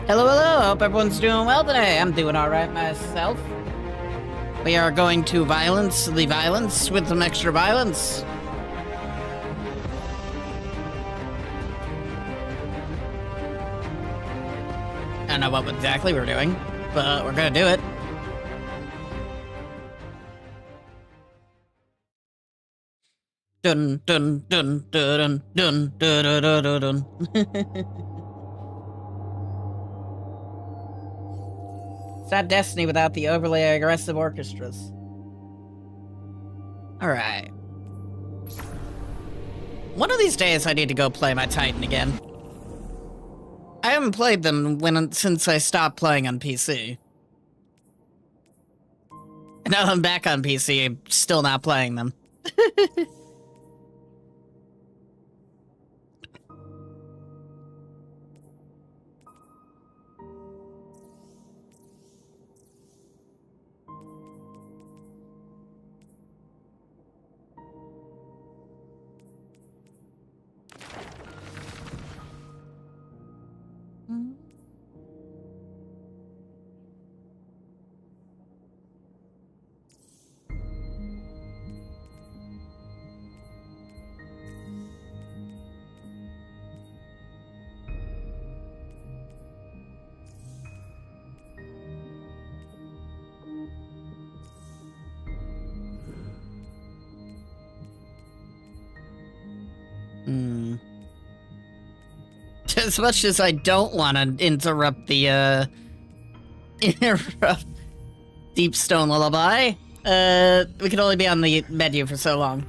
Hello, hello, hope everyone's doing well today. I'm doing alright myself. We are going to violence the violence with some extra violence. I don't know what exactly we're doing, but we're gonna do it. Dun dun dun dun dun dun dun dun dun dun. It's not Destiny without the overly aggressive orchestras. Alright. One of these days I need to go play my Titan again. I haven't played them since I stopped playing on PC. And now I'm back on PC, I'm still not playing them. As much as I don't want to interrupt the, Deep Stone Lullaby, we can only be on the menu for so long.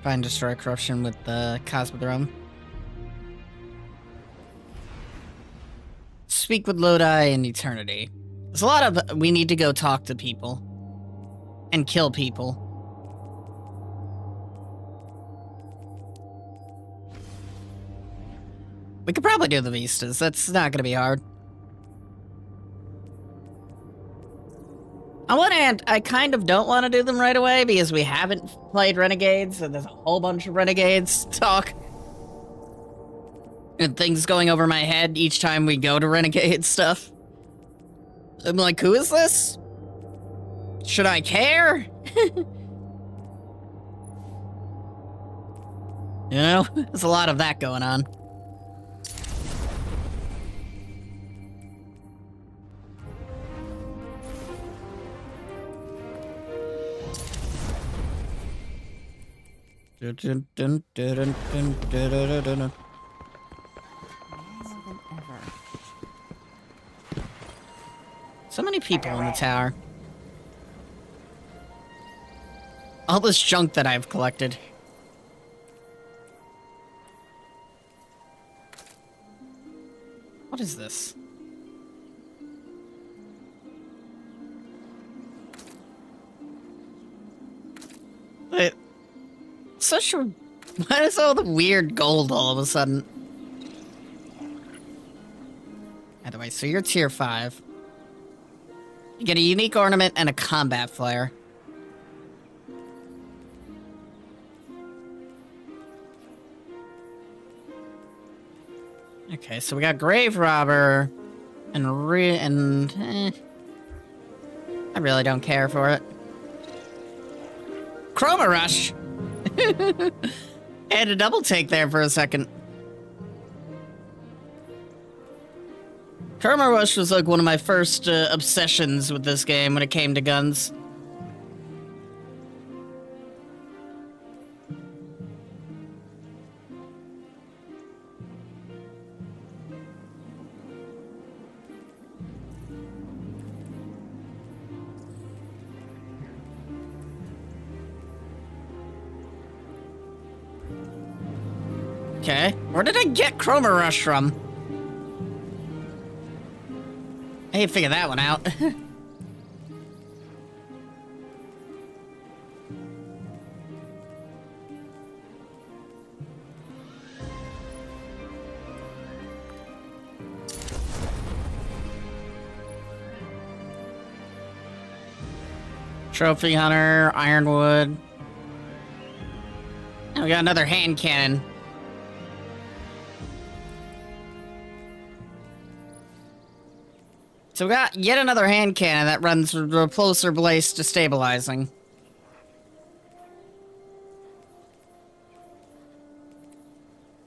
Find destroy corruption with the Cosmodrome. Speak with Lodi in eternity. There's a lot of we need to go talk to people and kill people. We could probably do the Vistas. That's not gonna be hard. On one hand, I kind of don't want to do them right away because we haven't played Renegades and there's a whole bunch of Renegades talk. And things going over my head each time we go to Renegade stuff. I'm like, who is this? Should I care? You know, there's a lot of that going on. Dun, dun, dun, dun, dun, dun, dun, dun, dun. So many people in the tower. All this junk that I've collected. What is this? Wait. Such a... Why is all the weird gold all of a sudden? By the way, so you're tier 5. You get a unique ornament and a combat flare. Okay, so we got Grave Robber and I really don't care for it. Chroma Rush! I had a double take there for a second. Chroma Rush was like one of my first obsessions with this game when it came to guns. Okay, where did I get Chroma Rush from? I need to figure that one out. Trophy hunter, ironwood. And we got another hand cannon. So we got yet another hand cannon that runs repulsor blaze destabilizing.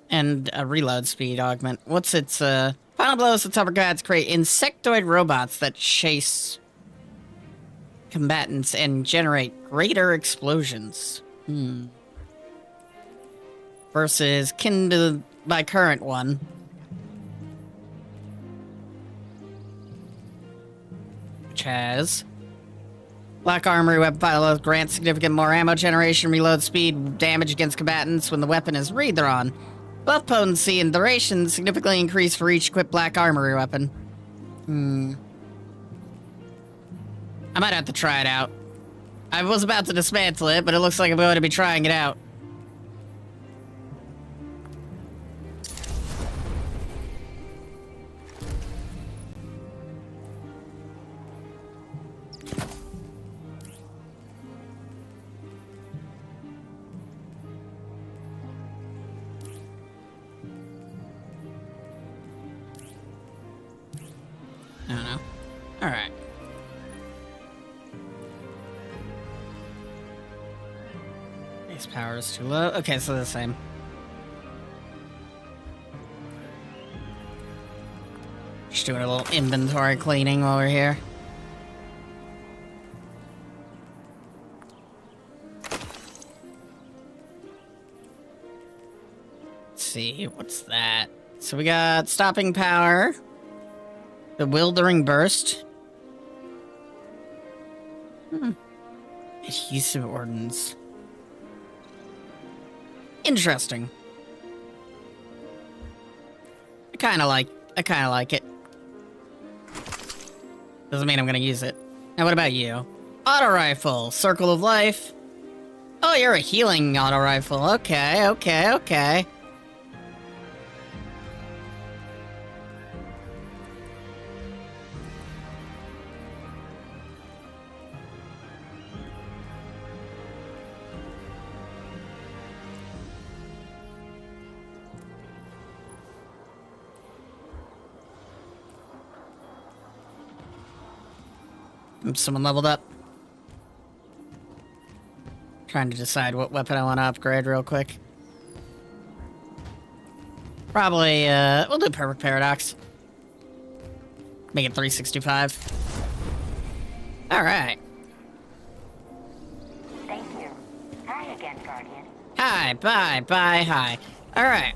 And a reload speed augment. What's its, final blows its uppercuts create insectoid robots that chase combatants and generate greater explosions. Versus kindled by current one. Which has Black Armory weapon pilot grants significant more ammo generation, reload speed, damage against combatants when the weapon is redrawn. Buff potency and duration significantly increase for each equipped Black Armory weapon. I might have to try it out. I was about to dismantle it, but it looks like I'm going to be trying it out. I don't know. Alright. Base power is too low. Okay, so the same. Just doing a little inventory cleaning while we're here. Let's see, what's that? So we got stopping power. Bewildering burst. Adhesive ordnance. Interesting. I kinda like it. Doesn't mean I'm gonna use it. Now what about you? Auto rifle, circle of life. Oh, you're a healing auto rifle. Okay. Someone leveled up. Trying to decide what weapon I want to upgrade real quick. Probably, we'll do Perfect Paradox. Make it 365. Alright. Thank you. Hi again, Guardian. Hi, bye, hi. Alright.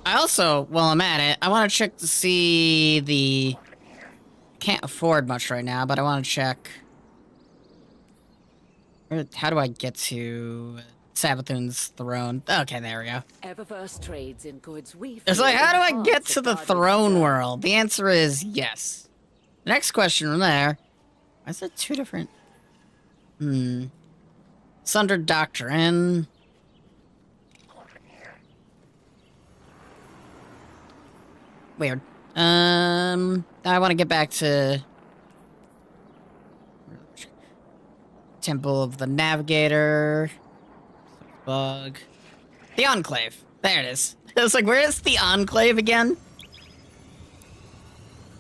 I also, while I'm at it, I want to check to see the... Can't afford much right now, but I want to check... How do I get to Savathun's throne? Okay, there we go. Eververse trades in goods we It's like, how do I get to the throne world? The answer is yes. The next question from there... Why is it two different... Sundered Doctrine... Weird. I want to get back to... Temple of the Navigator. Bug. The Enclave. There it is. I was like, where is the Enclave again?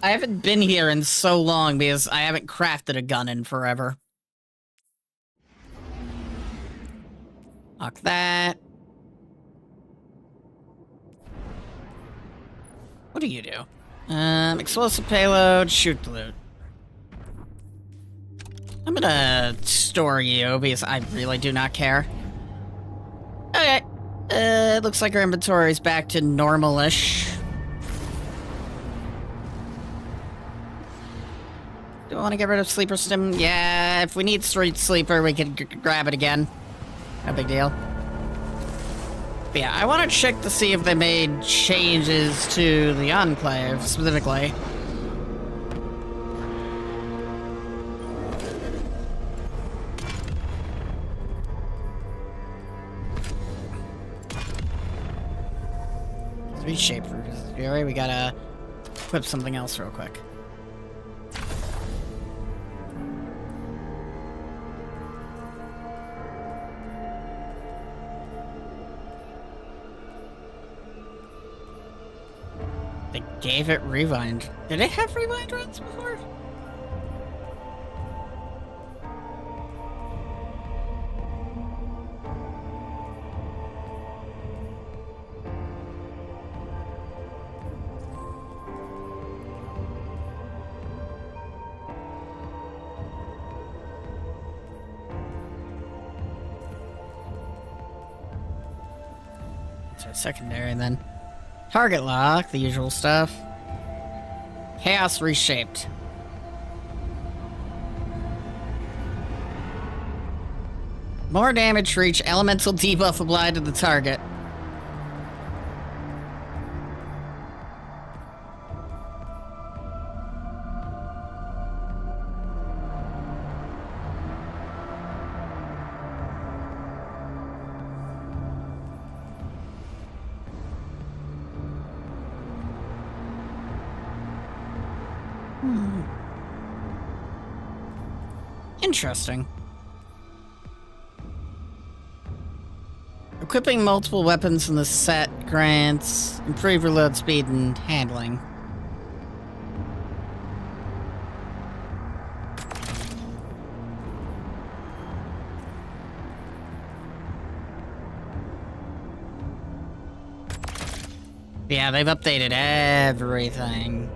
I haven't been here in so long because I haven't crafted a gun in forever. Lock that. What do you do? Explosive payload, shoot the loot. I'm gonna store you because I really do not care. Okay. It looks like our inventory is back to normal-ish. Do I want to get rid of Sleeper Stim? Yeah, if we need Street Sleeper, we can grab it again. No big deal. But yeah, I want to check to see if they made changes to the Enclave, specifically. Reshape for Fury, we gotta equip something else real quick. They gave it rewind. Did it have rewind runs before? So secondary then. Target lock, the usual stuff. Chaos reshaped. More damage for each elemental debuff applied to the target. Interesting. Equipping multiple weapons in the set grants improved reload speed and handling. Yeah, they've updated everything.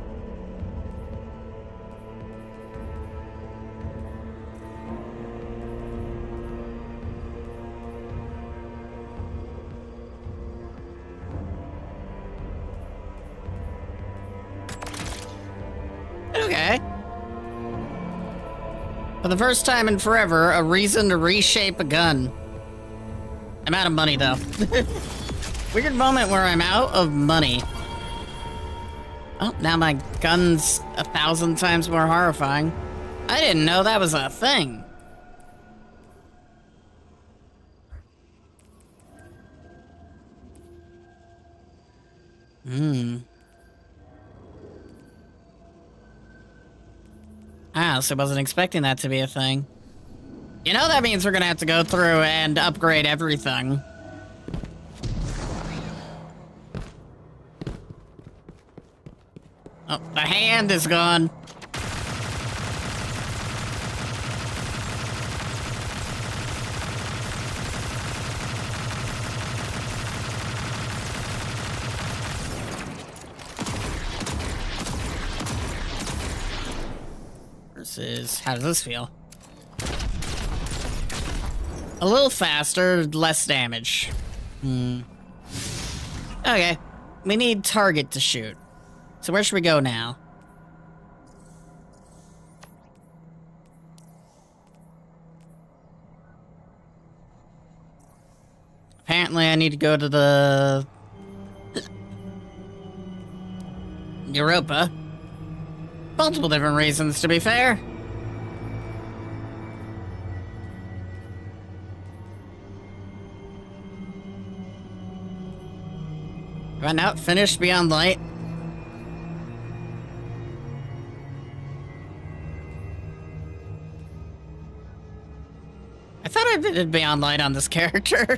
Okay. For the first time in forever, a reason to reshape a gun. I'm out of money, though. Weird moment where I'm out of money. Oh, now my gun's 1,000 times more horrifying. I didn't know that was a thing. I honestly wasn't expecting that to be a thing. You know that means we're gonna have to go through and upgrade everything. Oh, the hand is gone. Versus, how does this feel? A little faster, less damage. Okay, we need target to shoot. So where should we go now? Apparently I need to go to the Europa. Multiple different reasons, to be fair. Have I not finished Beyond Light? I thought I did Beyond Light on this character.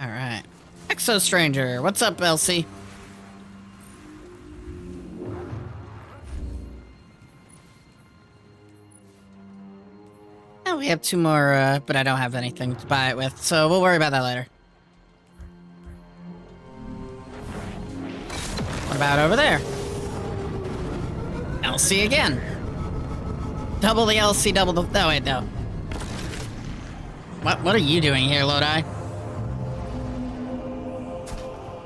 Alright. Exo Stranger, what's up, Elsie? Oh, we have two more, but I don't have anything to buy it with, so we'll worry about that later. What about over there? Elsie again. Double the Elsie, double the... Oh, wait, no. What are you doing here, Lodi?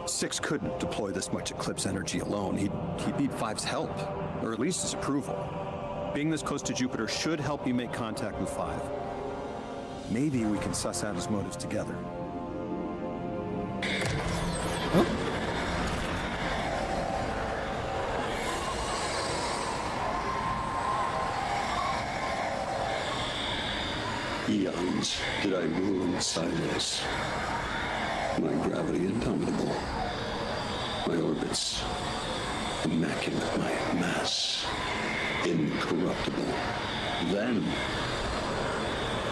6 couldn't deploy this much Eclipse energy alone. He'd need 5's help, or at least his approval. Being this close to Jupiter should help you make contact with 5. Maybe we can suss out his motives together. Eons did I rule in sideways. My gravity indomitable. My orbits immaculate. My mass incorruptible. Then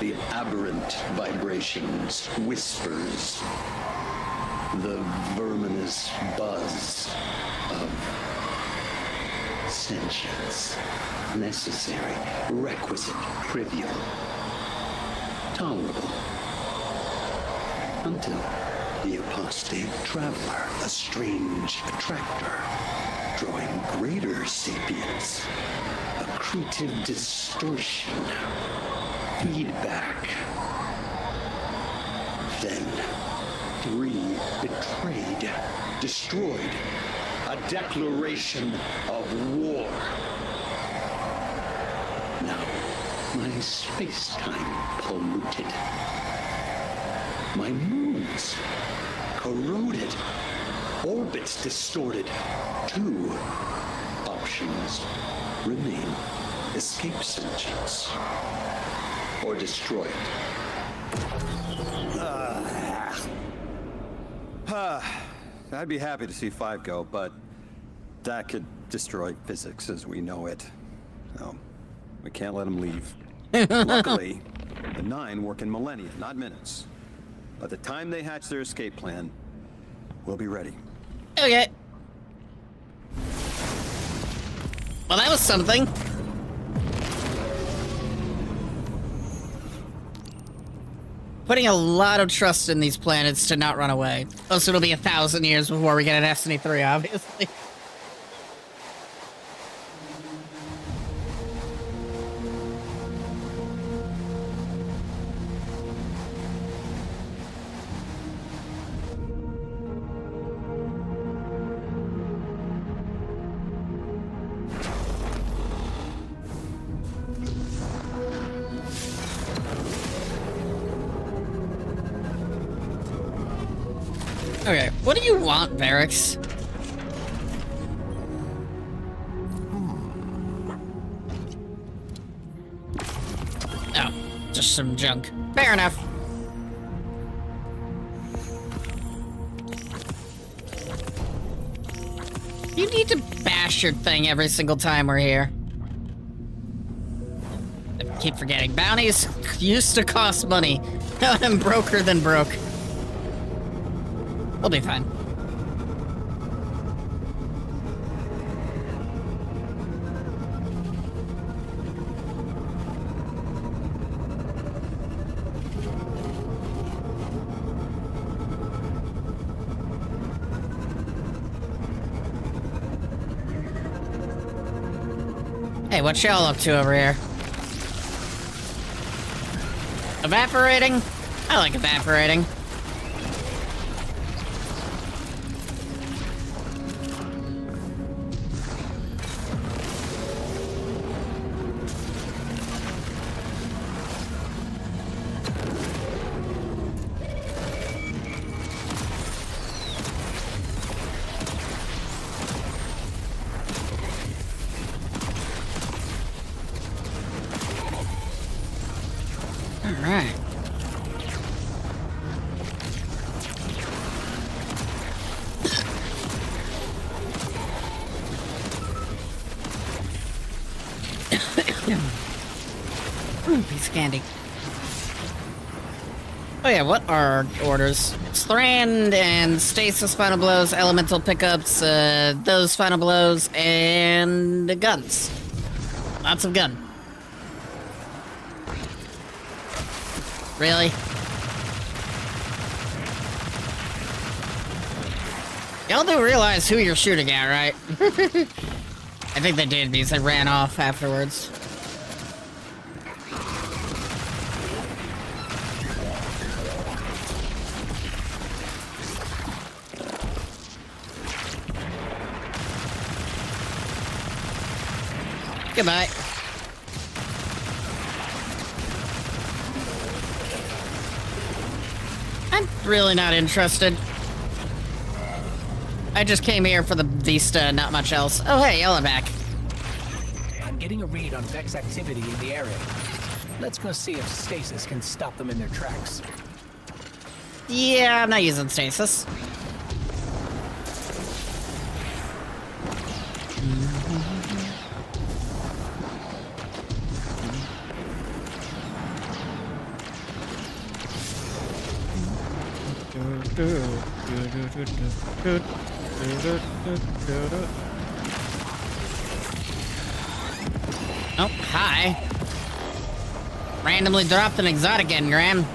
the aberrant vibrations, whispers, the verminous buzz of sentience. Necessary, requisite, trivial, tolerable. Until the apostate traveler, a strange attractor, drawing greater sapience, accretive distortion, feedback. Then, three betrayed, destroyed, a declaration of war. Now, my space-time polluted. My moons corroded. Orbits distorted. Two options remain. Escape sentience or destroy it. I'd be happy to see 5 go, but that could destroy physics as we know it. So, we can't let him leave. Luckily, the 9 work in millennia, not minutes. By the time they hatch their escape plan, we'll be ready. Okay. Well, that was something. Putting a lot of trust in these planets to not run away. Also, it'll be 1,000 years before we get an Destiny 3, obviously. Okay, what do you want, Varix? Oh, just some junk. Fair enough. You need to bash your thing every single time we're here. I keep forgetting. Bounties used to cost money. Now I'm broker than broke. We'll be fine. Hey, what y'all up to over here? Evaporating? I like evaporating. Alright. Piece of candy. Oh yeah, what are orders? Strand and Stasis final blows, elemental pickups, those final blows, and the guns. Lots of gun. Really? Y'all do realize who you're shooting at, right? I think they did because they ran off afterwards. Goodbye. Really not interested. I just came here for the vista, not much else. Oh, hey, Yellowback. I'm getting a read on Vex activity in the area. Let's go see if stasis can stop them in their tracks. Yeah, I'm not using stasis. Oh, hi. Randomly dropped an exotic engram.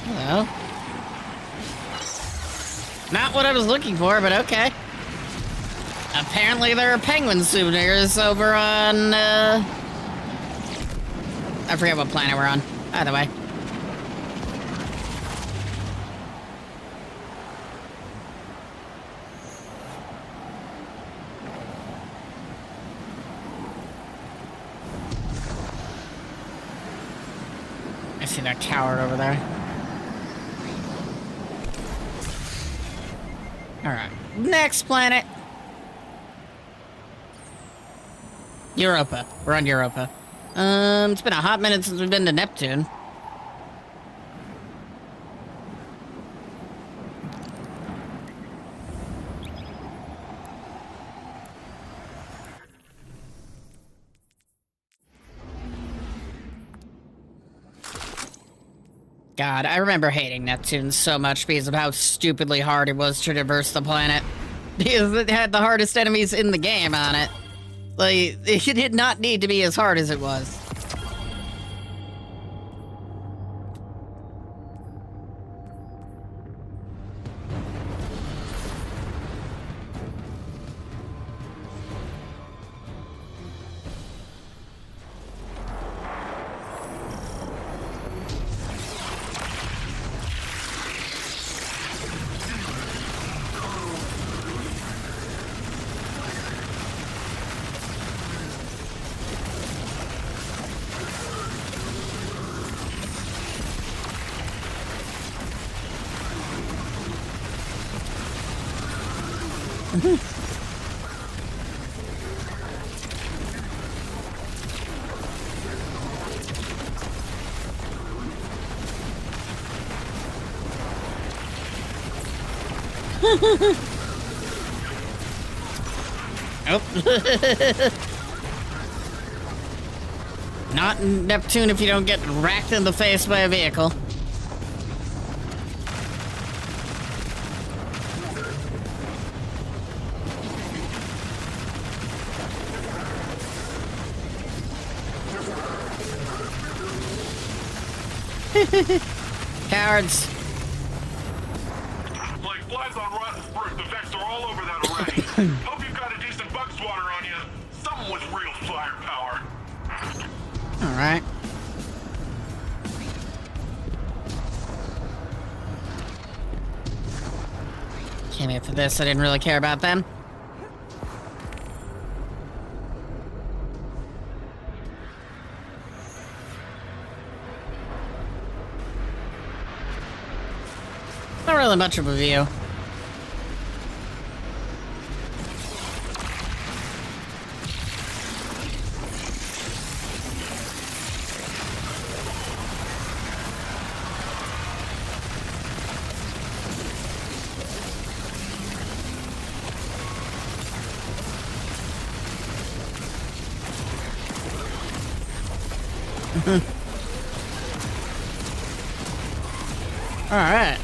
Hello. Not what I was looking for, but okay. Apparently there are penguin souvenirs over on, I forget what planet we're on. Either way. I see that coward over there. Alright. Next planet. Europa. We're on Europa. It's been a hot minute since we've been to Neptune. God, I remember hating Neptune so much because of how stupidly hard it was to traverse the planet. Because it had the hardest enemies in the game on it. Like, it did not need to be as hard as it was. Oh. Not in Neptune if you don't get racked in the face by a vehicle. Cowards. Like flies on rotten fruit, the Vex are all over that array. Hope you've got a decent bug swatter on you. Someone with real firepower. Alright. Came here for this, I didn't really care about them. Not really much of a view. All right.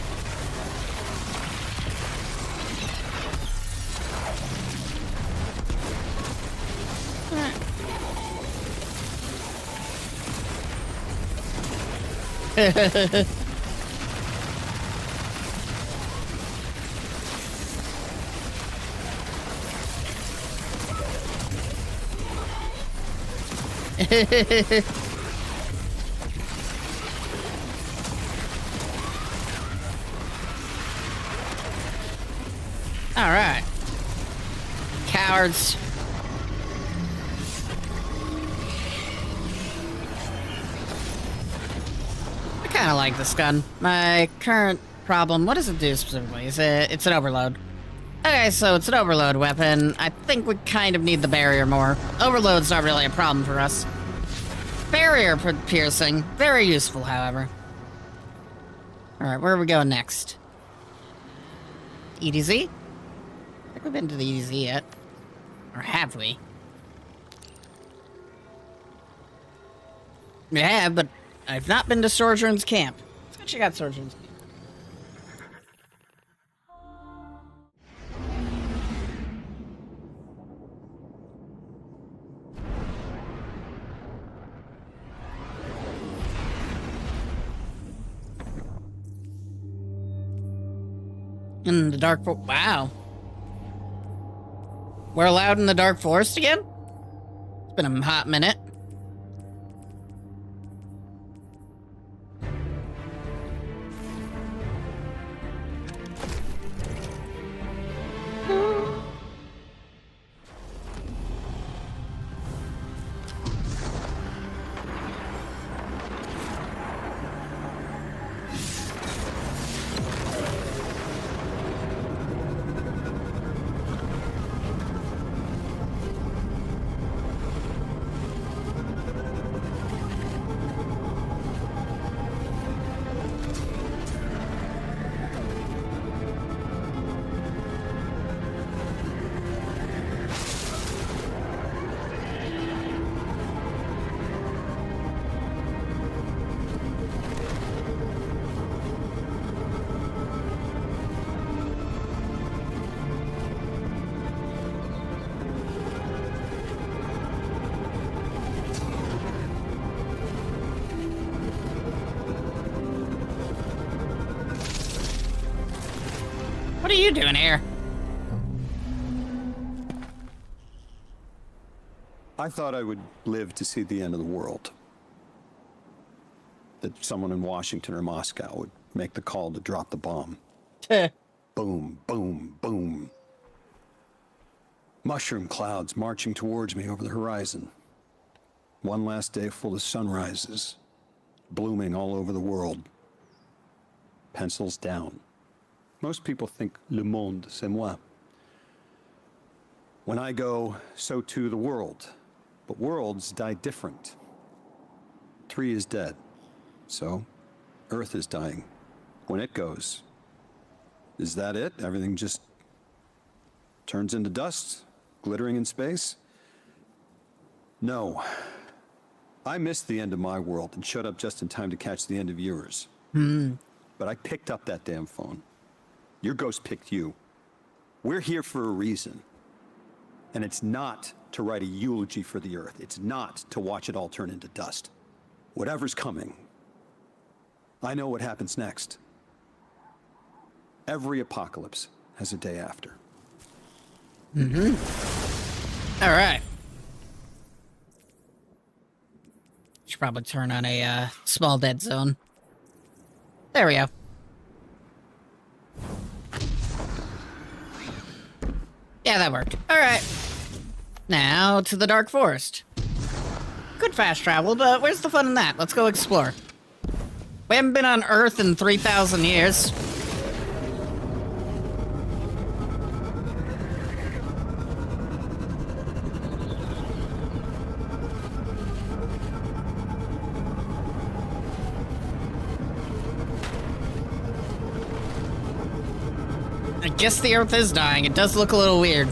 Alright. Cowards. I kind of like this gun. My current problem, what does it do specifically? It's an overload. Okay, so it's an overload weapon. I think we kind of need the barrier more. Overload's not really a problem for us. Barrier piercing, very useful, however. Alright, where are we going next? EDZ? I think we've been to the EDZ yet. Or have we? We have, but I've not been to Sojourn's camp. Let's go check out Sojourn's camp. In the dark wow. We're allowed in the dark forest again? It's been a hot minute. What are you doing here? I thought I would live to see the end of the world. That someone in Washington or Moscow would make the call to drop the bomb. Boom, boom, boom. Mushroom clouds marching towards me over the horizon. One last day full of sunrises, blooming all over the world. Pencils down. Most people think le monde, c'est moi. When I go, so too the world. But worlds die different. Tree is dead. So, Earth is dying. When it goes, is that it? Everything just turns into dust, glittering in space? No. I missed the end of my world and showed up just in time to catch the end of yours. But I picked up that damn phone. Your ghost picked you. We're here for a reason. And it's not to write a eulogy for the Earth. It's not to watch it all turn into dust. Whatever's coming, I know what happens next. Every apocalypse has a day after. All right. Should probably turn on a small dead zone. There we go. Yeah, that worked. All right. Now to the Dark Forest. Good fast travel, but where's the fun in that? Let's go explore. We haven't been on Earth in 3,000 years. I guess the Earth is dying. It does look a little weird.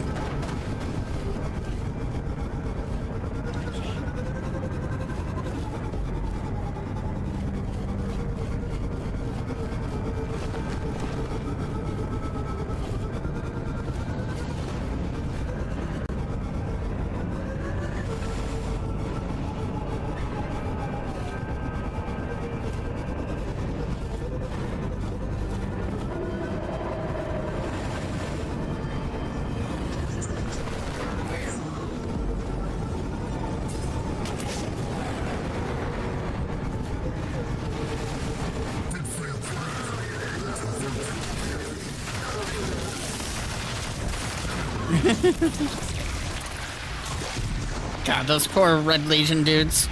God, those poor Red Legion dudes.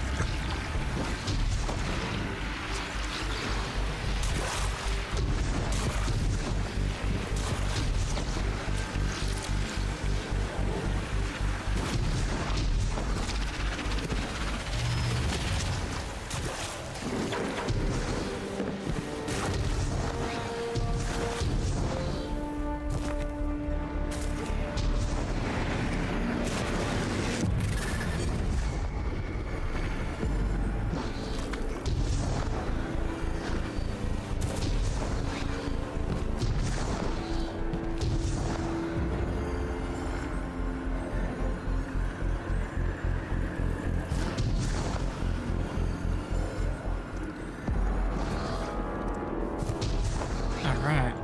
Alright.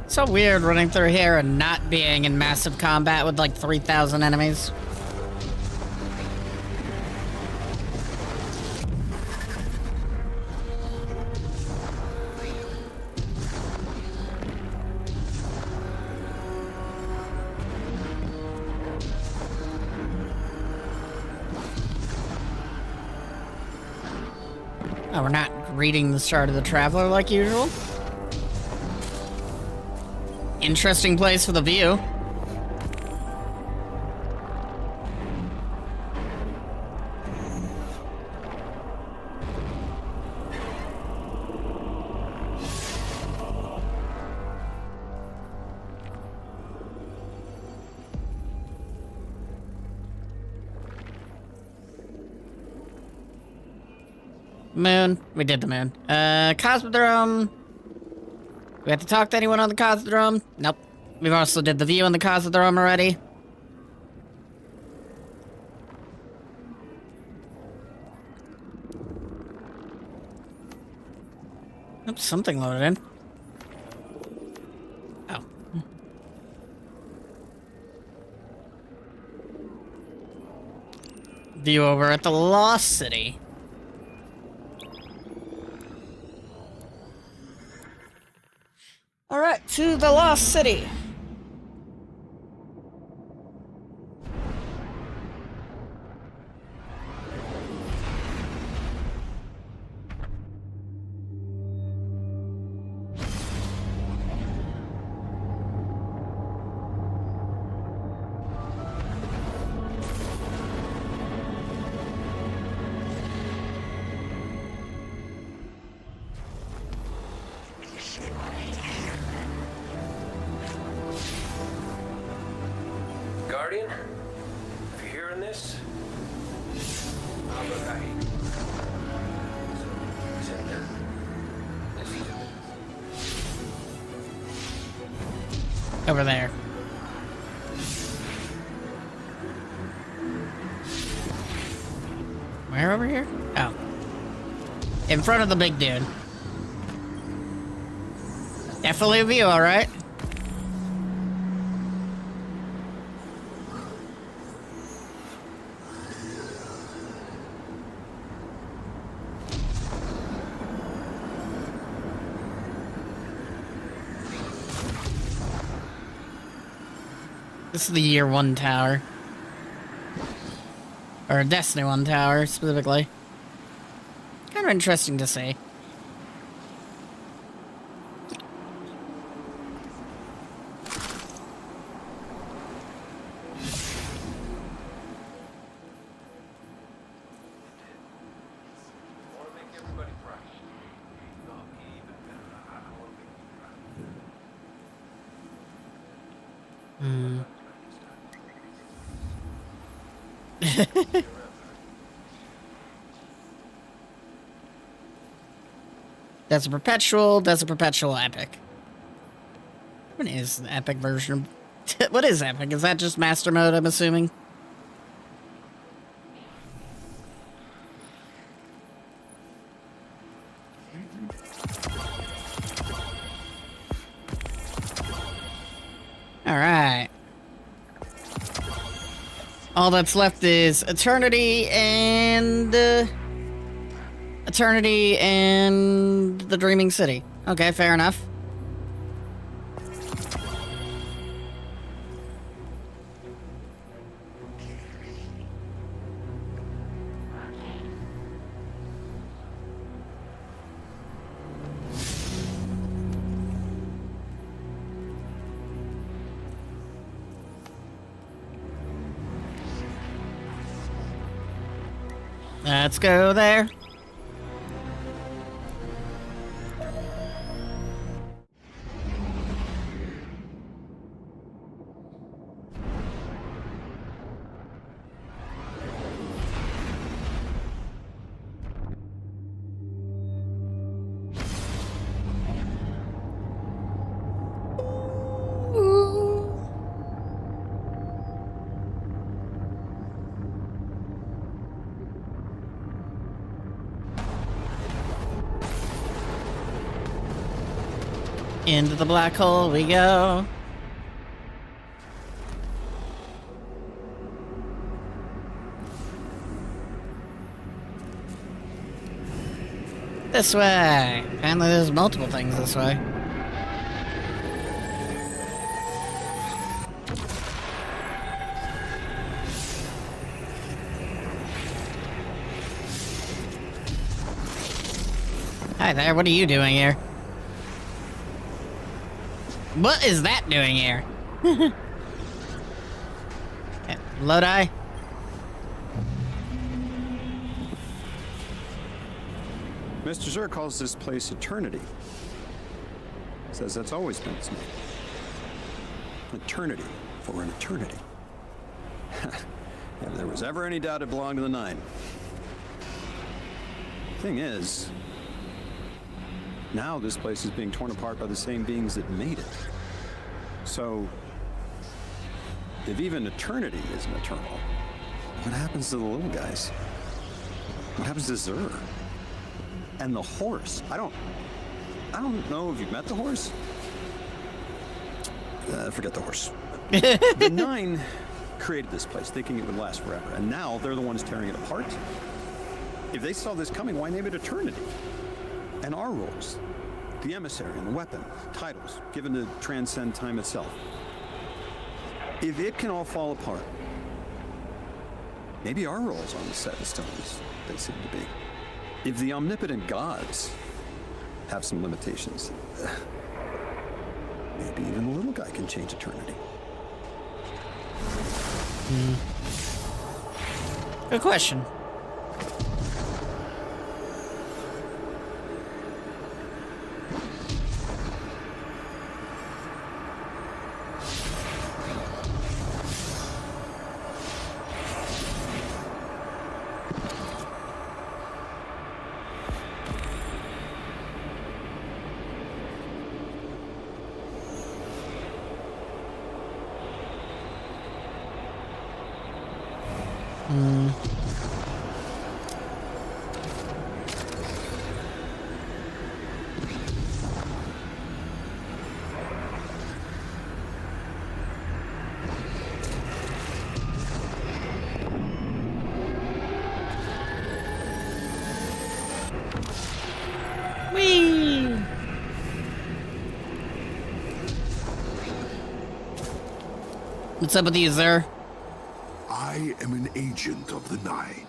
So weird running through here and not being in massive combat with like 3,000 enemies. Oh, we're not reading the start of the Traveler like usual. Interesting place for the view. Moon. We did the moon. Cosmodrome. We have to talk to anyone on the Cosmodrome? Nope. We've also did the view on the Cosmodrome already. Oops, something loaded in. Oh. View over at the Lost City. Alright, to the Lost City. Guardian, if you're hearing this, Over there. Where over here? Oh. In front of the big dude. Definitely a view, alright? This is the Year 1 tower. Or Destiny 1 tower, specifically. Kind of interesting to see. That's a perpetual epic. What is the epic version of... What is epic? Is that just master mode, I'm assuming? Alright. All that's left is Eternity and... Eternity and the Dreaming City. Okay, fair enough. Let's go there. Into the black hole we go. This way. Apparently there's multiple things this way. Hi there, what are you doing here? What is that doing here? Lodi? Mr. Zur calls this place Eternity. Says that's always been its name. Eternity for an eternity. If there was ever any doubt it belonged to the Nine. Thing is, now this place is being torn apart by the same beings that made it. So, if even eternity isn't eternal, what happens to the little guys? What happens to Zur? And the horse? I don't know if you've met the horse. Forget the horse. The Nine created this place thinking it would last forever, and now they're the ones tearing it apart. If they saw this coming, why name it Eternity? And our roles, the emissary and the weapon, titles given to transcend time itself. If it can all fall apart, maybe our roles aren't as set in stone as they seem to be. If the omnipotent gods have some limitations, maybe even the little guy can change eternity. Good question. Whee! What's up with you, sir? I am an agent of the Nine.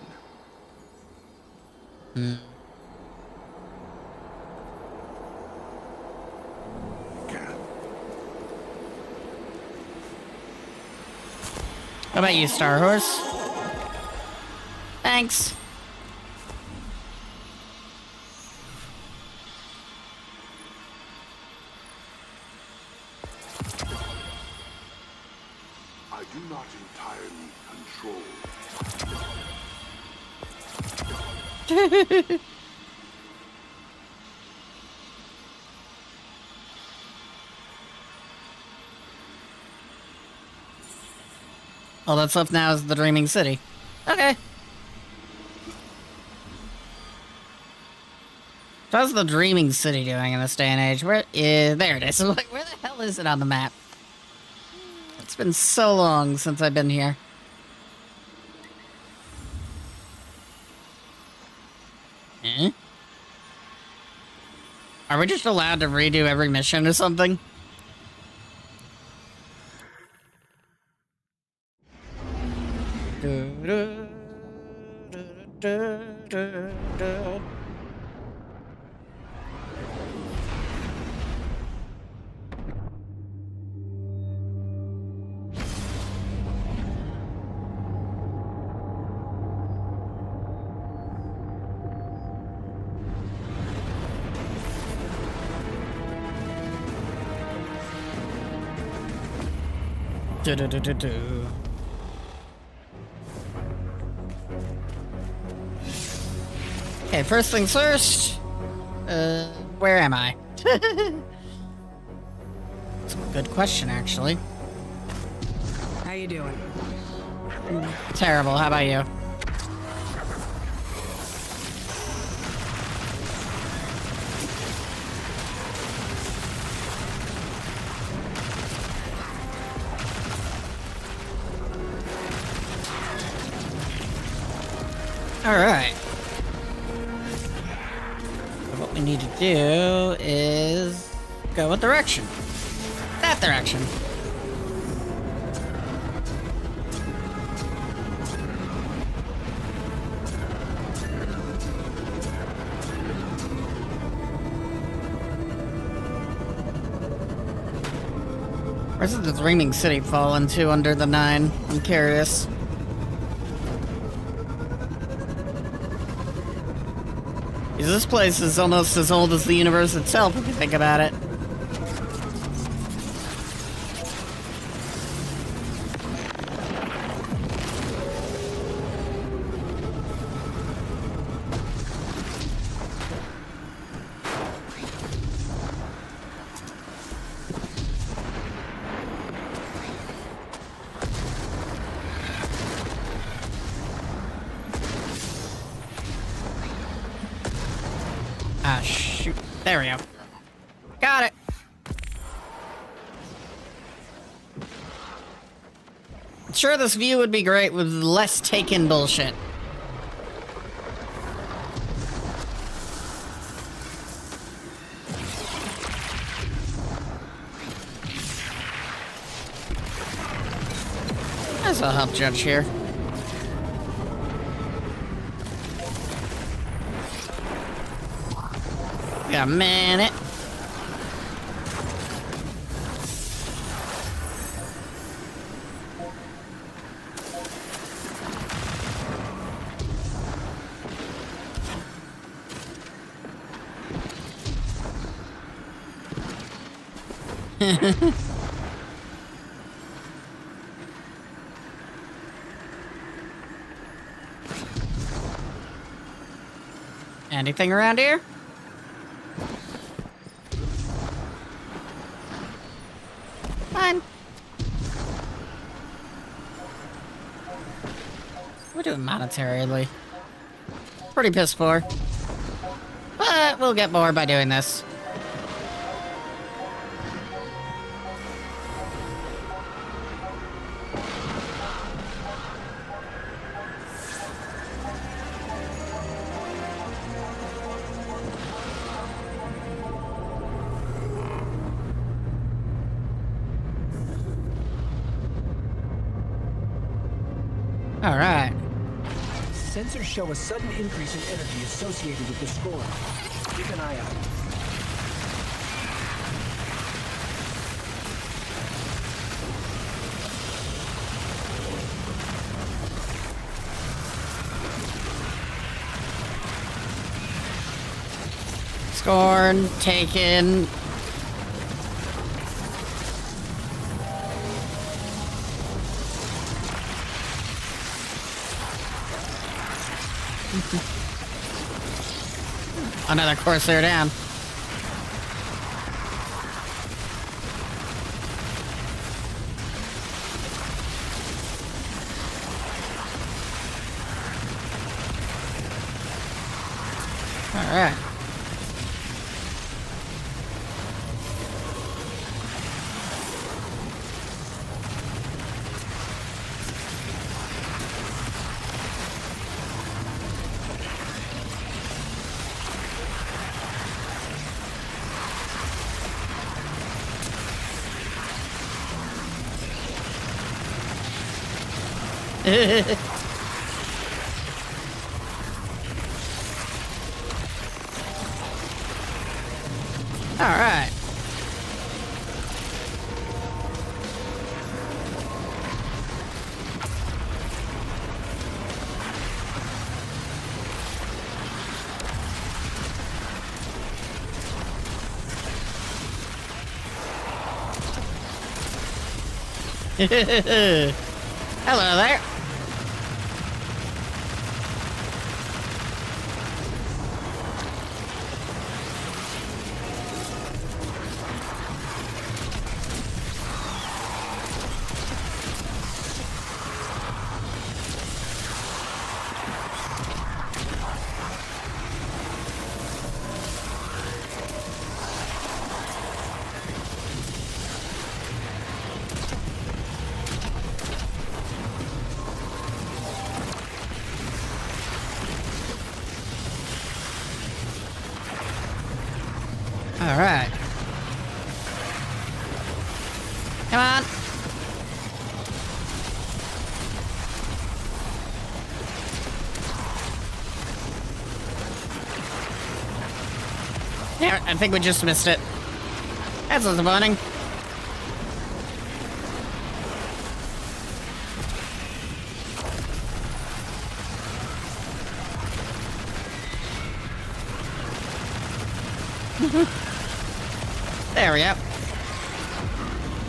Can. How about you, Starhorse? Thanks. I do not entirely control. All that's left now is the Dreaming City. Okay. So how's the Dreaming City doing in this day and age? Where is... There it is. Like, where the hell is it on the map? It's been so long since I've been here. Eh? Are we just allowed to redo every mission or something? Do-do-do-do-do. Okay, first things first. Where am I? That's a good question, actually. How you doing? Terrible. How about you? All right. So what we need to do is go what direction? That direction. Where's the Dreaming City fall into under the 9? I'm curious. Because this place is almost as old as the universe itself, if you think about it. Ah, shoot. There we go. Got it. Sure, this view would be great with less take-in bullshit. There's a hub judge here. Got a minute. Anything around here? Fine. We're doing monetarily. Pretty piss poor. But we'll get more by doing this. All right. Sensors show a sudden increase in energy associated with the storm. Keep an eye out. Scorn, taken. Another Corsair down. All right. All right. Hello there. All right. Come on. Yeah, I think we just missed it. That's disappointing. There we go.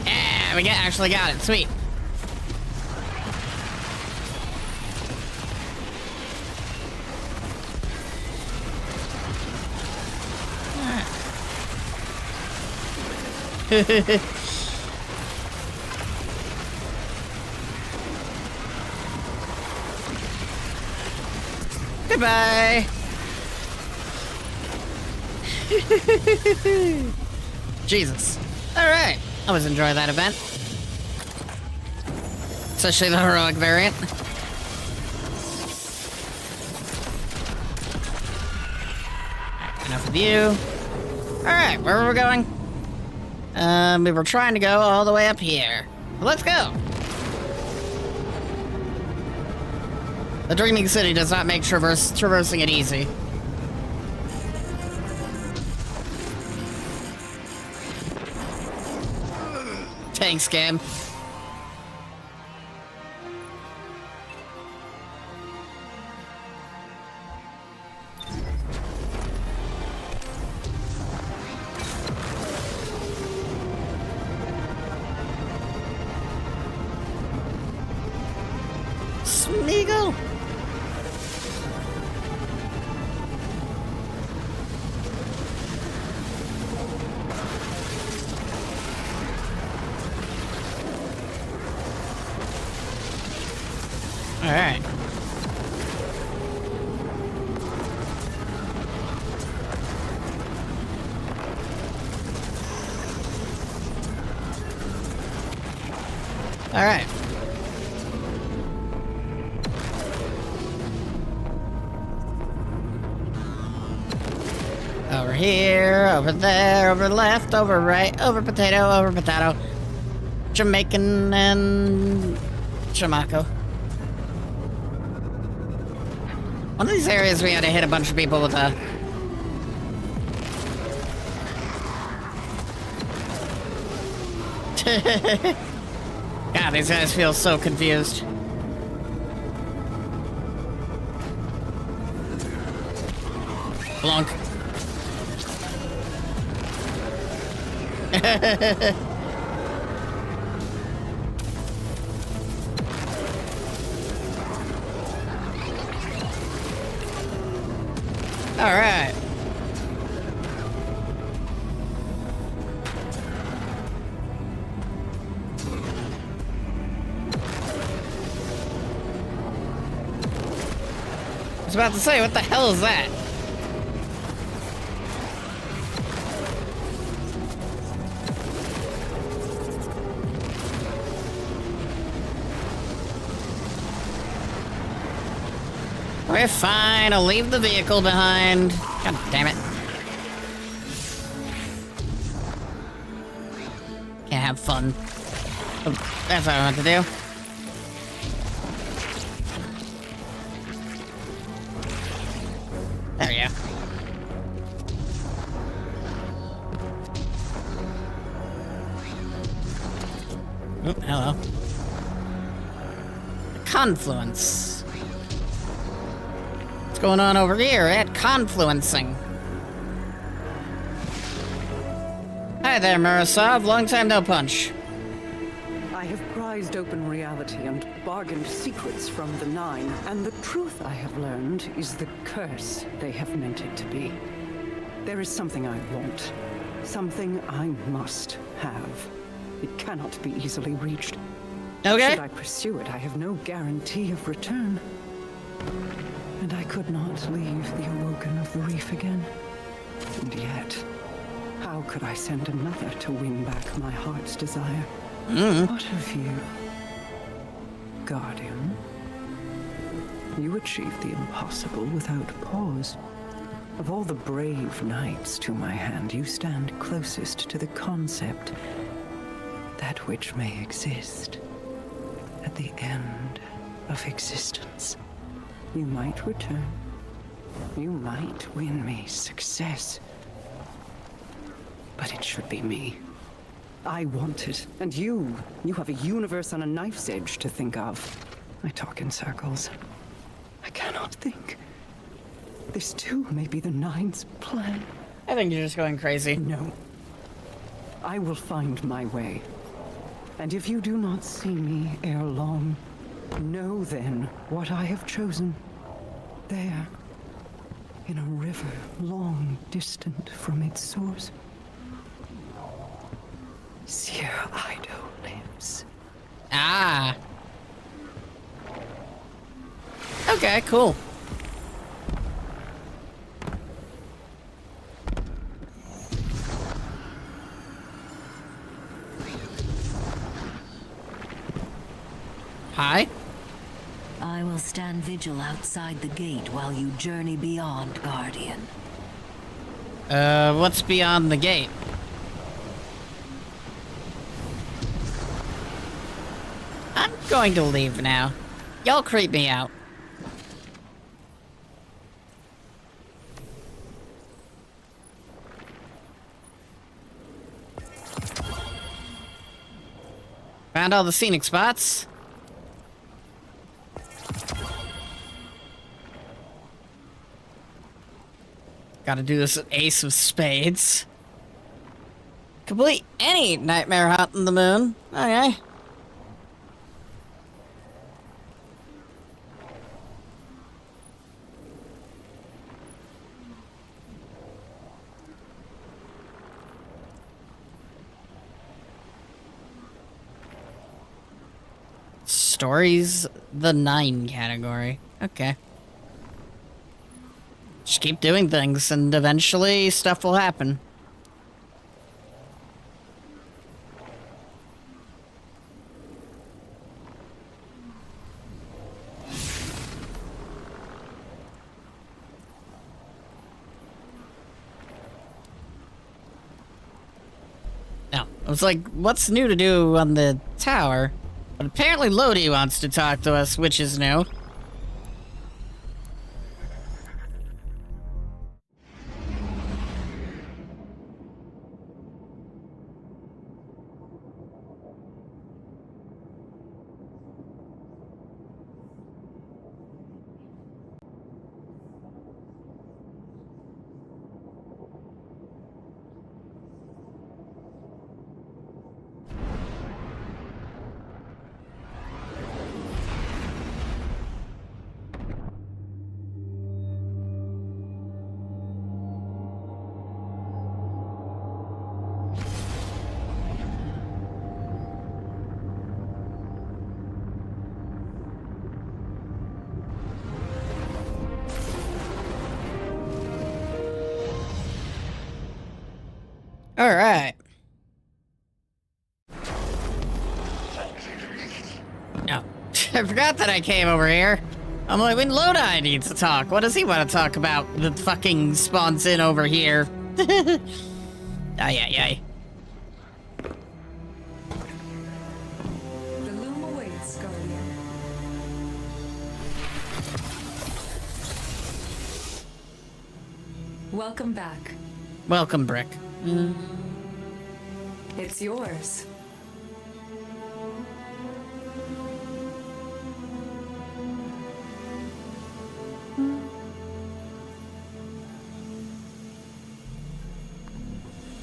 Yeah, we actually got it. Sweet. Goodbye. Jesus. Alright. I always enjoy that event. Especially the heroic variant. Enough of you. Alright, where were we going? We were trying to go all the way up here. Let's go! The Dreaming City does not make traversing it easy. Thanks, game. Smeagol. All right. All right. Over here, over there, over left, over right, over potato, Jamaican and Chamaco. One of these areas we had to hit a bunch of people with a... God, these guys feel so confused. Blunk. All right. I was about to say, what the hell is that? We're fine, I'll leave the vehicle behind. God damn it. Can't have fun. Oh, that's what I want to do. There we go. Oh, hello. Confluence. What's going on over here at Confluencing? Hi there, Murasov. Long time no punch. I have prized prized open reality and bargained secrets from the Nine, and the truth I have learned is the curse they have meant it to be. There is something I want. Something I must have. It cannot be easily reached. Okay. Should I pursue it, I have no guarantee of return. And I could not leave the Awoken of the Reef again. And yet, how could I send another to win back my heart's desire? What of you, Guardian? You achieved the impossible without pause. Of all the brave knights to my hand, you stand closest to the concept, that which may exist at the end of existence. You might return. You might win me success. But it should be me. I want it. And you have a universe on a knife's edge to think of. I talk in circles. I cannot think. This too may be the Nine's plan. I think you're just going crazy. No. I will find my way. And if you do not see me ere long, know then what I have chosen. There, in a river long distant from its source, Sir Ido lives. Ah. Okay, cool. Hi. I will stand vigil outside the gate while you journey beyond, Guardian. What's beyond the gate? I'm going to leave now. Y'all creep me out. Found all the scenic spots. Gotta do this Ace of Spades. Complete any nightmare hunt in the moon. Okay. Stories, the 9 category. Okay. Just keep doing things, and eventually stuff will happen. Now, I was like, what's new to do on the tower? But apparently Lodi wants to talk to us, which is new. All right. No, I forgot that I came over here. I'm like, when Lodi needs to talk. What does he want to talk about? The fucking spawns in over here. Ay, ay, ay. The loom awaits, Guardian. Welcome back. Welcome, Brick. It's yours.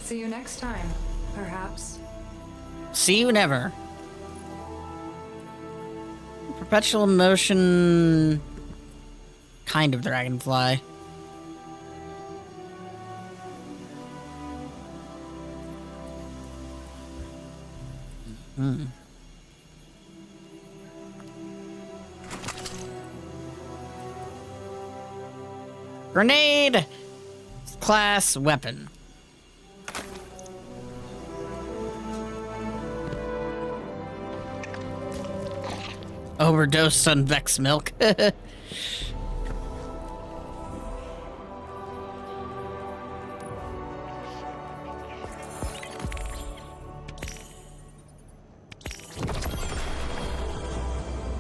See you next time, perhaps. See you never. Perpetual motion... kind of dragonfly. Grenade class weapon. Overdosed on Vex milk.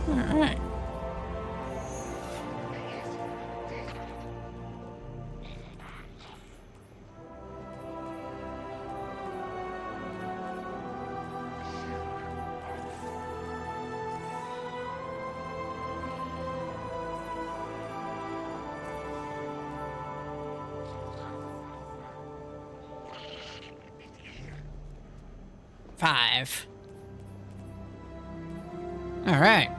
Alright. Five. All right.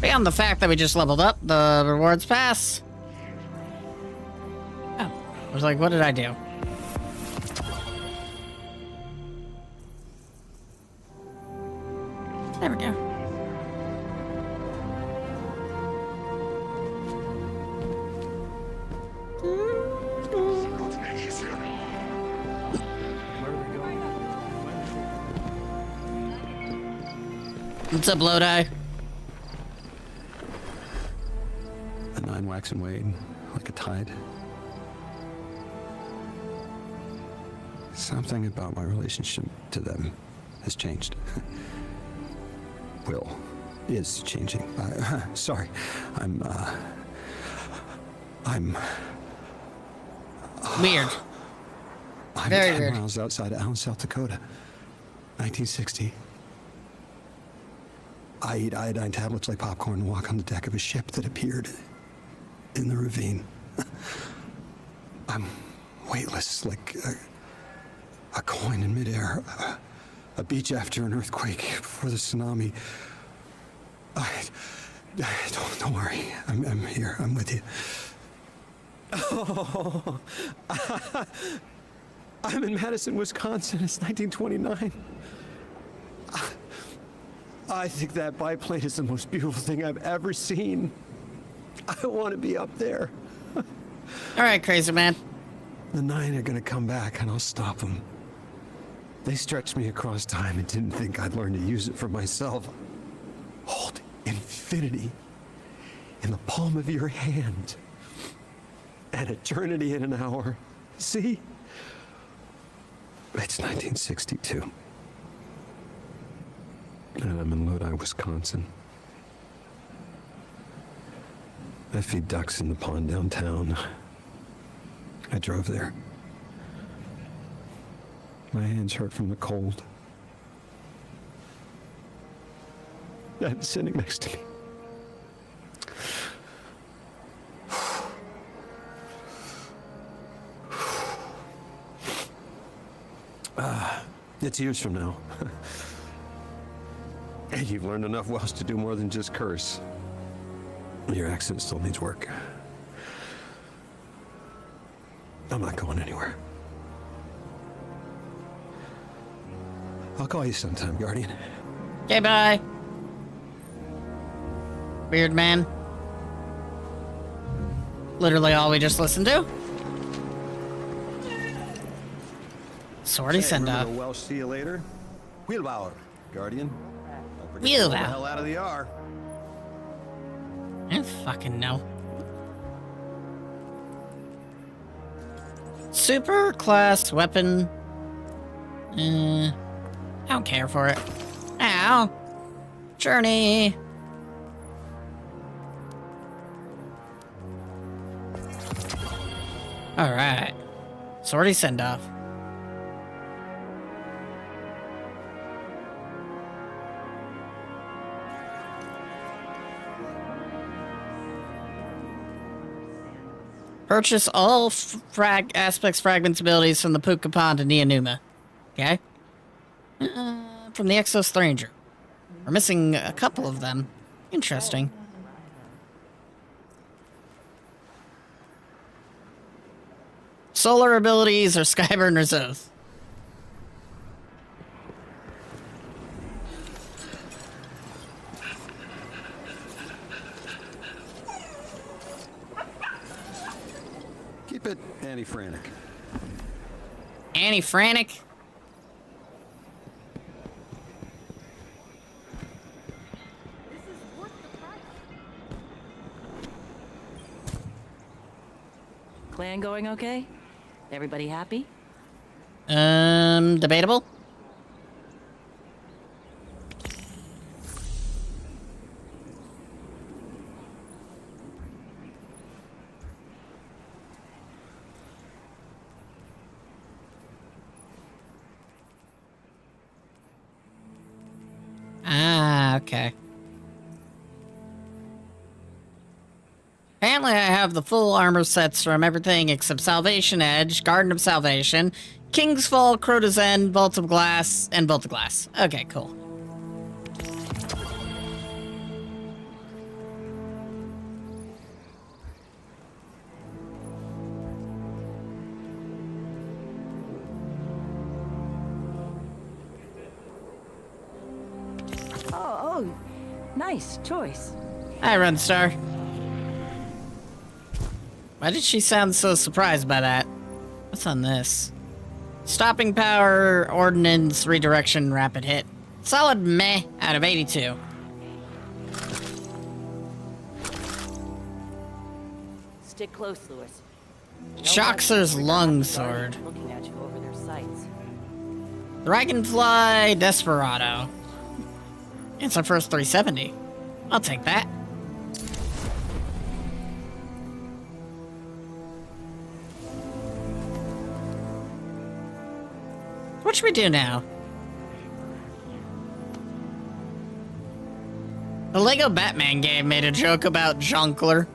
Beyond the fact that we just leveled up, the rewards pass. Oh, I was like, what did I do? There we go. What's up, Lodi? The nine wax and wane like a tide. Something about my relationship to them has changed. Will is changing. Sorry, I'm weird. I'm Very 10 weird. miles outside of Allen, South Dakota. 1960. I eat iodine tablets like popcorn and walk on the deck of a ship that appeared in the ravine. I'm weightless, like a coin in midair. A beach after an earthquake, before the tsunami. Don't worry. I'm here. I'm with you. Oh, I'm in Madison, Wisconsin. It's 1929. I think that biplane is the most beautiful thing I've ever seen. I want to be up there. All right, crazy man. The nine are going to come back, and I'll stop them. They stretched me across time and didn't think I'd learn to use it for myself. Hold infinity in the palm of your hand. And eternity in an hour. See? It's 1962. And I'm in Lodi, Wisconsin. I feed ducks in the pond downtown. I drove there. My hands hurt from the cold. Dad's sitting next to me. It's years from now. And you've learned enough Welsh to do more than just curse. Your accent still needs work. I'm not going anywhere. I'll call you sometime, Guardian. Okay, bye. Weird man. Literally all we just listened to. Sorry, send off. Welsh, see you later. Wheelbauer, Guardian. Wheelbauer. Get the hell out of the R. I don't fucking know. Super class weapon. I don't care for it. Ow. Journey. Alright. Sorry, send off. Purchase all aspects, fragments, abilities from the Puka Pond to Neonuma. Okay? not from the Exo Stranger. We're missing a couple of them. Interesting. Solar abilities or Skyburner's Oath. Keep it anti-frantic. Anti-frantic? Plan going okay? Everybody happy? Debatable? Ah, okay. Apparently I have the full armor sets from everything except Salvation Edge, Garden of Salvation, King's Fall, Crota's End, Vault of Glass, and Vault of Glass. Okay, cool. Oh, nice choice. Hi, Runstar. Why did she sound so surprised by that? What's on this? Stopping power, ordnance, redirection, rapid hit. Solid meh out of 82. Stick close, Lewis. Shoxer's Longsword. Looking at you over their sights. Dragonfly Desperado. It's our first 370. I'll take that. What should we do now? The Lego Batman game made a joke about Jonkler.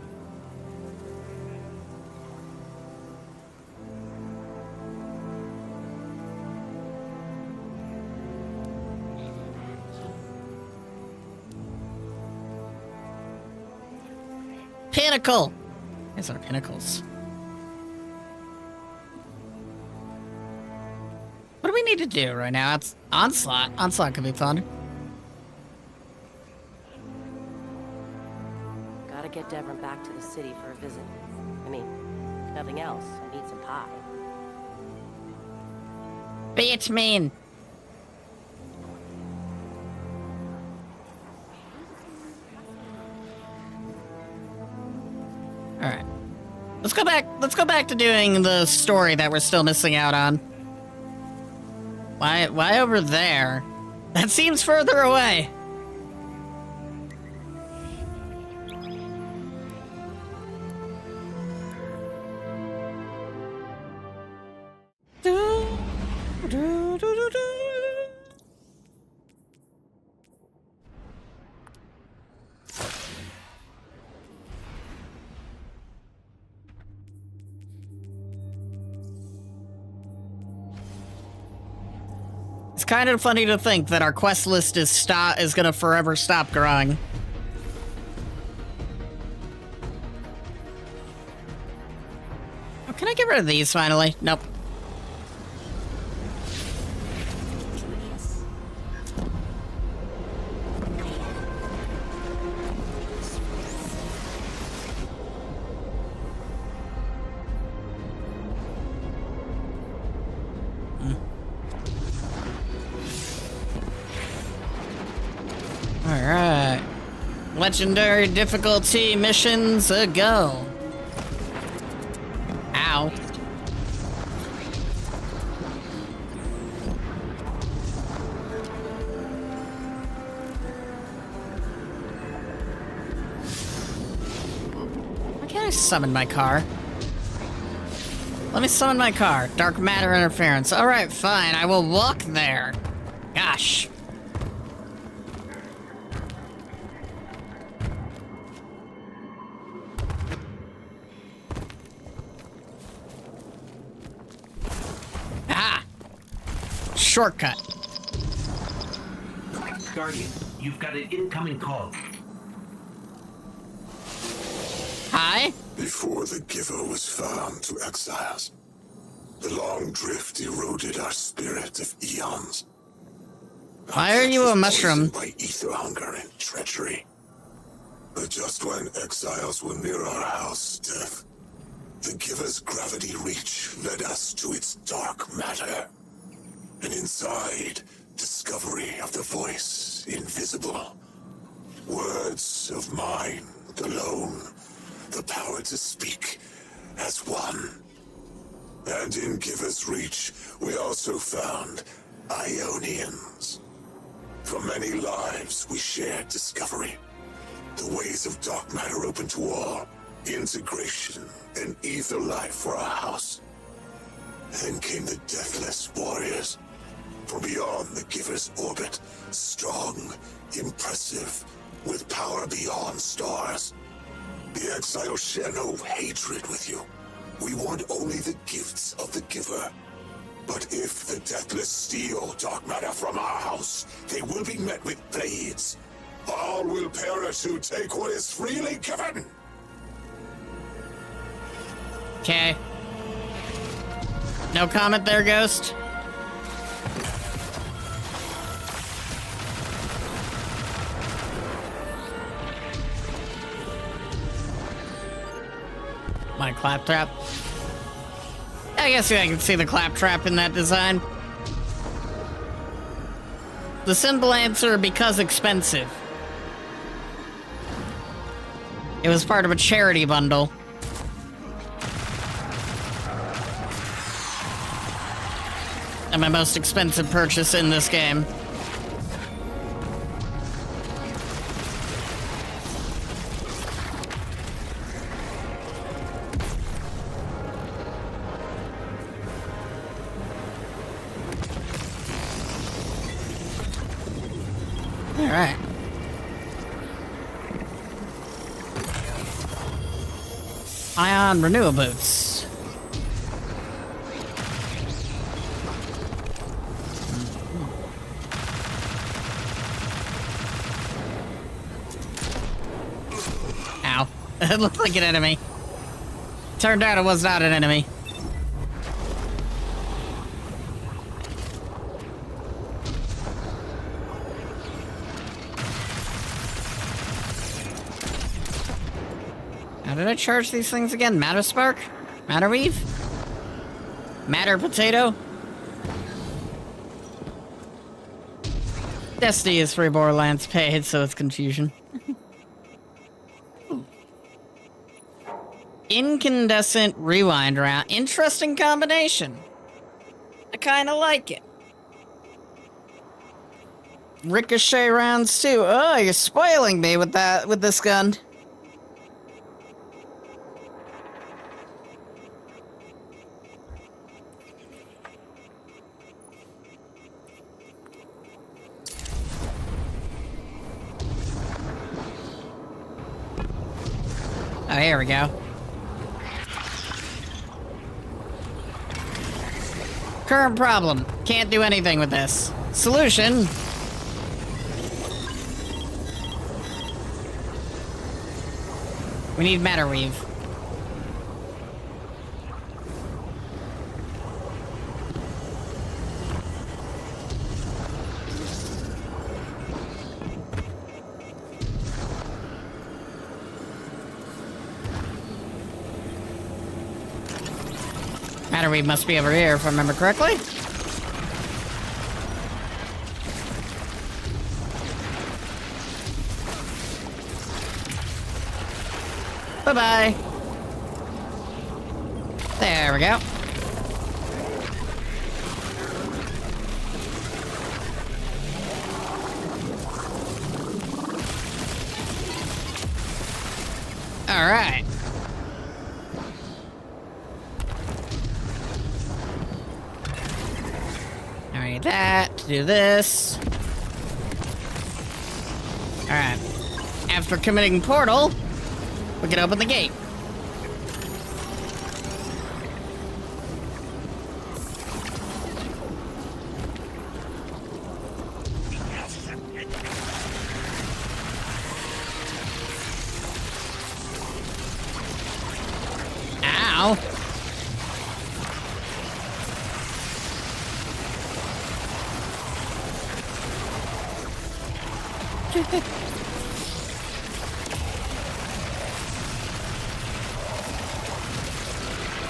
Pinnacle! These are pinnacles. What do we need to do right now? It's Onslaught. Onslaught could be fun. Gotta get Devon back to the city for a visit. I mean, if nothing else, I need some pie. Bitch, man. Alright. Let's go back to doing the story that we're still missing out on. Why over there? That seems further away. It's kind of funny to think that our quest list is gonna forever stop growing. Oh, can I get rid of these finally? Nope. Alright. Legendary difficulty missions a go. Ow. Why can't I summon my car? Let me summon my car. Dark matter interference. Alright, fine. I will walk there. Gosh. Shortcut. Guardian, you've got an incoming call. Hi? Before the Giver was found to exiles, the long drift eroded our spirit of eons. Why are you a mushroom? By ether hunger and treachery. But just when exiles were near our house, death, the Giver's gravity reach led us to its dark matter. And inside, discovery of the voice invisible. Words of mind alone. The power to speak as one. And in Giver's reach, we also found Ionians. For many lives, we shared discovery. The ways of dark matter open to all. Integration and ether life for our house. Then came the Deathless Warriors. From beyond the Giver's orbit. Strong, impressive, with power beyond stars. The exiles share no hatred with you. We want only the gifts of the Giver. But if the Deathless steal dark matter from our house, they will be met with blades. All will perish who take what is freely given. Okay. No comment there, Ghost? My claptrap. I guess I can see the claptrap in that design. The simple answer, because expensive. It was part of a charity bundle. And my most expensive purchase in this game. Alright. Ion renewal boots. Ow. It looked like an enemy. Turned out it was not an enemy. How did I charge these things again? Matter Spark? Matter Weave? Matter Potato? Destiny is free Borderlands paid, so it's confusion. Incandescent rewind round. Interesting combination. I kinda like it. Ricochet rounds too. Oh, you're spoiling me with that, with this gun. Oh, here we go. Current problem. Can't do anything with this. Solution. We need Matter Weave. Matter Weave must be over here, if I remember correctly. Bye-bye. There we go. All right. I need that to do this. All right. After committing portal, we can open the gate. Ow.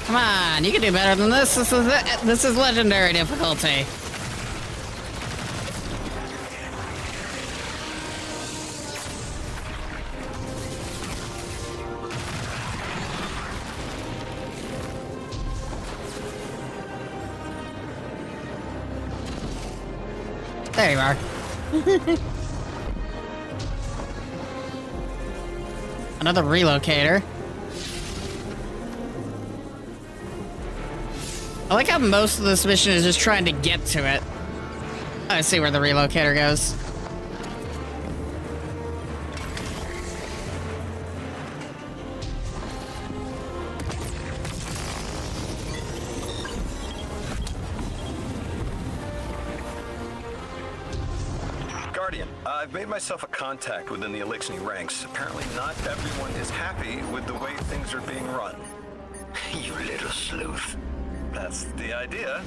Come on, you can do better than this. This is legendary difficulty. There you are. Another relocator. I like how most of this mission is just trying to get to it. I see where the relocator goes. Guardian, I've made myself a contact within the Elixir ranks. Apparently not everyone is happy with the way things are being run. You little sleuth. That's the idea.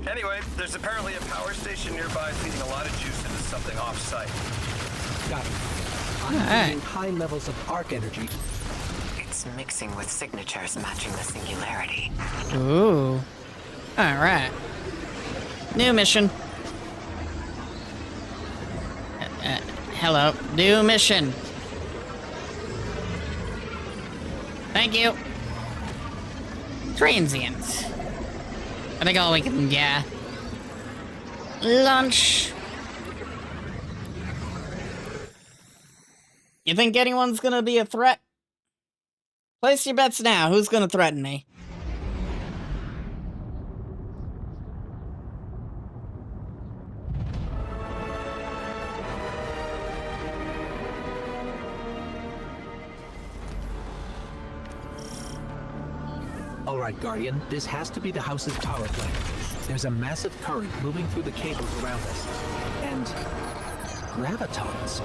Anyway, there's apparently a power station nearby feeding a lot of juice into something off-site. Got it. I'm seeing high levels of arc energy. It's mixing with signatures matching the singularity. Ooh. Alright. New mission. Hello. New mission. Thank you. Transient. I think all we can, yeah. Lunch. You think anyone's gonna be a threat? Place your bets now. Who's gonna threaten me? All right, Guardian, this has to be the house's power plant. There's a massive current moving through the cables around us. And gravitons.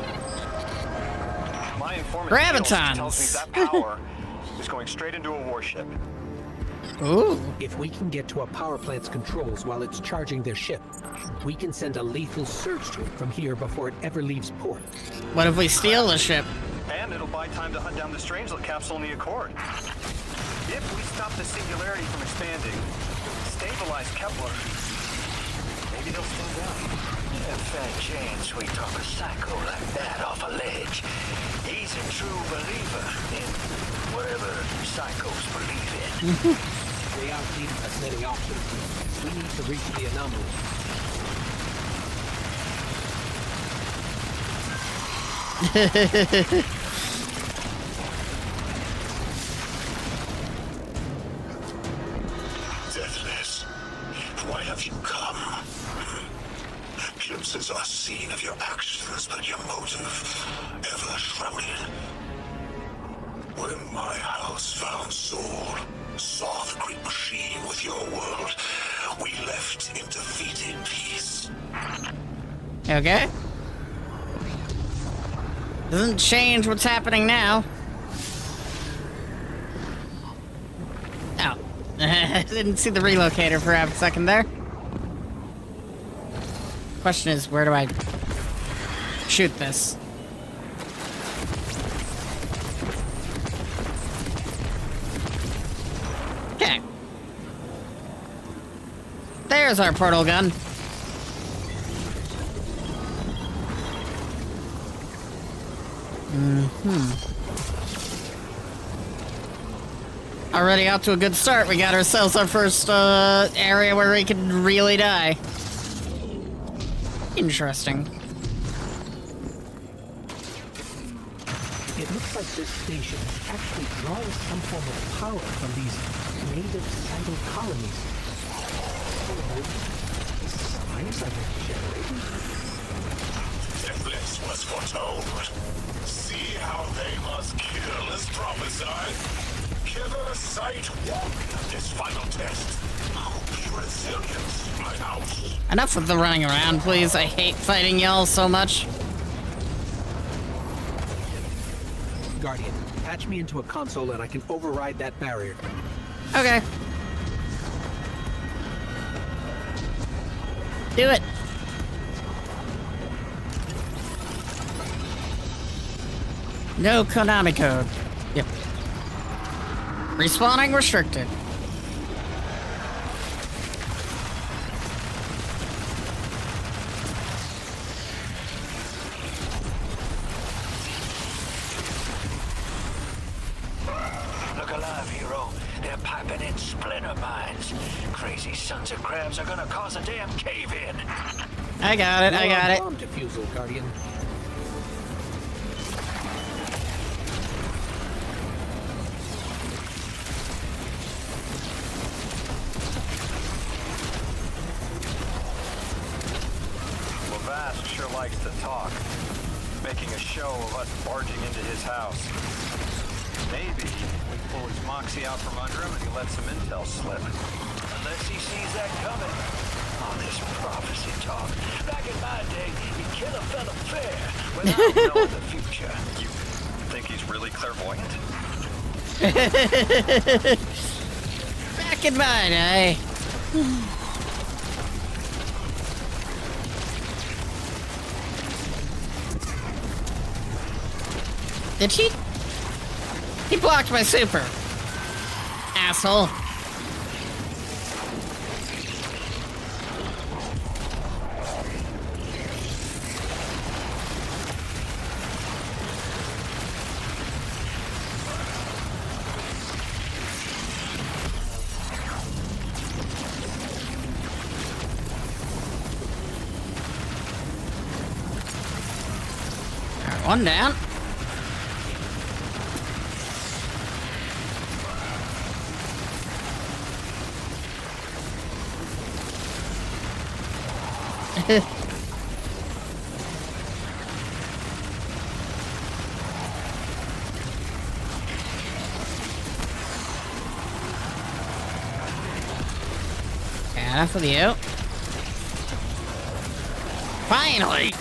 My informant Gravitons. tells me that power is going straight into a warship. Ooh. If we can get to a power plant's controls while it's charging their ship, we can send a lethal surge to it from here before it ever leaves port. What if we steal the ship? And it'll buy time to hunt down the Strangelet capsule in the Accord. If we stop the singularity from expanding, stabilize Kepler, maybe they'll slow down. A fair chance we talk a psycho like that off a ledge. He's a true believer in whatever psychos believe in. They aren't leaving us many options. We need to reach the anomaly. Deathless, why have you come? Glimpses are seen of your actions, but your motive ever shrouded. When my house found Soul, saw the great machine with your world, we left in defeated peace. Okay. Doesn't change what's happening now. Oh. I didn't see the relocator for half a second there. Question is, where do I shoot this? Okay. There's our portal gun. Already out to a good start. We got ourselves our first area where we can really die. Interesting. It looks like this station actually draws some form of power from these native cycle colonies. Signs of it generating. Deathless was foretold. See how they must kill as prophesied. Give her sight one this final test. Be resilient, my house. Enough with the running around, please. I hate fighting y'all so much. Guardian, patch me into a console and I can override that barrier. Okay. Do it. No Konami code. Yep. Respawning restricted. Look alive, hero. They're piping in splinter mines. Crazy sons of crabs are gonna cause a damn cave-in. I got it, I got it. Bomb defusal, Guardian. Vast sure likes to talk, making a show of us barging into his house. Maybe we pull his moxie out from under him and he lets some intel slip. Unless he sees that coming. All this prophecy talk. Back in my day, he'd kill a fella fair without knowing the future. You think he's really clairvoyant? Back in my day. Did she? He blocked my super. Asshole. Alright, one down. Enough with you. Finally!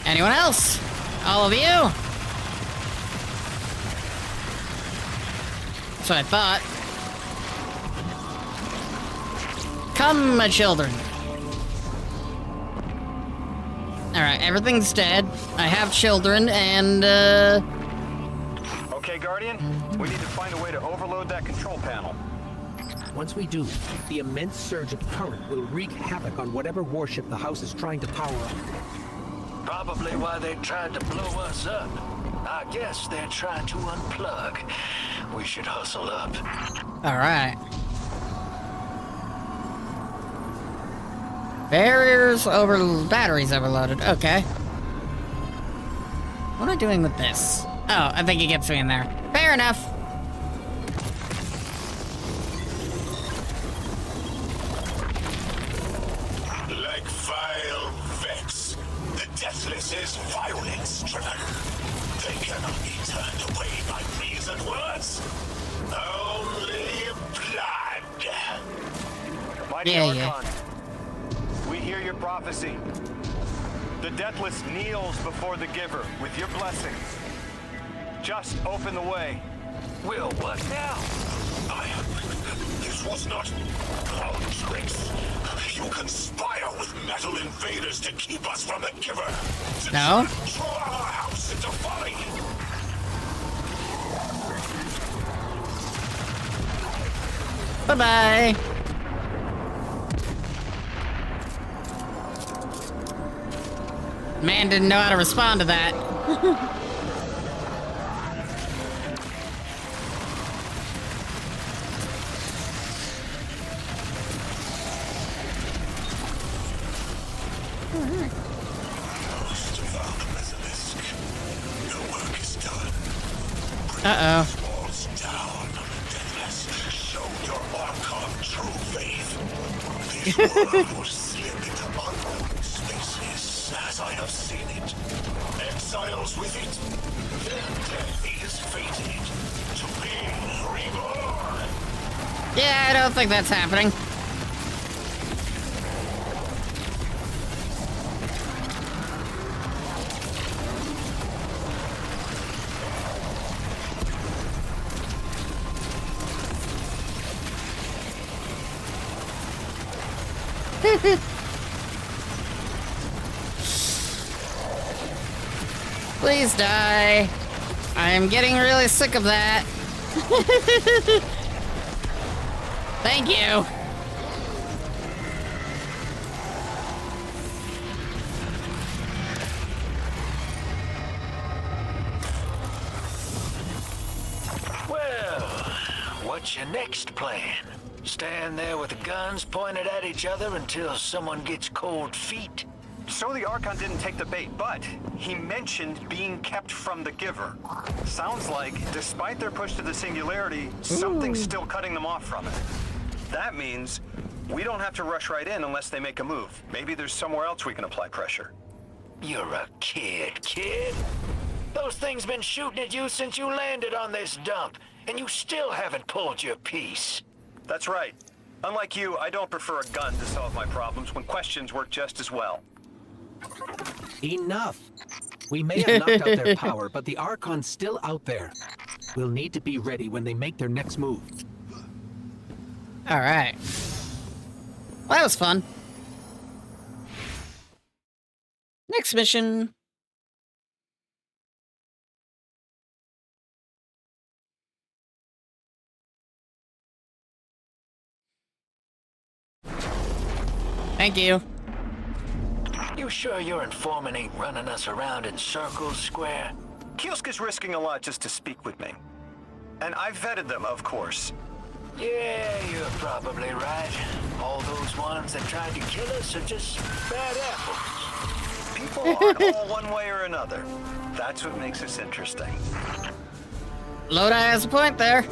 Anyone else? All of you? That's what I thought. Come, my children. Alright, everything's dead. I have children, and, Okay, Guardian, we need to find a way to overload that control panel. Once we do, the immense surge of current will wreak havoc on whatever warship the house is trying to power up. Probably why they tried to blow us up. I guess they're trying to unplug. We should hustle up. alright. Batteries overloaded. Okay. What am I doing with this? Oh, I think it gets me in there. Fair enough. Like vile Vex, the Deathless is violence-driven. They cannot be turned away by reasoned words. Only blood. Mighty Yeah. Archon, we hear your prophecy. The Deathless kneels before the Giver with your blessing. Just open the way. Will, what now? This was not our tricks. You conspire with metal invaders to keep us from the Giver. To No. draw our house into folly. Bye-bye. Man didn't know how to respond to that. Most of our basilisk. Your work is done. Uh-oh. Walls down. Deathless, show your Archon true faith. This world will slip into unknown spaces as I have seen it. exiles with it. Their death is fated to be reborn. Yeah, I don't think that's happening. Please die. I am getting really sick of that. Thank you. Well, what's your next plan? Stand there with the guns pointed at each other until someone gets cold feet? So the Archon didn't take the bait, but he mentioned being kept from the Giver. Sounds like, despite their push to the Singularity, something's still cutting them off from it. That means we don't have to rush right in unless they make a move. Maybe there's somewhere else we can apply pressure. You're a kid. Those things been shooting at you since you landed on this dump, and you still haven't pulled your piece. That's right. Unlike you, I don't prefer a gun to solve my problems when questions work just as well. Enough. We may have knocked out their power, but the Archon's still out there. We'll need to be ready when they make their next move. All right. Well, that was fun. Next mission. Thank you. You sure your informant ain't running us around in circles, Square? Kiosk is risking a lot just to speak with me. And I've vetted them, of course. Yeah, you're probably right. All those ones that tried to kill us are just bad apples. People aren't all one way or another. That's what makes us interesting. Lodi has a point there.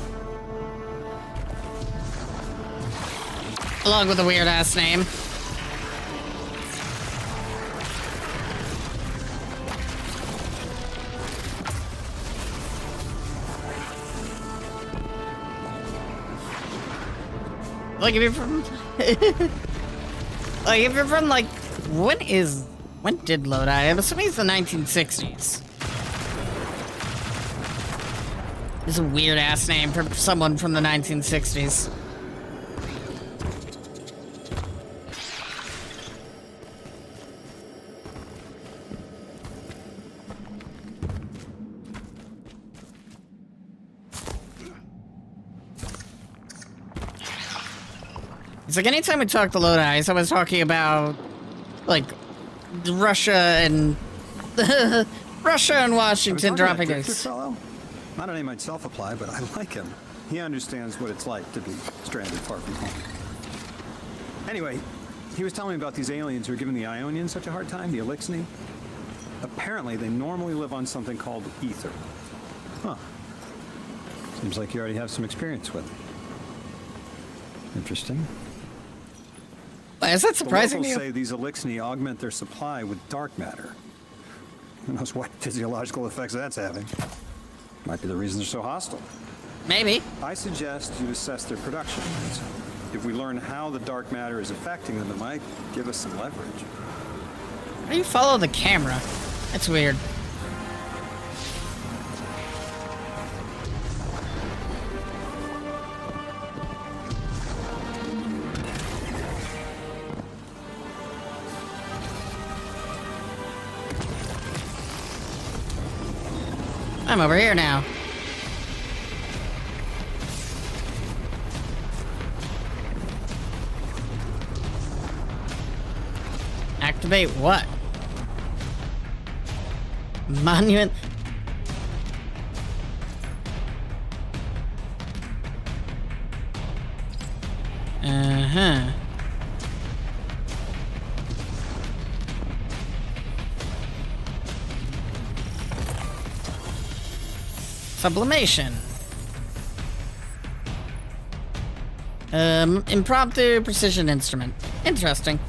Along with a weird-ass name. Like, if you're from... like, if you're from, like... When did Lodi? I'm assuming it's the 1960s. It's a weird-ass name for someone from the 1960s. It's like anytime we talk to Lodi, someone's talking about, like, Russia and Washington dropping us. Fellow? Not a name I'd self-apply, but I like him. He understands what it's like to be stranded far from home. Anyway, he was telling me about these aliens who are giving the Ionians such a hard time, the Elixni. Apparently, they normally live on something called ether. Huh. Seems like you already have some experience with it. Interesting. Is that surprising to you? Say these Elixni augment their supply with dark matter. Who knows what physiological effects that's having? Might be the reason they're so hostile. Maybe. I suggest you assess their production. If we learn how the dark matter is affecting them, it might give us some leverage. How do you follow the camera? That's weird. I'm over here now. Activate what? Monument? Uh-huh. Sublimation. Impromptu precision instrument. Interesting.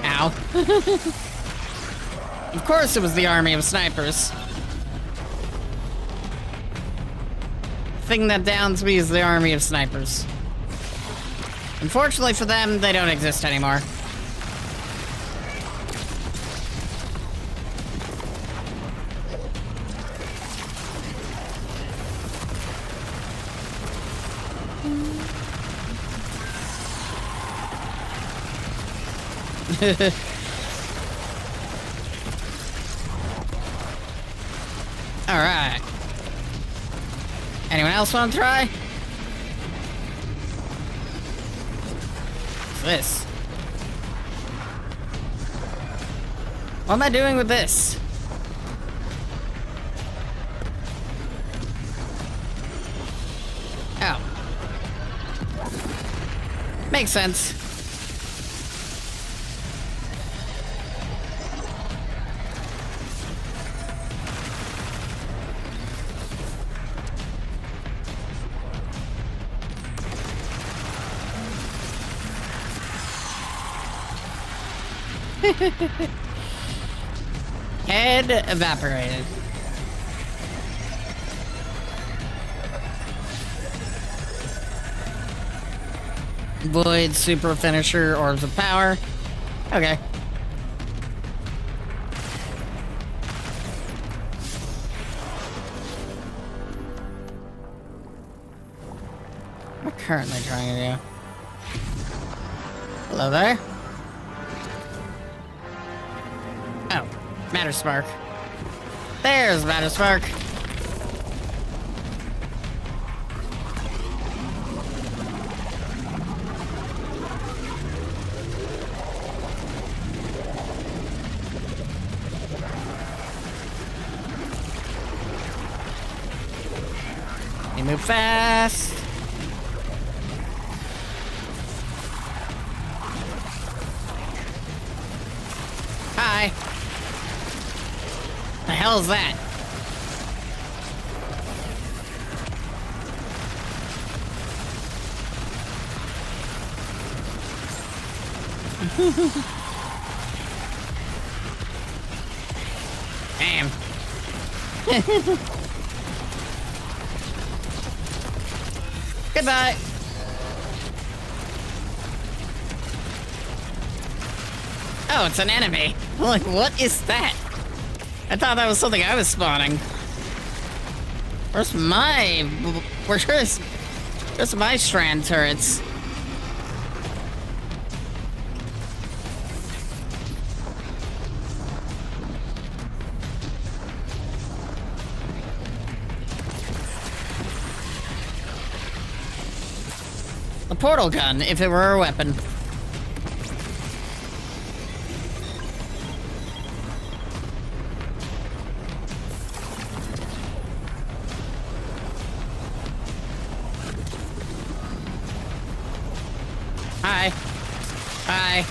Ow. Of course it was the army of snipers. Thing that downs me is the army of snipers. Unfortunately for them, they don't exist anymore. Alright. Anyone else want to try? What's this? What am I doing with this? Oh. Makes sense. Head evaporated. Void, super finisher, orbs of power. Okay. What am I currently trying to do? Hello there. Oh, Matter Spark. There's Matter Spark. You move fast. Hi. The hell is that? Damn. Goodbye. Oh, it's an enemy. Like, what is that? I thought that was something I was spawning. Where's my strand turrets? A portal gun, if it were a weapon. Hi. Hi.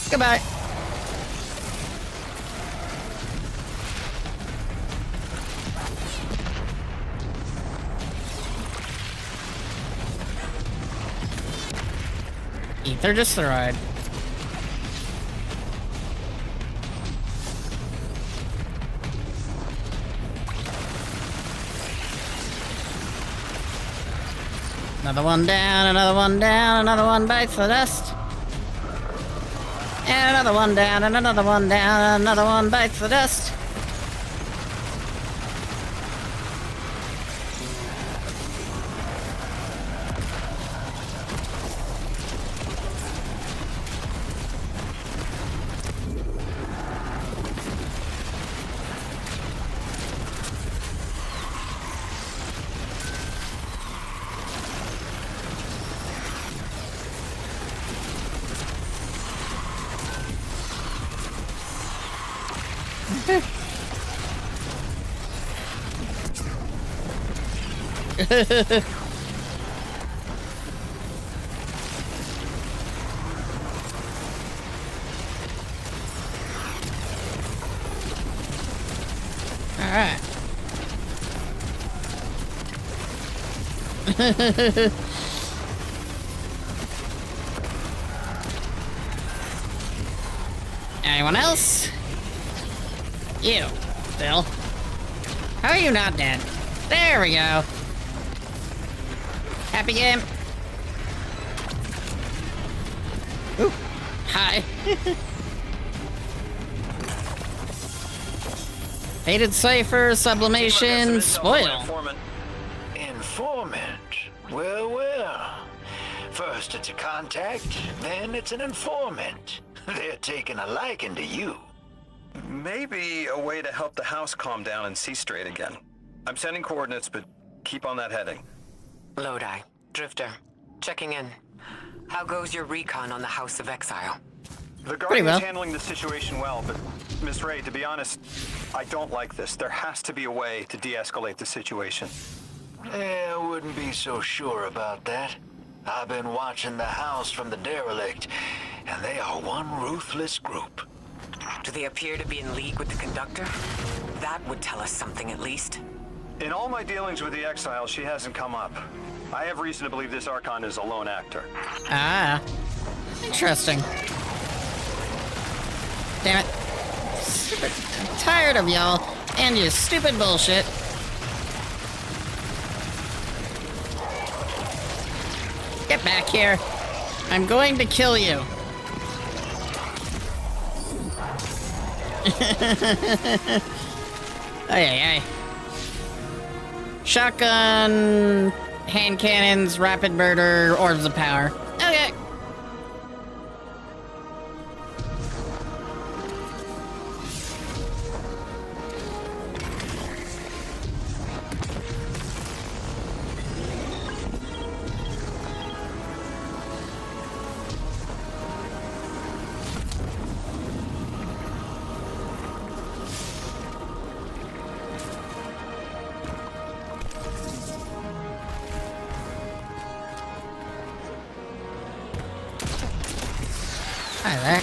Goodbye. Ether destroyed. Another one down, another one down, another one bites the dust. And another one down, and another one down, another one bites the dust. Alright. Anyone else? You, Bill. How are you not dead? There we go. Happy game. Ooh. Hi. Hated cipher, sublimation, spoil. Informant? Well, well. First it's a contact, then it's an informant. They're taking a liking to you. Maybe a way to help the house calm down and see straight again. I'm sending coordinates, but keep on that heading. Lodi, Drifter, checking in. How goes your recon on the House of Exile? The Guardian's handling the situation well, but Miss Ray, to be honest, I don't like this. There has to be a way to de-escalate the situation. I wouldn't be so sure about that. I've been watching the house from the derelict, and they are one ruthless group. Do they appear to be in league with the Conductor? That would tell us something at least. In all my dealings with the Exile, she hasn't come up. I have reason to believe this Archon is a lone actor. Ah. Interesting. Damn it. I'm tired of y'all and your stupid bullshit. Get back here. I'm going to kill you. Ay. Shotgun, hand cannons, rapid murder, orbs of power. Okay. Hi there.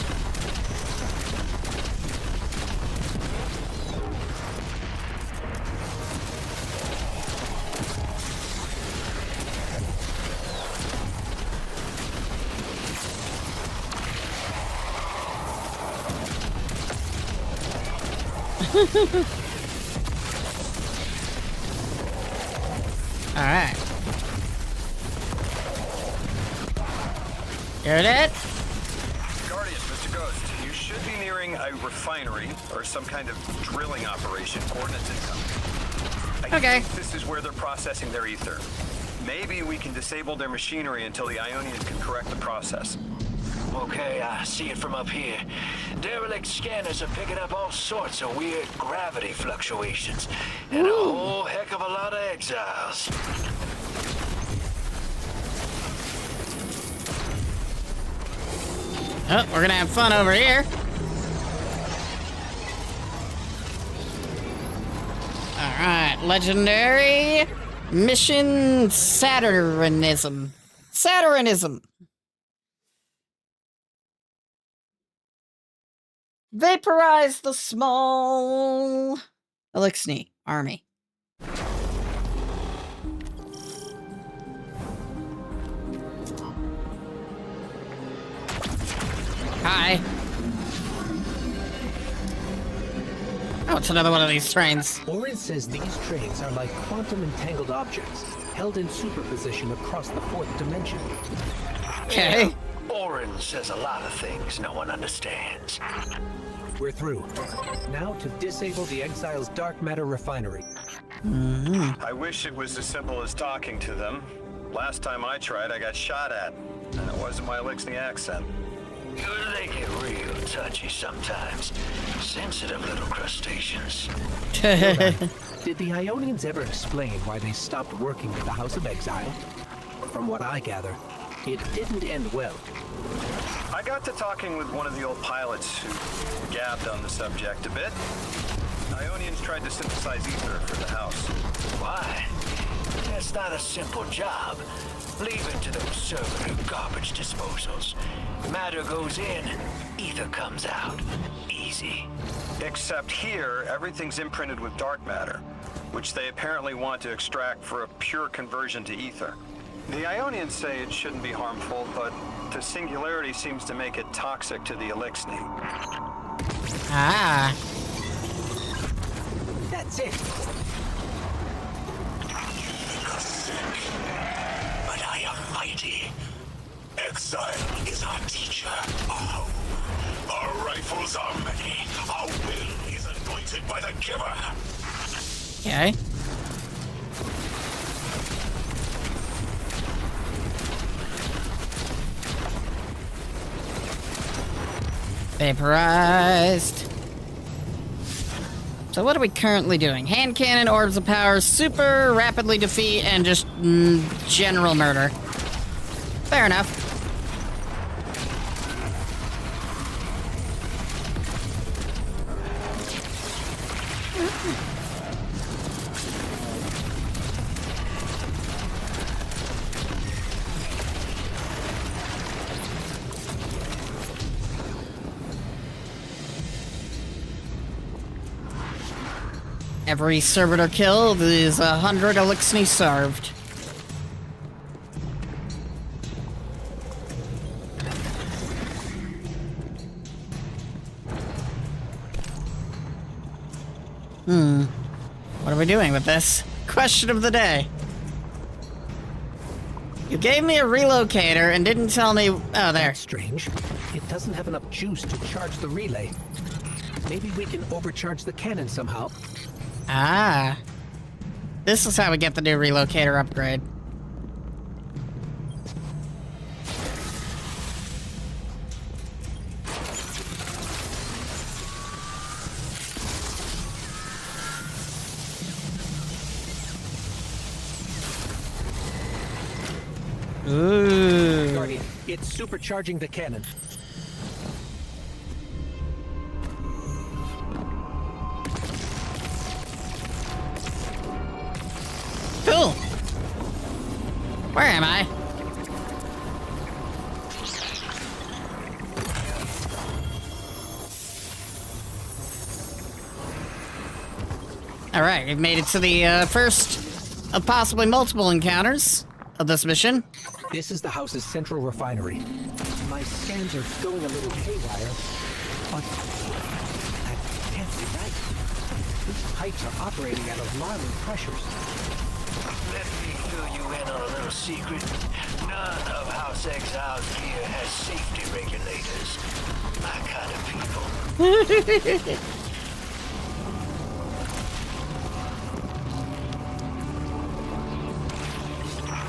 All right. You're dead? Guardian, Mr. Ghost, you should be nearing a refinery or some kind of drilling operation. Coordinates incoming. I think this is where they're processing their ether. Maybe we can disable their machinery until the Ionians can correct the process. Okay, I see it from up here. Derelict scanners are picking up all sorts of weird gravity fluctuations. And a whole heck of a lot of exiles. Oh, we're gonna have fun over here. Alright, legendary mission Saturnism. Vaporize the small Elixir army. Hi. Oh, it's another one of these trains. Orin says these trains are like quantum entangled objects, held in superposition across the fourth dimension. Okay. Yeah, Orin says a lot of things no one understands. We're through. Now to disable the Exile's dark matter refinery. I wish it was as simple as talking to them. Last time I tried, I got shot at. And it wasn't my Elixir accent. They get real touchy sometimes. Sensitive little crustaceans. Did the Ionians ever explain why they stopped working with the House of Exile? From what I gather, it didn't end well. I got to talking with one of the old pilots who gabbed on the subject a bit. Ionians tried to synthesize ether for the house. Why? That's not a simple job. Leave it to those server garbage disposals. Matter goes in, ether comes out. Easy. Except here, everything's imprinted with dark matter, which they apparently want to extract for a pure conversion to ether. The Ionians say it shouldn't be harmful, but the singularity seems to make it toxic to the Elixni. Ah. That's it. But I am mighty. Exile is our teacher. Oh, our rifles are many. Our will is anointed by the giver. Okay. Vaporized. So what are we currently doing? Hand cannon, orbs of power, super rapidly defeat, and just general murder. Fair enough. Every servitor killed is 100 Elixni served. What are we doing with this? Question of the day. You gave me a relocator and didn't tell me... Oh, there. That's strange. It doesn't have enough juice to charge the relay. Maybe we can overcharge the cannon somehow. Ah. This is how we get the new relocator upgrade. Ooh. Guardian, it's supercharging the cannon. Cool. Where am I? Alright, we've made it to the first of possibly multiple encounters of this mission. This is the house's central refinery. My scans are going a little haywire, but that can't be right. These pipes are operating at alarming pressures. Let me fill you in on a little secret. None of House Exile's gear has safety regulators. My kind of people.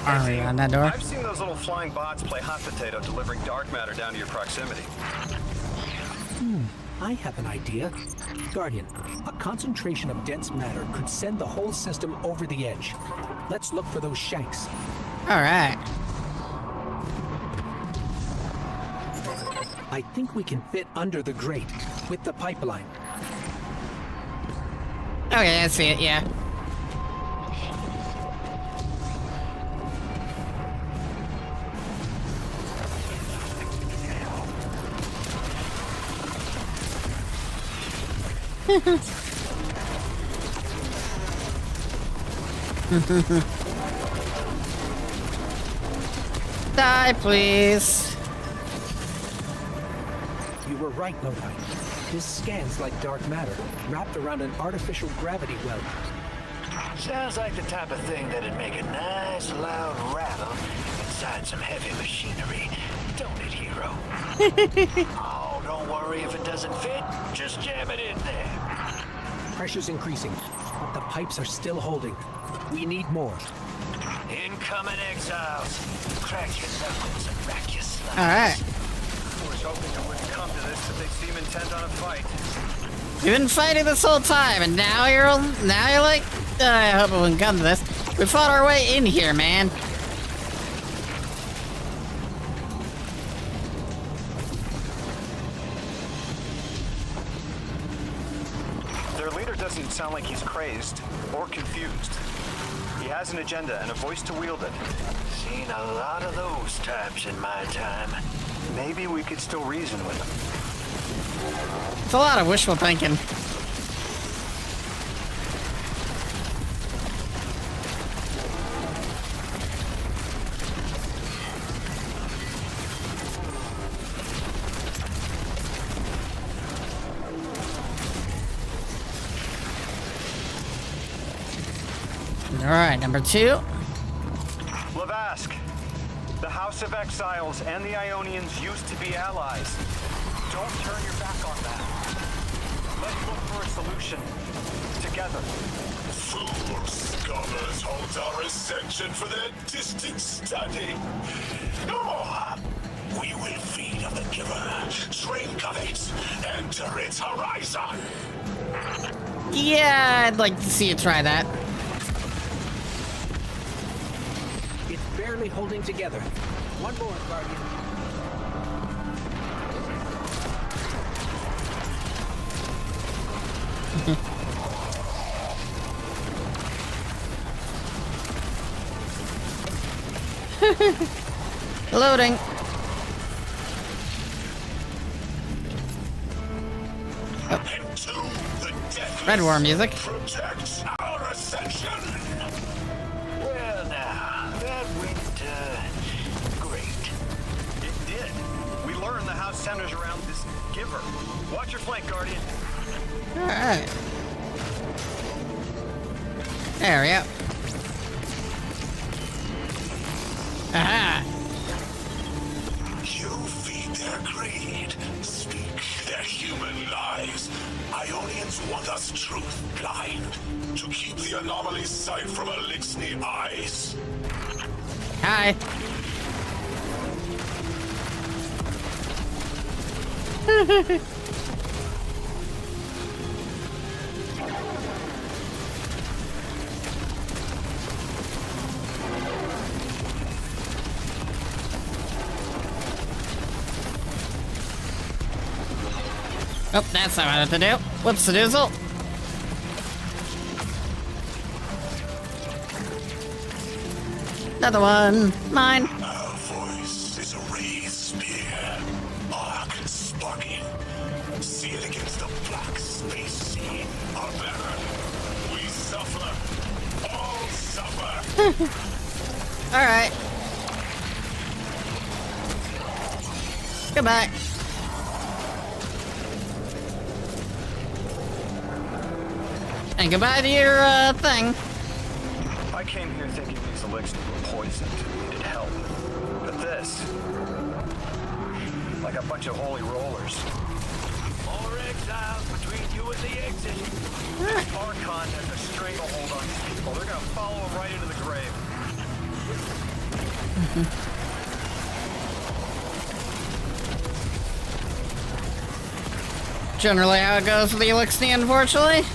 Are we on that door? I've seen those little flying bots play hot potato, delivering dark matter down to your proximity. I have an idea. Guardian, a concentration of dense matter could send the whole system over the edge. Let's look for those shanks. Alright. I think we can fit under the grate with the pipeline. Okay, I see it, yeah. Die, please. You were right, Lodi. This scans like dark matter, wrapped around an artificial gravity well. Sounds like the type of thing that'd make a nice loud rattle inside some heavy machinery. Don't it, hero? Oh, don't worry if it doesn't fit. Just jam it in there. Pressure's increasing, but the pipes are still holding. We need more. Incoming exiles. Crack your knuckles and rack your slides. Alright. I was hoping it wouldn't come to this, but they seem intent on a fight. You've been fighting this whole time, and now you're like, I hope it wouldn't come to this. We fought our way in here, man. Their leader doesn't sound like he's crazed or confused. He has an agenda and a voice to wield it. Seen a lot of those types in my time. Maybe we could still reason with him. It's a lot of wishful thinking. Alright, number 2. Lavask, the House of Exiles and the Ionians used to be allies. Don't turn your back on that. Let's look for a solution. Together. Fool scholars hold our ascension for their distant study. No more! We will feed on the giver, drink of it, enter its horizon. Yeah, I'd like to see you try that. It's barely holding together. One more, Guardian. Loading. Red War music. Protect our ascension. Well, now, that went, great. It did. We learned the house centers around this giver. Watch your flank, Guardian. Alright. There we go. Aha! You feed their greed, speak their human lies. Ionians want us truth blind, to keep the anomaly sight from Elixni eyes. Hi. Oh, that's not what I have to do. Whoops, the doozle. Another one. Mine. Our voice is a raised spear, arc sparking. See it against the black space sea, our bearer. We suffer. All suffer. Alright. Goodbye. And goodbye to your, thing. I came here thinking these elixirs were poisoned, needed help. But this... like a bunch of holy rollers. More exiles between you and the exit. Archon has a stranglehold on these people. They're gonna follow them right into the grave. Generally how it goes with the Elixir, unfortunately.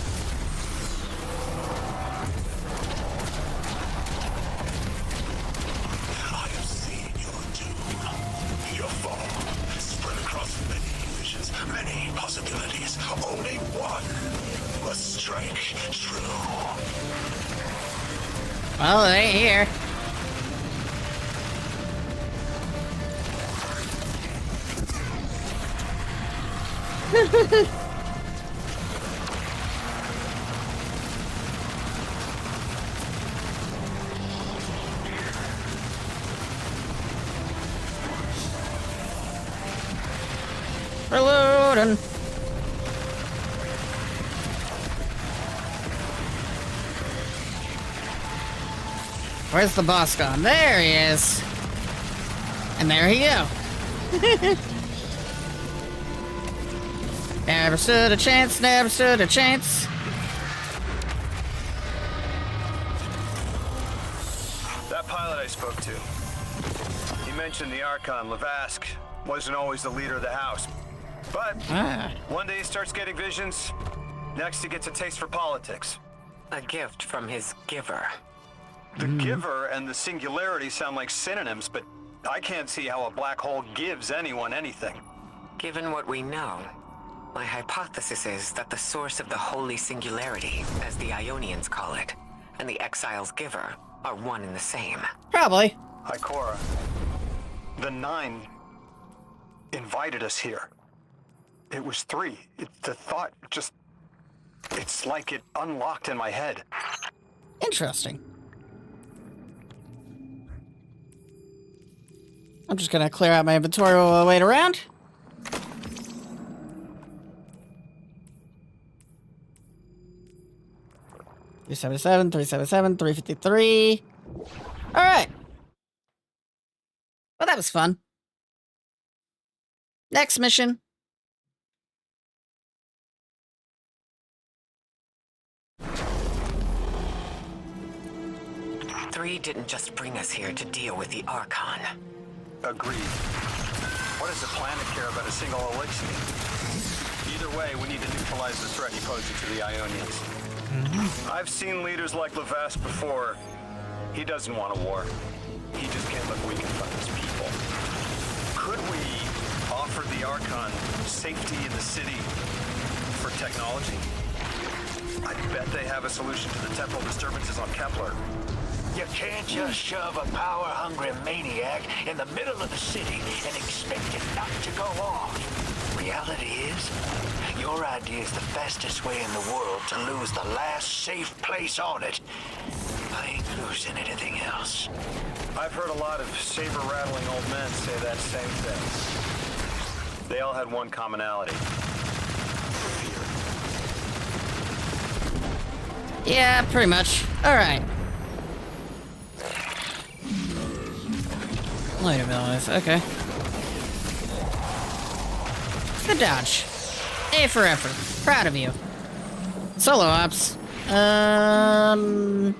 I have seen your doom, your fall, spread across many visions, many possibilities. Only one must strike true. Well, it ain't here. Reloading. Where's the boss gone? There he is. And there he go. Never stood a chance, never stood a chance. That pilot I spoke to, he mentioned the Archon, Lavask, wasn't always the leader of the house. But one day he starts getting visions, next he gets a taste for politics. A gift from his giver. The giver and the singularity sound like synonyms, but I can't see how a black hole gives anyone anything. Given what we know, my hypothesis is that the source of the holy singularity, as the Ionians call it, and the Exile's giver are one and the same. Probably. Hi, Cora. The 9 invited us here. It was 3. The thought just... It's like it unlocked in my head. Interesting. I'm just gonna clear out my inventory while I wait around. $377, $377, $353. Alright. Well, that was fun. Next mission. Three didn't just bring us here to deal with the Archon. Agreed. What is the planet care about a single elixir? Either way, we need to neutralize the threat he poses to the Ionians. I've seen leaders like Levast before. He doesn't want a war. He just can't look weak in front of his people. Could we offer the Archon safety in the city for technology? I bet they have a solution to the temporal disturbances on Kepler. You can't just shove a power-hungry maniac in the middle of the city and expect it not to go off. Reality is, your idea is the fastest way in the world to lose the last safe place on it. I ain't losing anything else. I've heard a lot of saber-rattling old men say that same thing. They all had one commonality. Fear. Yeah, pretty much. Alright. Light abilities, okay. Good dodge. A for effort. Proud of you. Solo ops. Don't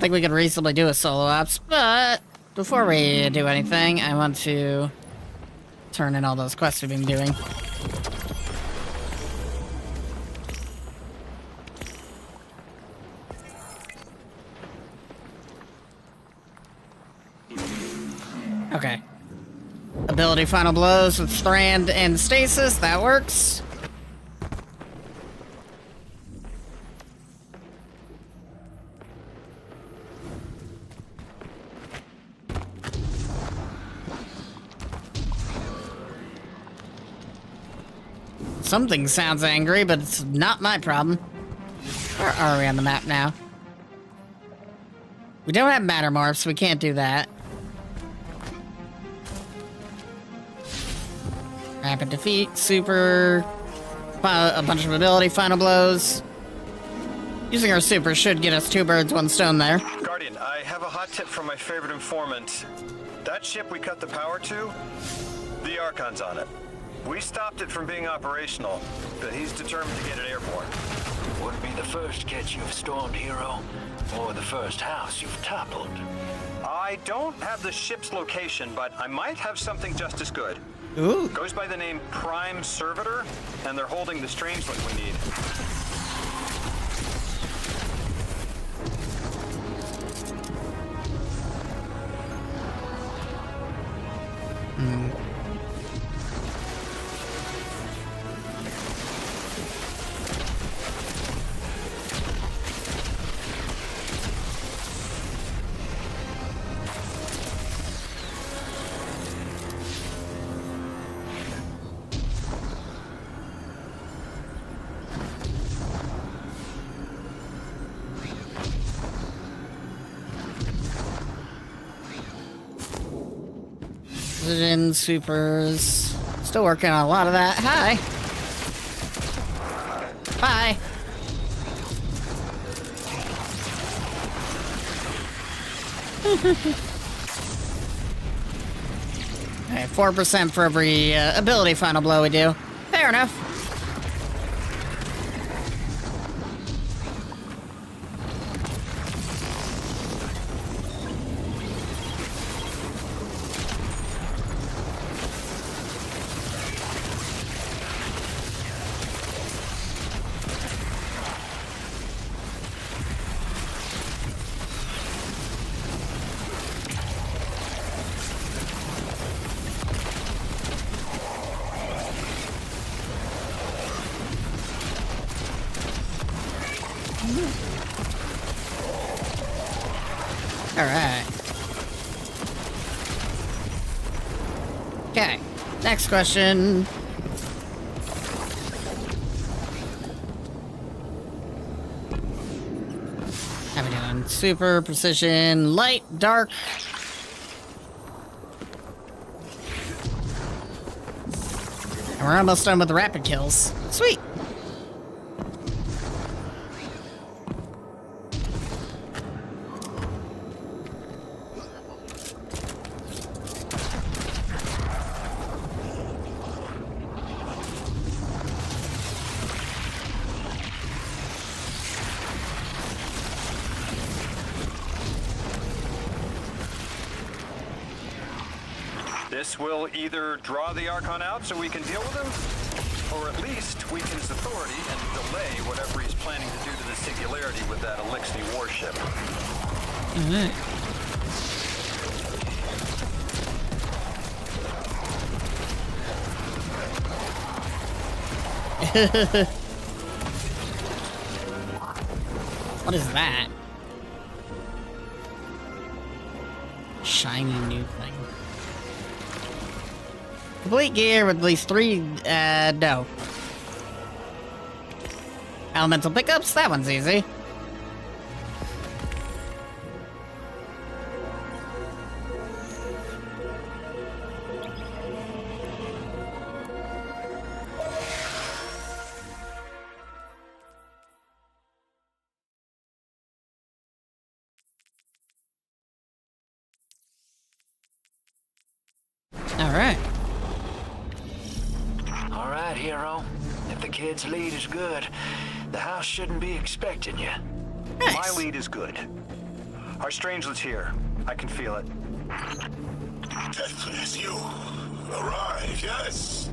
think we could reasonably do a solo ops, but before we do anything, I want to turn in all those quests we've been doing. Okay. Ability final blows with Strand and Stasis, that works. Something sounds angry, but it's not my problem. Where are we on the map now? We don't have matter morphs, we can't do that. Rapid defeat, super, a bunch of ability final blows. Using our super should get us 2 birds, 1 stone there. Guardian, I have a hot tip from my favorite informant. That ship we cut the power to, the Archon's on it. We stopped it from being operational, but he's determined to get it airborne. Wouldn't be the first cat you've stormed, hero, or the first house you've toppled. I don't have the ship's location, but I might have something just as good. Ooh. Goes by the name Prime Servitor, and they're holding the strangeling we need. Vision, supers. Still working on a lot of that. Hi. Bye. Okay, 4% for every ability final blow we do. Fair enough. Alright. Okay, next question. How we doing? Super, precision, light, dark. And we're almost done with the rapid kills. Sweet. This will either draw the Archon out so we can deal with him, or at least weaken his authority and delay whatever he's planning to do to the Singularity with that Elixir warship. Alright. What is that? Shiny new thing. Complete gear with at least 3, no. Elemental pickups? That one's easy. Alright. Alright, hero. If the kid's lead is good, the house shouldn't be expecting you. Nice. My lead is good. Our strangelet's here. I can feel it. Death is you. Arrive, yes.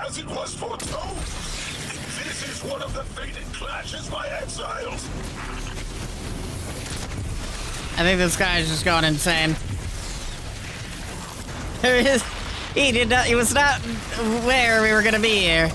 As it was foretold. This is one of the fated clashes by exiles. I think this guy's just going insane. He was not aware we were gonna be here.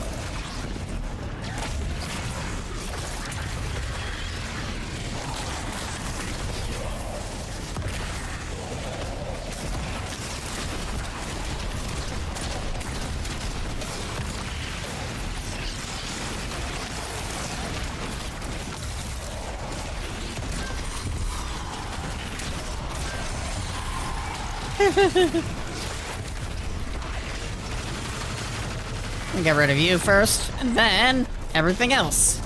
I'll get rid of you first, and then everything else.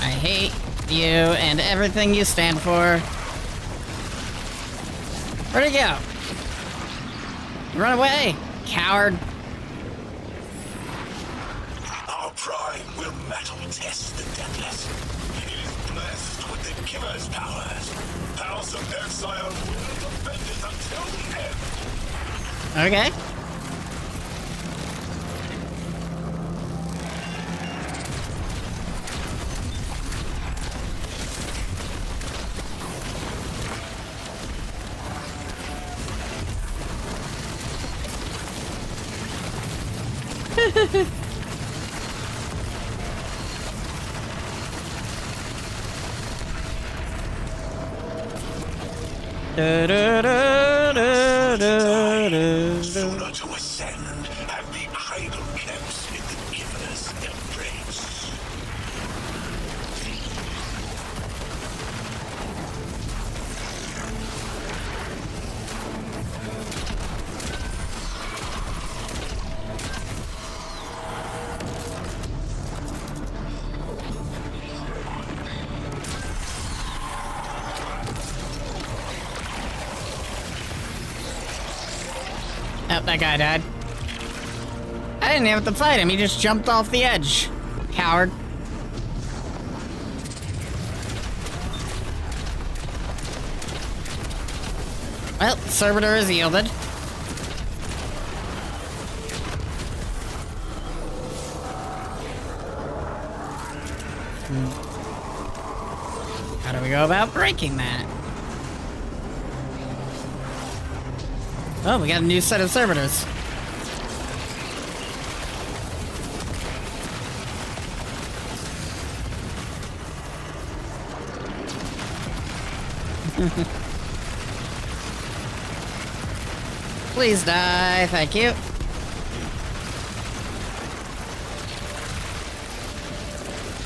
I hate you and everything you stand for. Where'd he go? Run away, coward. Our pride will metal test the deathless. It is blessed with the giver's powers. House of Exile will defend it until the end. Okay. Sooner to ascend and be cradle kept in the giver's embrace. Oh, that guy died. I didn't have to fight him, he just jumped off the edge. Coward. Well, servitor is yielded. How do we go about breaking that? Oh, we got a new set of servitors. Please die, thank you.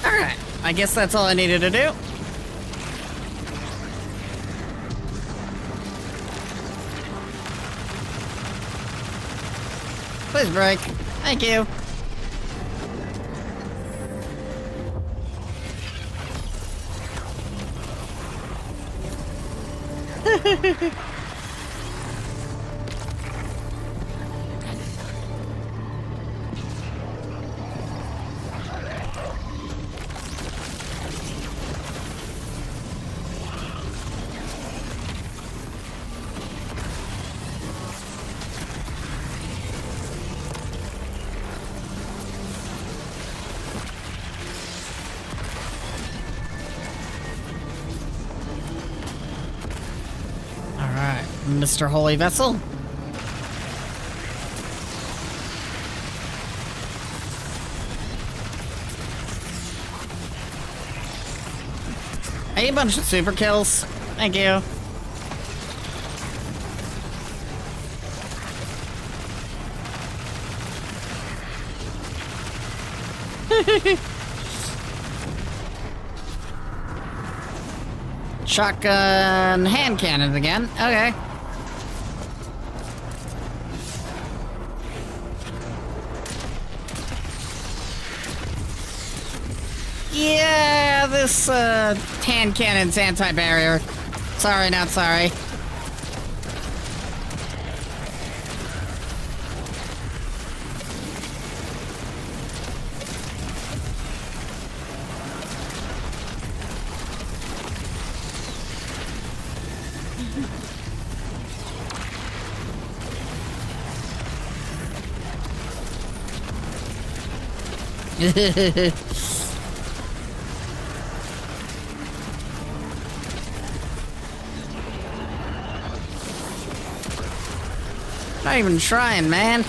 Alright, I guess that's all I needed to do. Please break. Thank you. Alright, Mr. Holy Vessel. A bunch of super kills. Thank you. Shotgun hand cannons again. Okay. Yeah, this hand cannon's anti-barrier. Sorry, not sorry. Not even trying, man.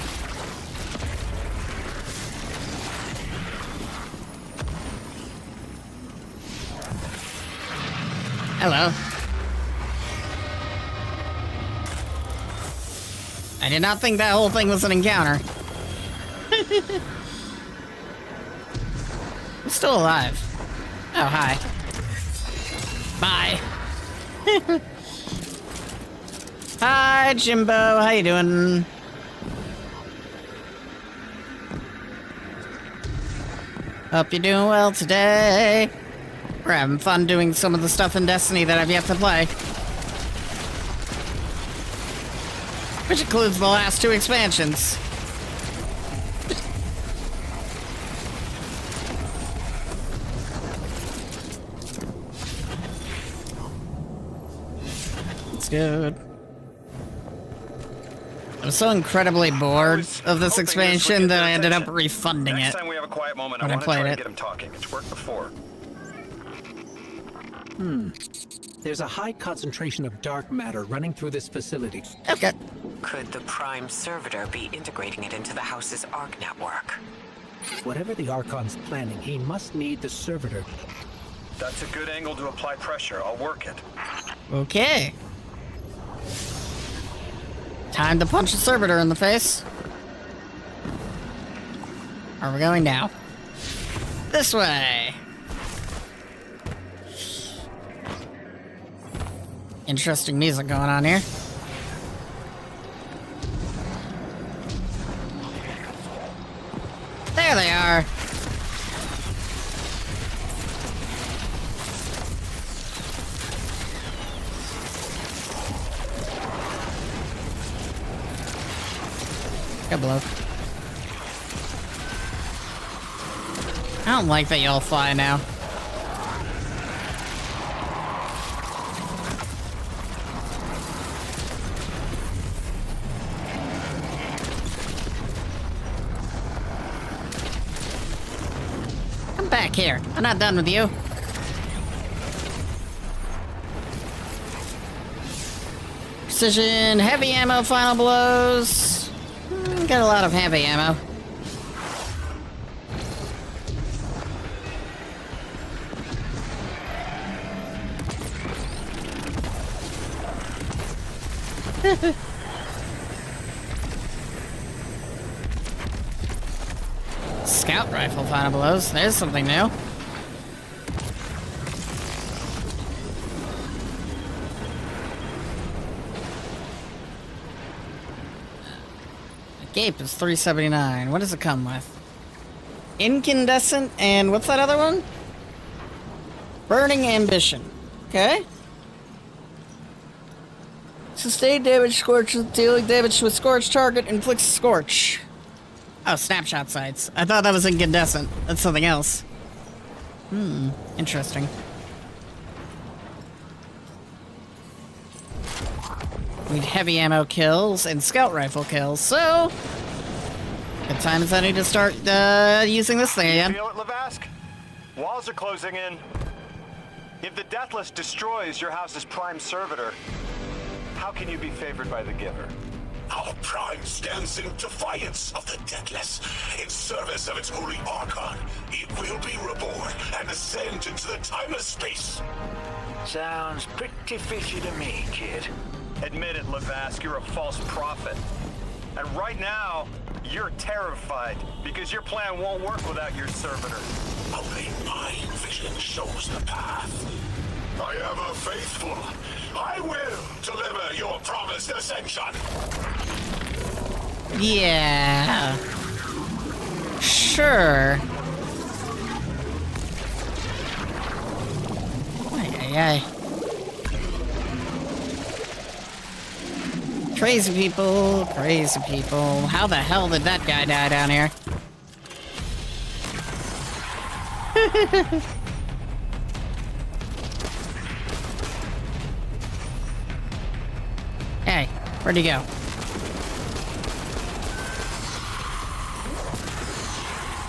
Hello. I did not think that whole thing was an encounter. I'm still alive. Oh, hi. Bye. Hi, Jimbo. How you doing? Hope you're doing well today. We're having fun doing some of the stuff in Destiny that I've yet to play. Which includes the last 2 expansions. It's good. I'm so incredibly bored of this expansion that I ended up refunding it. Next time we have a quiet moment, when I I want to try played and it. get him talking. It's worked before. There's a high concentration of dark matter running through this facility. Okay. Could the Prime Servitor be integrating it into the house's Arc network? Whatever the Archon's planning, he must need the servitor. That's a good angle to apply pressure. I'll work it. Okay. Time to punch a servitor in the face. Are we going now? This way. Interesting music going on here. There they are. Good bloke. I don't like that y'all fly now. Come back here. I'm not done with you. Precision, heavy ammo, final blows. Got a lot of heavy ammo. Scout rifle final blows. There's something new. Gape is $3.79. What does it come with? Incandescent and what's that other one? Burning Ambition. Okay. Sustained damage, scorch, dealing damage to a scorched target, inflicts scorch. Oh, snapshot sights. I thought that was incandescent. That's something else. Interesting. Need heavy ammo kills and scout rifle kills, so... Good time as any to start using this thing again. Feel it, Levask? Walls are closing in. If the Deathless destroys your house's prime servitor, how can you be favored by the Giver? Our prime stands in defiance of the Deathless. In service of its holy archon, it will be reborn and ascend into the timeless space. Sounds pretty fishy to me, kid. Admit it, Levask, you're a false prophet. And right now, you're terrified because your plan won't work without your servitor. Only my vision shows the path. I am a faithful. I will deliver your promised ascension. Yeah. Sure. Ay. Crazy people, crazy people. How the hell did that guy die down here? Hey, where'd he go?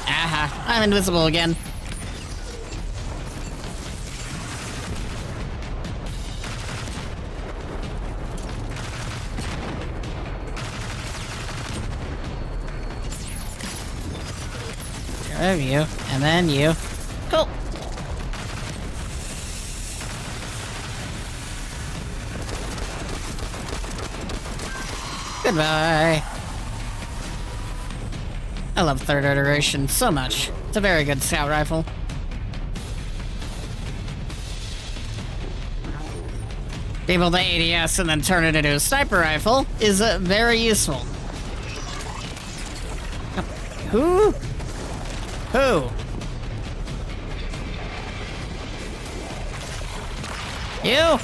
Aha, I'm invisible again. There you, and then you. Cool. Goodbye. I love third iteration so much. It's a very good scout rifle. Able to ADS and then turn it into a sniper rifle is very useful. Who? You?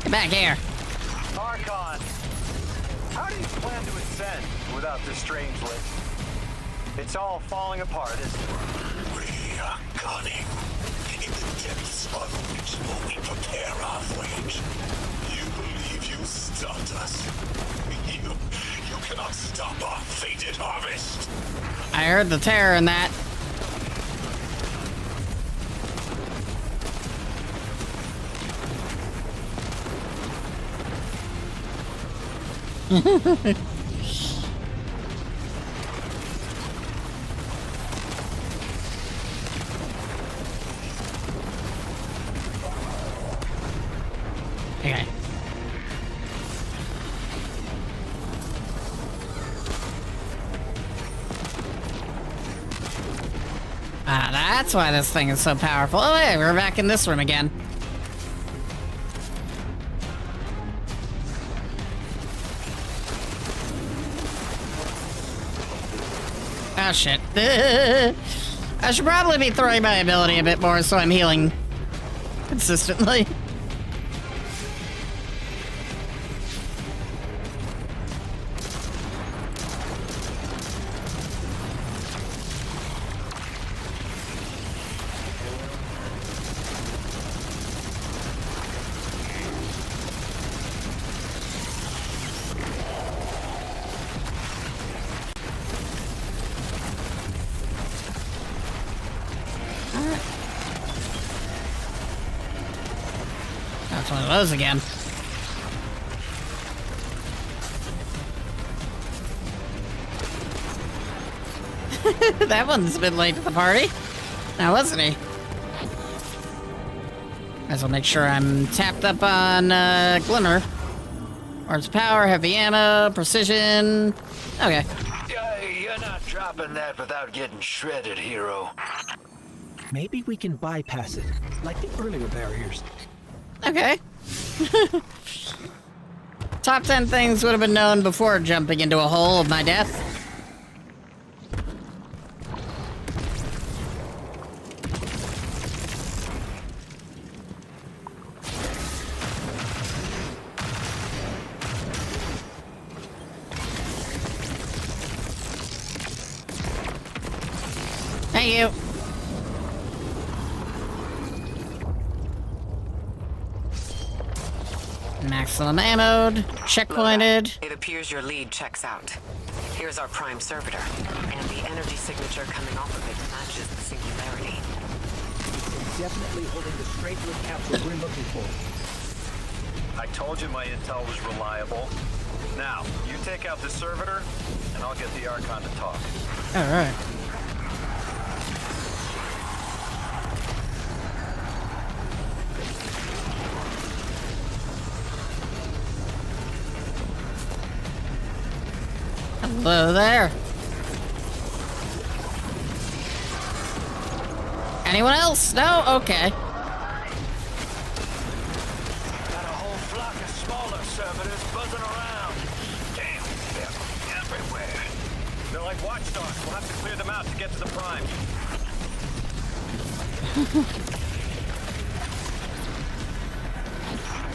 Get back here. Archon, how do you plan to ascend without the strangeling? It's all falling apart, isn't it? We are cunning. In the depths of which we prepare our voyage. You believe you stunned us. You cannot stop our fated harvest. I heard the terror in that. Okay. Ah, that's why this thing is so powerful. Oh, hey, we're back in this room again. Oh, shit. I should probably be throwing my ability a bit more so I'm healing consistently. That's one of those again. That one's a bit late to the party. Now, wasn't he? Might as well make sure I'm tapped up on Glimmer. Orbs power, heavy ammo, precision. Okay. You're not dropping that without getting shredded, hero. Maybe we can bypass it, like the earlier barriers. Okay. Top 10 things would have been known before jumping into a hole of my death. Thank you. Maximum ammoed, checkpointed. It appears your lead checks out. Here's our prime servitor, and the energy signature coming off of it matches the singularity. It's definitely holding the straight loop capsule we're looking for. I told you my intel was reliable. Now, you take out the servitor, and I'll get the Archon to talk. All right. Hello there. Anyone else? No? Okay. Got a whole flock of smaller servitors buzzing around. Damn, they're everywhere. They're like watchdogs. We'll have to clear them out to get to the prime.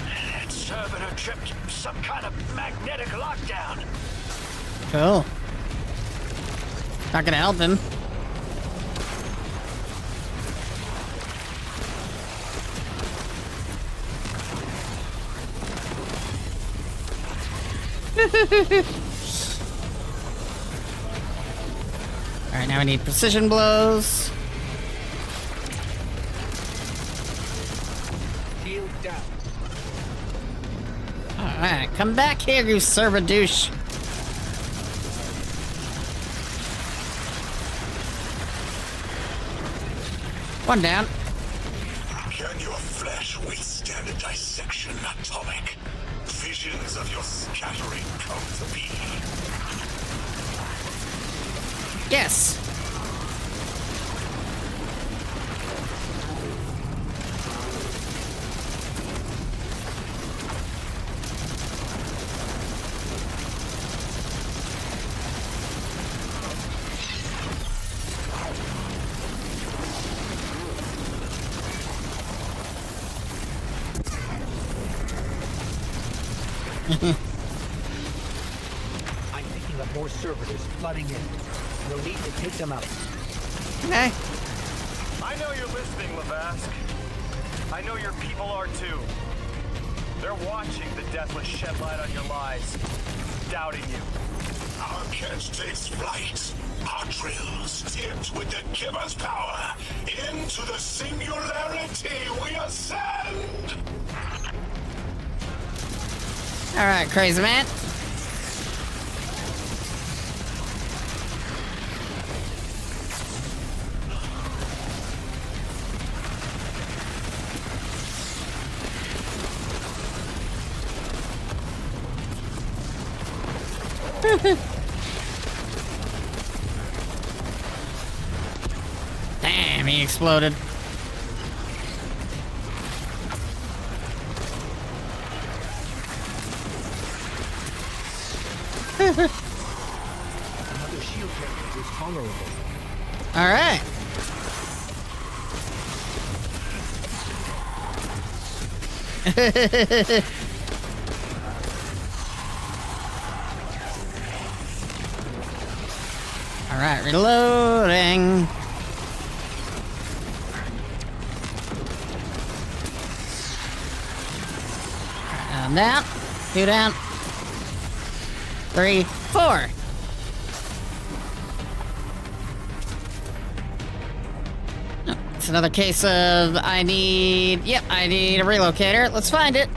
That servitor tripped some kind of magnetic lockdown. Cool. Not gonna help him. Alright, now we need precision blows. Shield down. Alright, come back here, you server douche. One down. Can your flesh withstand a dissection, Atomic? Visions of your scattering come to be. Yes. I'm picking up more servitors flooding in. We'll need to take them out. Okay. I know you're listening, Lavask. I know your people are too. They're watching the Deathless shed light on your lives, doubting you. Our catch takes flight. Our drills tipped with the giver's power. Into the singularity we ascend! Alright, crazy man. Damn, he exploded. Another shield character is vulnerable. All right. All right, reloading. Down, 2 down, 3, 4. It's another case of I need a relocator. Let's find it.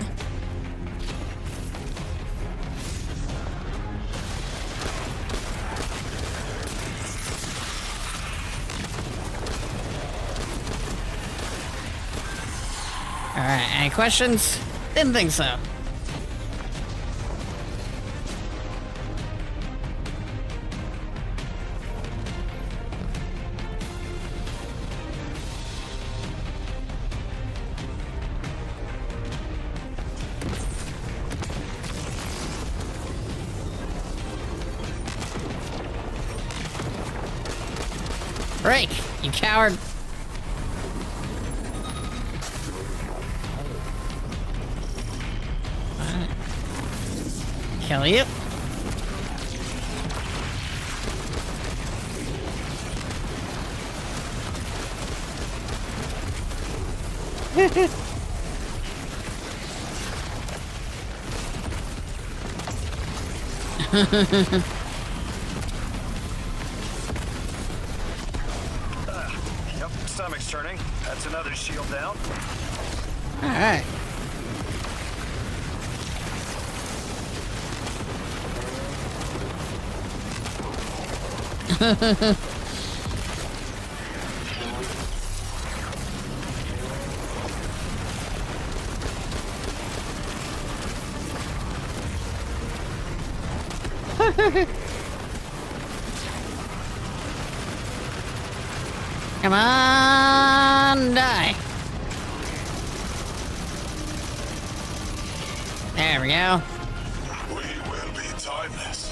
Alright, any questions? Didn't think so. Break, you coward. Alright. Kill you. Yep, stomach's turning. That's another shield down. Alright. Come on, die. There we go. We will be timeless.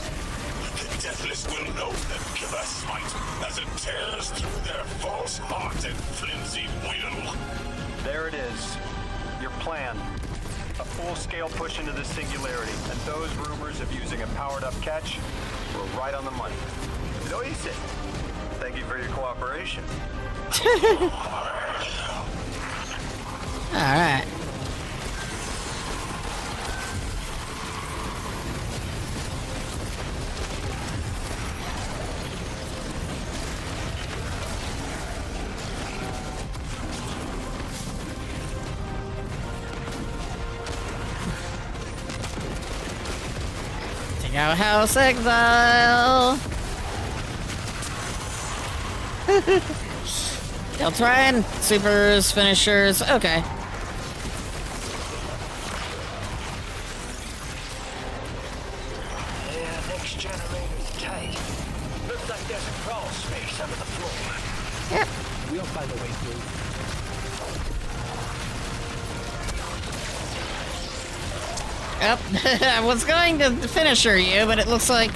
The deathless will know them give us might as it tears through their false heart and flimsy will. There it is. Your plan. A full-scale push into the singularity, and those rumors of using a powered-up catch were right on the money. Lo hice. Thank you for your cooperation. Alright. Take out House Exile. They'll try and supers, finishers, okay. Yeah, next generator's tight. Looks like there's a crawl space under the floor. Yep. We'll find a way through. Yep. I was going to finisher you, but it looks like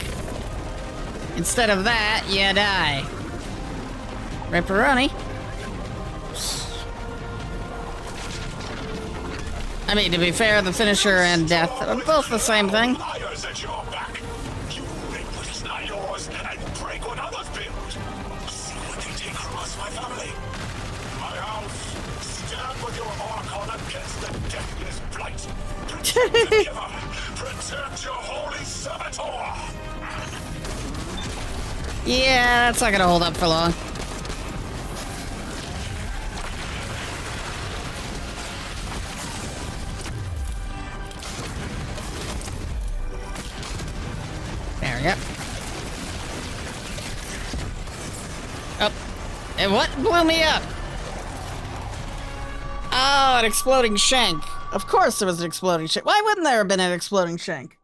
instead of that, you die. Ripperoni. I mean, to be fair, the finisher and death are both the same thing. Liars at your back. You make what is not yours and break what others build. See what they take from us, my family. My house. Stand with your archon against the deathless blight. Protect the giver. Protect your holy servitor. Yeah, that's not gonna hold up for long. There we go. Oh, and what blew me up? Oh, an exploding shank. Of course there was an exploding shank. Why wouldn't there have been an exploding shank?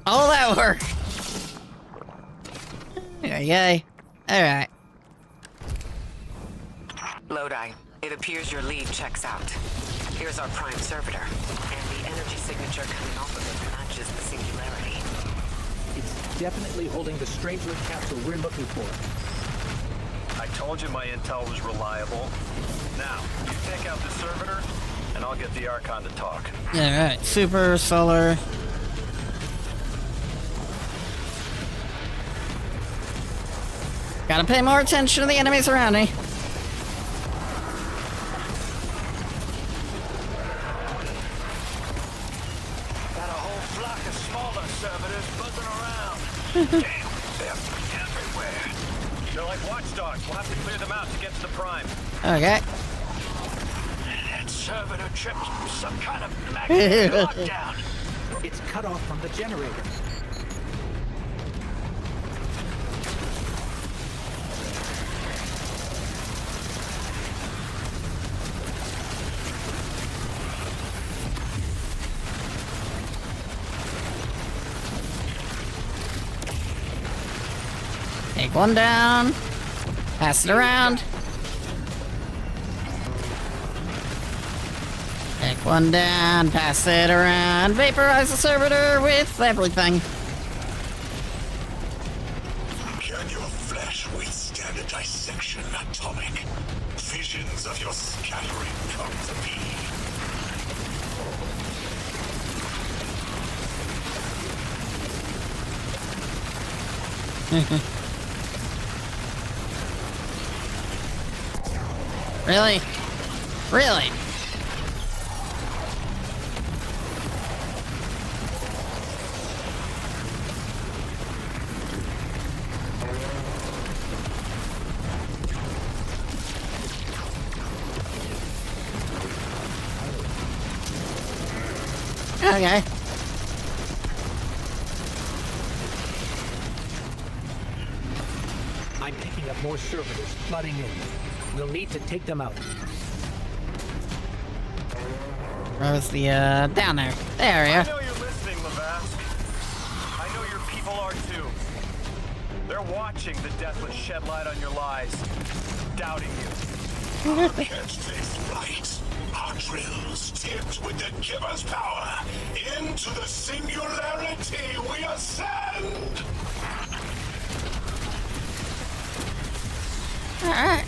All that work. Yay. Alright. Lodi, it appears your lead checks out. Here's our prime servitor, and the energy signature coming off of it matches the singularity. It's definitely holding the Strangelet capsule we're looking for. I told you my intel was reliable. Now, you take out the servitor, and I'll get the Archon to talk. Alright, super, solar. Gotta pay more attention to the enemies around me. Got a whole flock of smaller servitors buzzing around. Damn, they're everywhere. They're like watchdogs. We'll have to clear them out to get to the prime. Okay. That servitor tripped some kind of magnetic lockdown. It's cut off from the generator. Take one down. Pass it around. Take one down. Pass it around. Vaporize the servitor with everything. Can your flesh withstand a dissection, Atomic? Visions of your scattering come to be. Really? Really? Okay. I'm picking up more servitors flooding in. We'll need to take them out. Where was the, down there? There we I are. know you're listening, Levask. I know your people are too. They're watching the Deathless shed light on your lies, doubting you. Our catch this right. Our drills tipped with the giver's power. Into the singularity we ascend! Alright.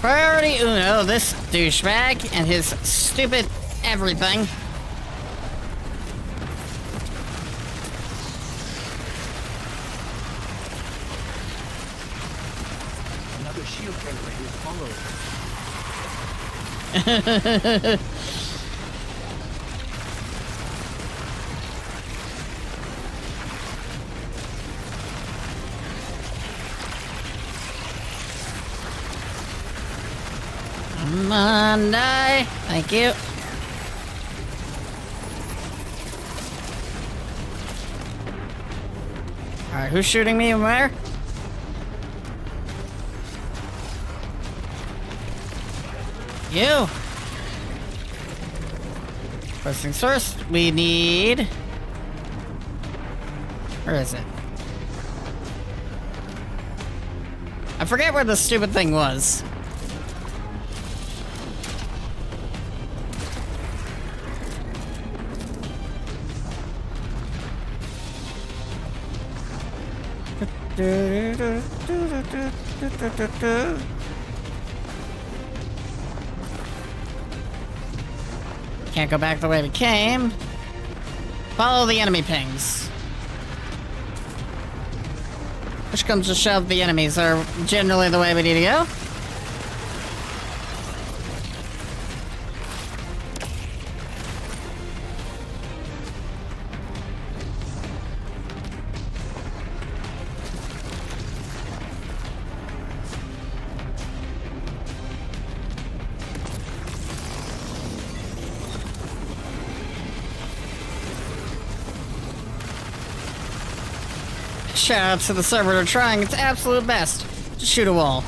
Priority uno, this douchebag and his stupid everything. Another shield generator is following. Come on, die. Thank you. Alright, who's shooting me and where? You. First things first, we need... Where is it? I forget where the stupid thing was. Can't go back the way we came. Follow the enemy pings. Which comes to shove, the enemies are generally the way we need to go. Shout out to the servitor trying its absolute best to shoot a wall.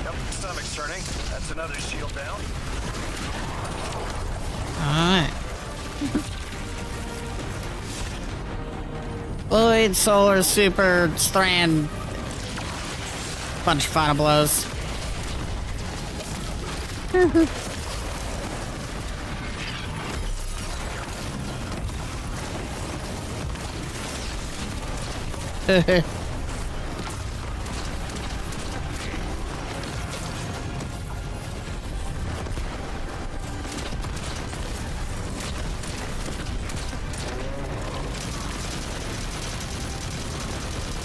Yep, stomach's turning. That's another shield down. Alright. Lloyd, Solar, Super, Strand. Bunch of final blows.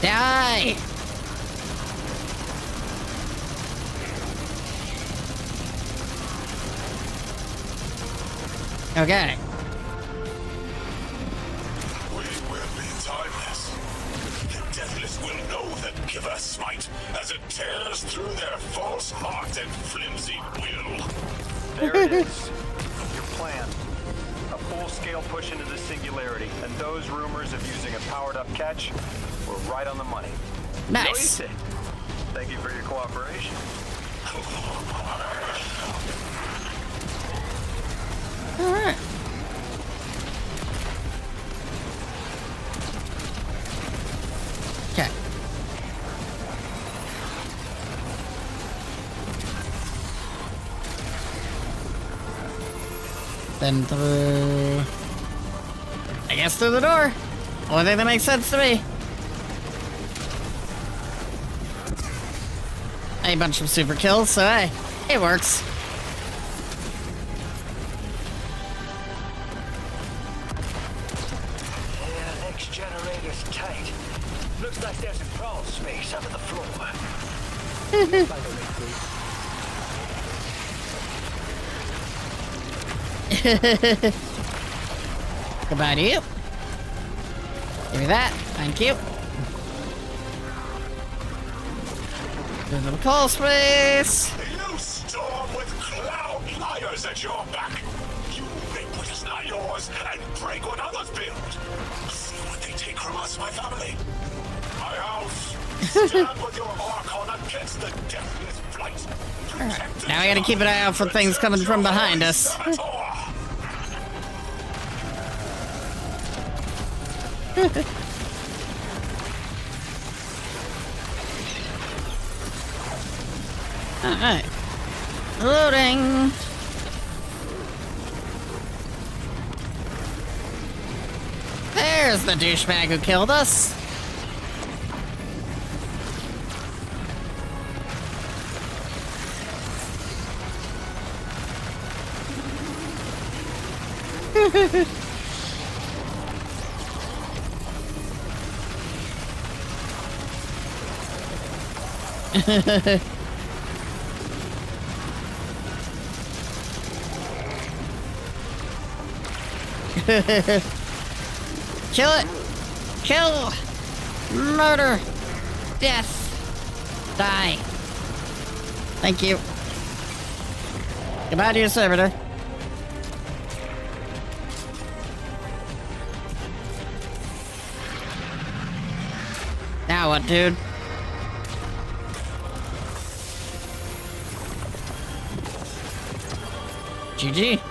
Die! Okay. We will be timeless. The Deathless will know that Giver Smite as it tears through their false heart and flimsy will. There it is. Your plan. scale push into the singularity, and those rumors of using a powered-up catch were right on the money. Nice. Thank you for your cooperation. All right. Okay. Then through... I guess through the door. Only thing that makes sense to me. A bunch of super kills, so hey, it works. Yeah, next generator's tight. Looks like there's a crawl space under the floor. Goodbye to you. Give me that. Thank you. There's a little call space. You storm with cloud liars at your back. You make what is not yours and break what others build. See what they take from us, my family. My house. Stand with your Archon against the deathless flight. Alright, now I gotta keep an eye out for things coming from behind us. Alright. Loading. There's the douchebag who killed us. Kill it! Kill! Murder! Death! Die! Thank you. Goodbye to your servitor. Now what, dude? GG.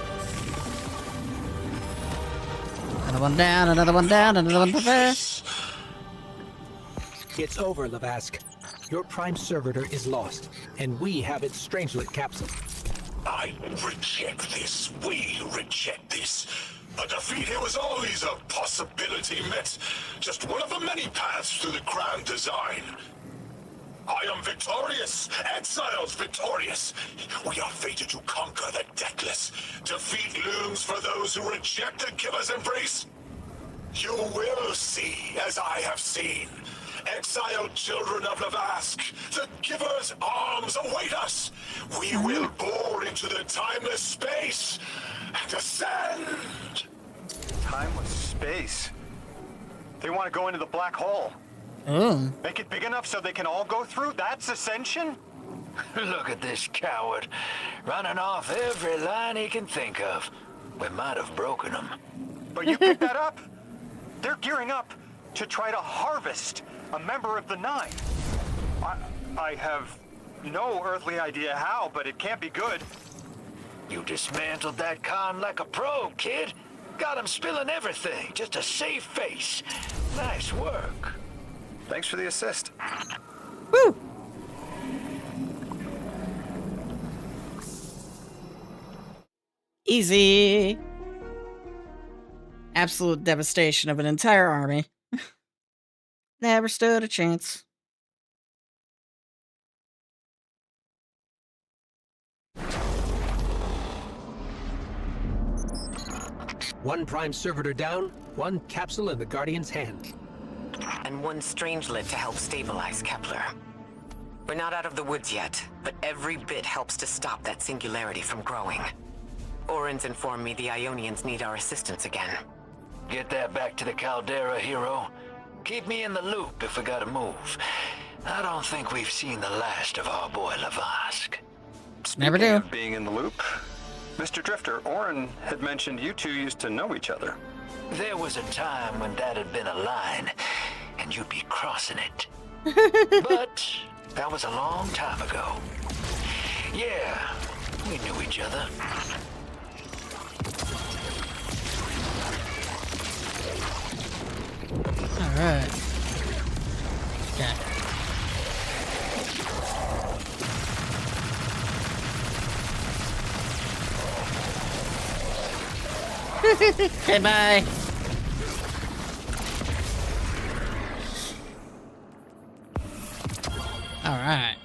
Another one down, another one down, another one prepared. It's over, Lavask. Your prime servitor is lost, and we have its Strangelet capsule. I reject this. We reject this. A defeat here was always a possibility, Met. Just one of the many paths to the grand design. I am victorious. Exiles victorious. We are fated to conquer the deathless. Defeat looms for those who reject the giver's embrace. You will see, as I have seen. Exiled children of Lavask, the giver's arms await us. We will bore into the timeless space and ascend. Timeless space? They want to go into the black hole. Oh. Make it big enough so they can all go through? That's ascension? Look at this coward, running off every line he can think of. We might have broken him. But you picked that up. They're gearing up to try to harvest a member of the Nine. I have no earthly idea how, but it can't be good. You dismantled that con like a pro, kid. Got him spilling everything, just a safe face. Nice work. Thanks for the assist. Woo! Easy. Absolute devastation of an entire army. Never stood a chance. One prime servitor down, one capsule in the Guardian's hand. And one Strangelet to help stabilize Kepler. We're not out of the woods yet, but every bit helps to stop that singularity from growing. Orin's informed me the Ionians need our assistance again. Get that back to the Caldera, hero. Keep me in the loop if we gotta move. I don't think we've seen the last of our boy Lavask. Never do. Of being in the loop, Mr. Drifter, Orin had mentioned you two used to know each other. There was a time when that had been a line, and you'd be crossing it. But that was a long time ago. Yeah, we knew each other. Alright. Okay. Okay, bye. Alright.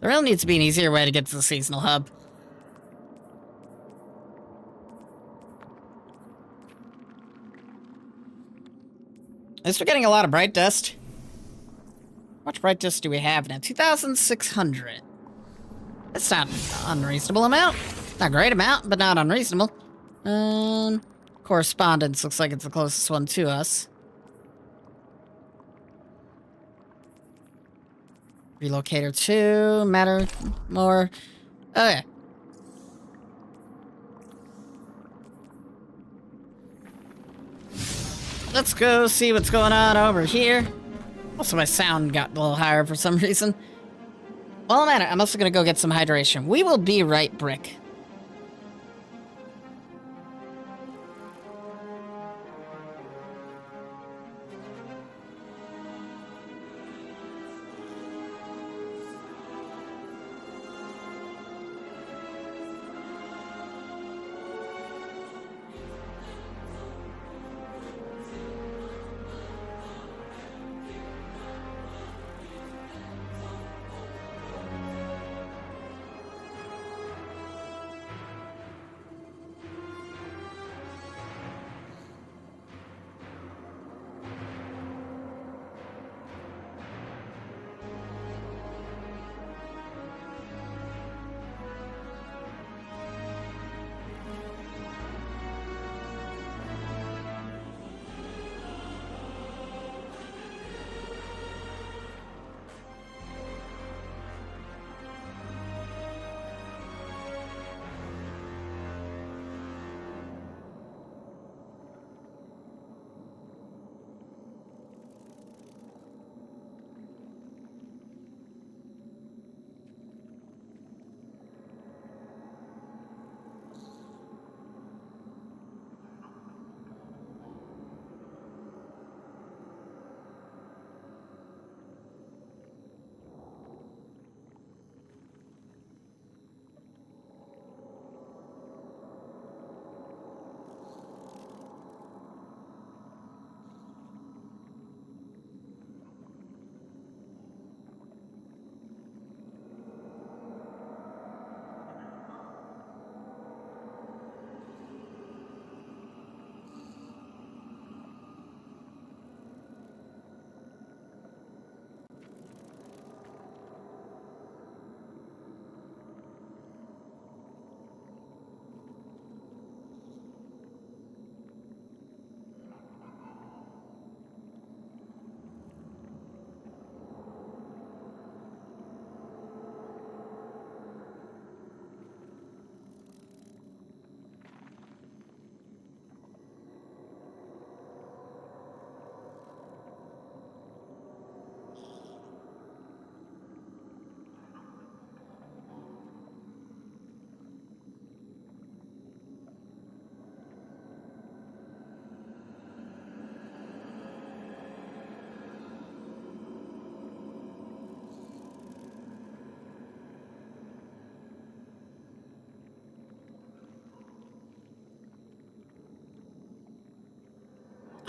There really needs to be an easier way to get to the seasonal hub. At least we're getting a lot of bright dust. How much bright dust do we have now? 2,600. That's not an unreasonable amount. Not a great amount, but not unreasonable. Correspondence looks like it's the closest one to us. Relocator 2, matter more. Okay. Let's go see what's going on over here. Also, my sound got a little higher for some reason. Well, I'm also gonna go get some hydration. We will be right brick.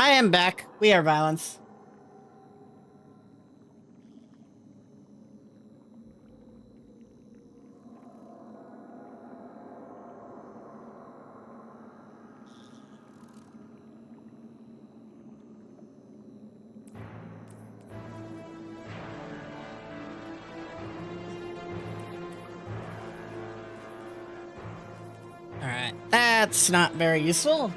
I am back. We are violence. Alright, that's not very useful.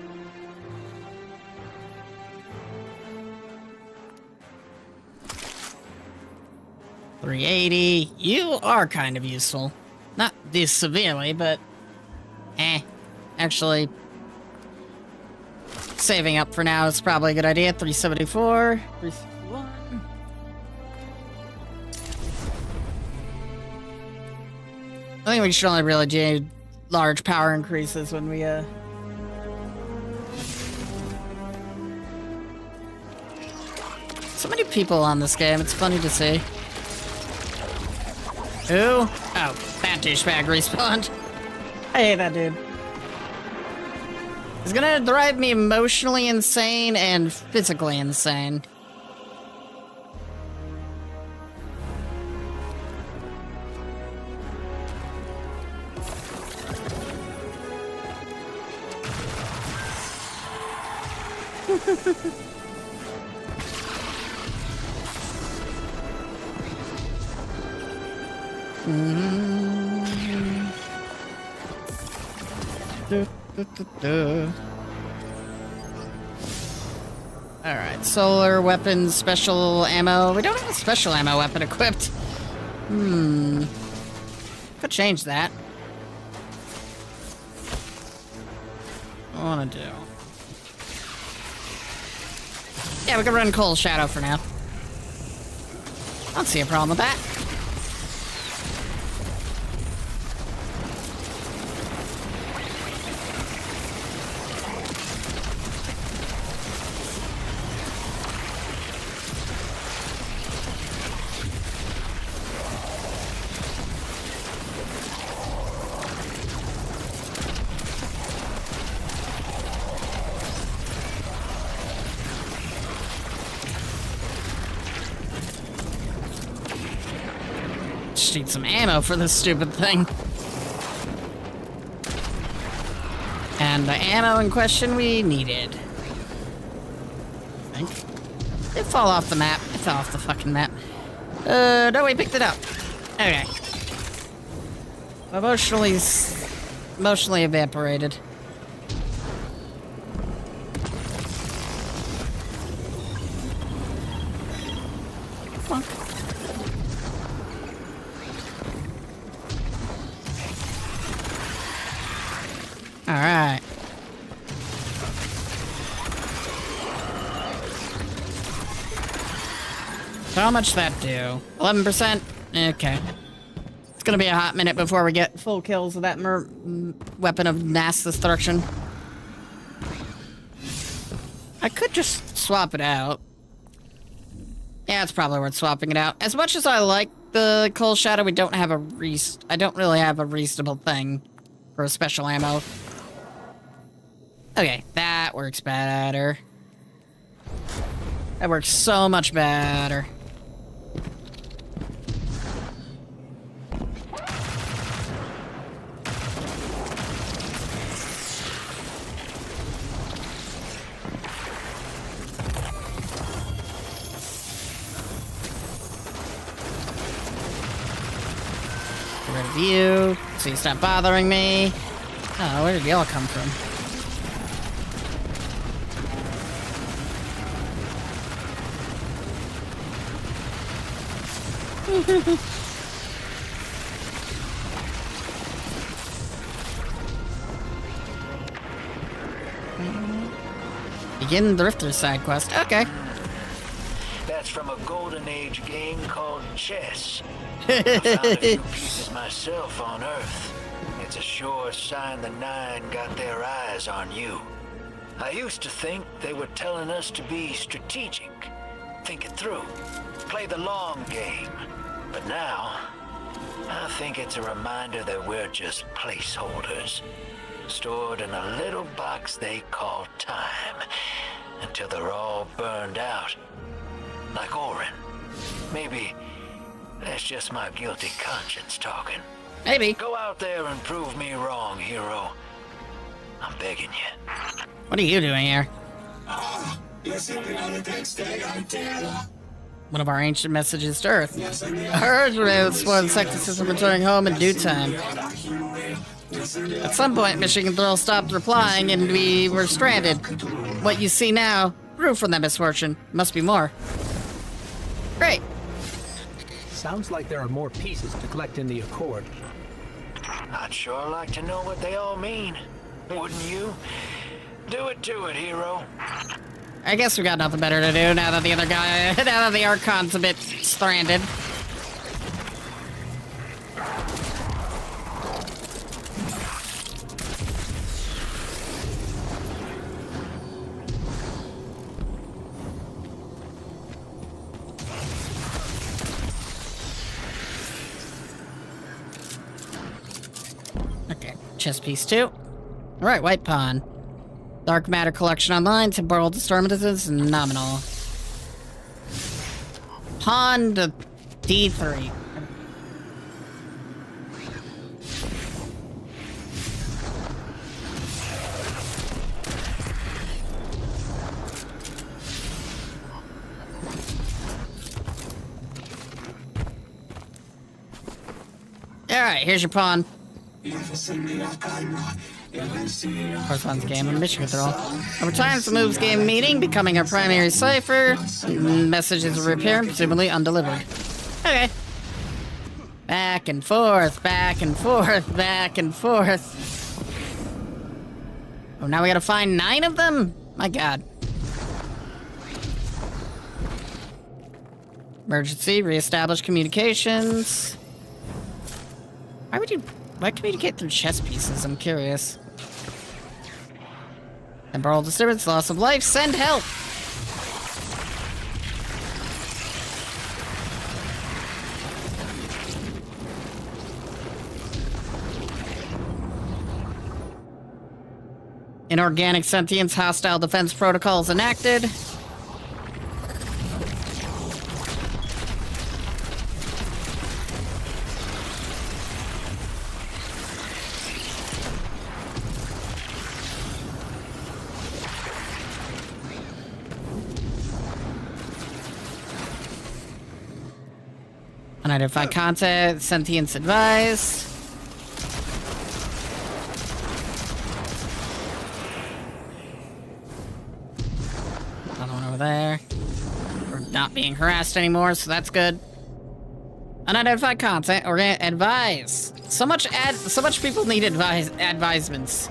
380. You are kind of useful. Not this severely, but... Actually... Saving up for now is probably a good idea. 374. 361. I think we should only really do large power increases when we, So many people on this game, it's funny to see. Who? Oh, that douchebag respawned. I hate that dude. It's gonna drive me emotionally insane and physically insane. Alright, solar weapons, special ammo. We don't have a special ammo weapon equipped. Could change that. What I wanna do? Yeah, we can run Cold Shadow for now. I don't see a problem with that. Need some ammo for this stupid thing. And the ammo in question we needed. I think. It fell off the map. It fell off the fucking map. No, we picked it up. Okay. Emotionally evaporated. Alright. So how much that do? 11%? Okay. It's gonna be a hot minute before we get full kills with that weapon of mass destruction. I could just swap it out. Yeah, it's probably worth swapping it out. As much as I like the Cold Shadow, I don't really have a reasonable thing for a special ammo. Okay, that works better. That works so much better. Get rid of you, so you stop bothering me. Oh, where did y'all come from? Begin Drifter's side quest. Okay. That's from a golden age game called chess. I found a few pieces myself on Earth. It's a sure sign the Nine got their eyes on you. I used to think they were telling us to be strategic, think it through, play the long game. But now, I think it's a reminder that we're just placeholders, stored in a little box they call time, until they're all burned out. Like Orin. Maybe that's just my guilty conscience talking. Maybe. Go out there and prove me wrong, hero. I'm begging you. What are you doing here? One of our ancient messages to Earth. I heard you were explore the sector system returning home in due time. At some point, Mission Control stopped replying and we were stranded. What you see now grew from that misfortune. Must be more. Great. Sounds like there are more pieces to collect in the Accord. I'd sure like to know what they all mean. Wouldn't you? Do it to it, hero. I guess we got nothing better to do now that the other guy, now that the Archon's a bit stranded. Okay, chess piece 2. Alright, White Pawn. Dark matter collection online, temporal disturbances, nominal. Pawn to D3. Alright, here's your pawn. Corresponds game and mission control. Over time, the moves game meeting, becoming our primary cipher. Messages repair, presumably undelivered. Okay. Back and forth, back and forth, back and forth. Oh, now we gotta find 9 of them? My god. Emergency, reestablish communications. Why communicate through chess pieces? I'm curious. Temporal disturbance, loss of life, send help! Inorganic sentience, hostile defense protocols enacted. Unidentified content, sentience advised. Another one over there. We're not being harassed anymore, so that's good. Unidentified content or advise. So much people need advisements.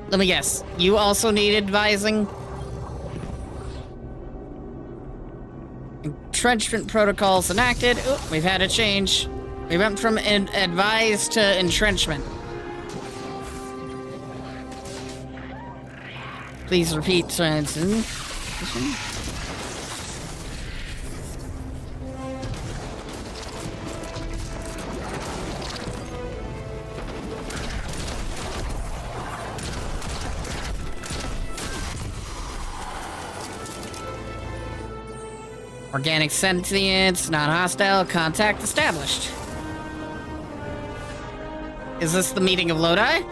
Let me guess. You also need advising? Entrenchment protocols enacted. Ooh, we've had a change. We went from advise to entrenchment. Please repeat transition. Organic sentience, non-hostile, contact established. Is this the meeting of Lodi?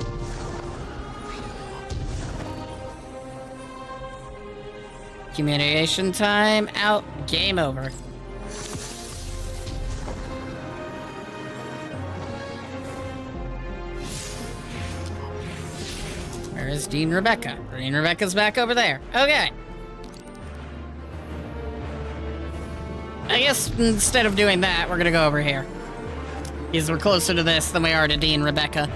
Communication time out, game over. Where is Dean Rebecca? Dean Rebecca's back over there. Okay. I guess instead of doing that, we're gonna go over here. Because we're closer to this than we are to Dean Rebecca.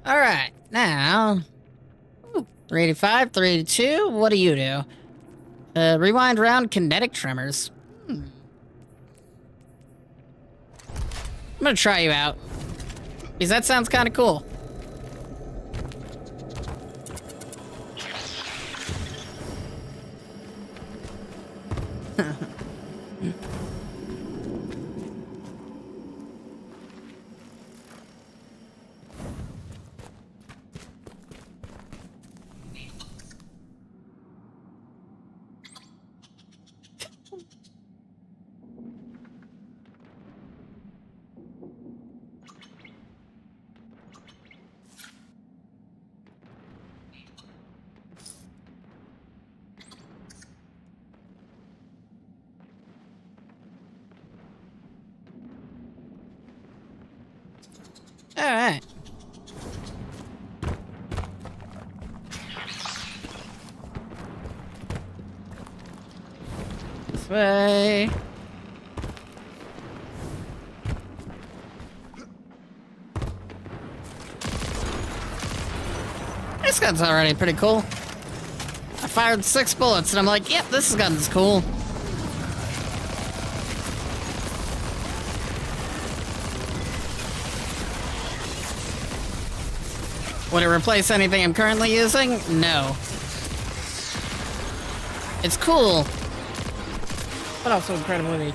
All right, now 385, 382. What do you do? Rewind round kinetic tremors. I'm gonna try you out. Because that sounds kind of cool. Alright. This way. This gun's already pretty cool. I fired 6 bullets and I'm like, yep, this gun's cool. Would it replace anything I'm currently using? No. It's cool, but also incredibly weak.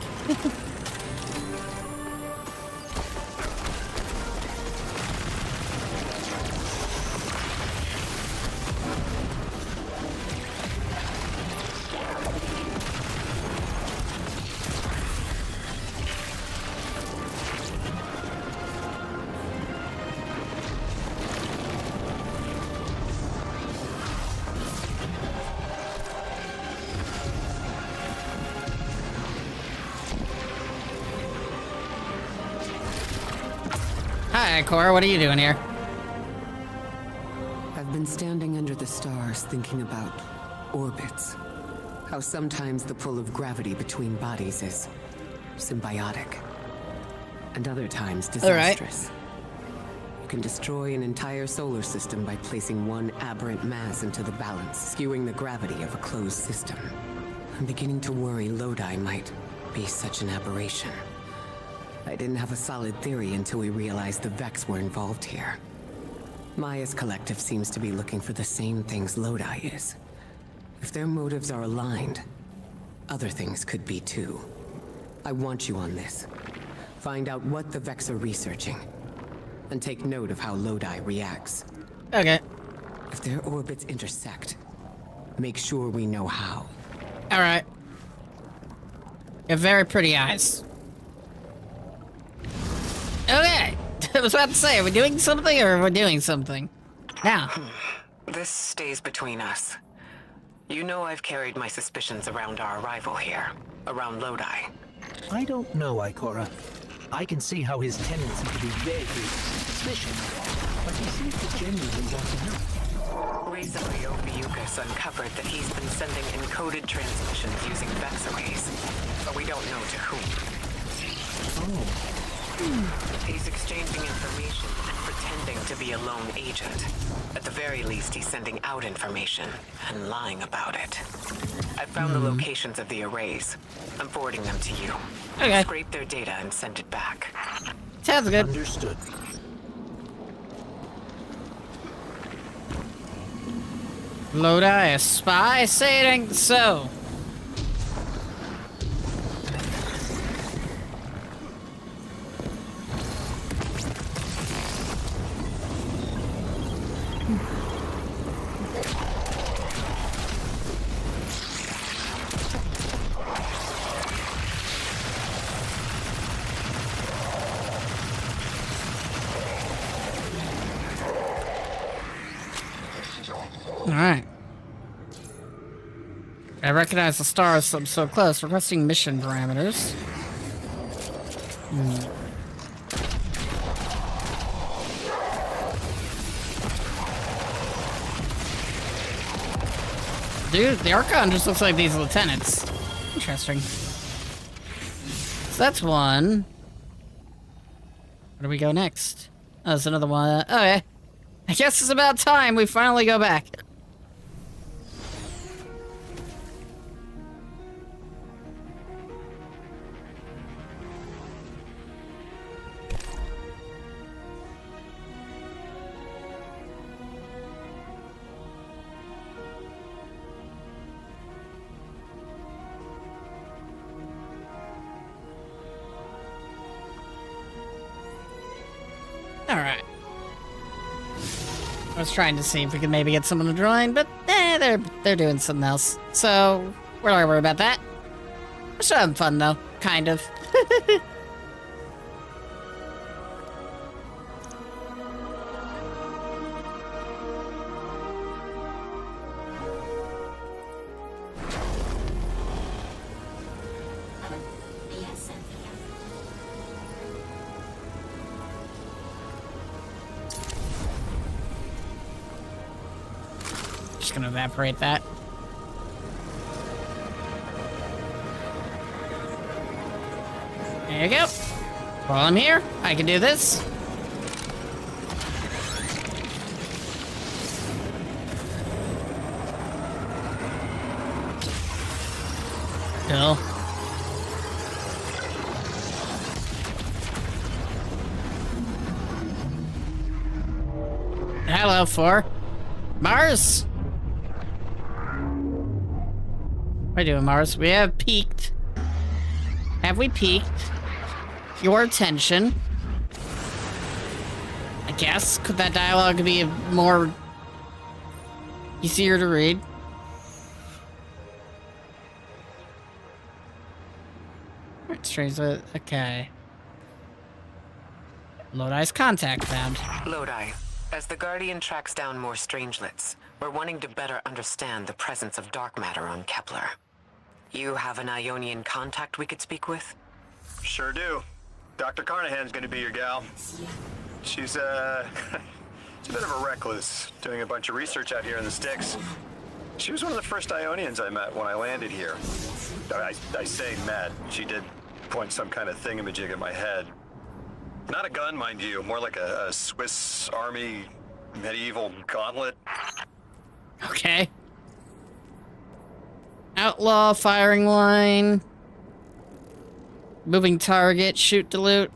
Hi, Cora, what are you doing here? I've been standing under the stars thinking about orbits. How sometimes the pull of gravity between bodies is symbiotic, and other times disastrous. You can destroy an entire solar system by placing one aberrant mass into the balance, skewing the gravity of a closed system. I'm beginning to worry Lodi might be such an aberration. I didn't have a solid theory until we realized the Vex were involved here. Maya's collective seems to be looking for the same things Lodi is. If their motives are aligned, other things could be too. I want you on this. Find out what the Vex are researching, and take note of how Lodi reacts. Okay. If their orbits intersect, make sure we know how. Alright. You have very pretty eyes. Okay. I was about to say, are we doing something or are we doing something? Now. This stays between us. You know I've carried my suspicions around our arrival here, around Lodi. I don't know, Ikora. I can see how his tendency to be vaguely suspicious, but he seems to genuinely want to know. Recently, Ophiuchus uncovered that he's been sending encoded transmissions using Vex arrays, but we don't know to whom. Oh. He's exchanging information and pretending to be a lone agent. At the very least, he's sending out information and lying about it. I found the locations of the arrays. I'm forwarding them to you. Okay. Scrape their data and send it back. Sounds good. Understood. Lodi, a spy? Say it ain't so. Alright. I recognize the stars I'm so close. Requesting mission parameters. Dude, the Archon just looks like these lieutenants. Interesting. So that's one. Where do we go next? Oh, there's another one. Oh, yeah. I guess it's about time we finally go back. Alright. I was trying to see if we could maybe get someone to join, but they're doing something else. So, we're not gonna worry about that. We're still having fun, though. Kind of. Just gonna evaporate that. There you go. While I'm here, I can do this. Cool. Hello, 4. Mars! What are you doing, Mars? We have peaked. Have we peaked your attention? I guess. Could that dialogue be more easier to read? Strange. Okay. Lodi's contact found. Lodi, as the Guardian tracks down more strangelets, we're wanting to better understand the presence of dark matter on Kepler. You have an Ionian contact we could speak with? Sure do. Dr. Carnahan's gonna be your gal. She's a bit of a recluse, doing a bunch of research out here in the sticks. She was one of the first Ionians I met when I landed here. I say met. She did point some kind of thingamajig at my head. Not a gun, mind you, more like a Swiss Army medieval gauntlet. Okay. Outlaw, firing line. Moving target, shoot to loot.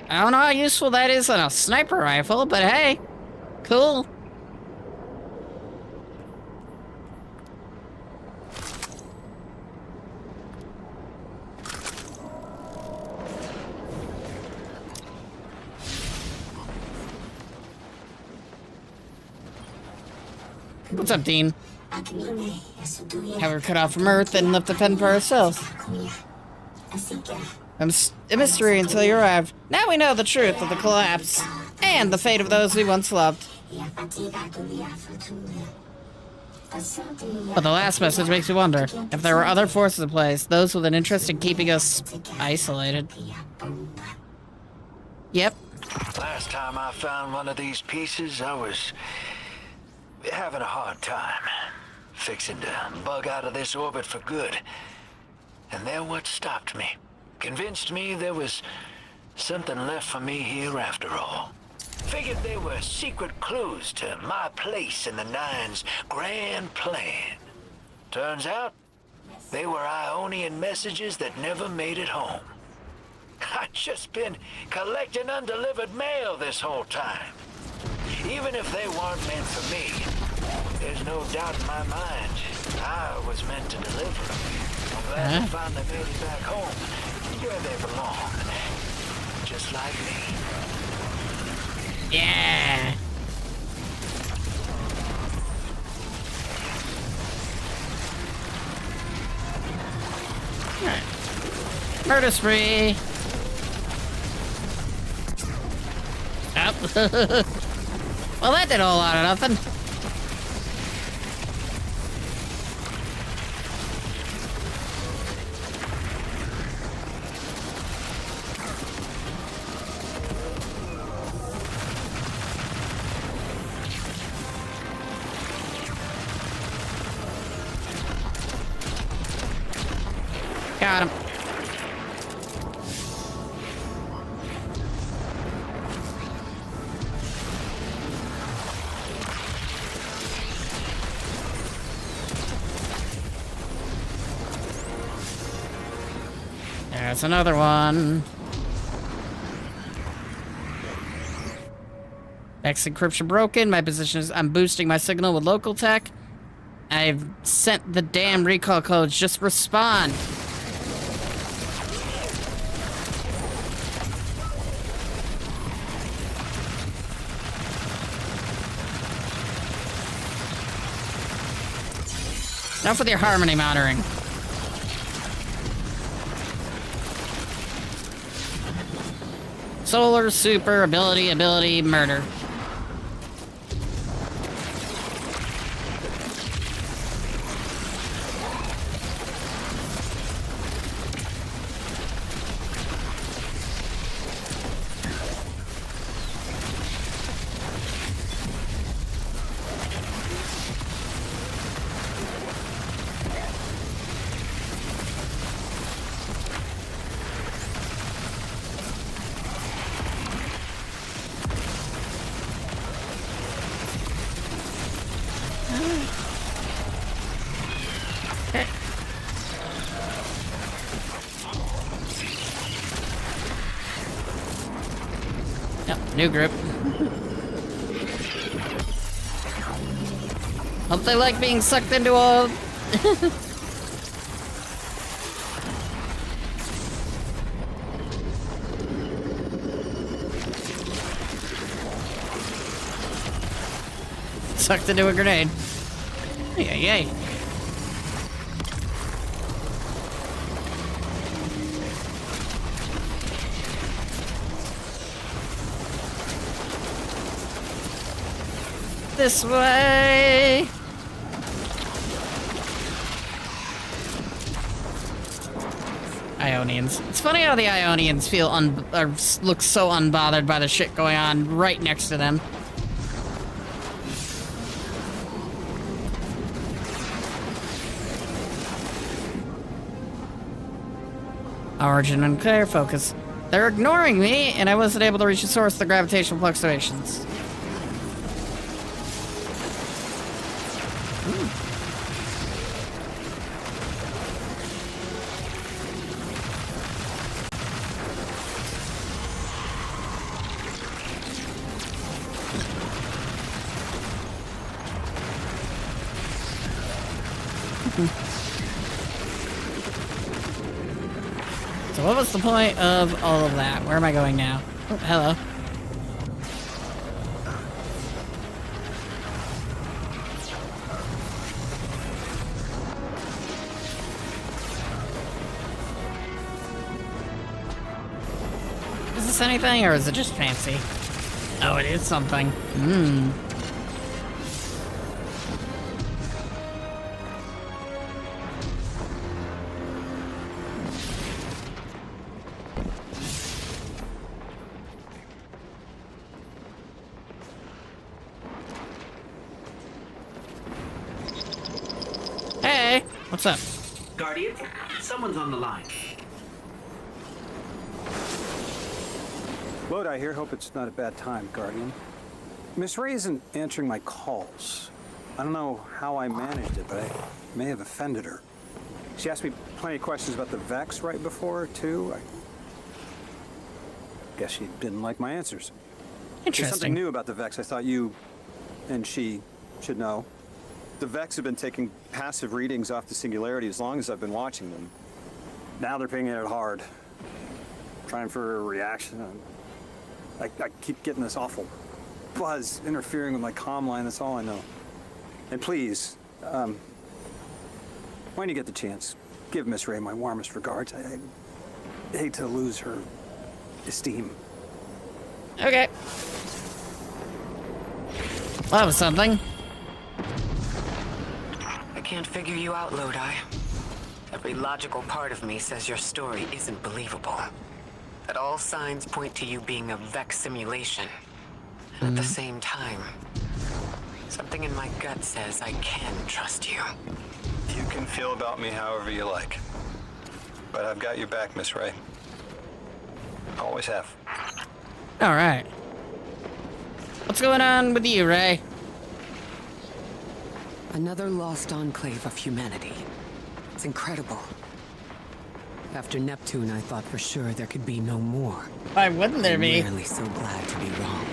I don't know how useful that is on a sniper rifle, but hey. Cool. What's up, Dean? Have her cut off from Earth and left the pen for ourselves. A mystery until you arrived. Now we know the truth of the collapse and the fate of those we once loved. But the last message makes me wonder if there were other forces in place, those with an interest in keeping us isolated. Yep. Last time I found one of these pieces, I was having a hard time. Fixing to bug out of this orbit for good. And they're what stopped me. Convinced me there was something left for me here after all. Figured they were secret clues to my place in the Nine's grand plan. Turns out, they were Ionian messages that never made it home. I've just been collecting undelivered mail this whole time. Even if they weren't meant for me, there's no doubt in my mind I was meant to deliver. I'm glad they finally made it back home, where they belong. Just like me. Yeah. Right. Murder spree. Up. Well, that did a whole lot of nothing. Got him. There's another one. Next encryption broken. My position is I'm boosting my signal with local tech. I've sent the damn recall codes. Just respond. Enough with your harmony monitoring. Solar, super, ability, murder. New group. Hope they like being sucked into a... sucked into a grenade. Yay. This way. Ionians. It's funny how the Ionians feel look so unbothered by the shit going on right next to them. Origin unclear. Focus. They're ignoring me, and I wasn't able to reach the source of the gravitational fluctuations. So what was the point of all of that? Where am I going now? Oh, hello. Is this anything, or is it just fancy? Oh, it is something. Hey, what's up? Guardian, someone's on the line. Lodi here. Hope it's not a bad time, Guardian. Miss Ray isn't answering my calls. I don't know how I managed it, but I may have offended her. She asked me plenty of questions about the Vex right before, too. I guess she didn't like my answers. Interesting. There's something new about the Vex I thought you and she should know. The Vex have been taking passive readings off the Singularity as long as I've been watching them. Now they're pinging it hard. Trying for a reaction. I keep getting this awful buzz interfering with my comm line. That's all I know. And please, when you get the chance, give Miss Ray my warmest regards. I hate to lose her esteem. Okay. That was something. I can't figure you out, Lodi. Every logical part of me says your story isn't believable. That all signs point to you being a Vex simulation. And at the same time, something in my gut says I can trust you. You can feel about me however you like. But I've got your back, Miss Ray. Always have. All right. What's going on with you, Ray? Another lost enclave of humanity. It's incredible. After Neptune, I thought for sure there could be no more. Why wouldn't there be? I'm really so glad to be wrong.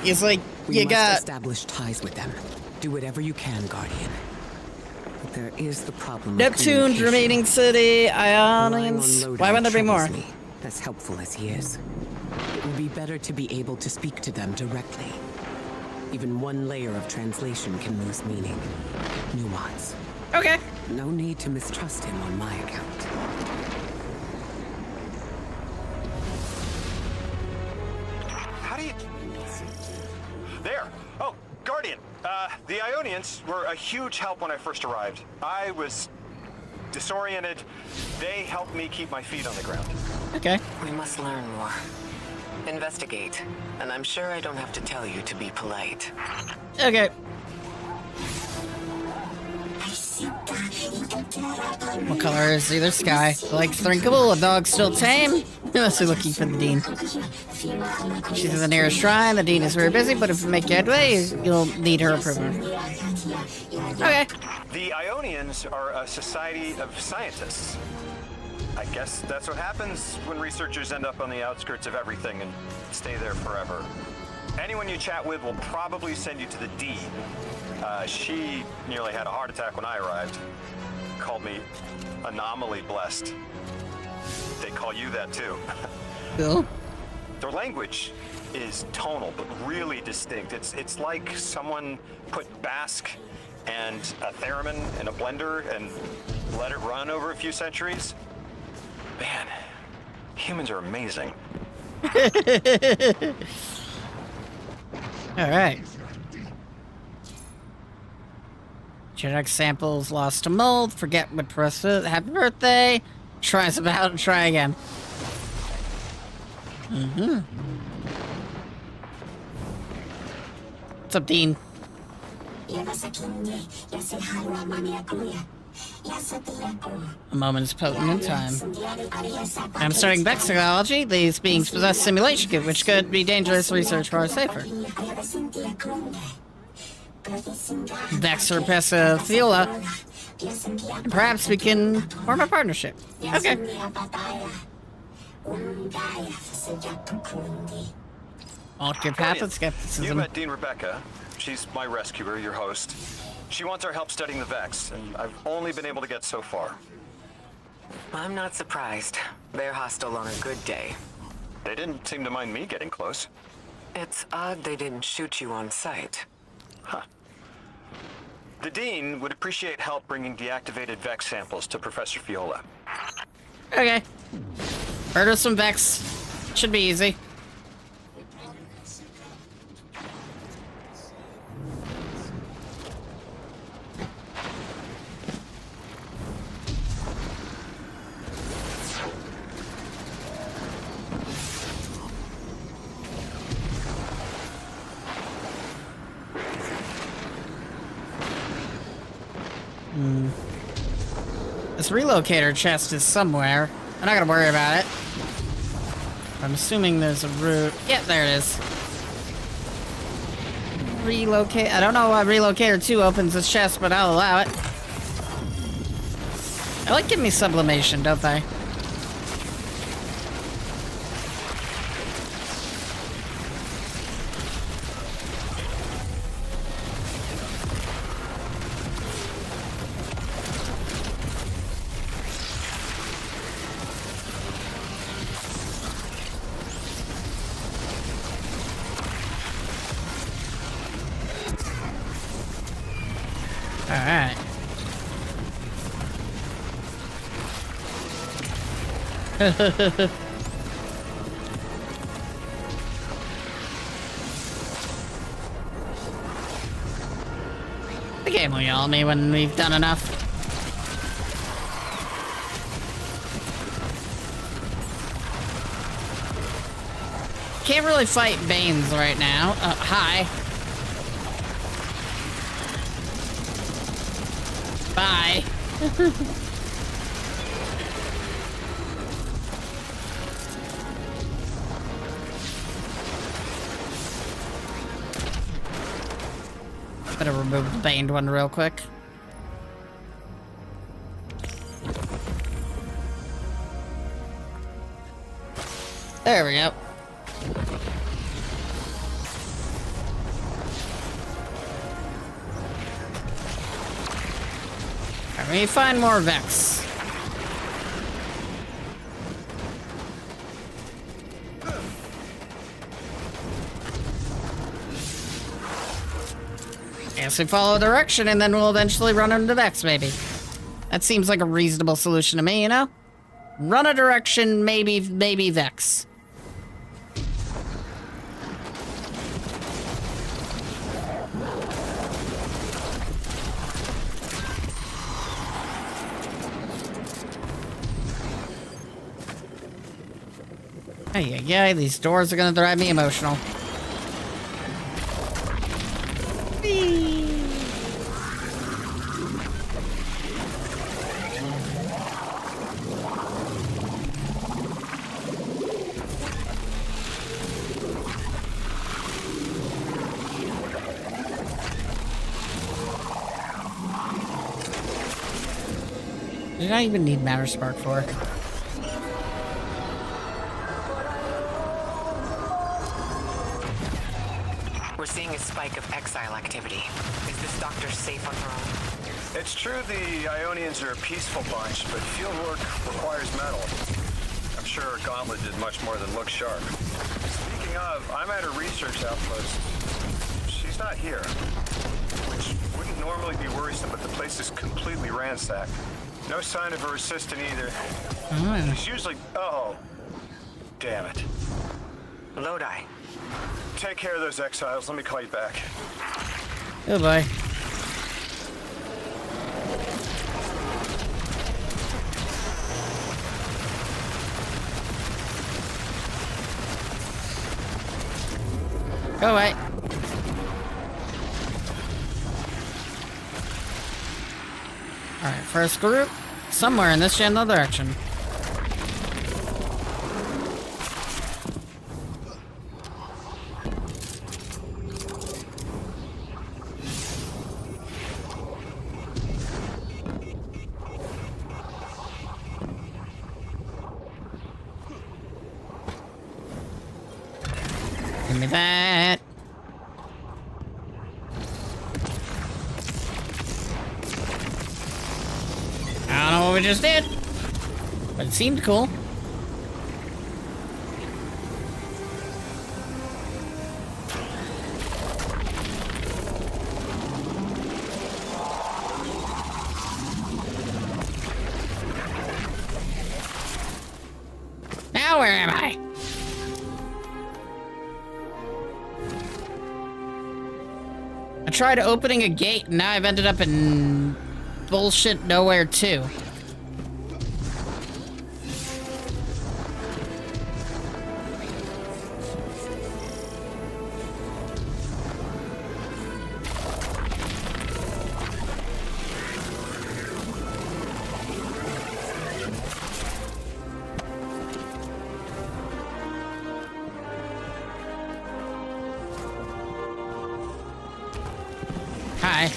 It's like, we must establish ties with them. Do whatever you can, Guardian. But there is the problem. Neptune's remaining city, Ionians. Why wouldn't there be more? As helpful as he is, it would be better to be able to speak to them directly. Even one layer of translation can lose meaning. Nuance. Okay. No need to mistrust him on my account. How do you... There! Oh, Guardian! The Ionians were a huge help when I first arrived. I was disoriented. They helped me keep my feet on the ground. Okay. We must learn more. Investigate. And I'm sure I don't have to tell you to be polite. Okay. What color is either sky? The lake's drinkable, a dog still tame? Mostly looking for the Dean. She's at the nearest shrine. The Dean is very busy, but if you make headway, you'll need her approval. Okay. The Ionians are a society of scientists. I guess that's what happens when researchers end up on the outskirts of everything and stay there forever. Anyone you chat with will probably send you to the Dean. She nearly had a heart attack when I arrived. Called me anomaly blessed. They call you that too. Cool. Their language is tonal, but really distinct. It's like someone put Basque and a theremin in a blender and let it run over a few centuries. Man, humans are amazing. All right. Genetic samples lost to mold. Forget what process. Happy birthday. Try some out and try again. What's up, Dean? A moment is potent in time. I'm studying vexillology. These beings possess simulation kit, which could be dangerous research for our safer. Vexipaciola. Perhaps we can form a partnership. Okay. Walk your path of You skepticism. met Dean Rebecca. She's my rescuer, your host. She wants our help studying the Vex, and I've only been able to get so far. I'm not surprised. They're hostile on a good day. They didn't seem to mind me getting close. It's odd they didn't shoot you on sight. Huh. The Dean would appreciate help bringing deactivated Vex samples to Professor Fiola. Okay. Heard of some Vex. Should be easy. This relocator chest is somewhere. I'm not gonna worry about it. I'm assuming there's a route. Yep, there it is. Relocate. I don't know why Relocator 2 opens this chest, but I'll allow it. I like giving me sublimation, don't they? Alright. The game will yell at me when we've done enough. Can't really fight Banes right now. Hi. Bye. Better remove the Baned one real quick. There we go. Let me find more Vex. Guess we follow direction and then we'll eventually run into Vex, maybe. That seems like a reasonable solution to me, you know? Run a direction, maybe Vex. Yeah, these doors are gonna drive me emotional. Did I even need Matter Spark for? We're seeing a spike of exile activity. Is this doctor safe on her own? It's true the Ionians are a peaceful bunch, but fieldwork requires metal. I'm sure Gauntlet did much more than look sharp. Speaking of, I'm at her research outpost. She's not here, which wouldn't normally be worrisome, but the place is completely ransacked. No sign of her assistant either. She's usually... Oh, damn it. Lodi. Take care of those exiles. Let me call you back. Goodbye. Go away. Alright, first group. Somewhere in this general direction. Give me that. I don't know what we just did, but it seemed cool. Now where am I? I tried opening a gate and now I've ended up in bullshit nowhere too. Hi.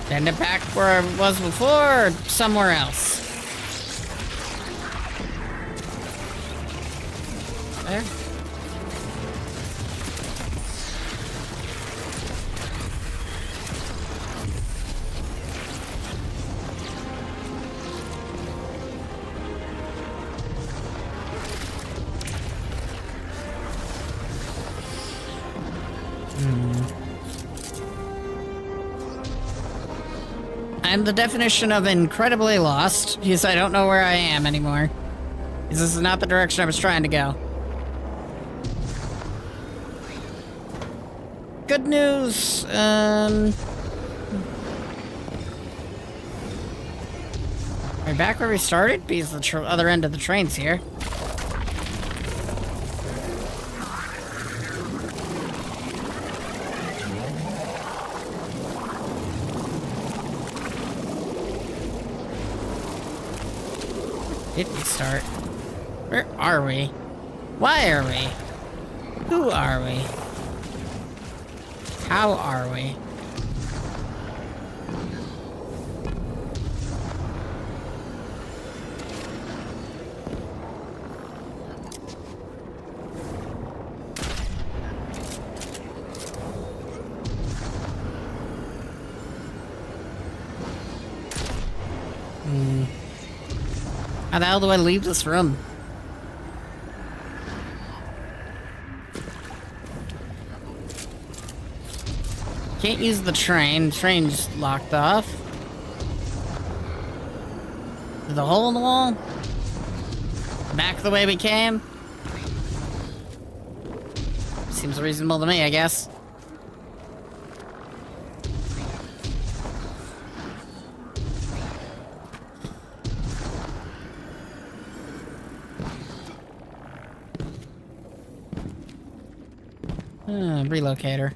Send it back where I was before, or somewhere else? There. I'm the definition of incredibly lost, because I don't know where I am anymore. Because this is not the direction I was trying to go. Good news, are we back where we started? Because the other end of the train's here. Did we start? Where are we? Why are we? Who are we? How are we? How the hell do I leave this room? Can't use the train. Train's locked off. Through the hole in the wall? Back the way we came? Seems reasonable to me, I guess. Relocator.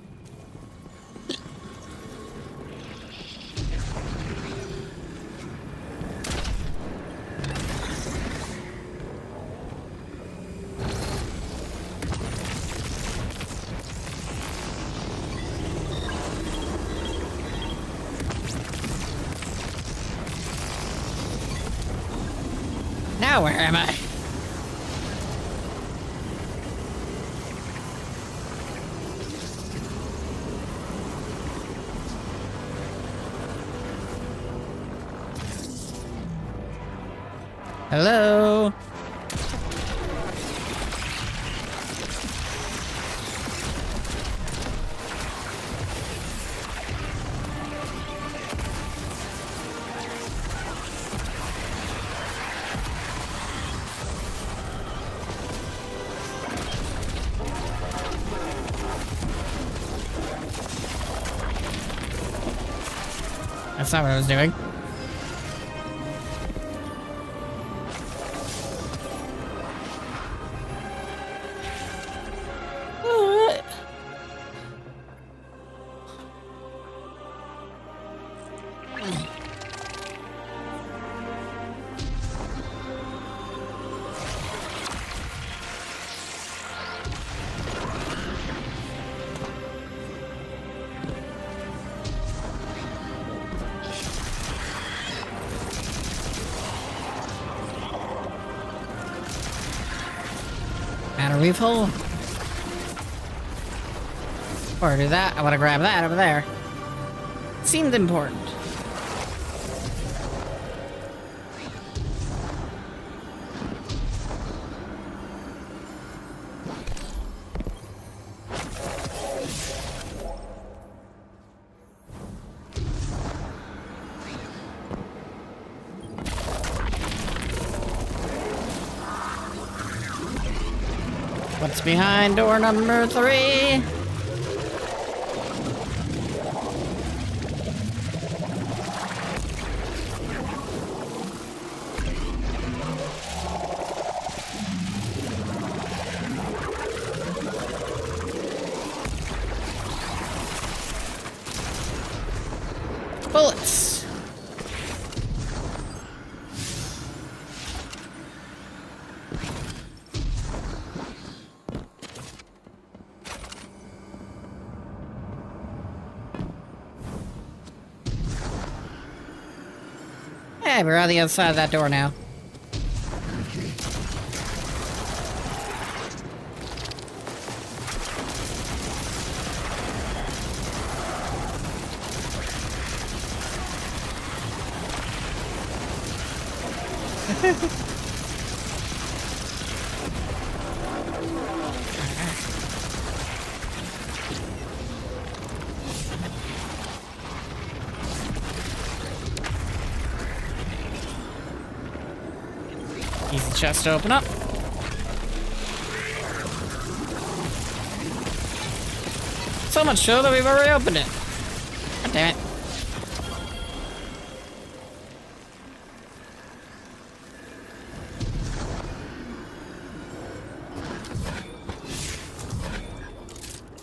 Now where am I? Hello? That's not what I was doing. Refill? Or do that? I want to grab that over there. Seemed important. What's behind door number 3? Bullets. Yeah, we're on the other side of that door now. Easy chest to open up. So much so that we've already opened it. God damn it.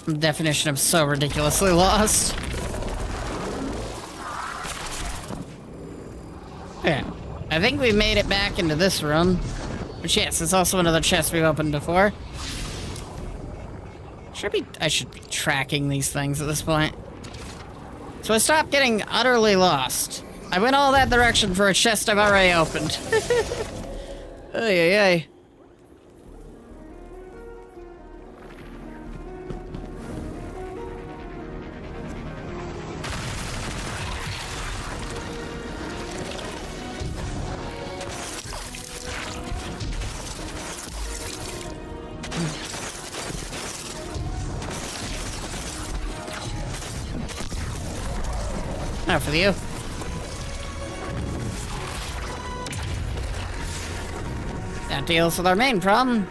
The definition of so ridiculously lost. Yeah. I think we made it back into this room. Which, yes, it's also another chest we've opened before. I should be tracking these things at this point. So I stopped getting utterly lost. I went all that direction for a chest I've already opened. Ay, ay, ay. Enough with you. That deals with our main problem.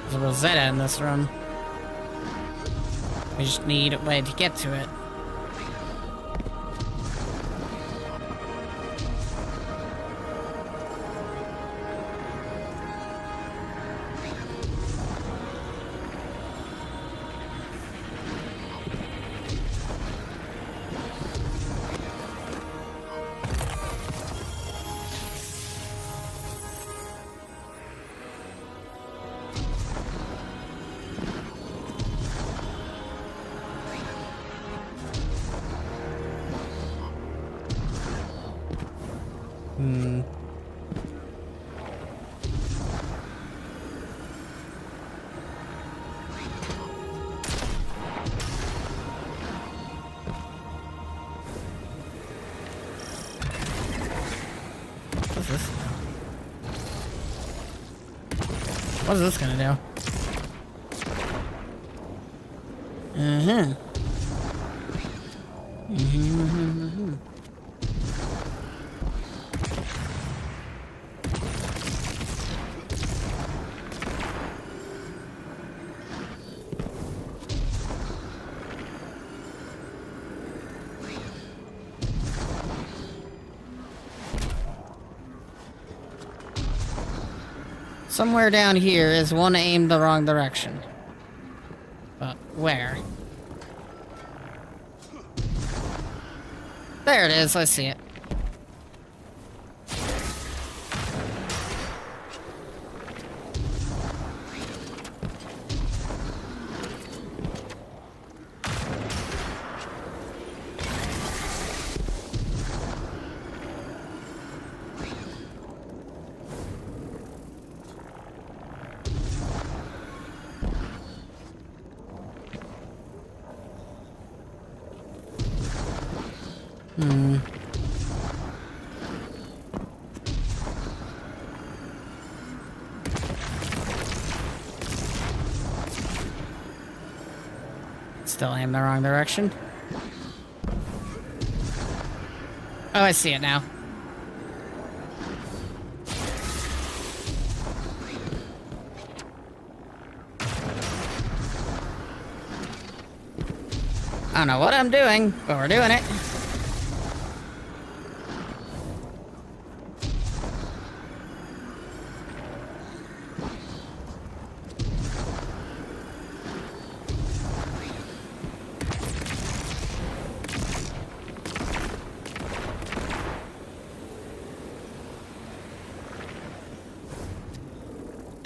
There's a Rosetta in this room. We just need a way to get to it. What is this gonna do? Somewhere down here is one aimed the wrong direction. But where? There it is, I see it. Still aimed the wrong direction. Oh, I see it now. I don't know what I'm doing, but we're doing it.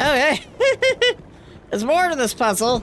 Okay. There's more to this puzzle.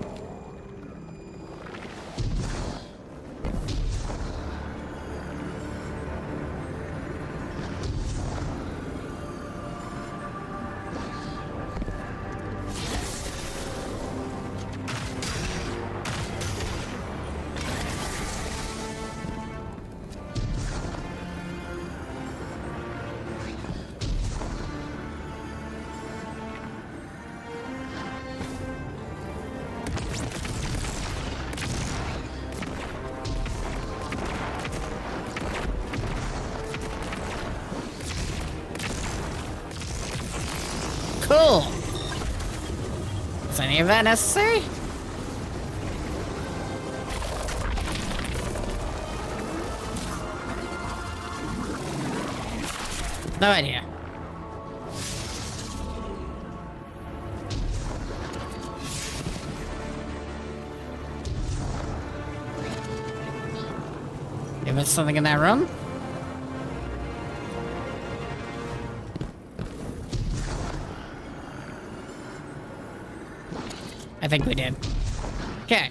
Cool. Is any of that necessary? No idea. You missed something in that room? I think we did. Okay.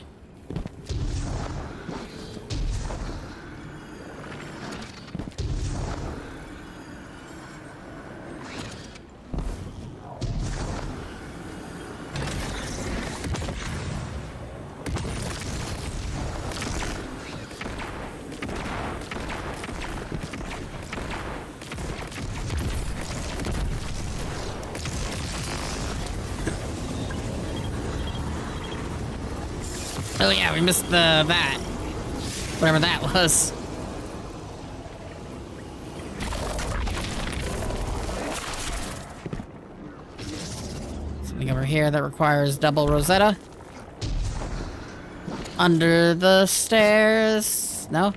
Oh yeah, we missed that. Whatever that was. Something over here that requires double Rosetta. Under the stairs. No?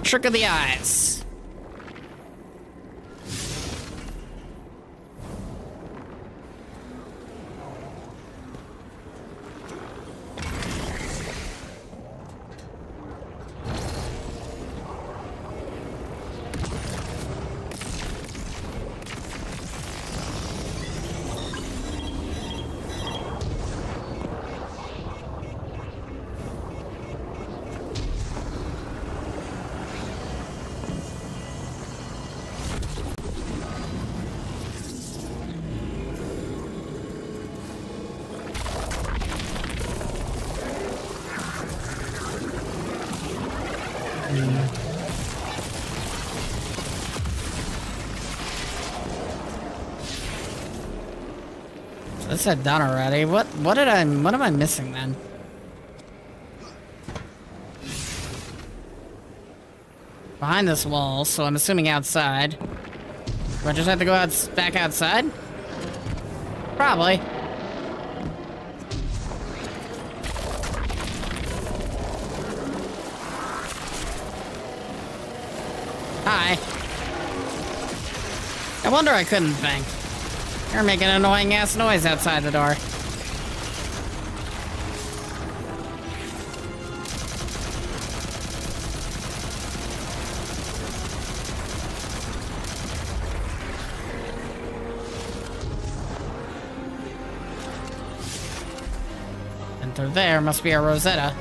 Trick of the eyes. This had done already. What am I missing then? Behind this wall, so I'm assuming outside. Do I just have to go back outside? Probably. Hi. No wonder I couldn't think. You're making an annoying ass noise outside the door. And through there must be a Rosetta.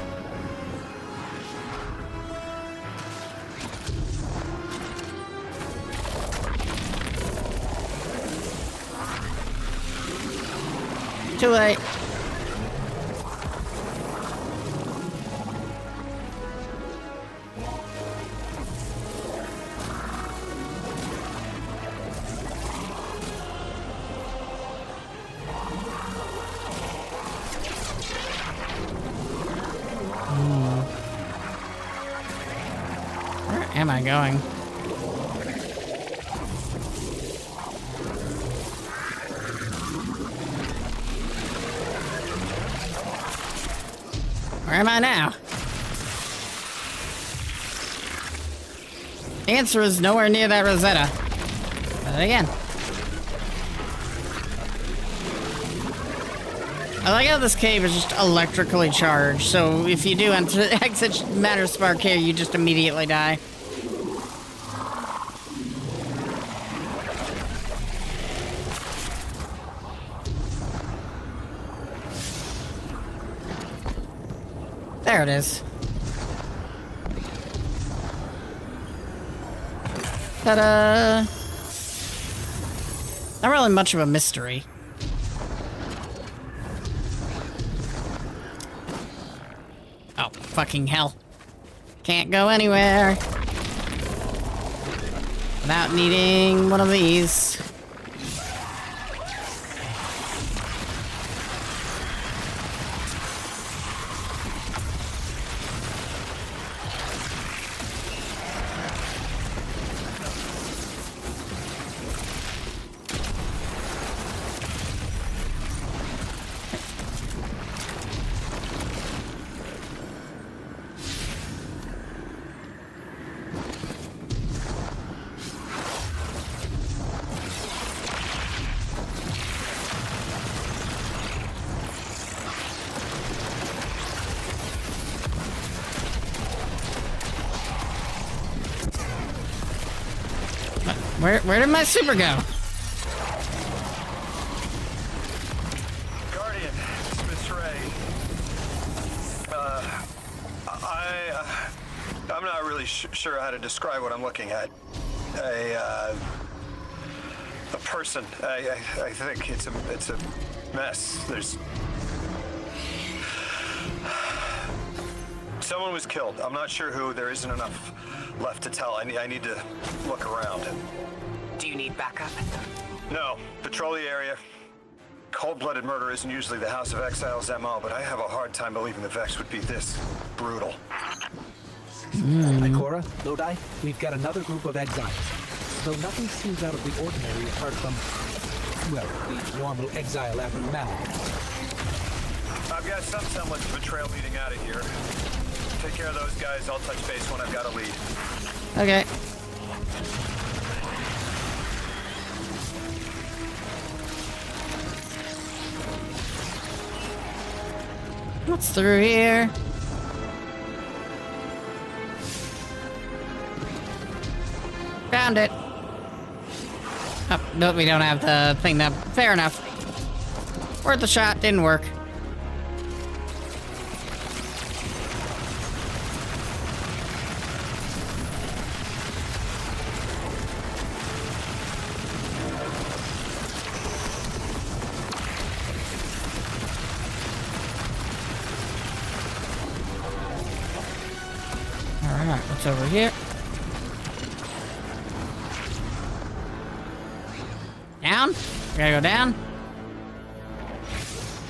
Too late. Where am I going? Where am I now? The answer is nowhere near that Rosetta. But again. I like how this cave is just electrically charged, so if you do enter exit Matter Spark here, you just immediately die. There it is. Ta-da! Not really much of a mystery. Oh, fucking hell. Can't go anywhere without needing one of these. Where did my super go? Guardian, it's Miss Ray. I'm not really sure how to describe what I'm looking at. A person. I think it's a mess. There's someone was killed. I'm not sure who. There isn't enough left to tell. I need to look around. Do you need backup? No. Patrol the area. Cold-blooded murder isn't usually the House of Exile's MO, but I have a hard time believing the Vex would be this brutal. Ikora, Lodi, we've got another group of exiles. Though nothing seems out of the ordinary apart from, well, the normal exile abnormality. I've got some semblance of a trail leading out of here. Take care of those guys. I'll touch base when I've got a lead. Okay. What's through here? Found it. Oh, no, we don't have the thing that. Fair enough. Worth a shot, didn't work. Alright, what's over here? Down? We gotta go down?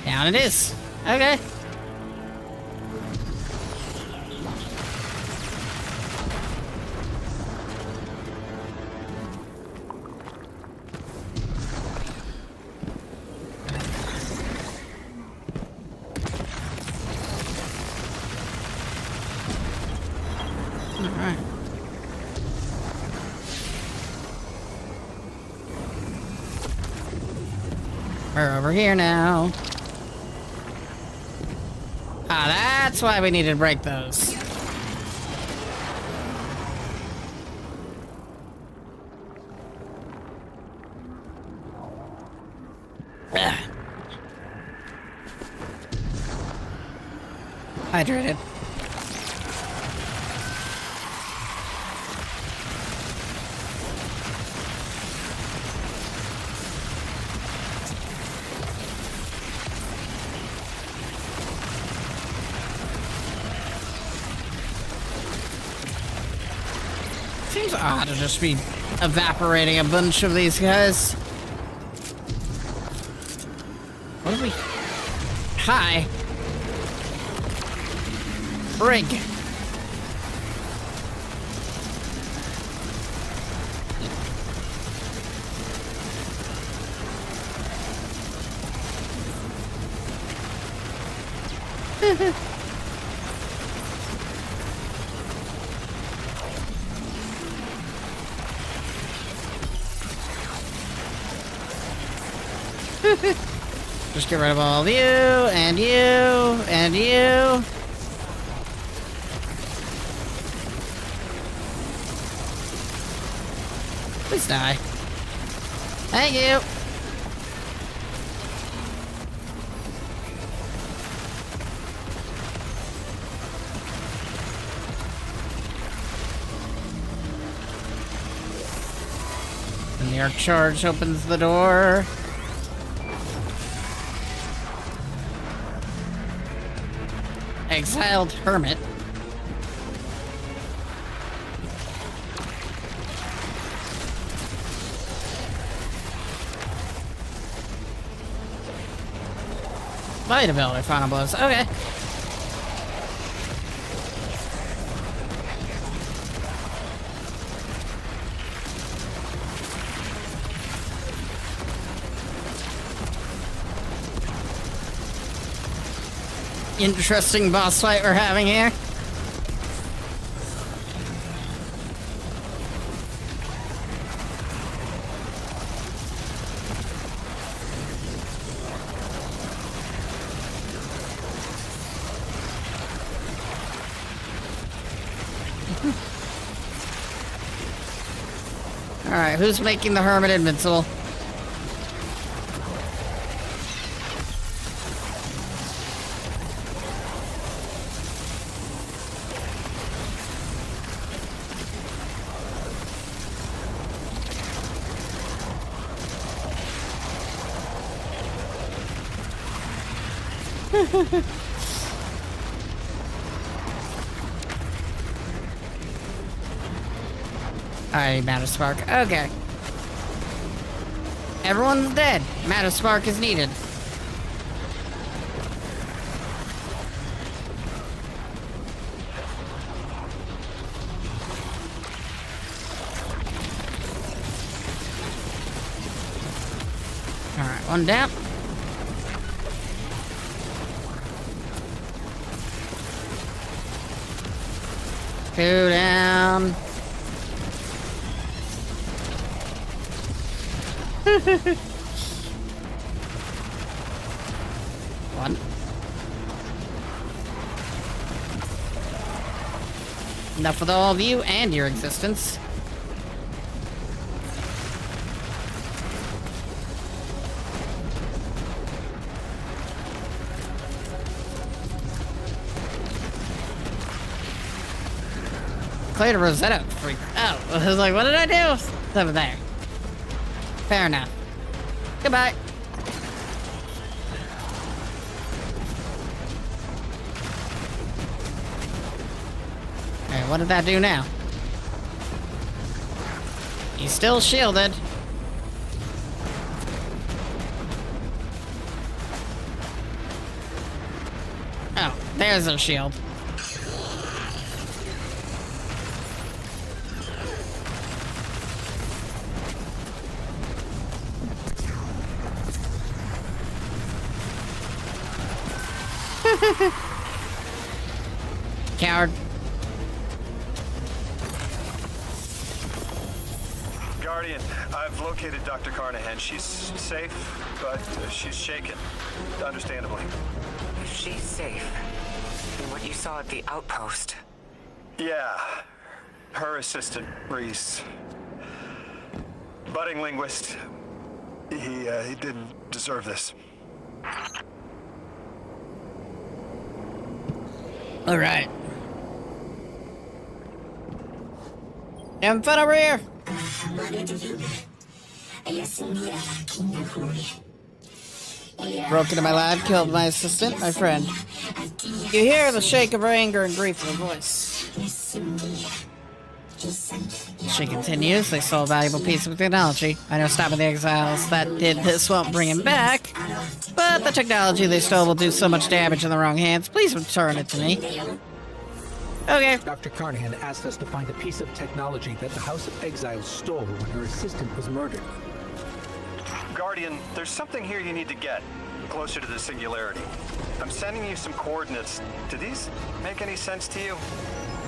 Down it is. Okay. Alright. We're over here now. Ah, that's why we needed to break those. Ugh. Hydrated. Seems odd to just be evaporating a bunch of these guys. What do we... Hi. Brig. Just get rid of all of you, and you, and you. Please die. Thank you. And the arc charge opens the door. Exiled hermit. Light ability, final blows. Okay. Interesting boss fight we're having here. Alright, who's making the hermit invincible? Alright, Matter Spark. Okay. Everyone's dead. Matter Spark is needed. One down. Two down. One. Enough with all of you and your existence. Cleared a Rosetta. Freak out. I was like, what did I do? It's over there. Fair enough. Goodbye. Alright, what did that do now? He's still shielded. Oh, there's a shield. Coward. Guardian, I've located Dr. Carnahan. She's safe, but she's shaken. Understandably. If she's safe, then what you saw at the outpost. Yeah. Her assistant, Reese. Budding linguist. He didn't deserve this. All right. Having fun over here. Broke into my lab, killed my assistant, my friend. You hear the shake of her anger and grief in her voice. She continues, they stole a valuable piece of technology. I know stopping the exiles that did this won't bring him back, but the technology they stole will do so much damage in the wrong hands. Please return it to me. Okay. Dr. Carnahan asked us to find a piece of technology that the House of Exiles stole when her assistant was murdered. Guardian, there's something here you need to get. Closer to the singularity. I'm sending you some coordinates. Do these make any sense to you?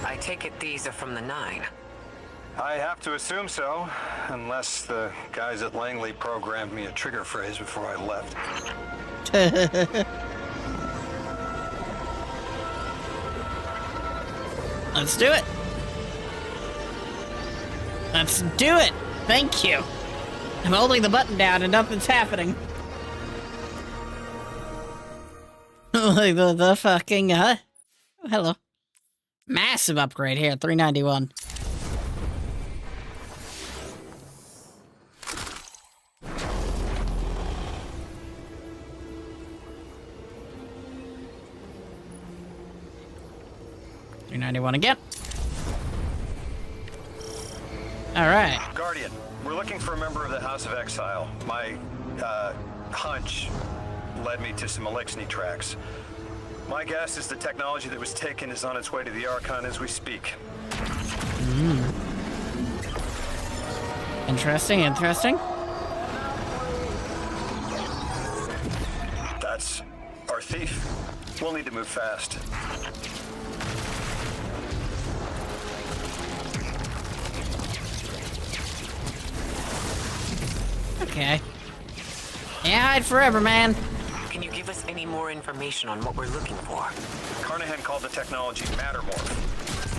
I take it these are from the 9. I have to assume so, unless the guys at Langley programmed me a trigger phrase before I left. Let's do it. Let's do it. Thank you. I'm holding the button down and nothing's happening. Like the fucking, oh, hello. Massive upgrade here, 391. $391 again. All right. Guardian, we're looking for a member of the House of Exile. My, hunch led me to some Elixni tracks. My guess is the technology that was taken is on its way to the Archon as we speak. Interesting, interesting. That's our thief. We'll need to move fast. Okay. Yeah, hide forever, man. Can you give us any more information on what we're looking for? Carnahan called the technology Mattermorph.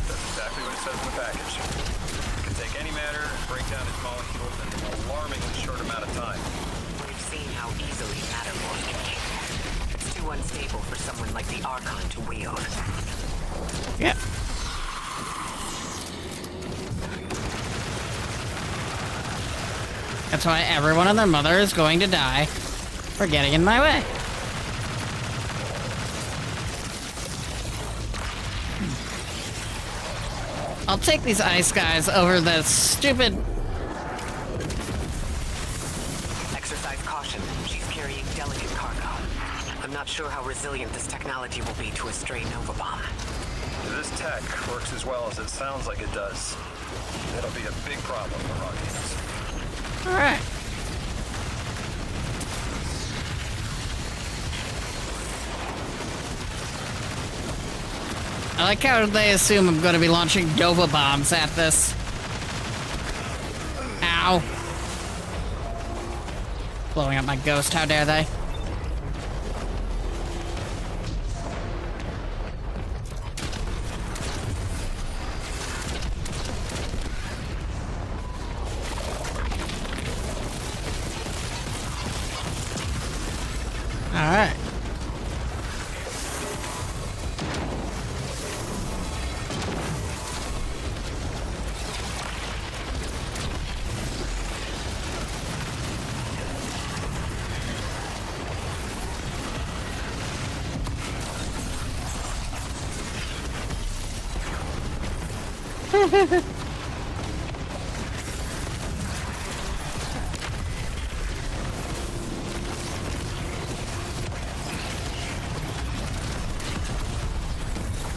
That's exactly what it says in the package. It can take any matter and break down its molecules in an alarmingly short amount of time. We've seen how easily Mattermorph can kick. It's too unstable for someone like the Archon to wield. Yeah. That's why everyone and their mother is going to die for getting in my way. I'll take these ice guys over the stupid... Exercise caution. She's carrying delicate cargo. I'm not sure how resilient this technology will be to a stray Nova bomb. If this tech works as well as it sounds like it does, it'll be a big problem for Rockians. Alright. I like how they assume I'm gonna be launching Nova bombs at this. Ow. Blowing up my ghost, how dare they? Alright.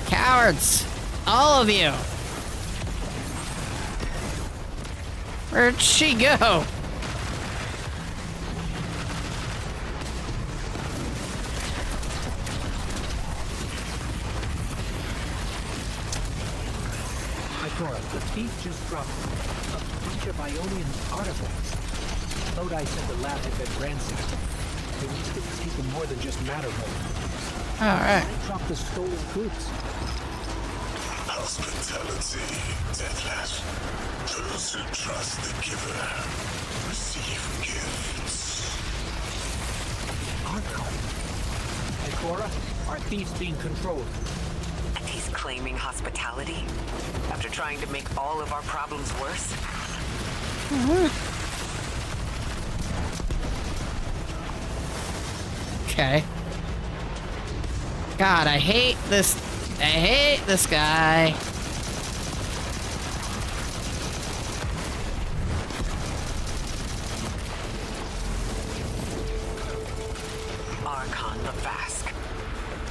Cowards! All of you! Where'd she go? The thief just dropped a bunch of Ionian artifacts. Lodi said the lab had been ransacked. They must have taken more than just matter mode. Alright. They dropped the stolen goods. Hospitality, Deathless. Those who trust the giver receive gifts. Archon. And Cora, our thief's being controlled. And he's claiming hospitality? After trying to make all of our problems worse? Okay. God, I hate this. I hate this guy. Archon the Vask.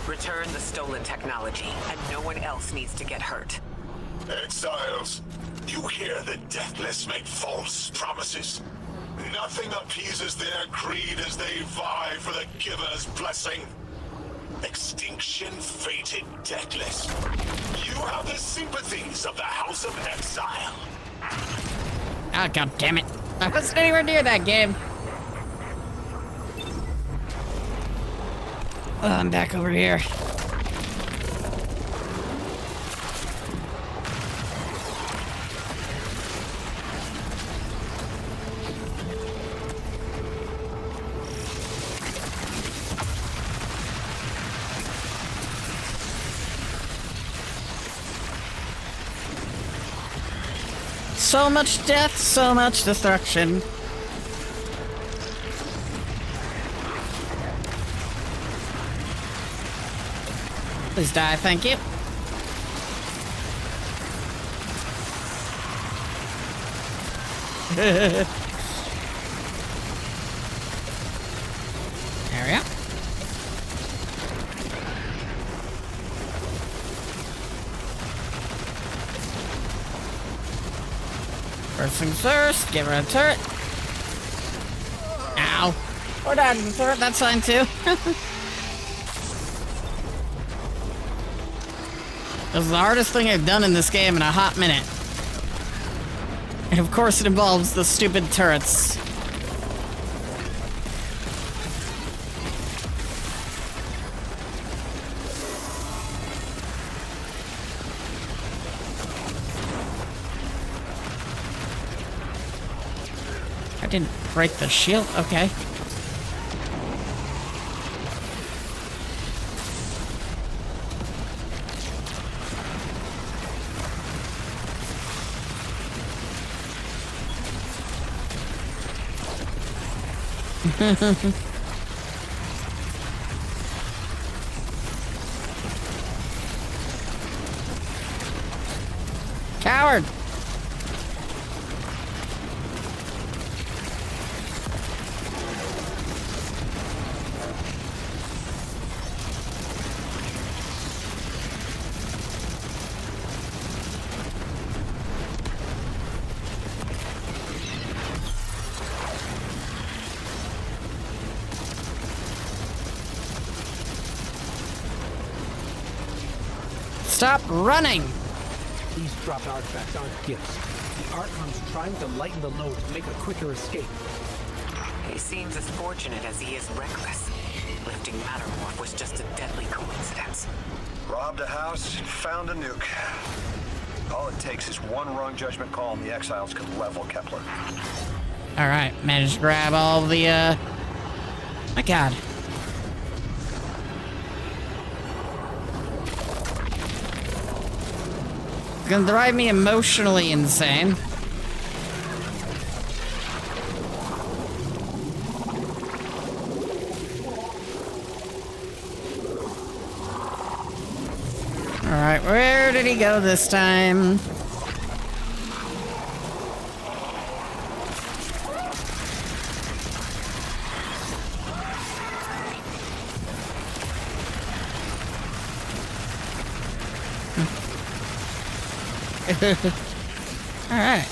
Return the stolen technology, and no one else needs to get hurt. Exiles, you hear the Deathless make false promises. Nothing appeases their greed as they vie for the giver's blessing. Extinction fated Deathless. You have the sympathies of the House of Exile. Oh, god damn it. I wasn't anywhere near that game. Oh, I'm back over here. So much death, so much destruction. Please die, thank you. There we go. First things first, give her a turret. Ow. Or dodging the turret, that's fine too. This is the hardest thing I've done in this game in a hot minute. And of course it involves the stupid turrets. I didn't break the shield, okay. Coward! Stop running! These dropped artifacts aren't gifts. The Archon's trying to lighten the load to make a quicker escape. He seems as fortunate as he is reckless. Lifting Mattermorph was just a deadly coincidence. Robbed a house, found a nuke. All it takes is one wrong judgment call and the Exiles can level Kepler. Alright, managed to grab all the, my god. It's gonna drive me emotionally insane. Alright, where did he go this time? Alright.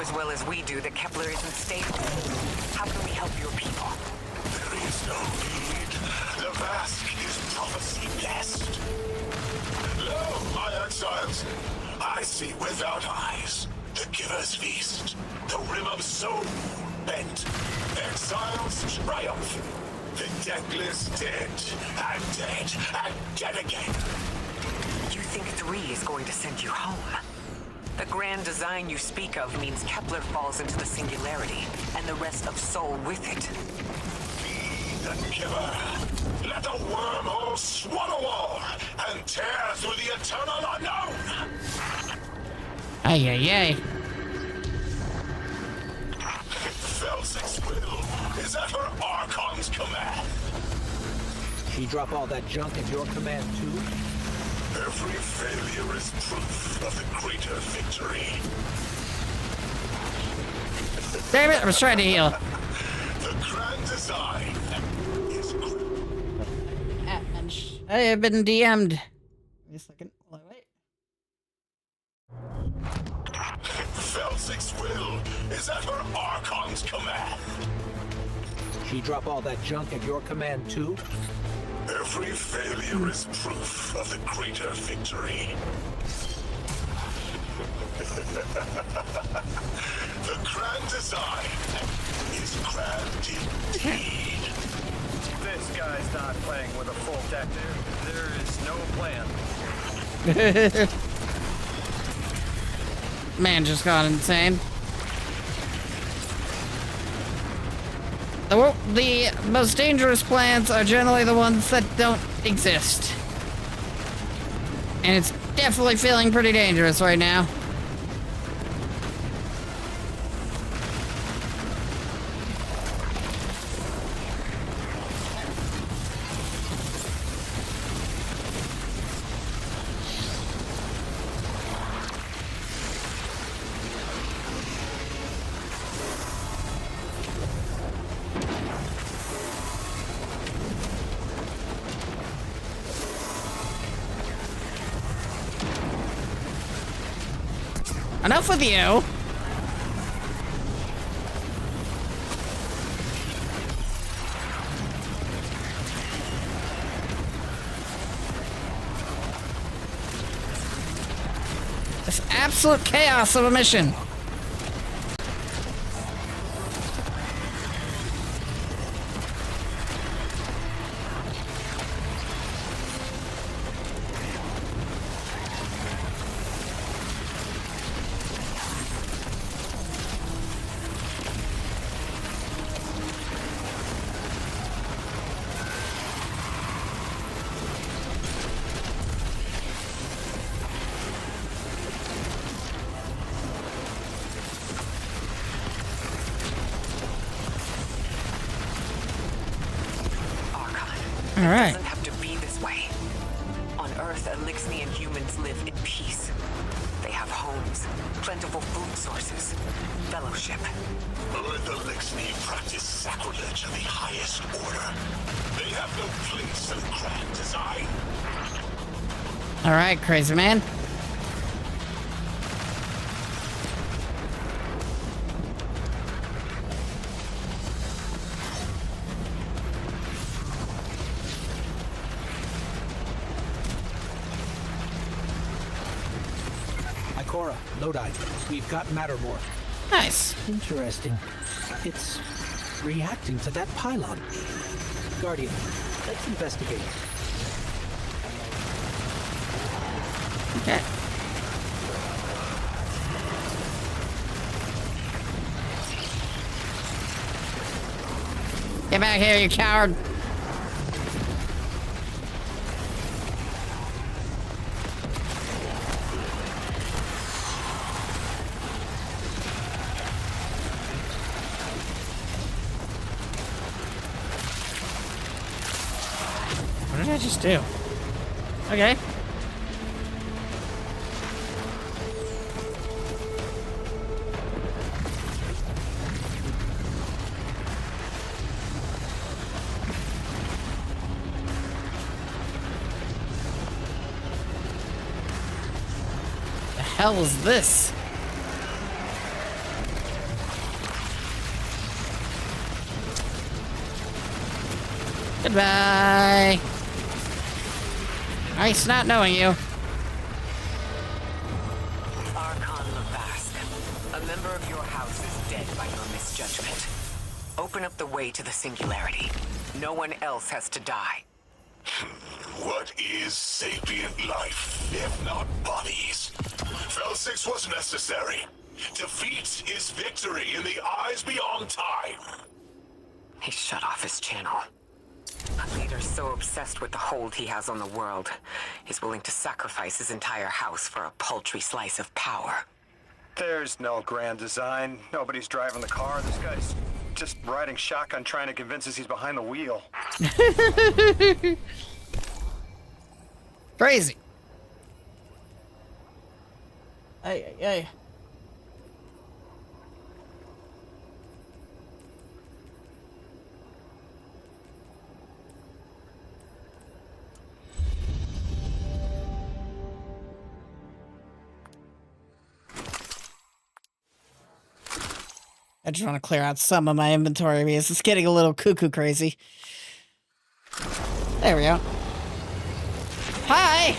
As well as we do that Kepler isn't stable. How can we help your people? There is no need. The mask is prophecy blessed. Lo, my exiles, I see without eyes. The giver's feast. The rim of soul bent. Exiles triumph. The deathless dead and dead again. You think 3 is going to send you home? The grand design you speak of means Kepler falls into the singularity, and the rest of Soul with it. Be the giver. Let the wormhole swallow all, and tear through the eternal unknown. Ay, ay, ay. Felsic's will is at her Archon's command. She drop all that junk at your command too? Every failure is proof of the greater victory. Damn it, I was trying to heal. The grand design is I have been DM'd. Wait a second. Wait. Felsic's will is at her Archon's command. She drop all that junk at your command too? Every failure is proof of the greater victory. The grand design is grand indeed. This guy's not playing with a full deck. There is no plan. Man just got insane. The most dangerous plans are generally the ones that don't exist. And it's definitely feeling pretty dangerous right now. Enough with you! This absolute chaos of a mission. All right. It doesn't have to be this way. On Earth, Elixni and humans live in peace. They have homes, plentiful food sources, fellowship. The Lixney practice sacrilege of the highest order. They have no place in grand design. All right, crazy man. Ikora, Lodi, we've got Mattermore. Nice. Interesting. It's reacting to that pylon. Guardian, let's investigate. Okay. Get back here, you coward. What did I just do? Okay. The hell is this? Goodbye. Nice not knowing you. Archon Lavask, a member of your house is dead by your misjudgment. Open up the way to the singularity. No one else has to die. What is sapient life, if not bodies? Felsix was necessary. Defeat is victory in the eyes beyond time. He shut off his channel. A leader so obsessed with the hold he has on the world, he's willing to sacrifice his entire house for a paltry slice of power. There's no grand design. Nobody's driving the car. This guy's just riding shotgun trying to convince us he's behind the wheel. Crazy. Hey. I just want to clear out some of my inventory because it's getting a little cuckoo crazy. There we go. Hi!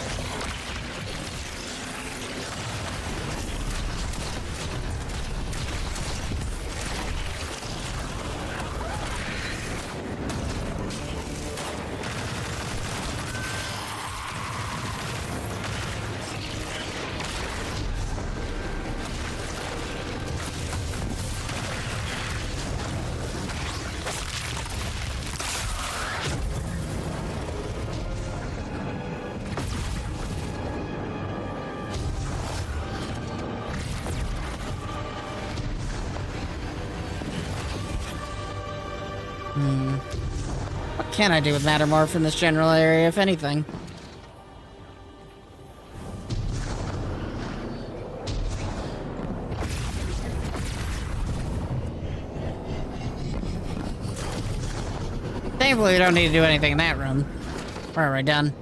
What can I do with Mattermore from this general area, if anything? Thankfully, we don't need to do anything in that room. Where are we done?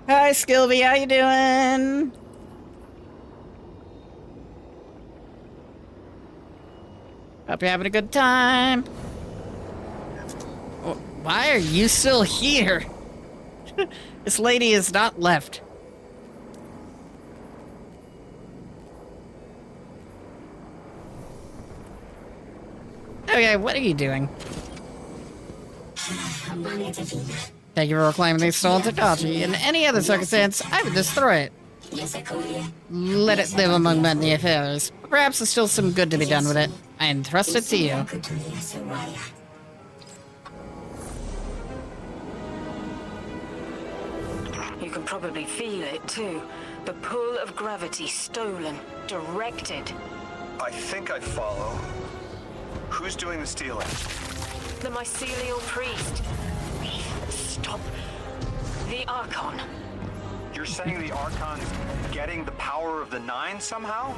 Hi, Skilby, how you doing? Hope you're having a good time. Why are you still here? This lady is not left. Okay, what are you doing? Thank you for reclaiming the stolen technology. In any other circumstance, I would destroy it. Let it live among many affairs. Perhaps there's still some good to be done with it. I entrust it to you. You can probably feel it too. The pull of gravity stolen, directed. I think I follow. Who's doing the stealing? The mycelial priest. Stop. The Archon. You're saying the Archon's getting the power of the Nine somehow?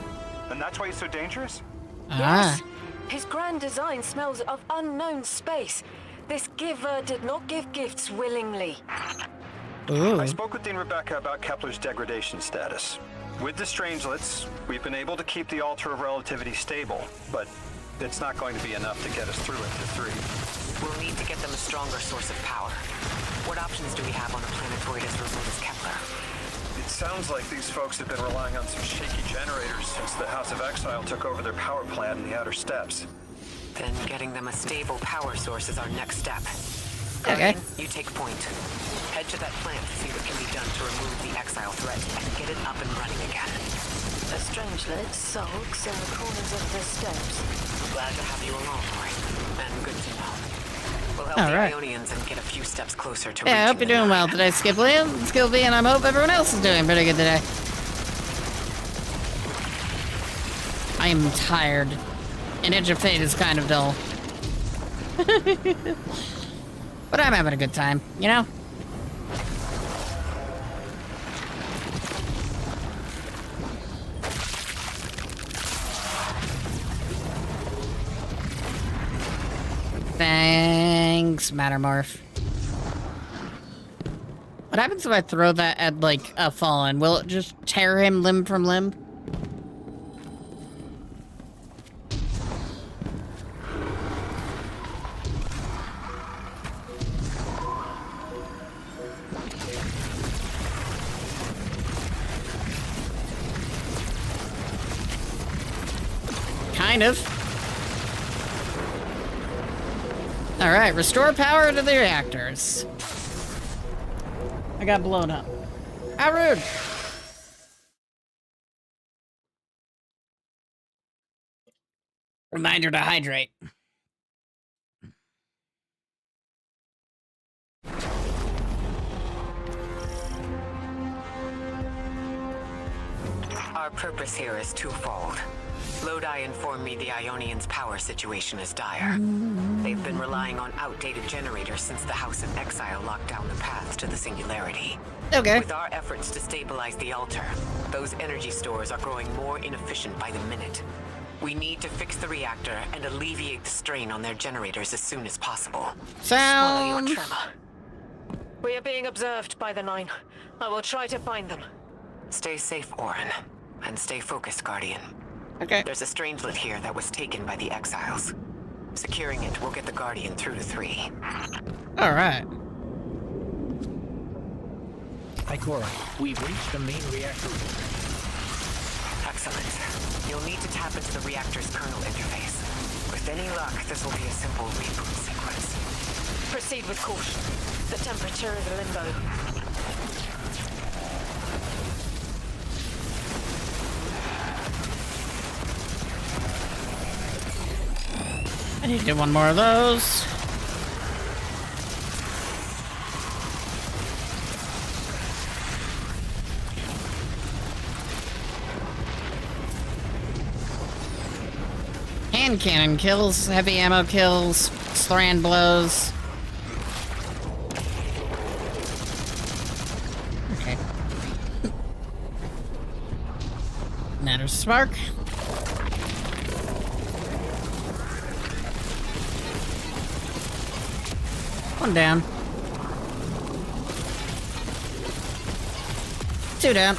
And that's why he's so dangerous? Yes. His grand design smells of unknown space. This giver did not give gifts willingly. Ooh. I spoke with Dean Rebecca about Kepler's degradation status. With the Strangelets, we've been able to keep the Altar of Relativity stable, but it's not going to be enough to get us through it to 3. We'll need to get them a stronger source of power. What options do we have on a planetoid as remote as Kepler? It sounds like these folks have been relying on some shaky generators since the House of Exile took over their power plant in the outer steppes. Then getting them a stable power source is our next step. Okay. Guardian, you take point. Head to that plant to see what can be done to remove the Exile threat and get it up and running again. A strangelet sulks in the corners of the steps. Glad to have you along, Roy. And good to know. We'll help the Ionians and get a few steps closer to Yeah, I hope you're doing well today, Skippy, and I hope everyone else is doing pretty good today. I am tired. And Edge of Fate is kind of dull. But I'm having a good time, you know? Thanks, Mattermorph. What happens if I throw that at, like, a Fallen? Will it just tear him limb from limb? Kind of. Alright, restore power to the reactors. I got blown up. How rude! Reminder to hydrate. Our purpose here is twofold. Lodi informed me the Ionians' power situation is dire. They've been relying on outdated generators since the House of Exile locked down the paths to the Singularity. Okay. With our efforts to stabilize the altar, those energy stores are growing more inefficient by the minute. We need to fix the reactor and alleviate the strain on their generators as soon as possible. Swallow your tremor. We are being observed by the Nine. I will try to find them. Stay safe, Orin. And stay focused, Guardian. Okay. There's a strangelet here that was taken by the Exiles. Securing it will get the Guardian through to 3. Alright. Ikora, we've reached the main reactor. Excellent. You'll need to tap into the reactor's kernel interface. With any luck, this will be a simple reboot sequence. Proceed with caution. The temperature is a limbo. I need to do one more of those. Hand cannon kills, heavy ammo kills, strand blows. Okay. Matter spark. One down. 2 down.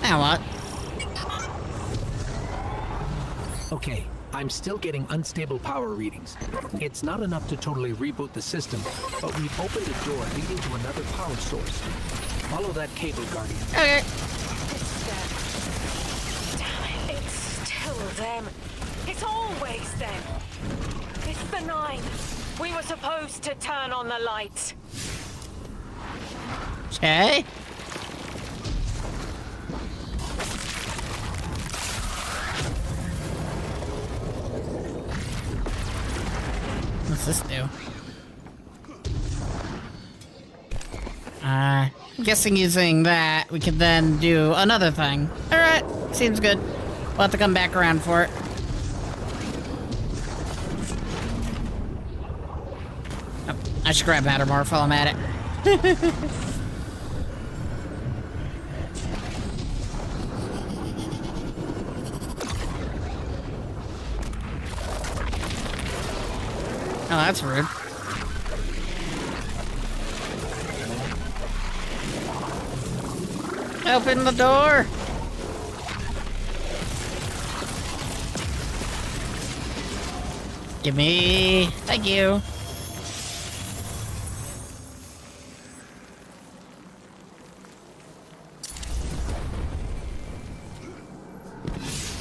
Now what? Okay, I'm still getting unstable power readings. It's not enough to totally reboot the system, but we've opened a door leading to another power source. Follow that cable, Guardian. Okay. It's them. Damn it, it's still them. It's always them. It's the 9. We were supposed to turn on the lights. Okay. What's this do? I'm guessing using that, we could then do another thing. Alright, seems good. We'll have to come back around for it. Oh, I should grab Mattermorph while I'm at it. Oh, that's rude. Open the door! Give me... Thank you.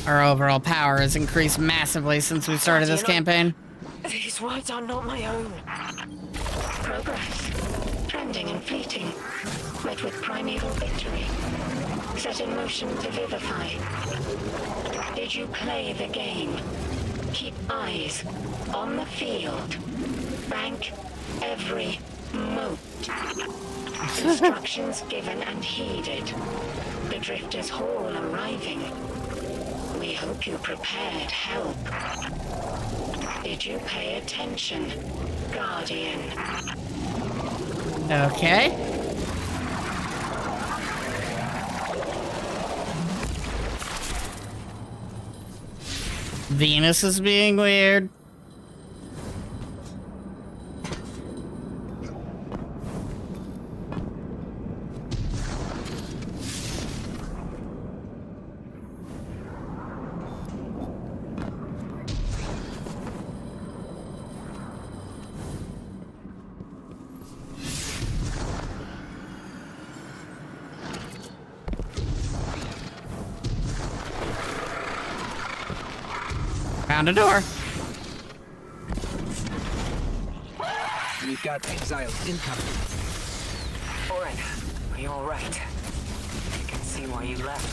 Our overall power has increased massively since we started this campaign. These words are not my own. Progress. Trending and fleeting. Met with primeval victory. Set in motion to vivify. Did you play the game? Keep eyes on the field. Bank every mote. Instructions given and heeded. The Drifter's Hall arriving. We hope you prepared help. Did you pay attention, Guardian? Okay. Venus is being weird. Found a door. We've got exiles incoming. Orin, are you alright? I can see why you left.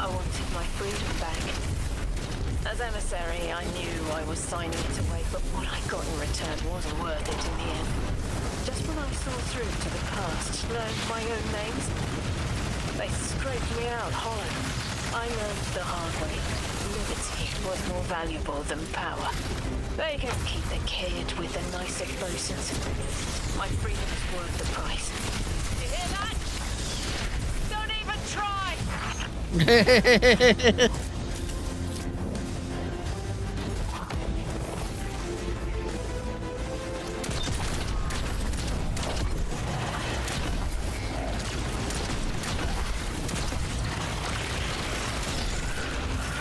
I wanted my freedom back. As emissary, I knew I was signing it away, but what I got in return wasn't worth it in the end. Just when I saw through to the past, learned my own names, they scraped me out hollow. I learned the hard way. Liberty was more valuable than power. They can keep the kid with the nicer bosuns. My freedom is worth the price. You hear that? Don't even try!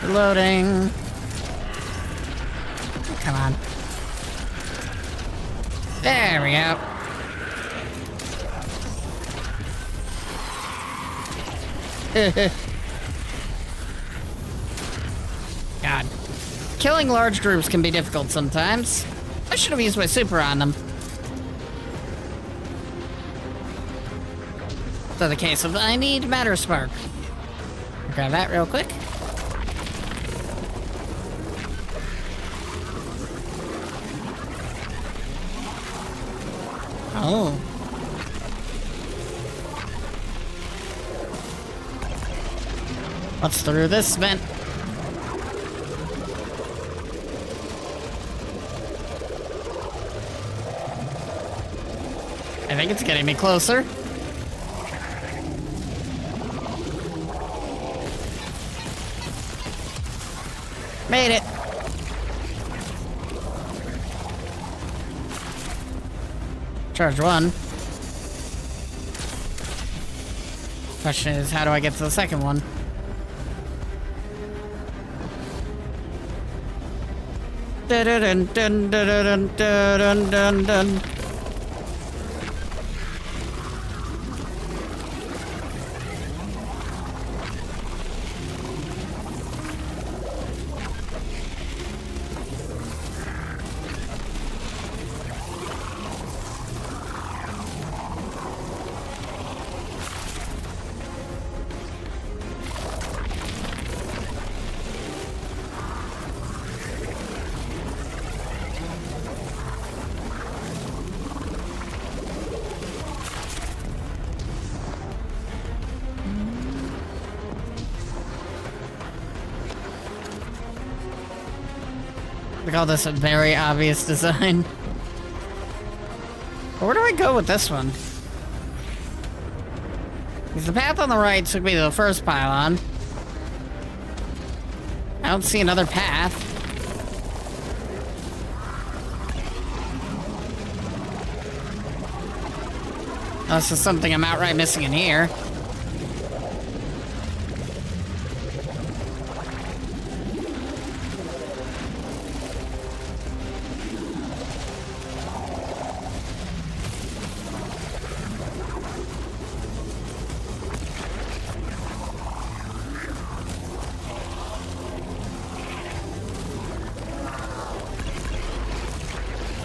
Reloading. Come on. There we go. God. Killing large groups can be difficult sometimes. I should have used my super on them. So the case of I need Matter Spark. Grab that real quick. Oh. What's through this vent? I think it's getting me closer. Made it. Charge one. Question is, how do I get to the second one? Dun dun dun dun dun dun dun. We call this a very obvious design. Where do I go with this one? Because the path on the right took me to the first pylon. I don't see another path. Unless there's something I'm outright missing in here.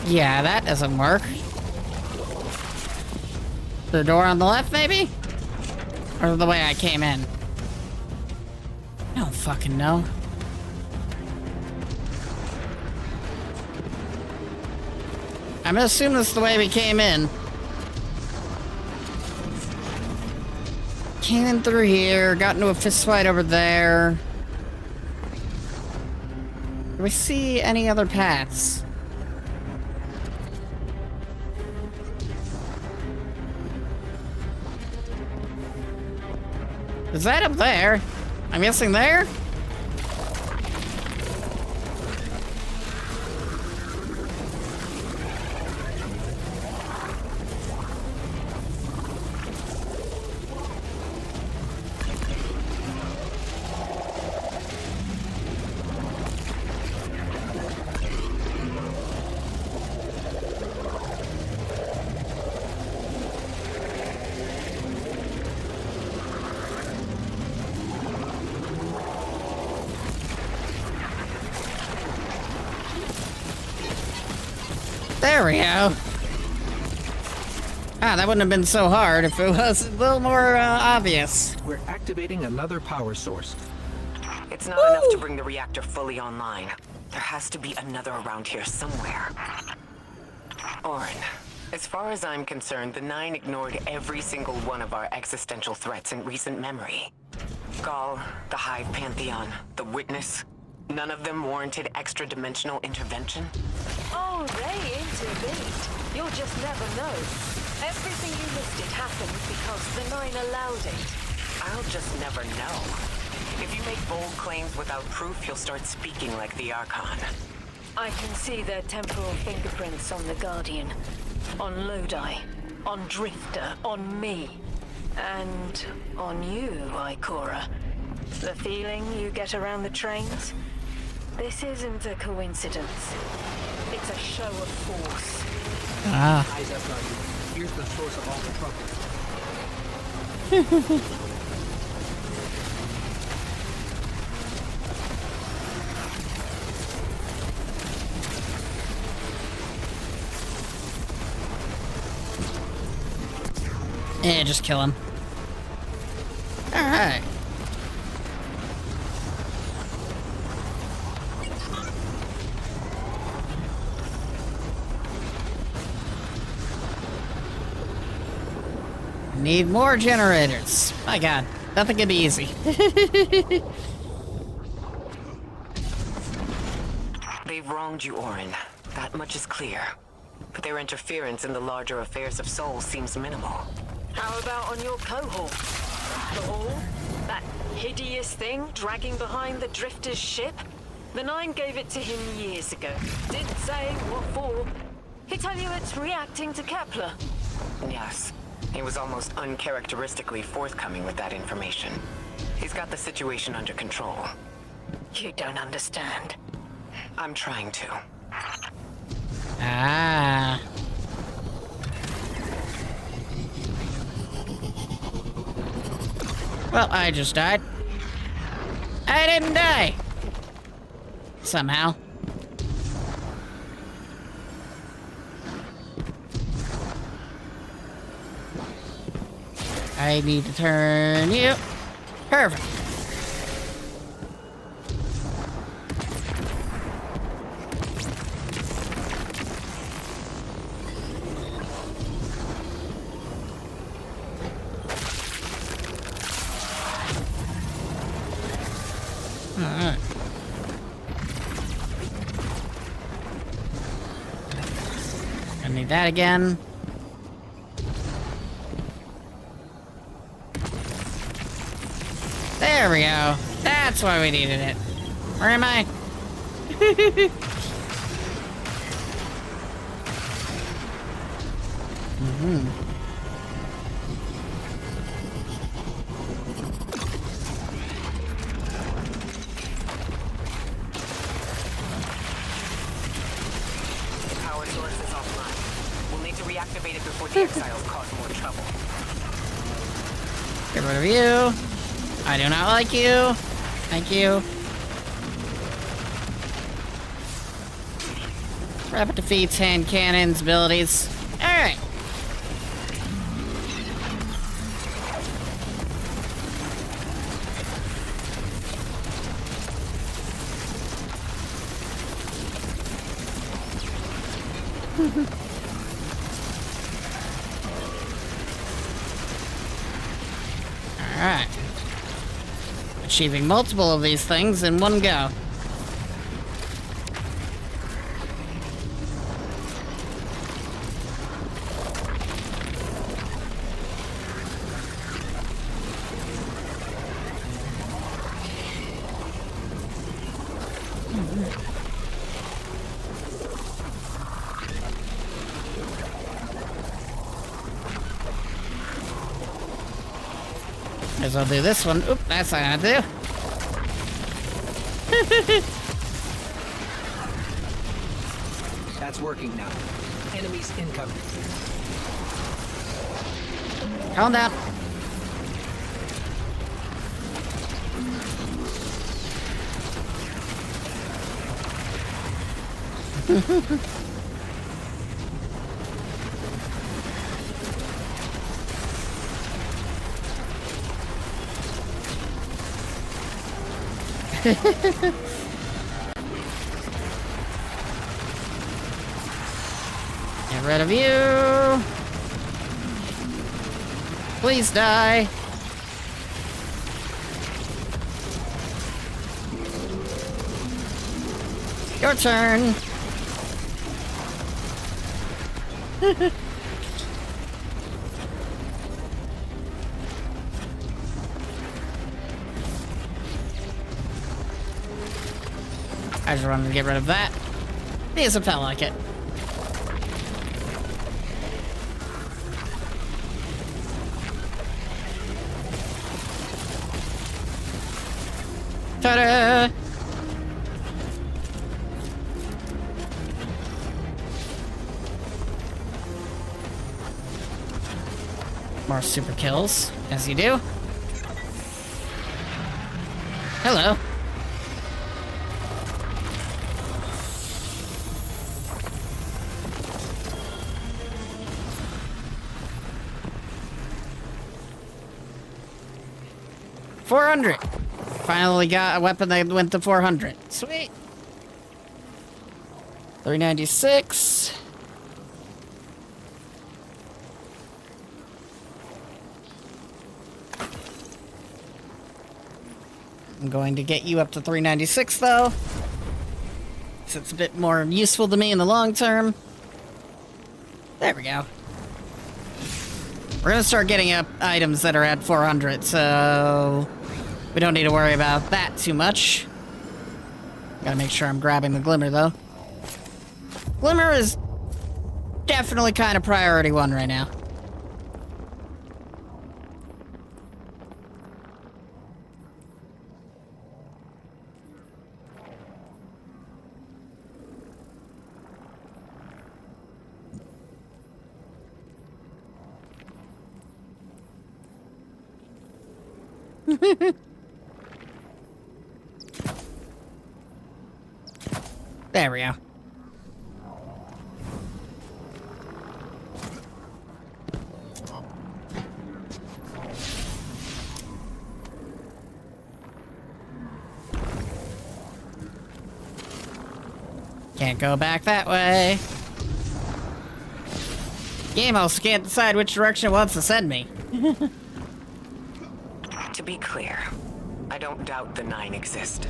Yeah, that doesn't work. The door on the left, maybe? Or the way I came in? I don't fucking know. I'm gonna assume this is the way we came in. Came in through here, got into a fist fight over there. Do we see any other paths? Is that up there? I'm guessing there? There we go. Ah, that wouldn't have been so hard if it was a little more obvious. We're activating another power source. It's not enough to bring the reactor fully online. There has to be another around here somewhere. Orin, as far as I'm concerned, the Nine ignored every single one of our existential threats in recent memory. Gaul, the Hive Pantheon, the Witness. None of them warranted extra-dimensional intervention? Oh, they intervened. You'll just never know. Everything you listed happened because the Nine allowed it. I'll just never know. If you make bold claims without proof, you'll start speaking like the Archon. I can see their temporal fingerprints on the Guardian, on Lodi, on Drifter, on me, and on you, Ikora. The feeling you get around the trains? This isn't a coincidence. It's a show of force. Ah. Eyes up, Guardian. Here's the source of all the trouble. Yeah, just kill him. Alright. Need more generators. My god, nothing can be easy. They've wronged you, Orin. That much is clear. But their interference in the larger affairs of Sol seems minimal. How about on your cohort? The Hall? That hideous thing dragging behind the Drifter's ship? The Nine gave it to him years ago. Didn't say what for. He tell you it's reacting to Kepler? Yes. He was almost uncharacteristically forthcoming with that information. He's got the situation under control. You don't understand. I'm trying to. Ah. Well, I just died. I didn't die. Somehow. I need to turn you. Perfect. that again. There we go. That's why we needed it. Where am I? Power source is offline. We'll need to reactivate it before the exiles cause more trouble. Get rid of you. I do not like you. Thank you. Rapid defeats, hand cannons, abilities. Alright. Alright. Achieving multiple of these things in one go. Might as well do this one. Oop, that's what I'm gonna do. That's working now. Enemies incoming. Calm down. Get rid of you. Please die. Your turn. I just wanted to get rid of that. Because it felt like it. Ta-da! More super kills, as you do. Hello. $400. Finally got a weapon that went to 400. Sweet. 396. I'm going to get you up to 396 though. So it's a bit more useful to me in the long term. There we go. We're gonna start getting up items that are at 400, so we don't need to worry about that too much. Gotta make sure I'm grabbing the Glimmer, though. Glimmer is definitely kind of priority one right now. There we go. Can't go back that way. Game also can't decide which direction it wants to send me. To be clear, I don't doubt the Nine exist.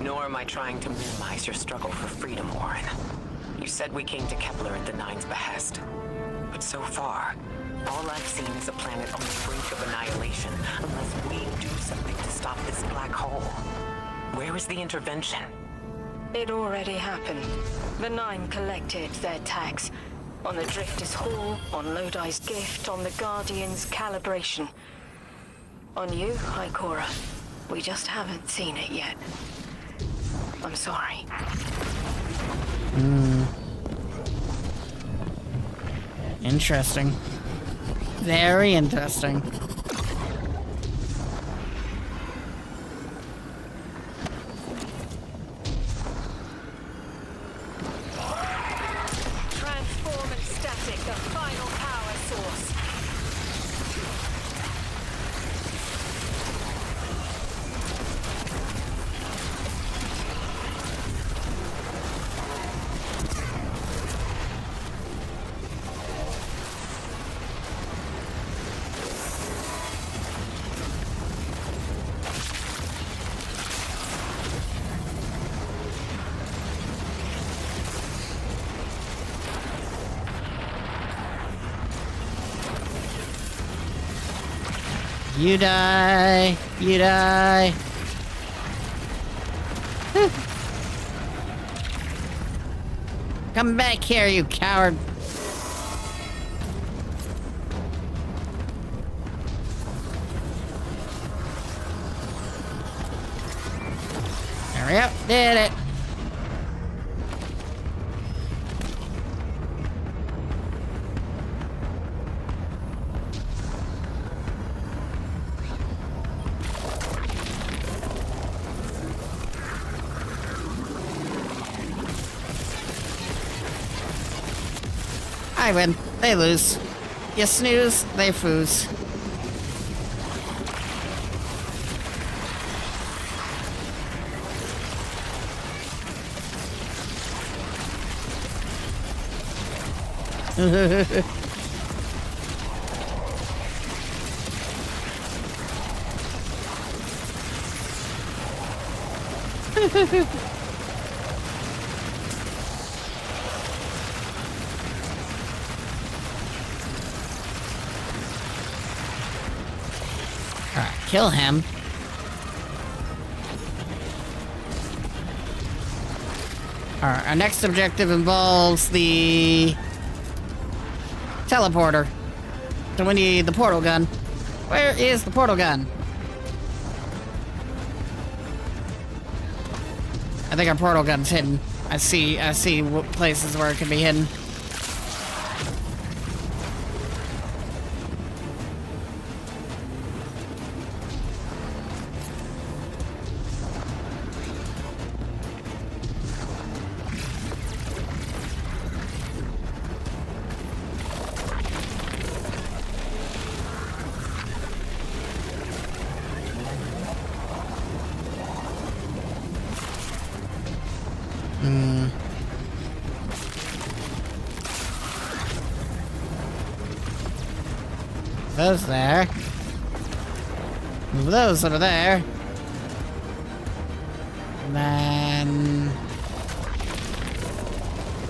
Nor am I trying to minimize your struggle for freedom, Warren. You said we came to Kepler at the Nine's behest. But so far, all I've seen is a planet on the brink of annihilation, unless we do something to stop this black hole. Where is the intervention? It already happened. The Nine collected their tags. On the Drifter's Hall, on Lodi's Gift, on the Guardian's calibration. On you, Ikora. We just haven't seen it yet. I'm sorry. Interesting. Very interesting. Transform and static, the final power source. You die. You die. Come back here, you coward. Hurry up. Did it. I win. They lose. You snooze, they foos. Alright, kill him. Alright, our next objective involves the teleporter. So we need the portal gun. Where is the portal gun? I think our portal gun's hidden. I see places where it can be hidden. Those there. Move those over there. And then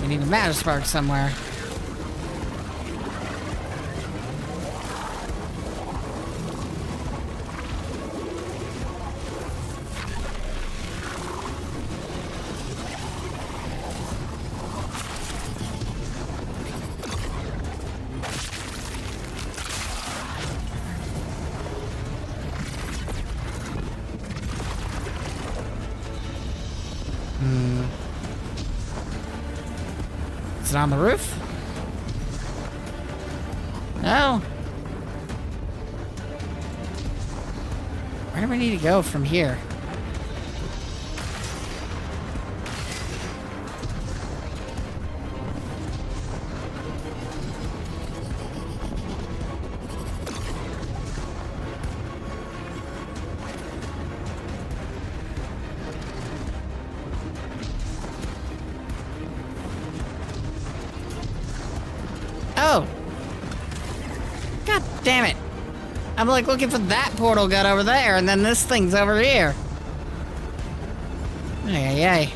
we need a matter spark somewhere. Is it on the roof? No. Where do we need to go from here? Oh! God damn it! I'm like looking for that portal gun over there, and then this thing's over here. Ay, ay, ay.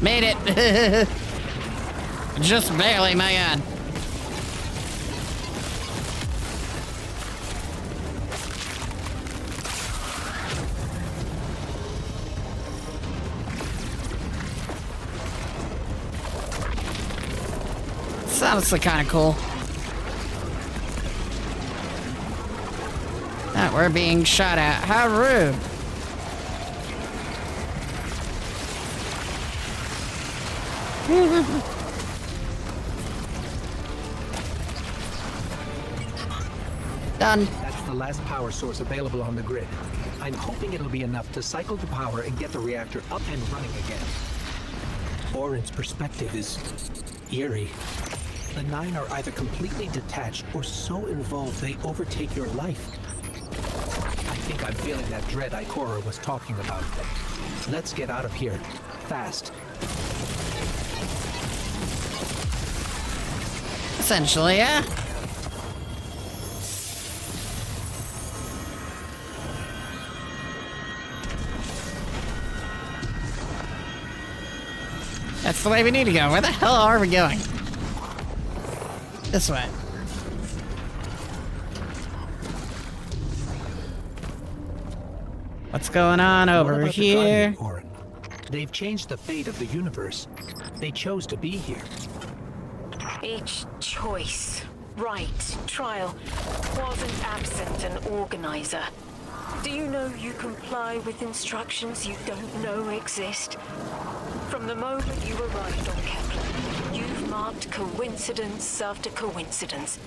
Made it. Just barely, my god. It's honestly kind of cool. Ah, we're being shot at. How rude. Done. That's the last power source available on the grid. I'm hoping it'll be enough to cycle the power and get the reactor up and running again. Orin's perspective is eerie. The Nine are either completely detached or so involved they overtake your life. I think I'm feeling that dread Ikora was talking about. Let's get out of here. Fast. Essentially, yeah. That's the way we need to go. Where the hell are we going? This way. What's going on over here? Orin? They've changed the fate of the universe. They chose to be here. Each choice, right, trial, wasn't absent an organizer. Do you know you comply with instructions you don't know exist? From the moment you arrived on Kepler, you've marked coincidence after coincidence.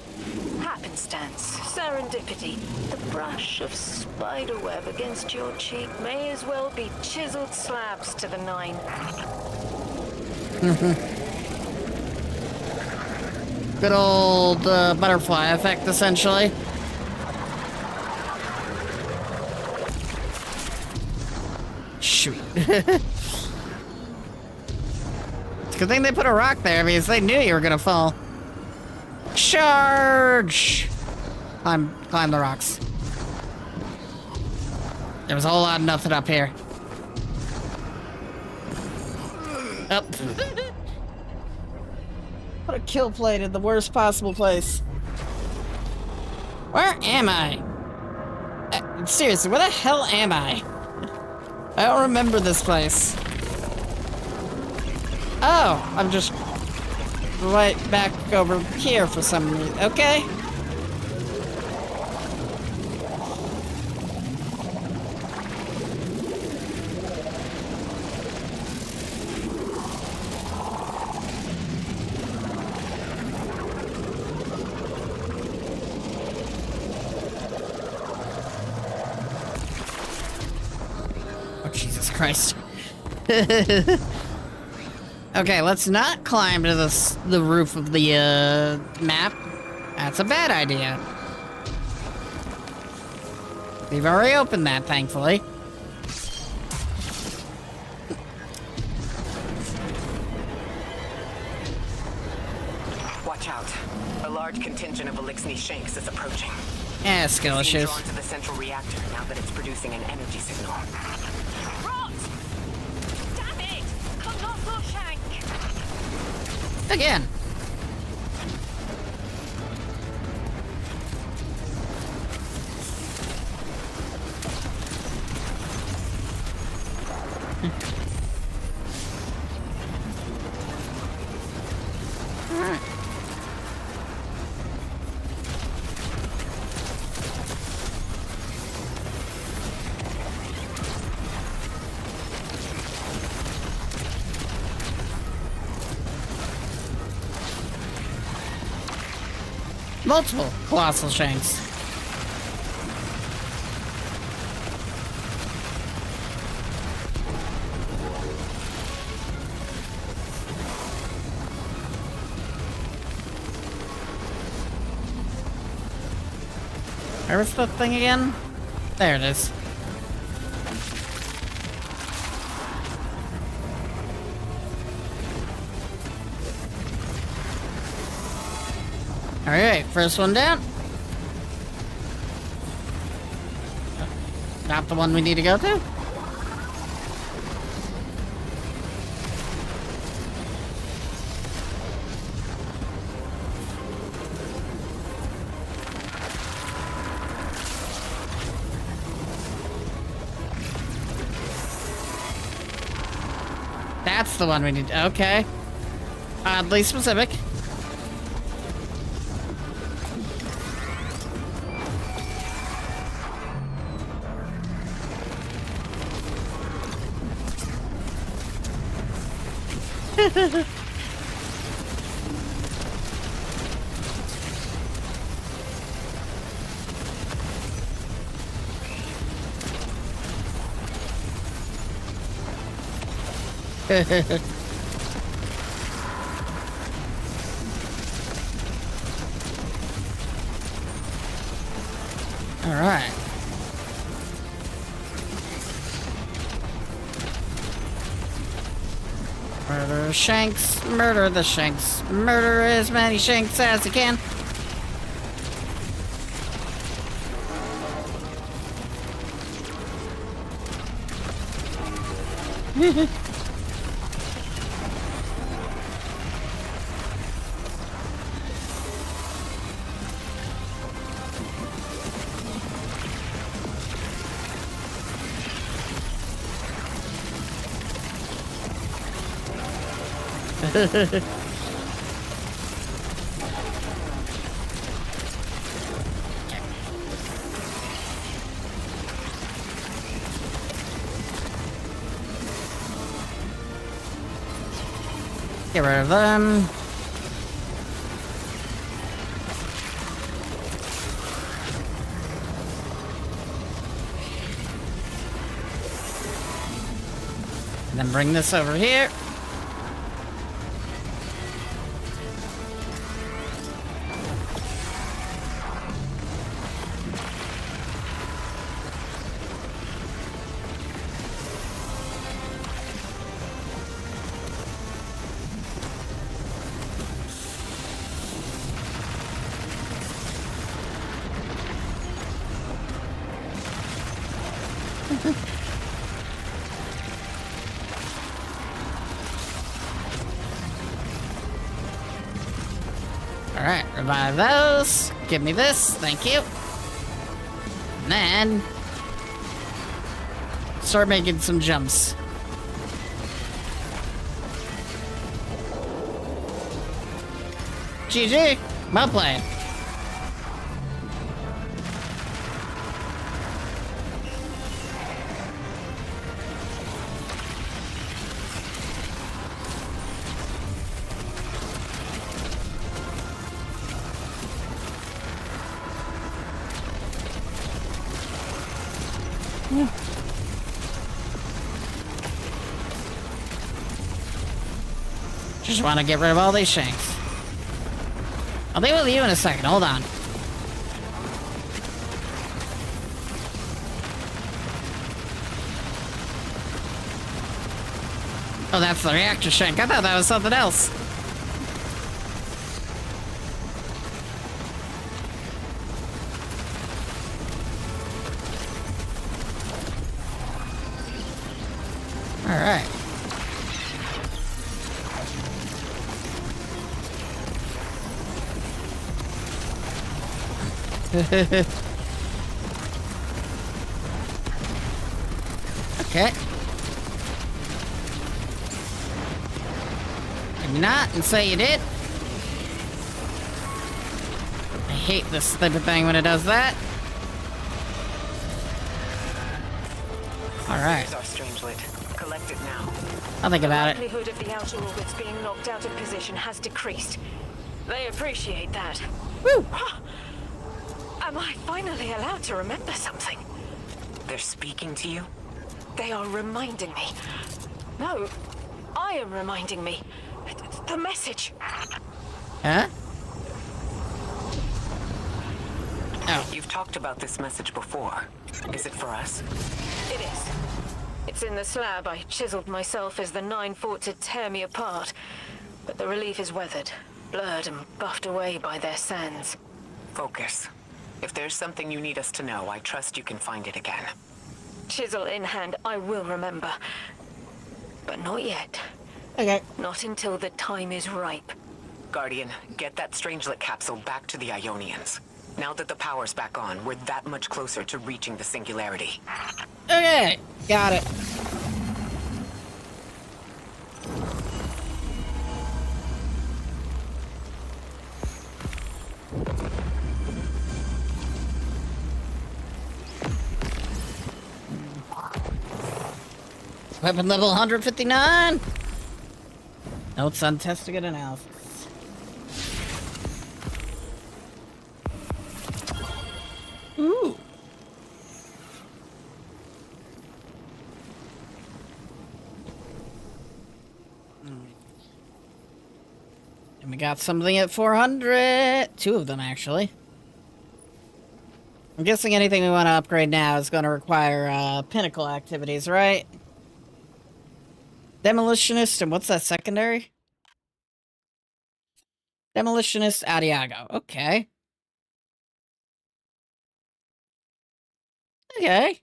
Happenstance, serendipity, the brush of spiderweb against your cheek may as well be chiseled slabs to the Nine. Good old butterfly effect, essentially. Shoot. It's a good thing they put a rock there because they knew you were gonna fall. Charge! Climb the rocks. There was a whole lot of nothing up here. Up. What a kill plate in the worst possible place. Where am I? Seriously, where the hell am I? I don't remember this place. Oh, I'm just right back over here for some reason. Okay. Oh, Jesus Christ. Okay, let's not climb to the roof of the map. That's a bad idea. We've already opened that, thankfully. Watch out. A large contingent of Elixni Shanks is approaching. Yeah, skill It's being issues. drawn to the central reactor now that it's producing an energy signal. Rot! Damn it! Colossal Shank! Again. Alright. Multiple colossal shanks. Where's the thing again? There it is. Alright, first one down. Not the one we need to go to? That's the one we need. Okay. Oddly specific. All right. Murder Shanks, murder the Shanks, murder as many Shanks as you can. Get rid of them. And then bring this over here. Alright, revive those. Give me this, thank you. And then start making some jumps. GG, well played. Just want to get rid of all these Shanks. I'll deal with you in a second. Hold on. Oh, that's the reactor Shank. I thought that was something else. All right. Okay. Maybe not, and say you did. I hate this stupid thing when it does that. Alright. Here's our strangelet. Collect it now. I'll think about it. The likelihood of the outer orbits being knocked out of position has decreased. They appreciate that. Woo! Am I finally allowed to remember something? They're speaking to you? They are reminding me. No, I am reminding me. The message. Huh? Oh. You've talked about this message before. Is it for us? It is. It's in the slab I chiseled myself as the Nine fought to tear me apart. But the relief is weathered, blurred and buffed away by their sands. Focus. If there's something you need us to know, I trust you can find it again. Chisel in hand, I will remember. But not yet. Okay. Not until the time is ripe. Guardian, get that strangelet capsule back to the Ionians. Now that the power's back on, we're that much closer to reaching the singularity. Okay, got it. Weapon level 159. Notes on testing and analysis. Ooh. And we got something at 400. 2 of them, actually. I'm guessing anything we want to upgrade now is going to require pinnacle activities, right? Demolitionist, and what's that secondary? Demolitionist Adiago. Okay. Okay.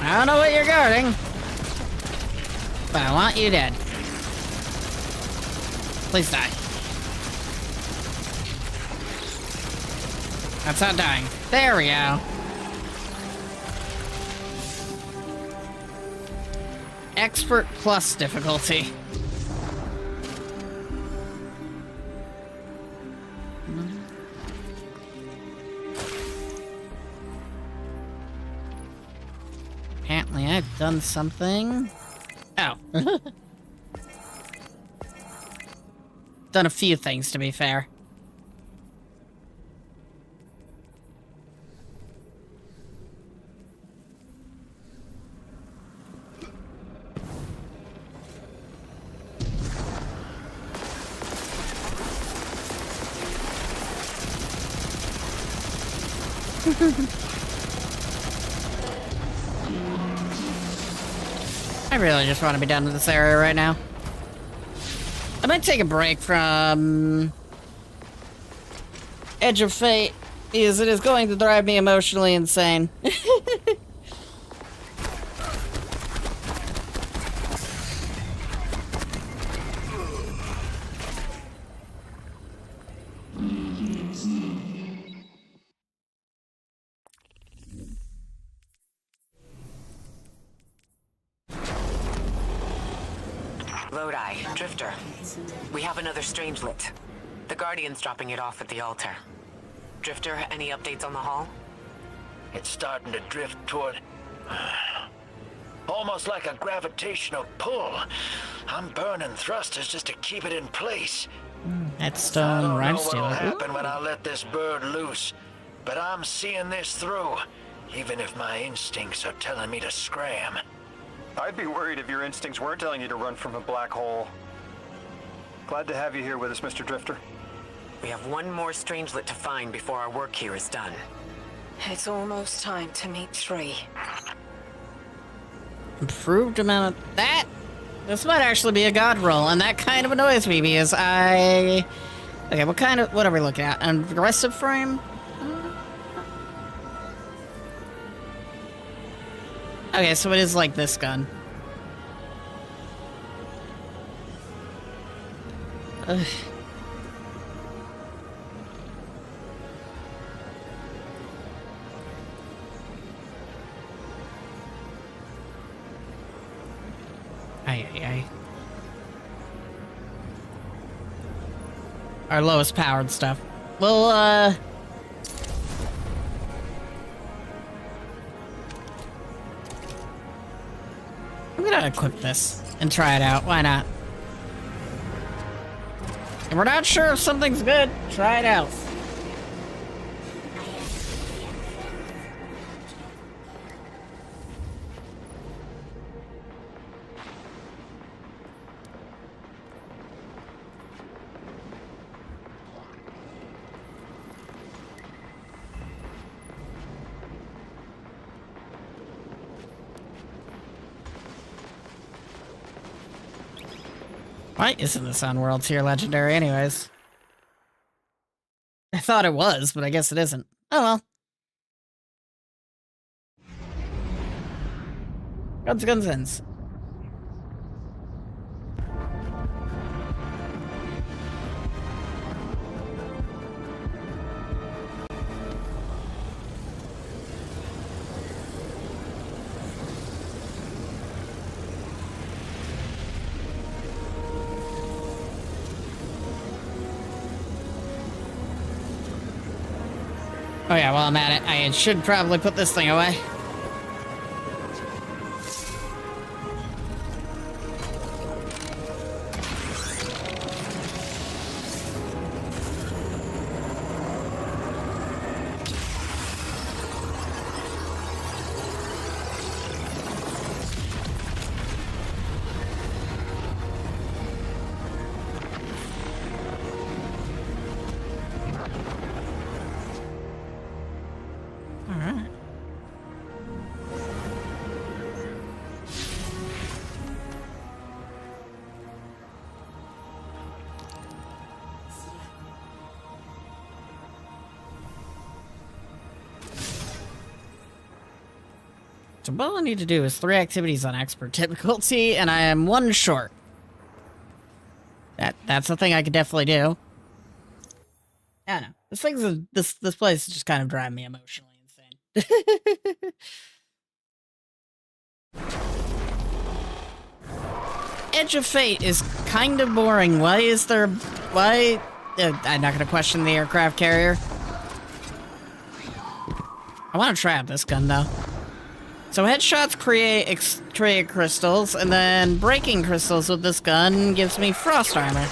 I don't know what you're guarding, but I want you dead. Please die. That's not dying. There we go. Expert plus difficulty. Apparently I've done something. Oh. Done a few things, to be fair. I really just want to be done with this area right now. I might take a break from Edge of Fate, because it is going to drive me emotionally insane. Lodi, Drifter. We have another Strangelet. The Guardian's dropping it off at the altar. Drifter, any updates on the hall? It's starting to drift toward... almost like a gravitational pull. I'm burning thrusters just to keep it in place. That stone rhyme stealer. What'll happen when I let this bird loose, but I'm seeing this through, even if my instincts are telling me to scram. I'd be worried if your instincts weren't telling you to run from a black hole. Glad to have you here with us, Mr. Drifter. We have one more Strangelet to find before our work here is done. It's almost time to meet 3. Improved amount of that? This might actually be a god roll, and that kind of annoys me because I... Okay, what are we looking at? An aggressive frame? Okay, so it is like this gun. Ugh. Ay. Our lowest powered stuff. Well, I'm gonna equip this and try it out. Why not? And we're not sure if something's good. Try it out. Why isn't this on World Tier Legendary anyways? I thought it was, but I guess it isn't. Oh well. Guns ends. Oh yeah, while I'm at it, I should probably put this thing away. So all I need to do is 3 activities on expert difficulty, and I am 1 short. That's a thing I could definitely do. I don't know. This place is just kind of driving me emotionally insane. Edge of Fate is kind of boring. Why? I'm not gonna question the aircraft carrier. I want to try out this gun though. So headshots create crystals, and then breaking crystals with this gun gives me frost armor.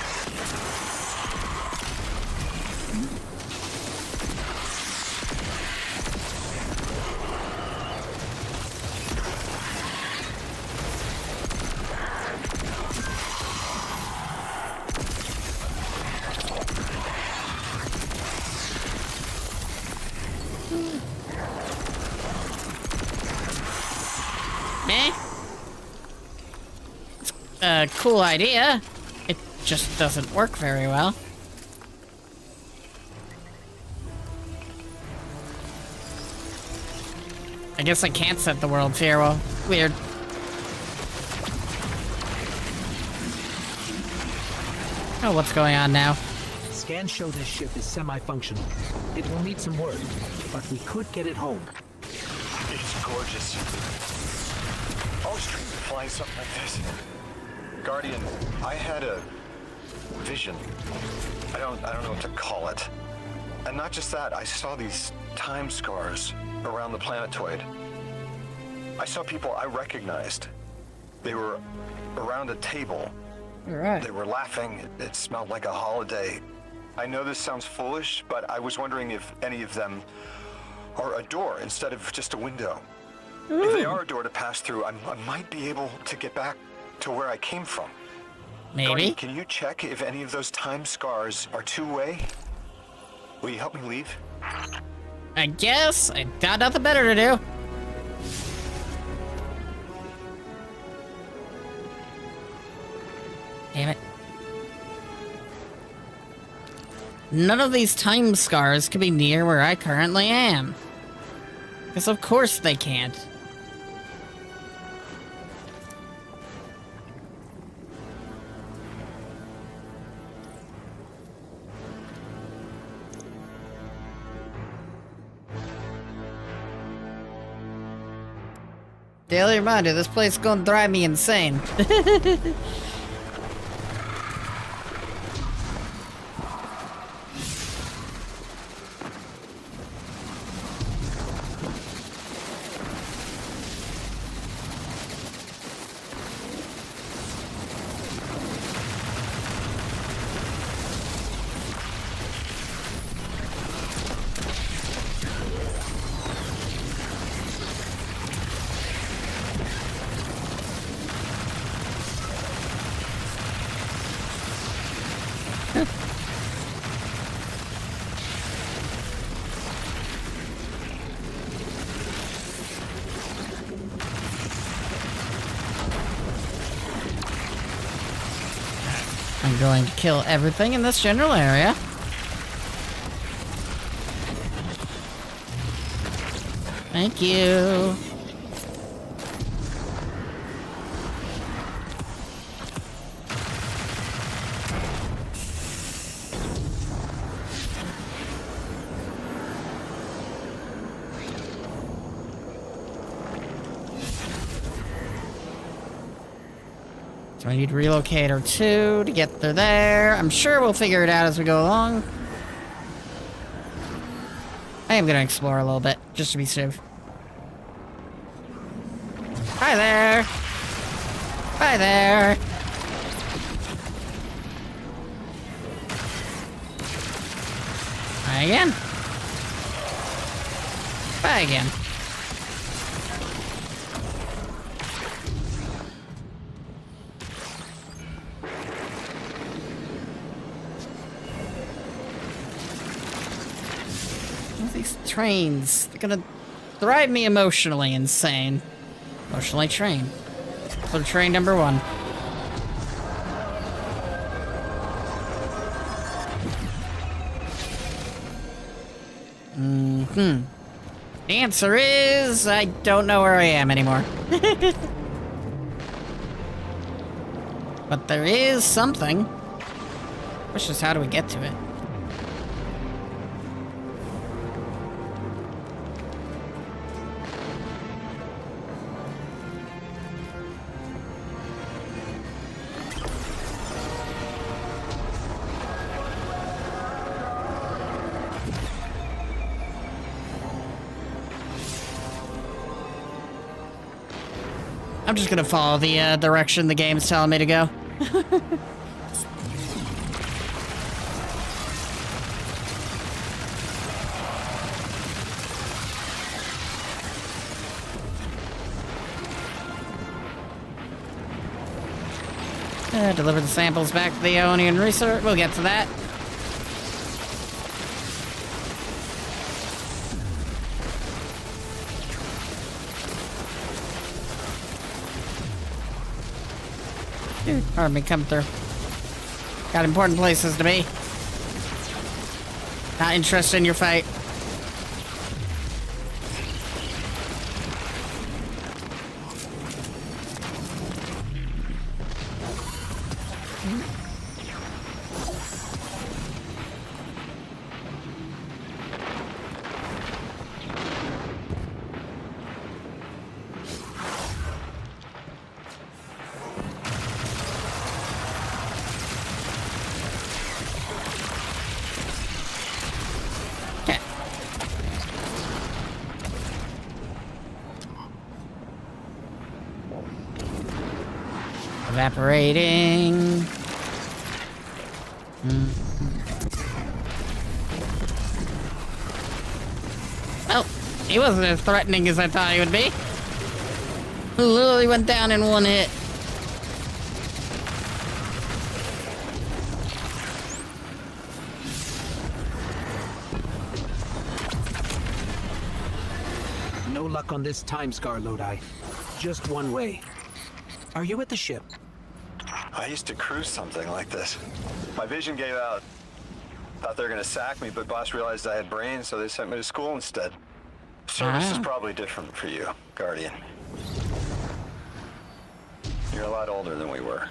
Cool idea. It just doesn't work very well. I guess I can't set the world tier. Well, weird. Oh, what's going on now? Scans show this ship is semi-functional. It will need some work, but we could get it home. It's gorgeous. I always dreamed of flying something like this. Guardian, I had a vision. I don't know what to call it. And not just that, I saw these time scars around the planetoid. I saw people I recognized. They were around a table. All right. They were laughing. It smelled like a holiday. I know this sounds foolish, but I was wondering if any of them are a door instead of just a window. Ooh. If they are a door to pass through, I might be able to get back to where I came from. Maybe. Guardian, can you check if any of those time scars are two-way? Will you help me leave? I guess. I got nothing better to do. Damn it. None of these time scars could be near where I currently am. Because of course they can't. Daily reminder, this place is gonna drive me insane. I'm going to kill everything in this general area. Thank you. So I need relocator 2 to get there. I'm sure we'll figure it out as we go along. I am gonna explore a little bit, just to be safe. Hi there! Hi there! Hi again. Bye again. These trains, they're gonna drive me emotionally insane. Emotionally trained. So train number 1. The answer is, I don't know where I am anymore. But there is something. Which is, how do we get to it? I'm just gonna follow the direction the game's telling me to go. Deliver the samples back to the Ionian Research. We'll get to that. Dude, pardon me, come through. Got important places to be. Not interested in your fight. Evaporating. Oh, he wasn't as threatening as I thought he would be. He literally went down in one hit. No luck on this time scar, Lodi. Just one way. Are you at the ship? I used to cruise something like this. My vision gave out. Thought they were gonna sack me, but boss realized I had brains, so they sent me to school instead. Service is probably different for you, Guardian. You're a lot older than we were.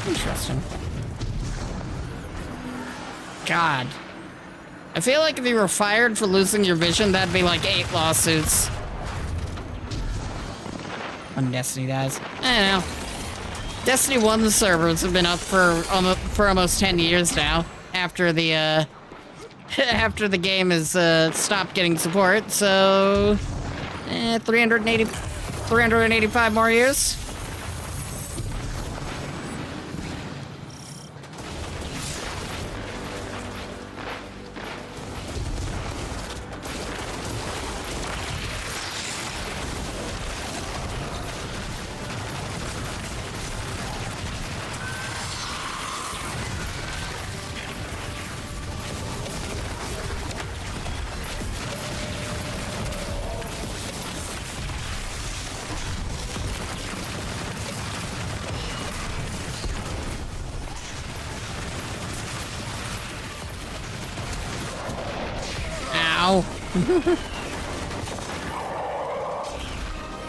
Interesting. God. I feel like if you were fired for losing your vision, that'd be like 8 lawsuits. When Destiny dies. I don't know. Destiny 1 servers have been up for almost 10 years now. After the after the game has stopped getting support, so 385 more years.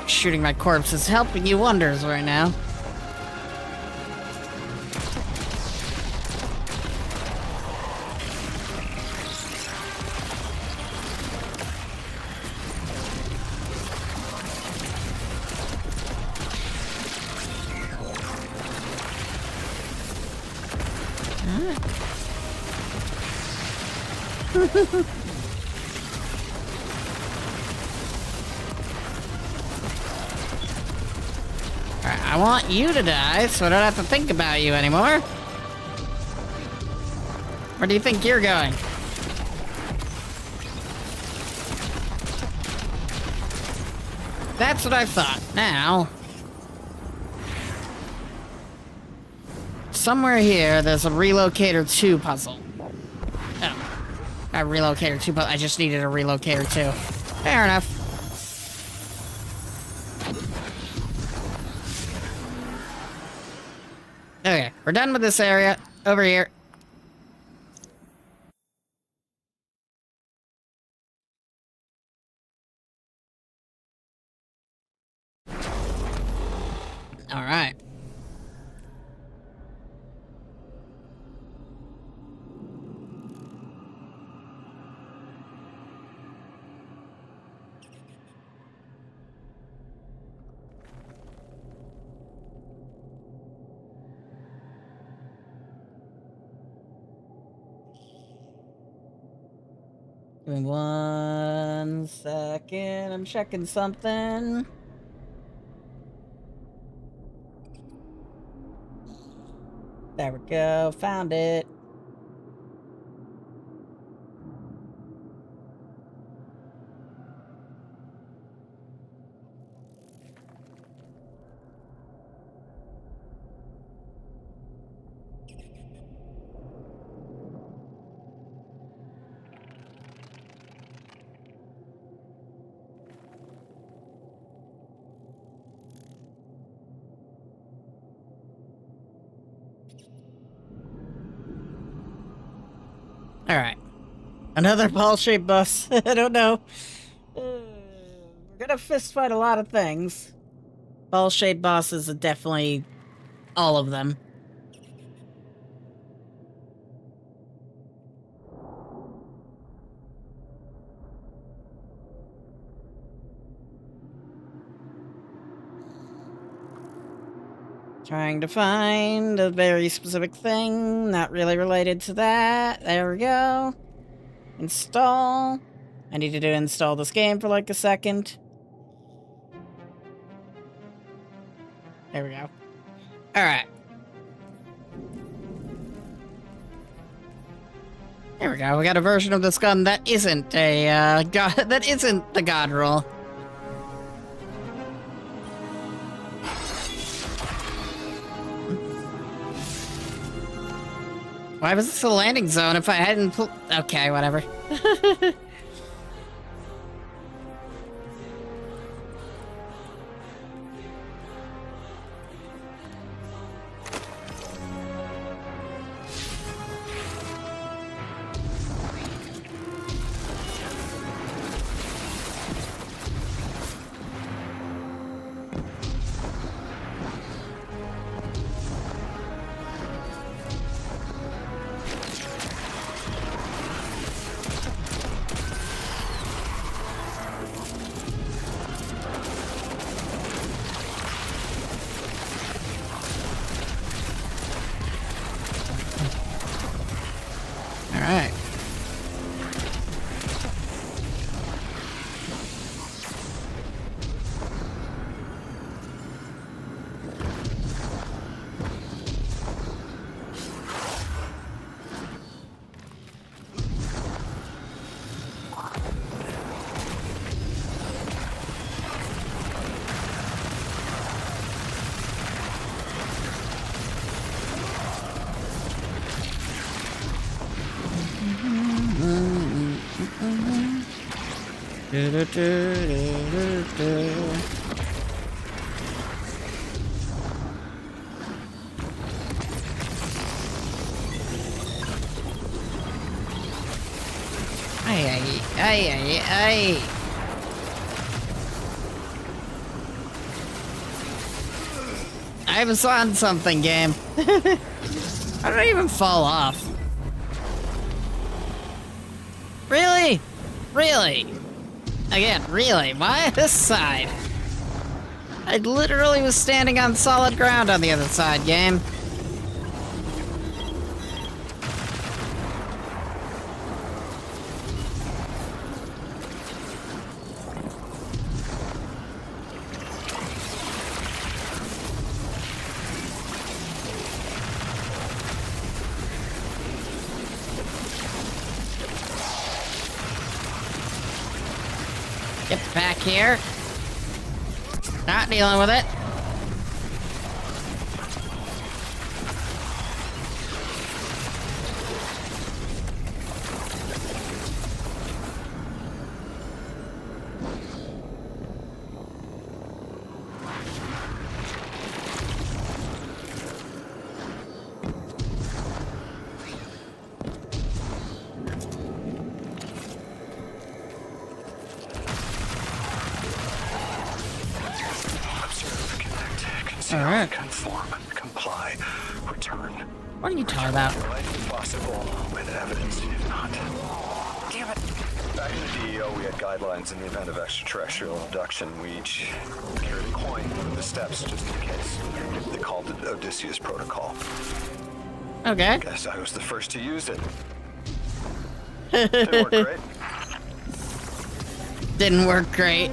Shooting my corpse is helping you wonders right now. I want you to die so I don't have to think about you anymore. Where do you think you're going? That's what I thought. Now, somewhere here, there's a Relocator 2 puzzle. Oh, a Relocator 2 puzzle. I just needed a Relocator 2. Fair enough. Okay, we're done with this area. Over here. All right. Give me 1 second. I'm checking something. There we go. Found it. Alright. Another ball-shaped bus. I don't know. We're gonna fist-fight a lot of things. Ball-shaped bosses are definitely all of them. Trying to find a very specific thing, not really related to that. There we go. Install. I needed to install this game for like a second. There we go. Alright. There we go. We got a version of this gun that isn't a, that isn't the god roll. Why was this a landing zone if I hadn't okay, whatever. Alright. Ay. I was on something, game. How did I even fall off? Really? Really? Again, really? Why this side? I literally was standing on solid ground on the other side, game. Get back here. Not dealing with it. Alright. Conform, comply, return. What are you talking about? Life possible with evidence, if not. Damn it. Back in the DEO, we had guidelines in the event of extraterrestrial abduction. We each carried a coin with the steps just in case. They called it Odysseus Protocol. Okay. Guess I was the first to use it. Didn't work great. Didn't work great.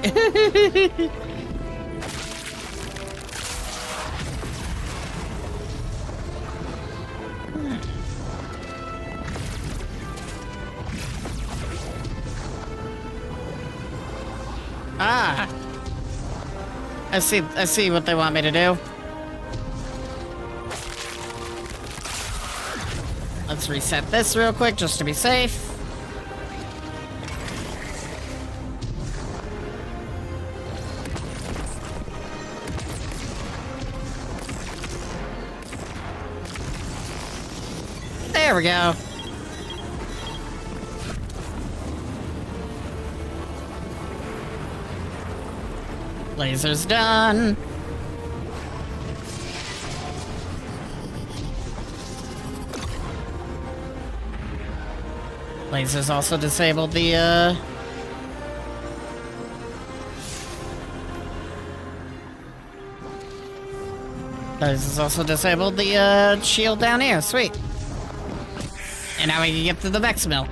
Ah. I see what they want me to do. Let's reset this real quick just to be safe. There we go. Laser's done. Laser's also disabled the, Laser's also disabled the, shield down here. Sweet. And now we can get to the Vex milk.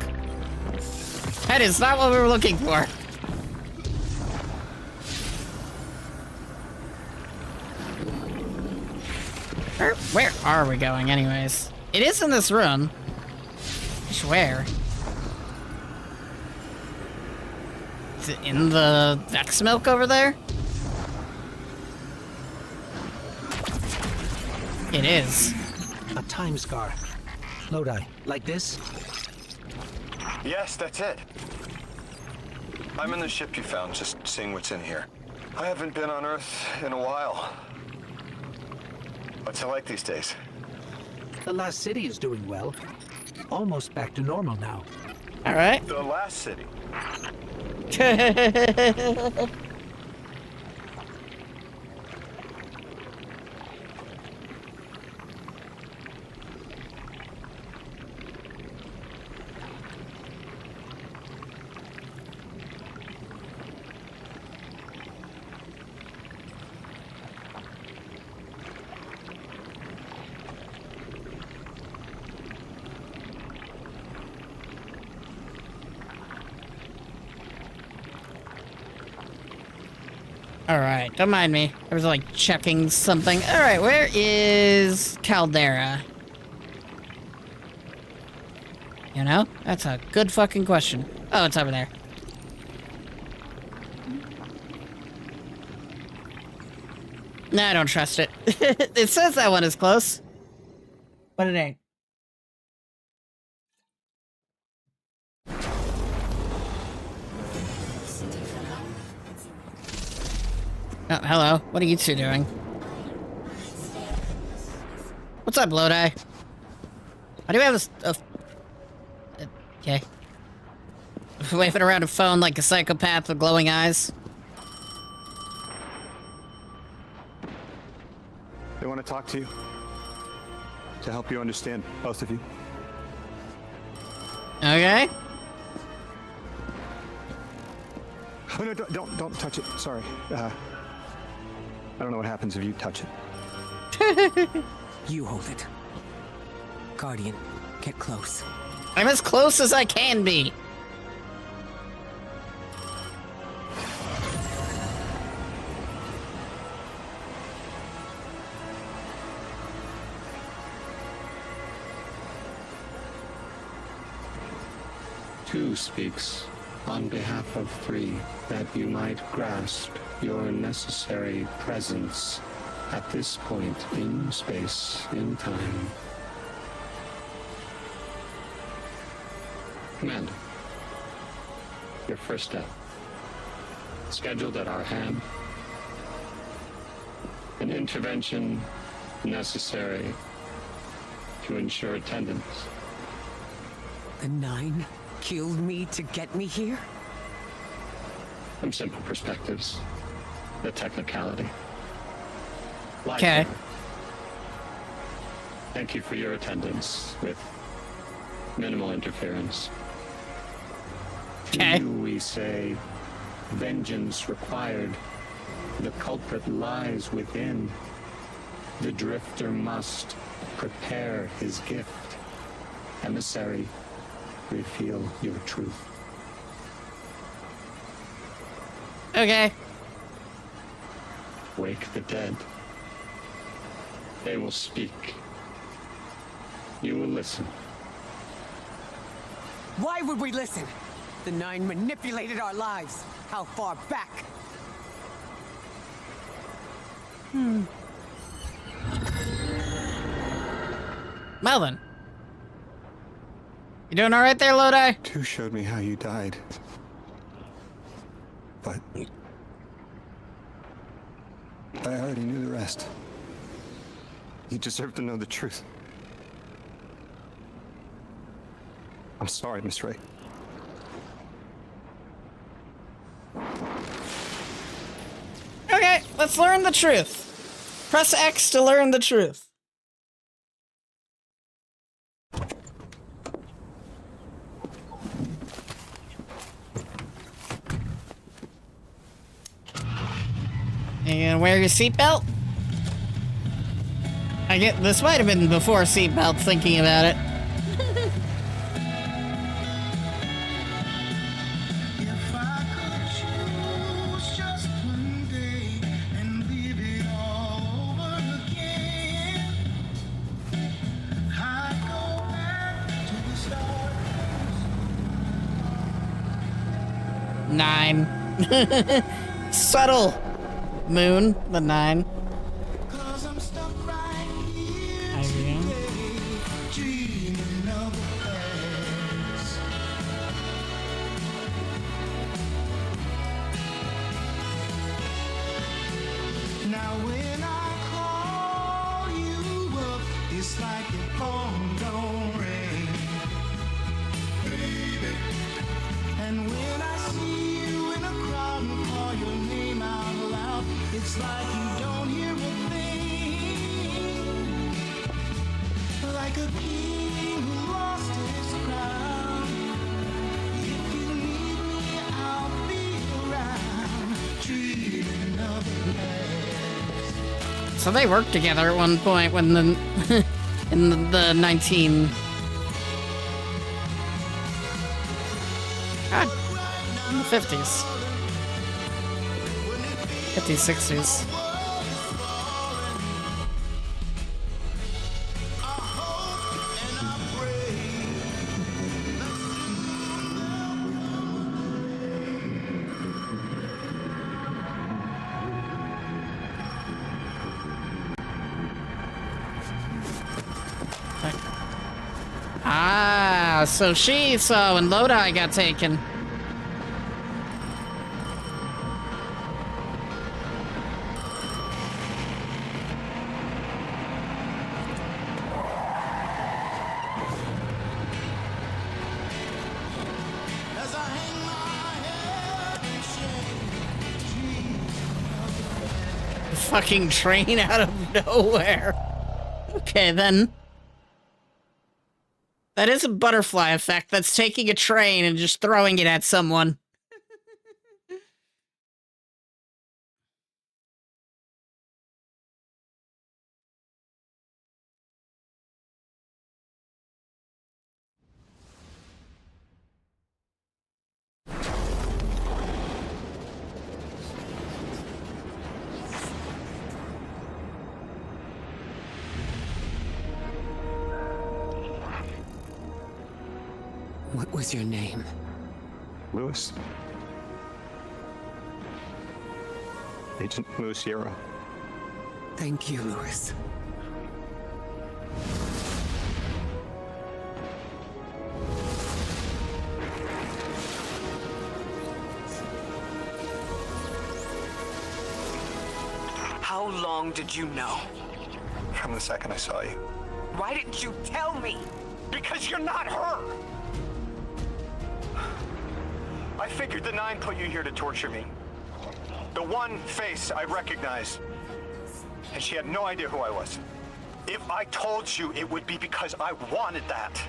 That is not what we were looking for. Where are we going, anyways? It is in this room. Just where? Is it in the Vex milk over there? It is. A time scar. Lodi, like this? Yes, that's it. I'm in the ship you found, just seeing what's in here. I haven't been on Earth in a while. What's it like these days? The last city is doing well. Almost back to normal now. All right. The last city. Alright, don't mind me. I was like checking something. Alright, where is Caldera? You know? That's a good fucking question. Oh, it's over there. Nah, I don't trust it. It says that one is close. But it ain't. Oh, hello. What are you two doing? What's up, Lodi? Why do we have a okay. Waving around a phone like a psychopath with glowing eyes. They want to talk to you. To help you understand, both of you. Okay. Oh, no, don't touch it. Sorry. I don't know what happens if you touch it. You hold it. Guardian, get close. I'm as close as I can be. Two speaks on behalf of 3, that you might grasp your necessary presence at this point in space, in time. Commander, your first step, scheduled at our hand. An intervention necessary to ensure attendance. The 9 killed me to get me here? From simple perspectives, the technicality. Okay. Thank you for your attendance with minimal interference. Okay. To you we say, vengeance required. The culprit lies within. The drifter must prepare his gift. Emissary, reveal your truth. Okay. Wake the dead. They will speak. You will listen. Why would we listen? The 9 manipulated our lives. How far back? Melvin. You doing alright there, Lodi? 2 showed me how you died. But I already knew the rest. You deserve to know the truth. I'm sorry, Miss Ray. Okay, let's learn the truth. Press X to learn the truth. You gonna wear your seatbelt? I get this might have been before seatbelt thinking about it. Nine. Subtle. Moon, the 9. Now when I call you up, it's like your phone don't ring, baby. And when I see you in a crowd and call your name out loud, it's like you don't hear a thing. Like a king who lost his crown. If you need me, I'll be around, dreaming of a past. So they worked together at one point when the in the 19. God, in the 50s. 50s, 60s. Ah, so she saw when Lodi got taken. Fucking train out of nowhere. Okay, then. That is a butterfly effect. That's taking a train and just throwing it at someone. What was your name? Lewis. Agent Lewis Sierra. Thank you, Lewis. How long did you know? From the second I saw you. Why didn't you tell me? Because you're not her! I figured the 9 put you here to torture me. The one face I recognized. And she had no idea who I was. If I told you, it would be because I wanted that.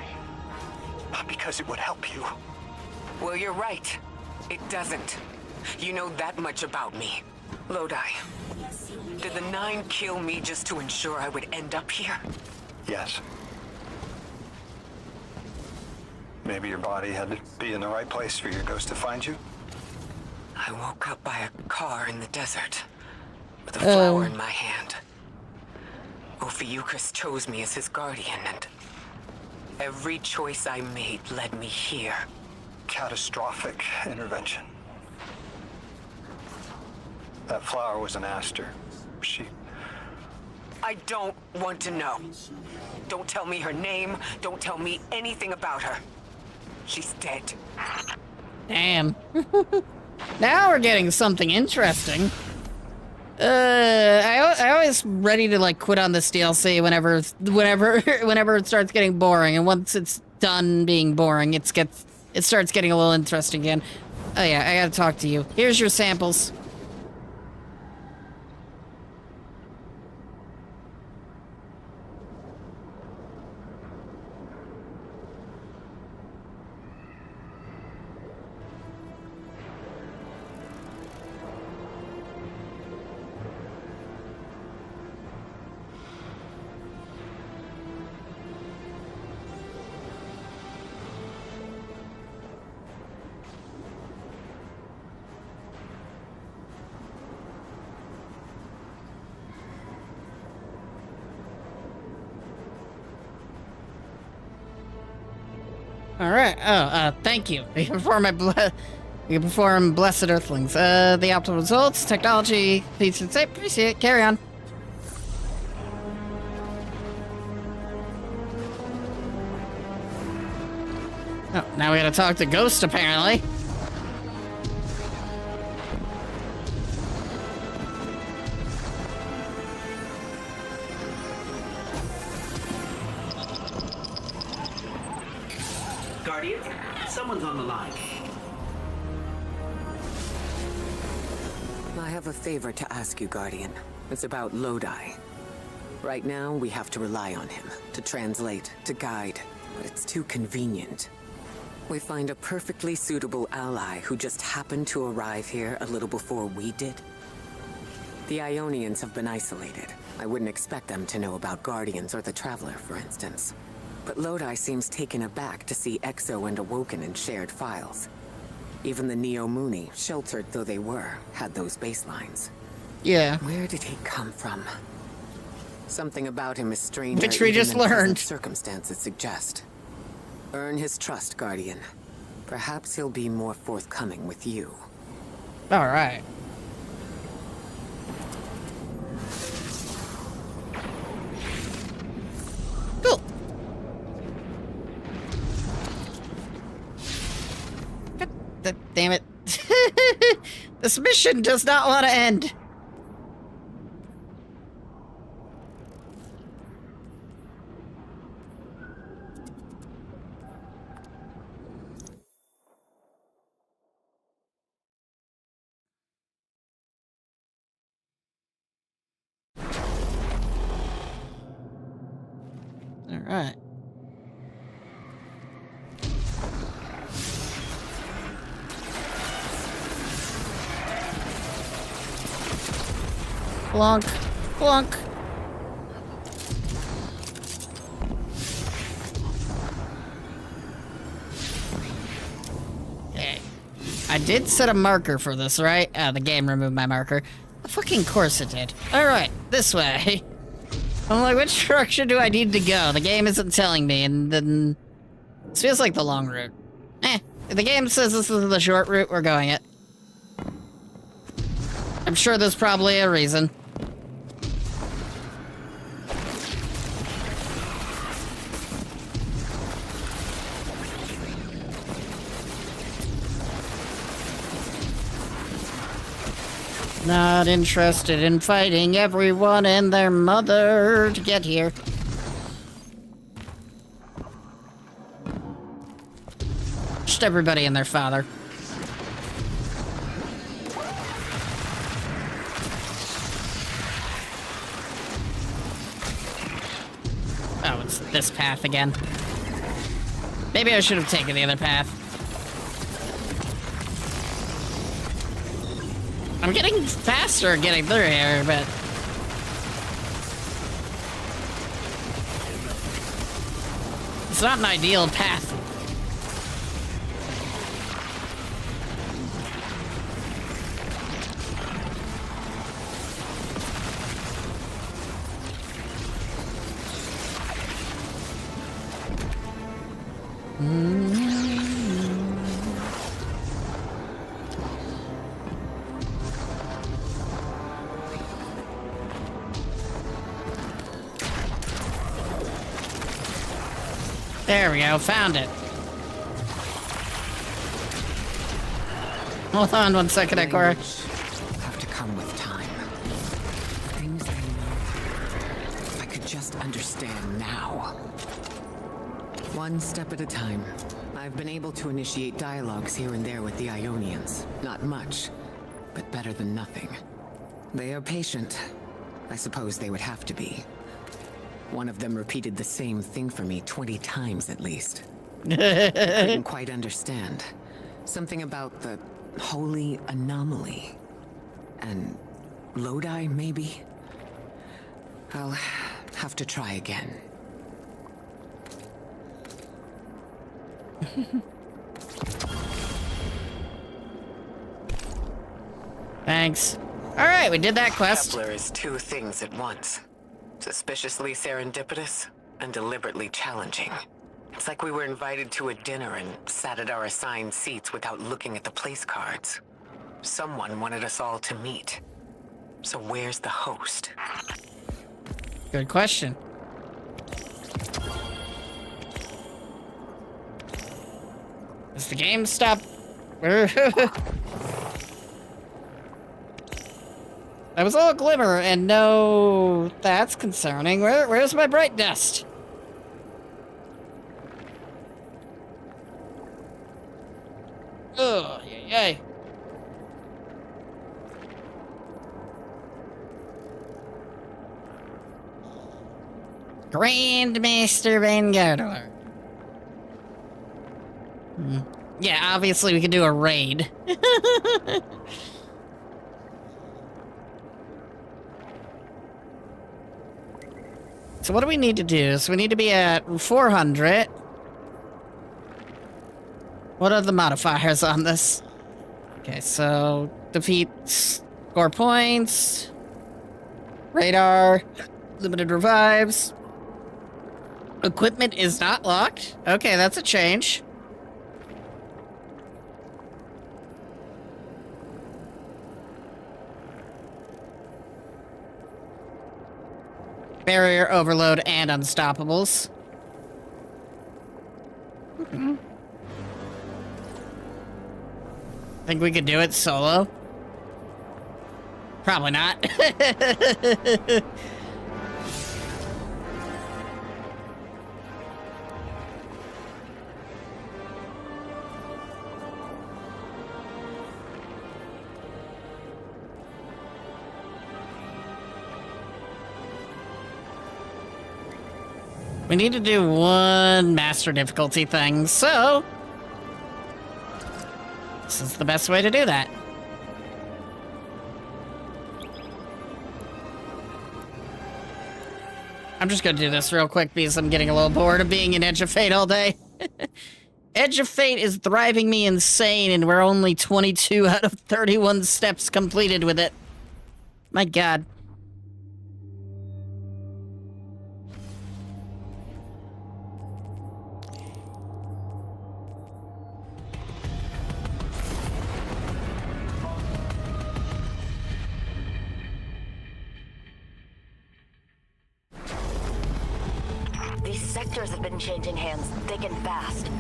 Not because it would help you. Well, you're right. It doesn't. You know that much about me. Lodi, did the 9 kill me just to ensure I would end up here? Yes. Maybe your body had to be in the right place for your ghost to find you? I woke up by a car in the desert, with a flower in my hand. Ophiuchus chose me as his guardian, and every choice I made led me here. Catastrophic intervention. That flower was an aster. She... I don't want to know. Don't tell me her name. Don't tell me anything about her. She's dead. Damn. Now we're getting something interesting. I always ready to like quit on this DLC whenever it starts getting boring, and once it's done being boring, it starts getting a little interesting again. Oh yeah, I gotta talk to you. Here's your samples. All right. Oh, thank you. You perform blessed earthlings. The optimal results, technology, please say, appreciate it. Carry on. Oh, now we gotta talk to Ghost, apparently. Guardian, someone's on the line. I have a favor to ask you, Guardian. It's about Lodi. Right now, we have to rely on him to translate, to guide, but it's too convenient. We find a perfectly suitable ally who just happened to arrive here a little before we did. The Ionians have been isolated. I wouldn't expect them to know about Guardians or the Traveler, for instance. But Lodi seems taken aback to see Exo and Awoken in shared files. Even the Neo-Muni, sheltered though they were, had those baselines. Yeah. Where did he come from? Something about him is strange. Which we just learned. Circumstances suggest. Earn his trust, Guardian. Perhaps he'll be more forthcoming with you. All right. Cool. Damn it. This mission does not want to end. All right. Blunk. Blunk. Okay. I did set a marker for this, right? The game removed my marker. Of fucking course it did. Alright, this way. I'm like, which direction do I need to go? The game isn't telling me, and then... This feels like the long route. the game says this is the short route, we're going it. I'm sure there's probably a reason. Not interested in fighting everyone and their mother to get here. Just everybody and their father. Oh, it's this path again. Maybe I should have taken the other path. I'm getting faster at getting through here, but... it's not an ideal path. There we go, found it. Hold on 1 second, Ikora. Have to come with time. Things I know. If I could just understand now. One step at a time. I've been able to initiate dialogues here and there with the Ionians. Not much, but better than nothing. They are patient. I suppose they would have to be. One of them repeated the same thing for me 20 times at least. Couldn't quite understand. Something about the holy anomaly. And Lodi, maybe? I'll have to try again. Thanks. Alright, we did that quest. Kepler is two things at once. Suspiciously serendipitous and deliberately challenging. It's like we were invited to a dinner and sat at our assigned seats without looking at the place cards. Someone wanted us all to meet. So where's the host? Good question. Does the game stop? That was all glimmer, and no, that's concerning. Where's my bright dust? Ugh, yay. Grandmaster Vanguard. Yeah, obviously we could do a raid. So what do we need to do? So we need to be at 400. What are the modifiers on this? Okay, so defeat, score points, radar, limited revives. Equipment is not locked. Okay, that's a change. Barrier, overload, and unstoppables. Think we could do it solo? Probably not. We need to do one master difficulty thing, so this is the best way to do that. I'm just gonna do this real quick because I'm getting a little bored of being in Edge of Fate all day. Edge of Fate is driving me insane, and we're only 22 out of 31 steps completed with it. My God. vectors have been changing hands thick and fast.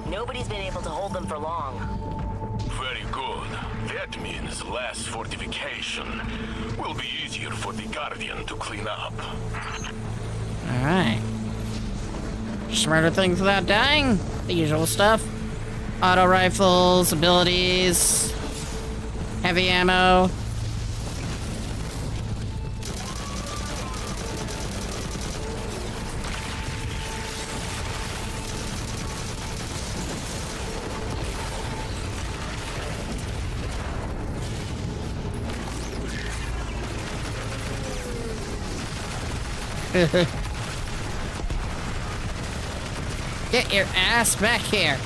Nobody's been able to hold them for long. Very good. That means less fortification. Will be easier for the Guardian to clean up. Alright. Just murder things without dying. The usual stuff. Auto rifles, abilities, heavy ammo. Get your ass back here.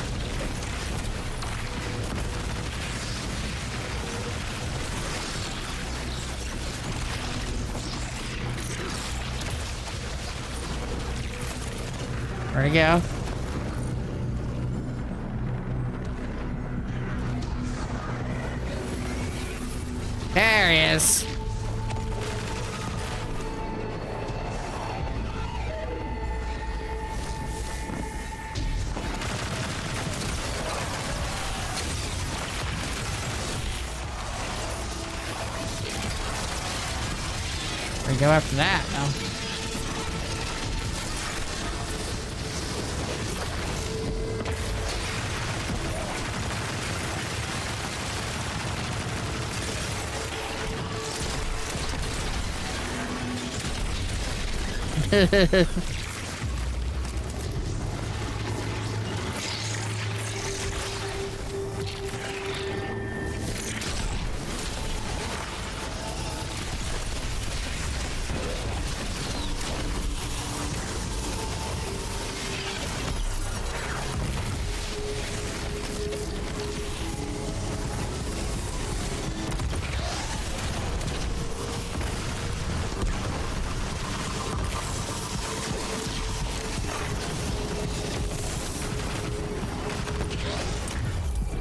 Where'd he go? There he is. We go after that, no?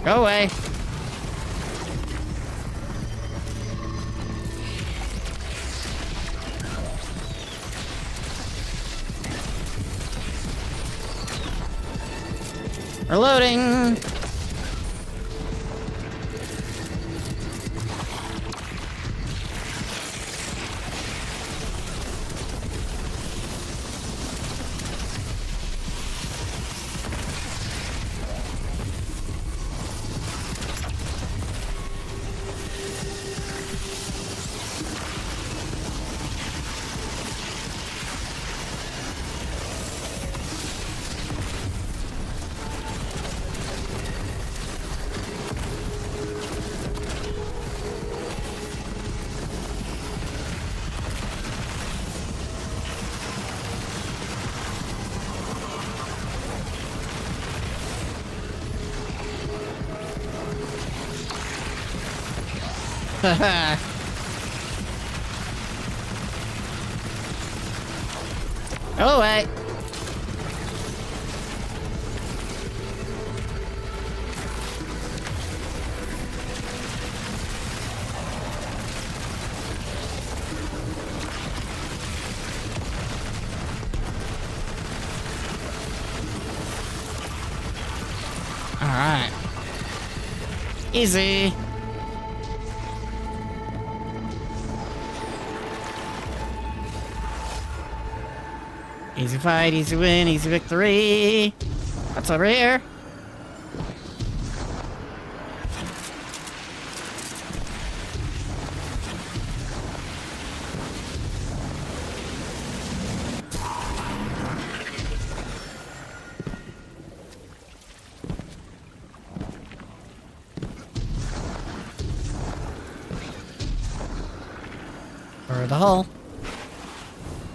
Go away. Reloading. Go away. All right. Easy. Easy fight, easy win, easy victory. What's over here? Through the hole.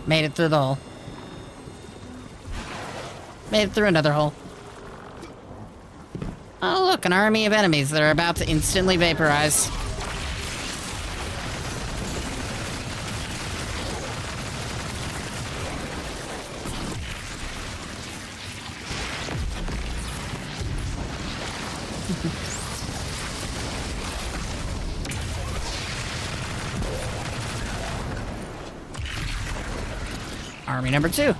Made it through the hole. Made it through another hole. Oh, look, an army of enemies that are about to instantly vaporize. Army number 2.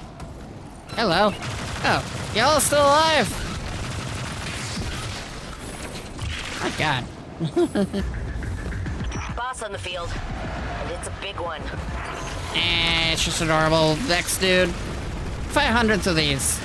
Hello. Oh, y'all are still alive? My God. Boss on the field, and it's a big one. It's just a normal Vex dude. 500s of these.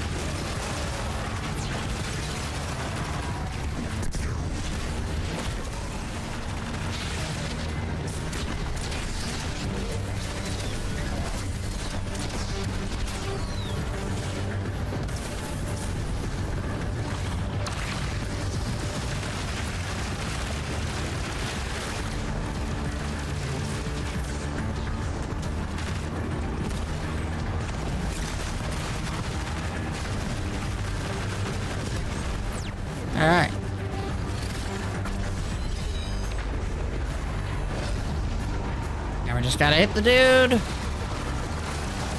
Alright. Now we just gotta hit the dude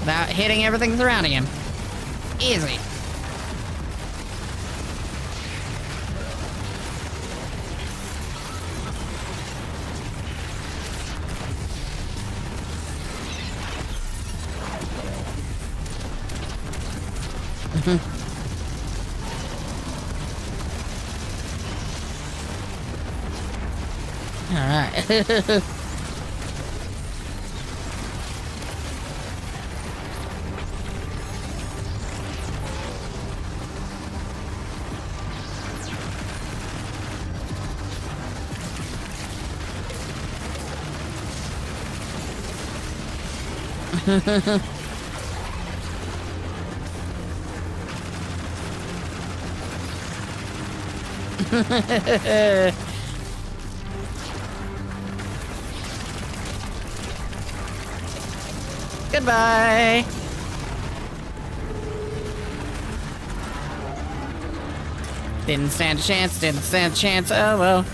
without hitting everything surrounding him. Easy. Alright. Goodbye. Didn't stand a chance, didn't stand a chance, oh well.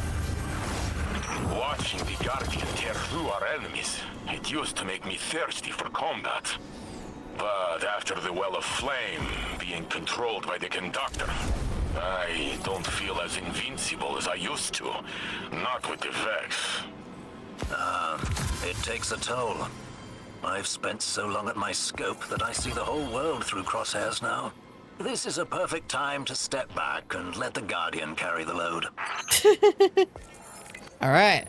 Watching the Guardian tear through our enemies, it used to make me thirsty for combat. But after the Well of Flame being controlled by the Conductor, I don't feel as invincible as I used to. Not with the Vex. It takes a toll. I've spent so long at my scope that I see the whole world through crosshairs now. This is a perfect time to step back and let the Guardian carry the load. Alright.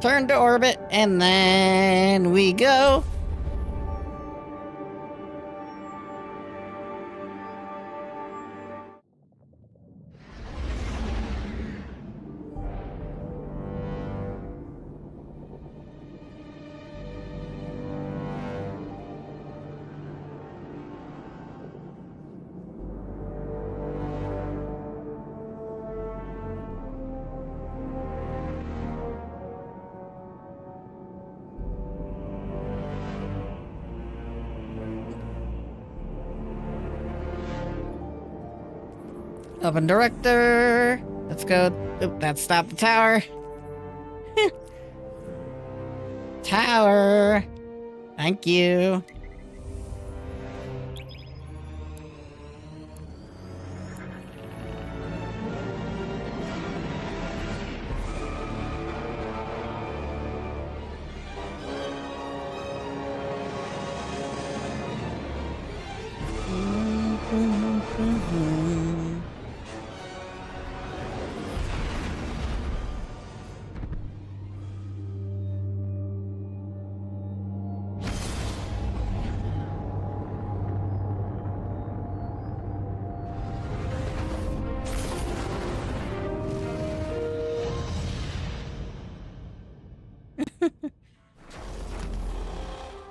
Turn to orbit, and then we go. Open director. Let's go. Oop, that stopped the tower. Tower. Thank you.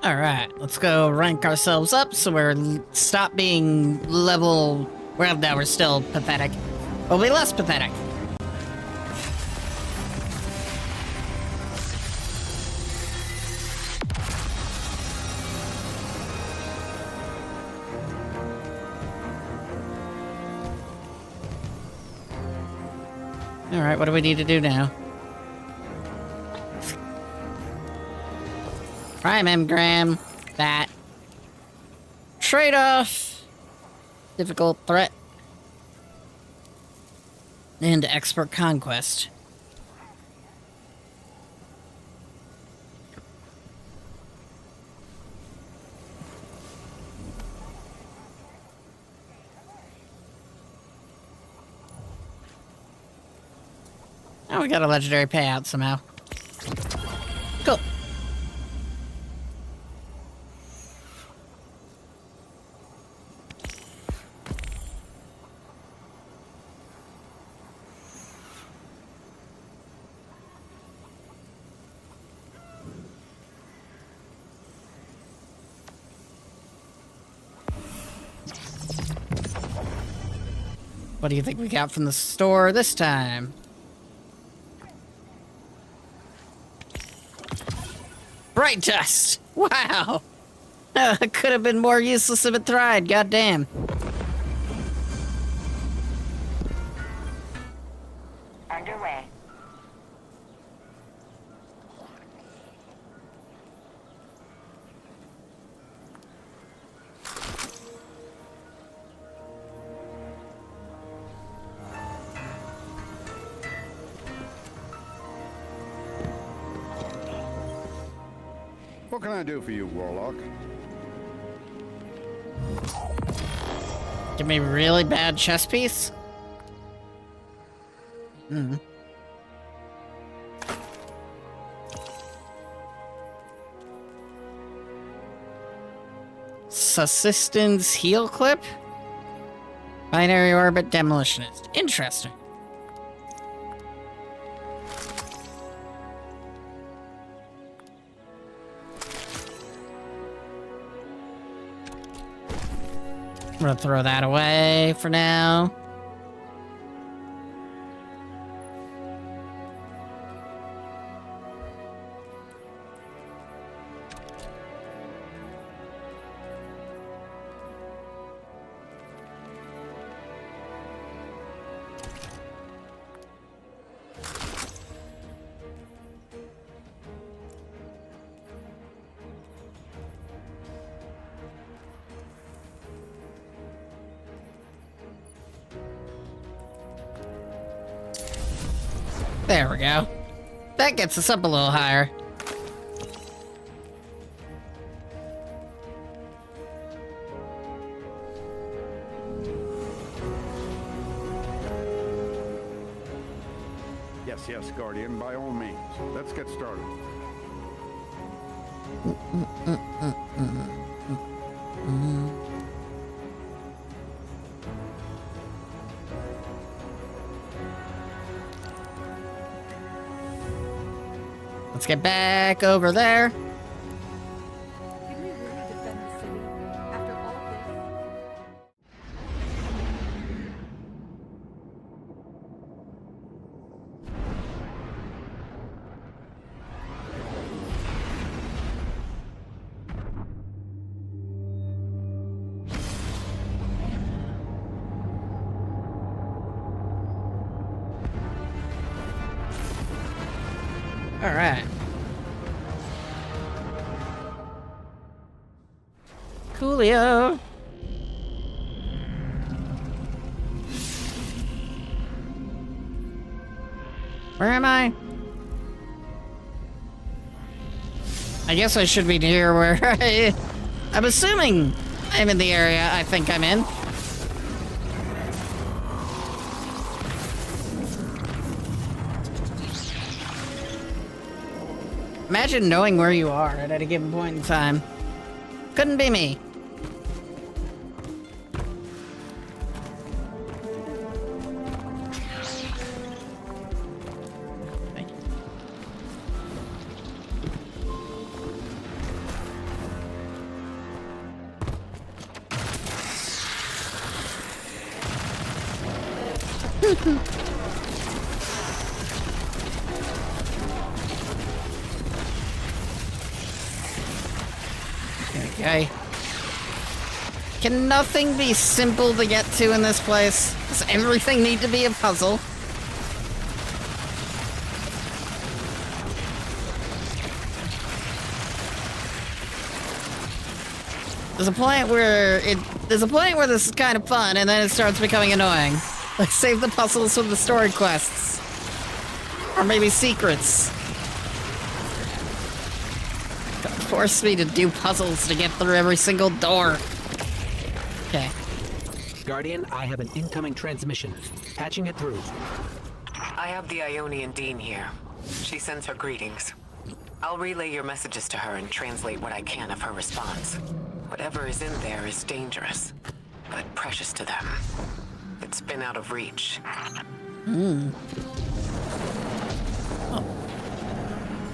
Alright, let's go rank ourselves up so stop being level. Well, no, we're still pathetic. We'll be less pathetic. Alright, what do we need to do now? Prime Engram. That. Trade-off. Difficult threat. And expert conquest. Oh, we got a legendary payout somehow. Cool. What do you think we got from the store this time? Bright dust! Wow! Could have been more useless if it tried, goddamn. Underway. What can I do for you, Warlock? Give me a really bad chess piece? Hmm. Subsistence heal clip? Binary orbit demolitionist. Interesting. I'm gonna throw that away for now. There we go. That gets us up a little higher. Yes, Guardian, by all means. Let's get started. Let's get back over there. Did we really defend the city after all All right. Coolio. Where am I? I guess I should be near where I'm assuming I'm in the area I think I'm in. Imagine knowing where you are at any given point in time. Couldn't be me. Thank you. Okay. Can nothing be simple to get to in this place? Does everything need to be a puzzle? There's a point where this is kind of fun, and then it starts becoming annoying. Like, save the puzzles from the story quests. Or maybe secrets. Don't force me to do puzzles to get through every single door. Okay. Guardian, I have an incoming transmission. Patching it through. I have the Ionian Dean here. She sends her greetings. I'll relay your messages to her and translate what I can of her response. Whatever is in there is dangerous, but precious to them. It's been out of reach. Oh.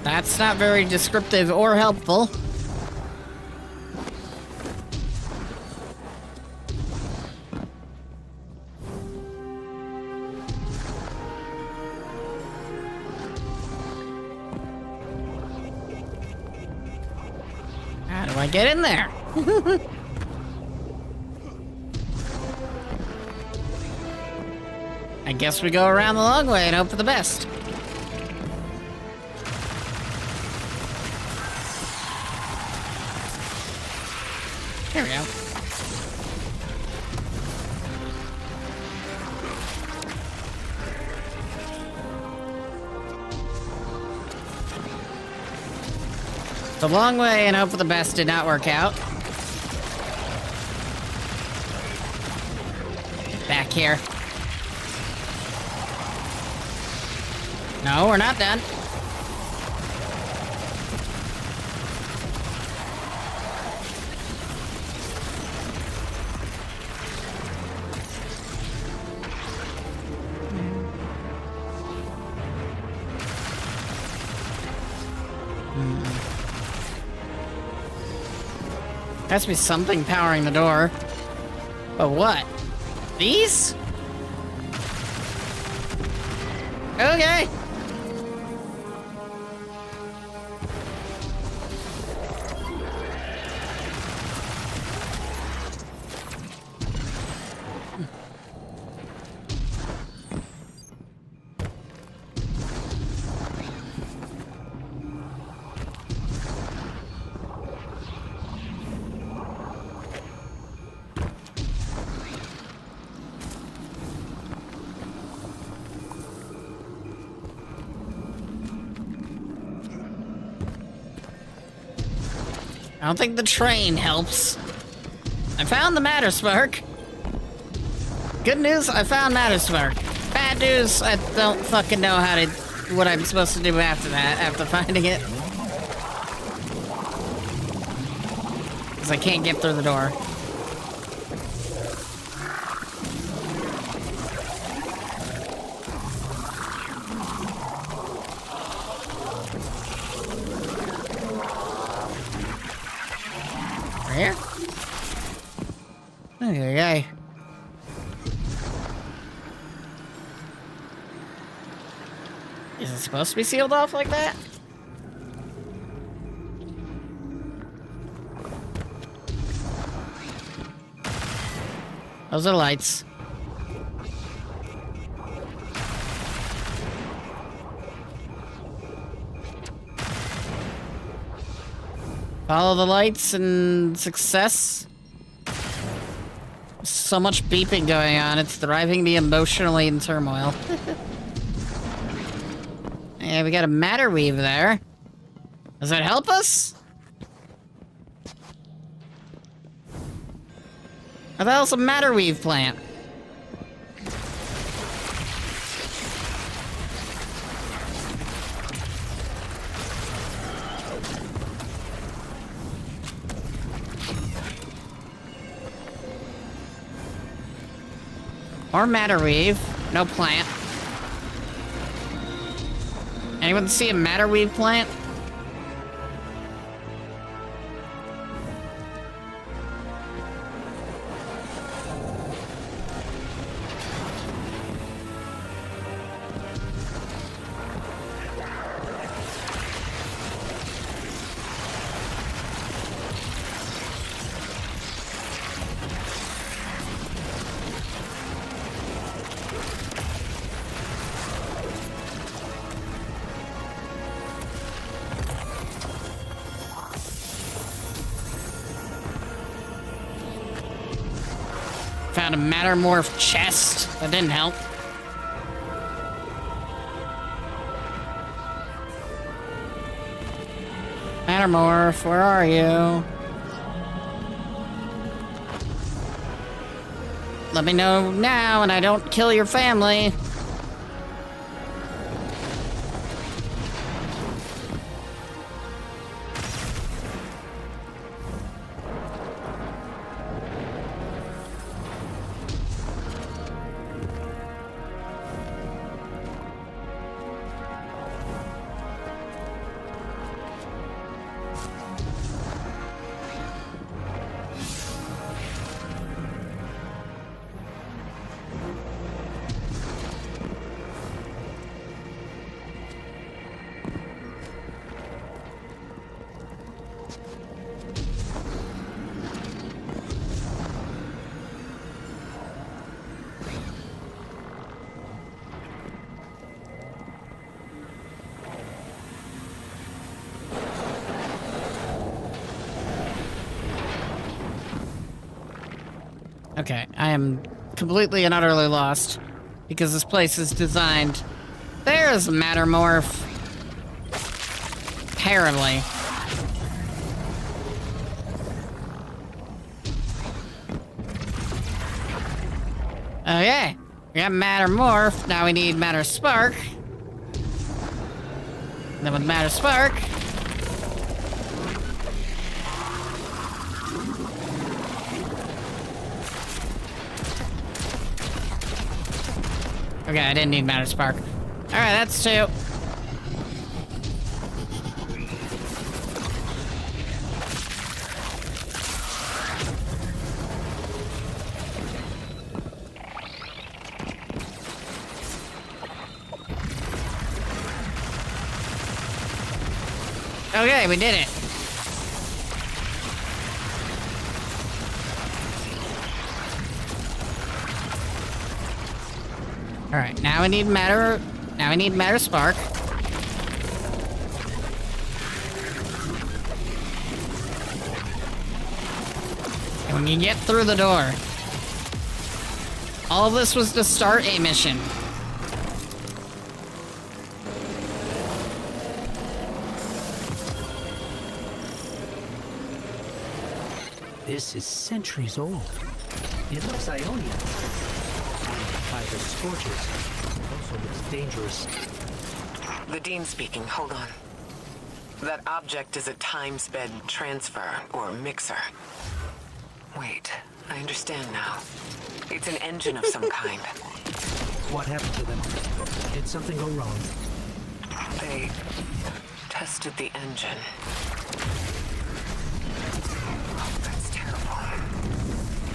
That's not very descriptive or helpful. How do I get in there? I guess we go around the long way and hope for the best. There we go. The long way and hope for the best did not work out. Back here. No, we're not done. Has to be something powering the door. But what? These? Okay. I don't think the train helps. I found the matter spark. Good news, I found matter spark. Bad news, I don't fucking know what I'm supposed to do after that, after finding it. Because I can't get through the door. Here? Okay. Is it supposed to be sealed off like that? Those are lights. Follow the lights and success. So much beeping going on, it's driving me emotionally in turmoil. Yeah, we got a matter weave there. Does that help us? What the hell's a matter weave plant? Or matter weave. No plant. Anyone see a matter weave plant? Found a Mattermorph chest. That didn't help. Mattermorph, where are you? Let me know now and I don't kill your family. Okay, I am completely and utterly lost because this place is designed. There's Mattermorph. Terribly. Okay, we got Mattermorph. Now we need Matterspark. Then with Matterspark. Okay, I didn't need Matterspark. Alright, that's 2. Okay, we did it. Alright, now we need Matterspark. And when you get through the door. All of this was to start a mission. This is centuries old. It looks Ionian. By the scorches. It also looks dangerous. The Dean speaking, hold on. That object is a time-sped transfer, or mixer. Wait, I understand now. It's an engine of some kind. What happened to them? Did something go wrong? They tested the engine.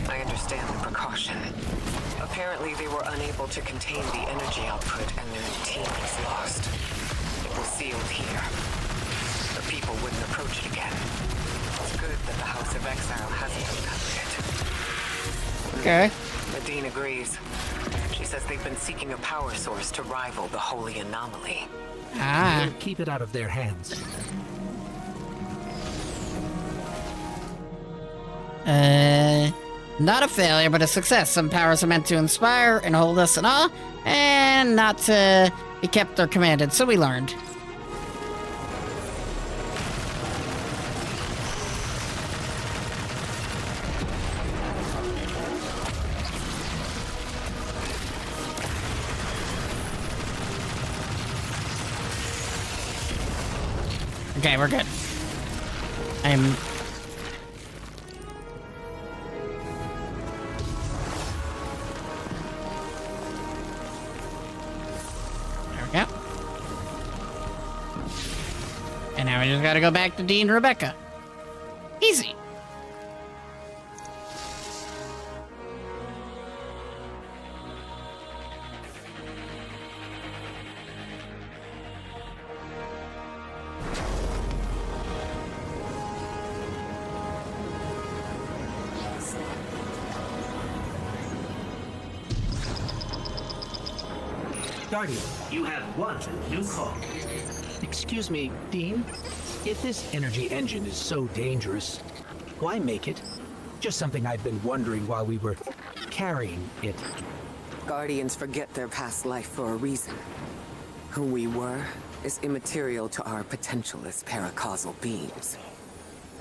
I understand the precaution. Apparently, they were unable to contain the energy output, and their team was lost. It was sealed here. The people wouldn't approach it again. It's good that the House of Exile hasn't uncovered it. Okay. The Dean agrees. She says they've been seeking a power source to rival the Holy Anomaly. Ah. Keep it out of their hands. Not a failure, but a success. Some powers are meant to inspire and hold us in awe, and not to be kept or commanded, so we learned. Okay, we're good. I'm... And now we just gotta go back to Dean and Rebecca. Easy. Guardian, you have one new call. Excuse me, Dean? If this energy engine is so dangerous, why make it? Just something I've been wondering while we were carrying it. Guardians forget their past life for a reason. Who we were is immaterial to our potential as paracausal beings.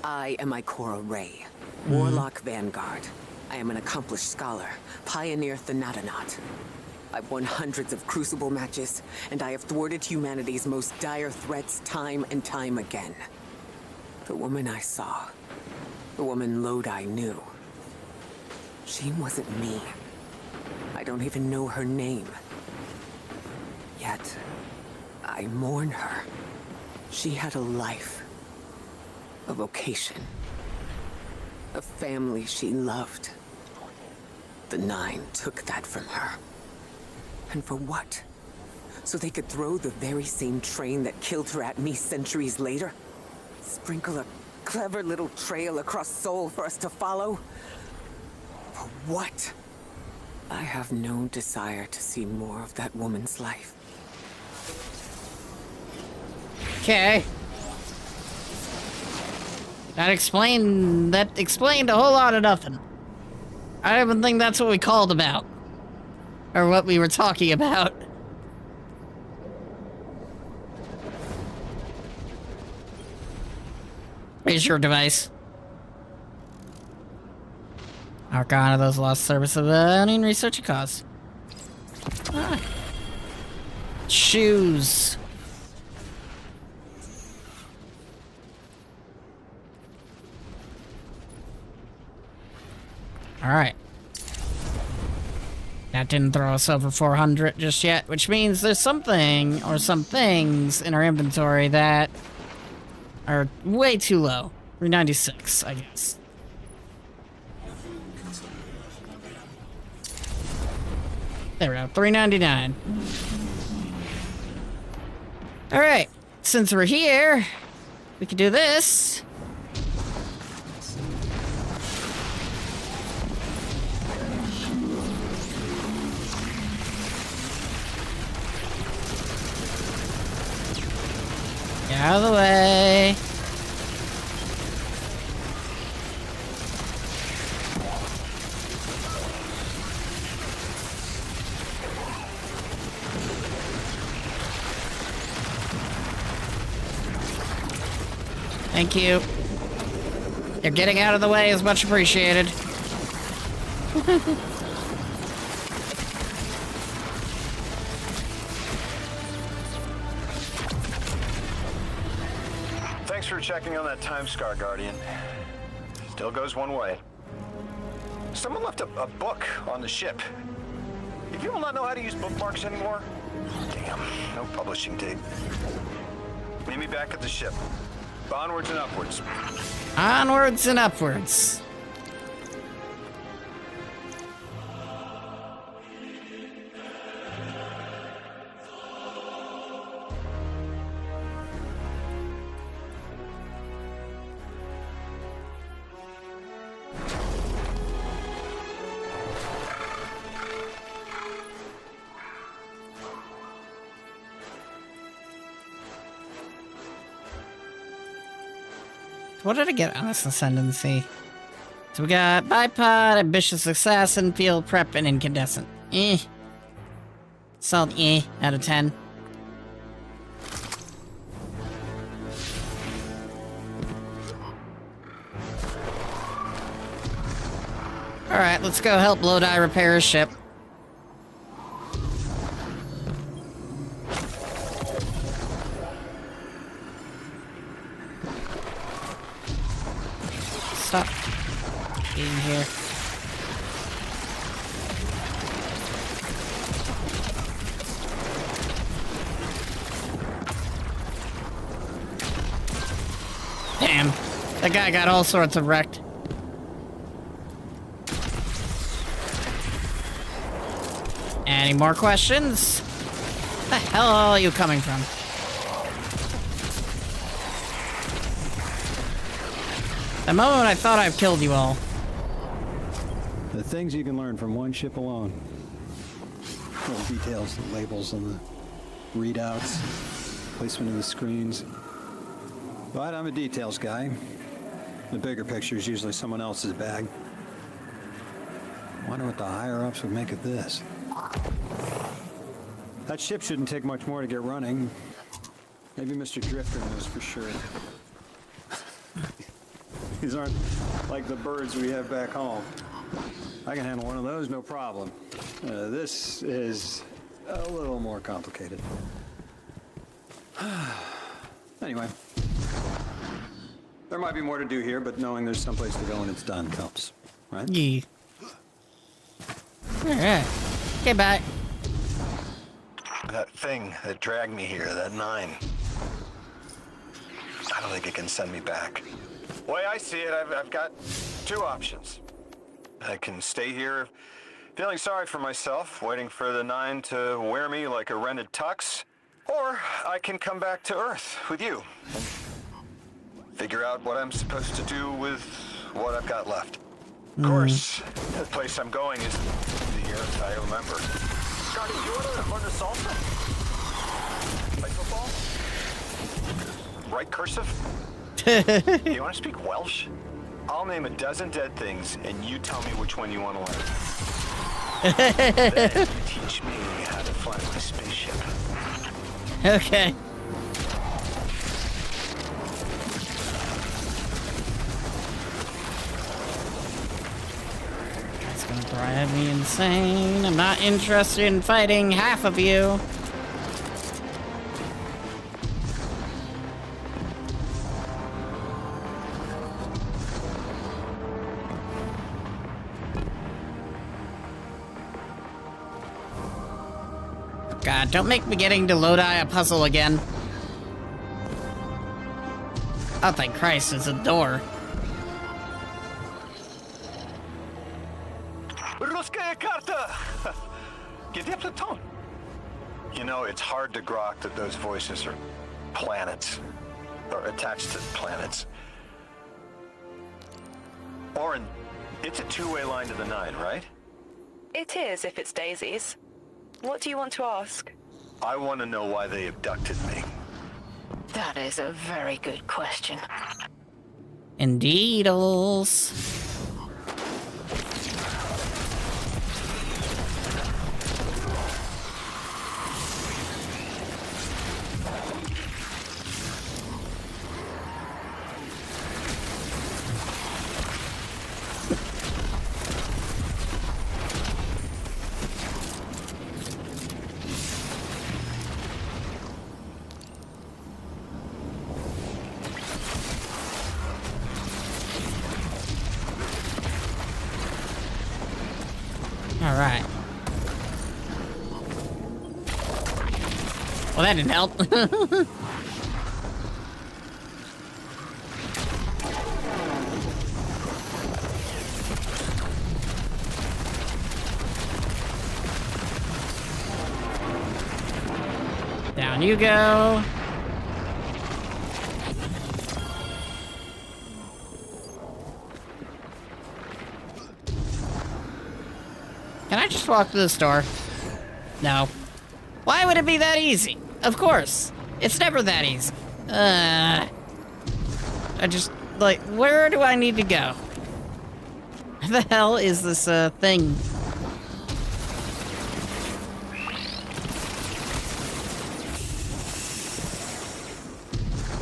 I am Ikora Ray, Warlock Vanguard. I am an accomplished scholar, pioneer Thanatonaut. I've won hundreds of Crucible matches, and I have thwarted humanity's most dire threats time and time again. The woman I saw, the woman Lodi knew, she wasn't me. I don't even know her name. Yet, I mourn her. She had a life, a vocation, a family she loved. The Nine took that from her. And for what? So they could throw the very same train that killed her at me centuries later? Sprinkle a clever little trail across Seoul for us to follow? For what? I have no desire to see more of that woman's life. Okay. That explained a whole lot of nothing. I don't even think that's what we called about. Or what we were talking about. Is your device. Arcana, those lost service of the onion research cause. Ah. Shoes. Alright. That didn't throw us over 400 just yet, which means there's something or some things in our inventory that are way too low. 396, I guess. There we go, 399. Alright, since we're here, we can do this. Get out of the way. Thank you. Your getting out of the way is much appreciated. Thanks for checking on that time scar, Guardian. Still goes one way. Someone left a book on the ship. Do people not know how to use bookmarks anymore? Damn, no publishing date. Meet me back at the ship. Onwards and upwards. Onwards and upwards. What did I get on this ascendancy? So we got bipod, ambitious assassin, field prep, and incandescent. Solid out of 10. Alright, let's go help Lodi repair his ship. Stop being here. Damn, that guy got all sorts of wrecked. Any more questions? The hell are you coming from? The moment I thought I've killed you all. The things you can learn from one ship alone. Little details, the labels and the readouts, placement of the screens. But I'm a details guy. The bigger picture is usually someone else's bag. Wonder what the higher-ups would make of this. That ship shouldn't take much more to get running. Maybe Mr. Drifter knows for sure. These aren't like the birds we have back home. I can handle one of those, no problem. This is a little more complicated. Anyway. There might be more to do here, but knowing there's someplace to go when it's done helps, right? Yeah. Alright. Okay, bye. That thing that dragged me here, that 9. I don't think it can send me back. The way I see it, I've got 2 options. I can stay here feeling sorry for myself, waiting for the 9 to wear me like a rented tux, or I can come back to Earth with you and figure out what I'm supposed to do with what I've got left. Of course, the place I'm going is the Earth I remember. Scotty, do you want to learn the salsa? Play football? Write cursive? Do you want to speak Welsh? I'll name a dozen dead things, and you tell me which one you want to learn. Then you teach me how to fly my spaceship. Okay. It's gonna drive me insane. I'm not interested in fighting half of you. God, don't make me getting to Lodi a puzzle again. Oh, thank Christ, it's a door. Ruskaya karta! Где Platon? You know, it's hard to grok that those voices are planets. Or attached to planets. Orin, it's a two-way line to the 9, right? It is, if it's daisies. What do you want to ask? I want to know why they abducted me. That is a very good question. Indeedles. All right. Well, that didn't help. Down you go. Can I just walk to the store? No. Why would it be that easy? Of course. It's never that easy. I just, like, where do I need to go? What the hell is this, thing?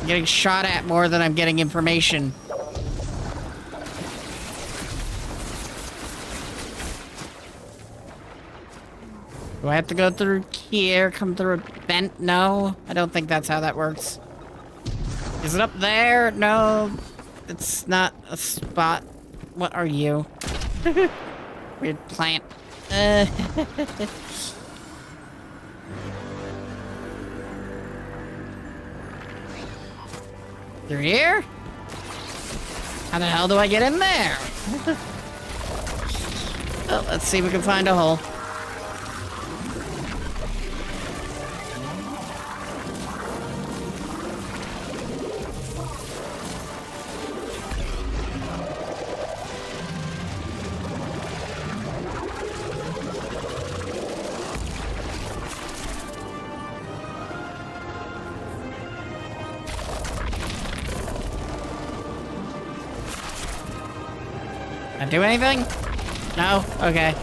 I'm getting shot at more than I'm getting information. Do I have to go through here, come through a vent? No, I don't think that's how that works. Is it up there? No, it's not a spot. What are you? Weird plant. Through here? How the hell do I get in there? Well, let's see if we can find a hole. Do anything? No? Okay.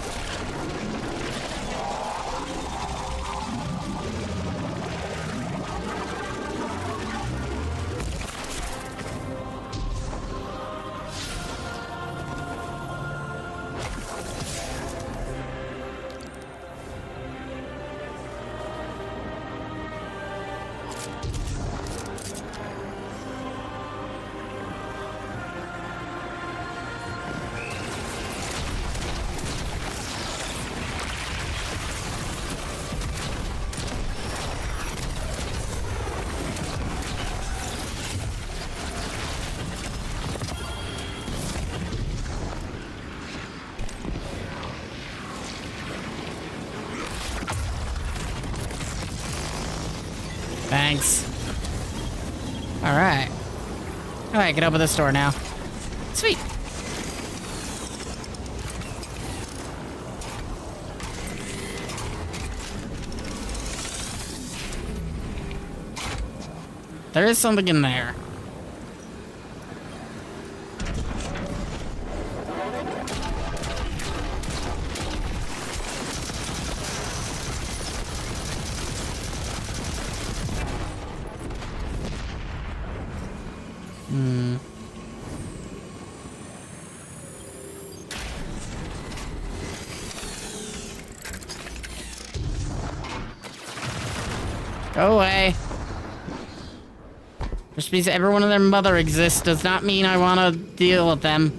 Thanks. Alright. Alright, get open this door now. Sweet. There is something in there. Go away. Just because everyone and their mother exists does not mean I want to deal with them.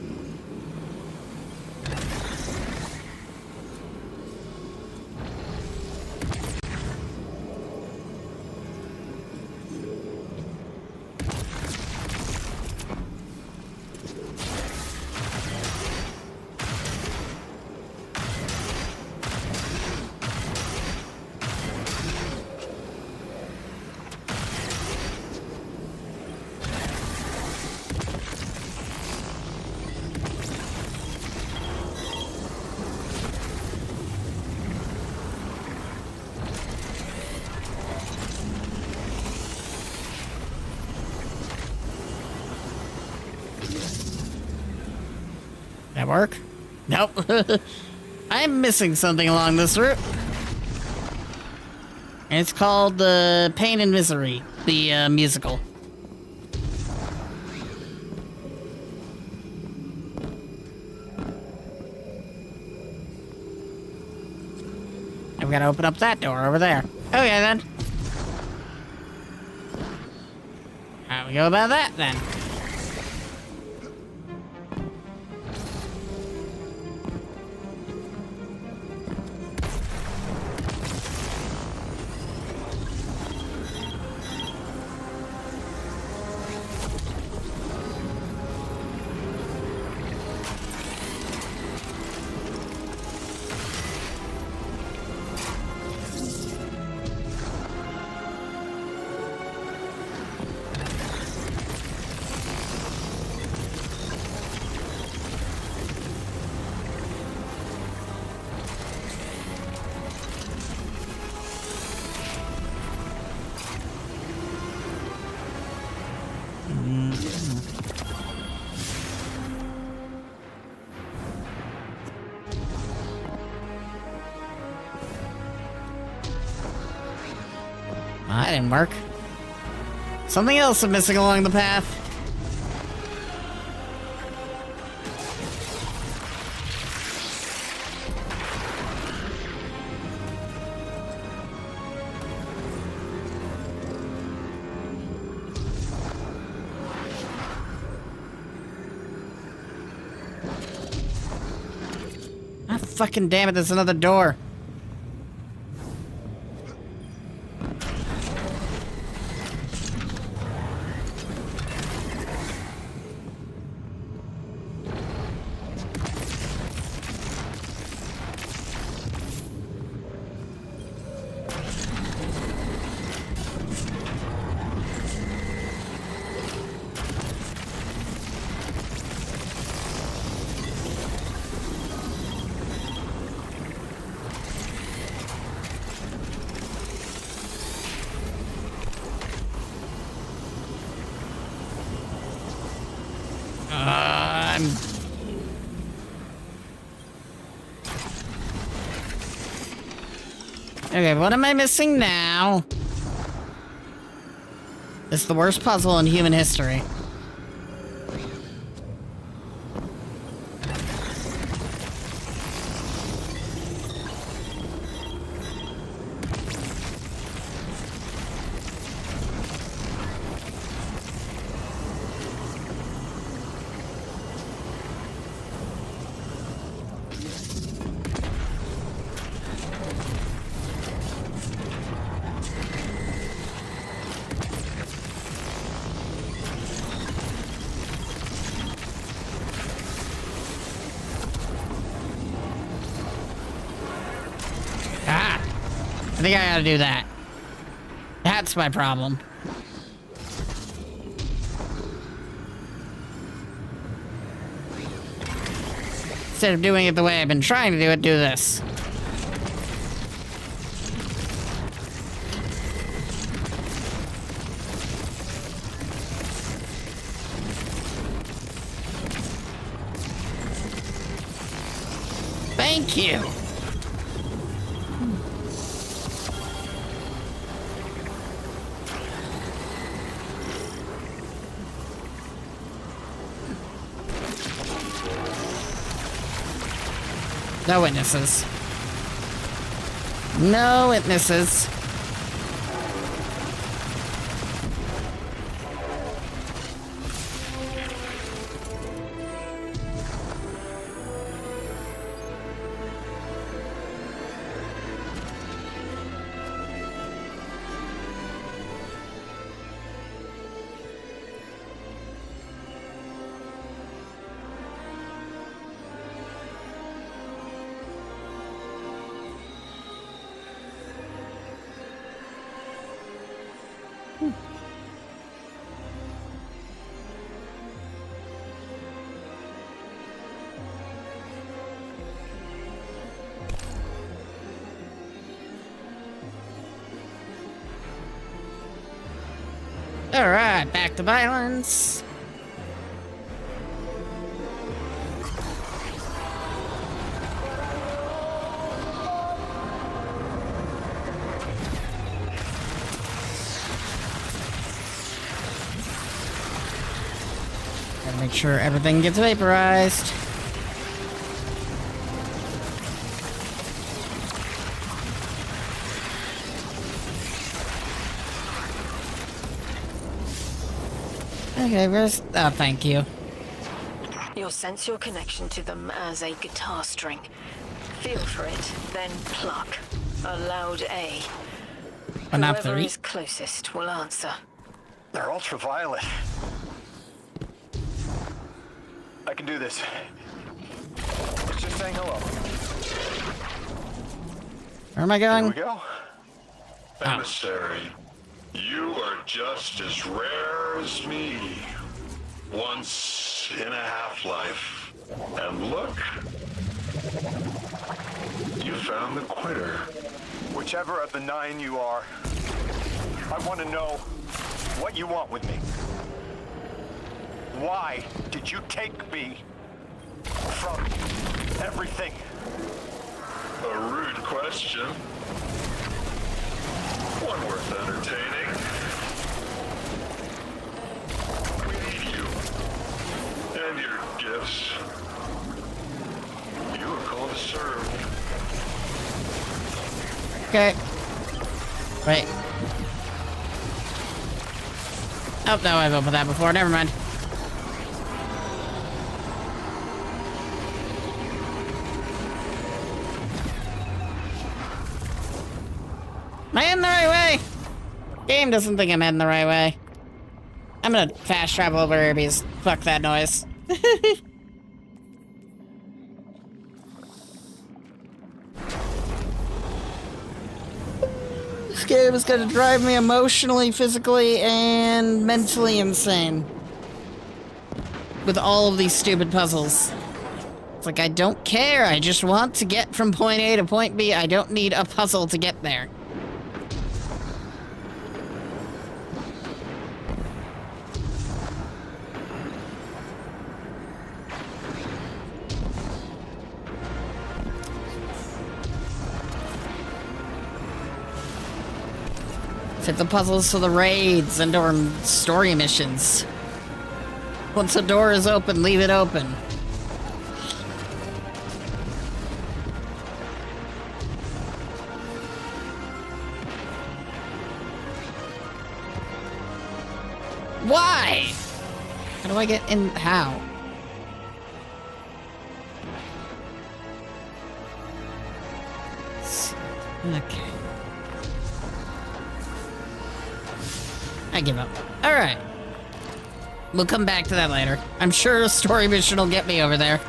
That work? Nope. I'm missing something along this route. And it's called Pain and Misery, the musical. I've got to open up that door over there. Okay then. How we go about that then? That didn't work. Something else I'm missing along the path. Ah, fucking damn it, there's another door. Okay, what am I missing now? It's the worst puzzle in human history. I think I gotta do that. That's my problem. Instead of doing it the way I've been trying to do it, do this. Thank you. No witnesses. No witnesses. Alright, back to violence. Gotta make sure everything gets vaporized. Okay, where's... Oh, thank you. You'll sense your connection to them as a guitar string. Feel for it, then pluck. A loud A. Whoever is closest will answer. They're ultraviolet. I can do this. It's just saying hello. Where am I going? Here we go. Emissary, you are just as rare as me. Once in a half-life. And look, you found the quitter. Whichever of the 9 you are, I want to know what you want with me. Why did you take me from everything? A rude question. One worth entertaining. We need you. And your gifts. You are called to serve. Okay. Wait. Oh, no, I've opened that before. Never mind. Am I in the right way? Game doesn't think I'm heading the right way. I'm gonna fast travel over here because fuck that noise. This game is gonna drive me emotionally, physically, and mentally insane. With all of these stupid puzzles. It's like, I don't care, I just want to get from point A to point B. I don't need a puzzle to get there. Fit the puzzles to the raids and or story missions. Once a door is open, leave it open. Why? How do I get in? How? Okay. I give up. Alright. We'll come back to that later. I'm sure a story mission will get me over there.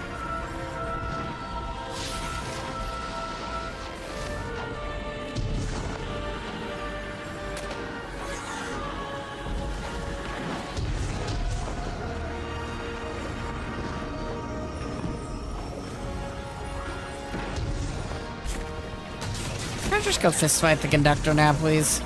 Can I just go fist fight the conductor now, please?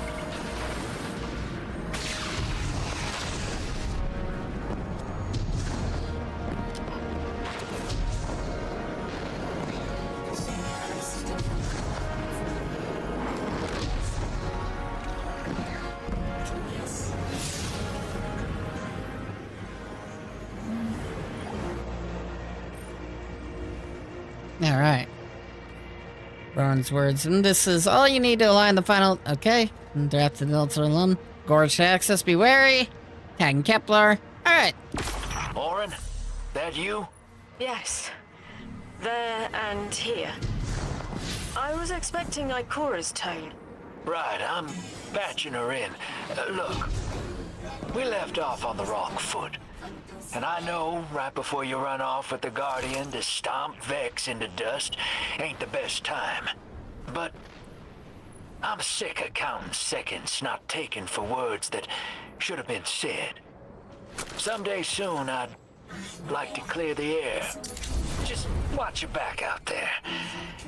Alright. Rowan's words. And this is all you need to align the final... Okay. And they're at the military alone. Gorge to access. Be wary. Tagging Kepler. Alright. Lauren, that you? Yes. There and here. I was expecting Ikora's tone. Right, I'm batching her in. Look, we left off on the wrong foot. And I know right before you run off with the Guardian to stomp Vex into dust ain't the best time. But I'm sick of counting seconds not taken for words that should have been said. Someday soon, I'd like to clear the air. Just watch your back out there.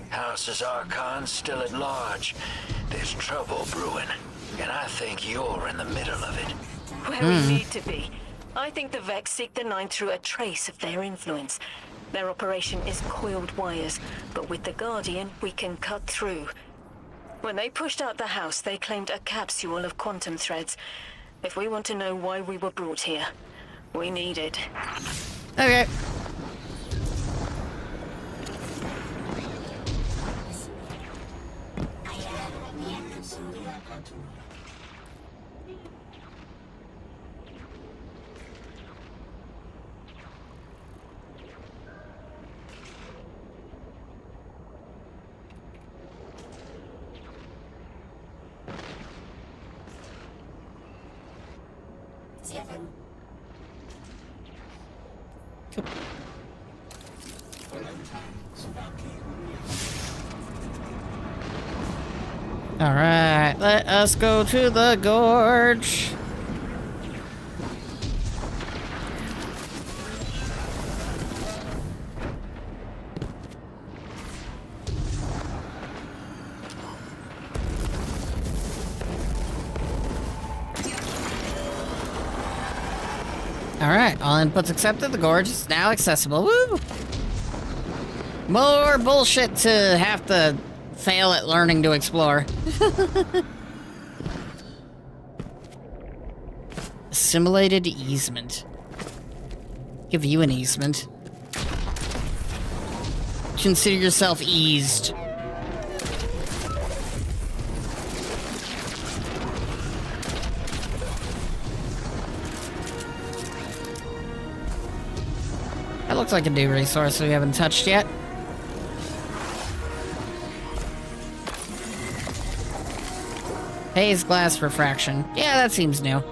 House's Archon's still at large. There's trouble brewing, and I think you're in the middle of it. Where we need to be. I think the Vex seek the Nine through a trace of their influence. Their operation is coiled wires, but with the Guardian, we can cut through. When they pushed out the house, they claimed a capsule of quantum threads. If we want to know why we were brought here, we need it. Okay. Alright, let us go to the gorge. Alright, all inputs accepted. The gorge is now accessible. Woo! More bullshit to have to fail at learning to explore. Assimilated easement. Give you an easement. Consider yourself eased. That looks like a new resource we haven't touched yet. Haze glass refraction. Yeah, that seems new.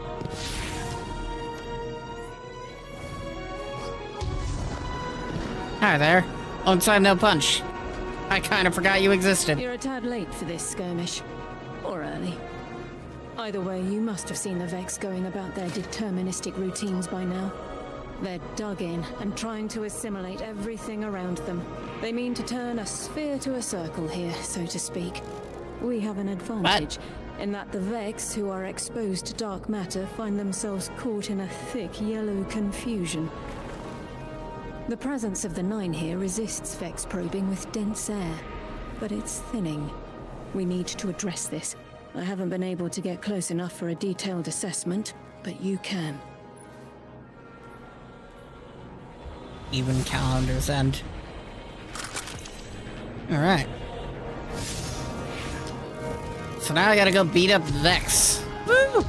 Hi there. Long time no punch. I kind of forgot you existed. You're a tad late for this skirmish. Or early. Either way, you must have seen the Vex going about their deterministic routines by now. They're dug in and trying to assimilate everything around them. They mean to turn a sphere to a circle here, so to speak. We have an advantage in that the Vex who are exposed to dark matter find themselves caught in a thick yellow confusion. The presence of the Nine here resists Vex probing with dense air, but it's thinning. We need to address this. I haven't been able to get close enough for a detailed assessment, but you can. Even calendars end. Alright. So now I gotta go beat up Vex. Woo!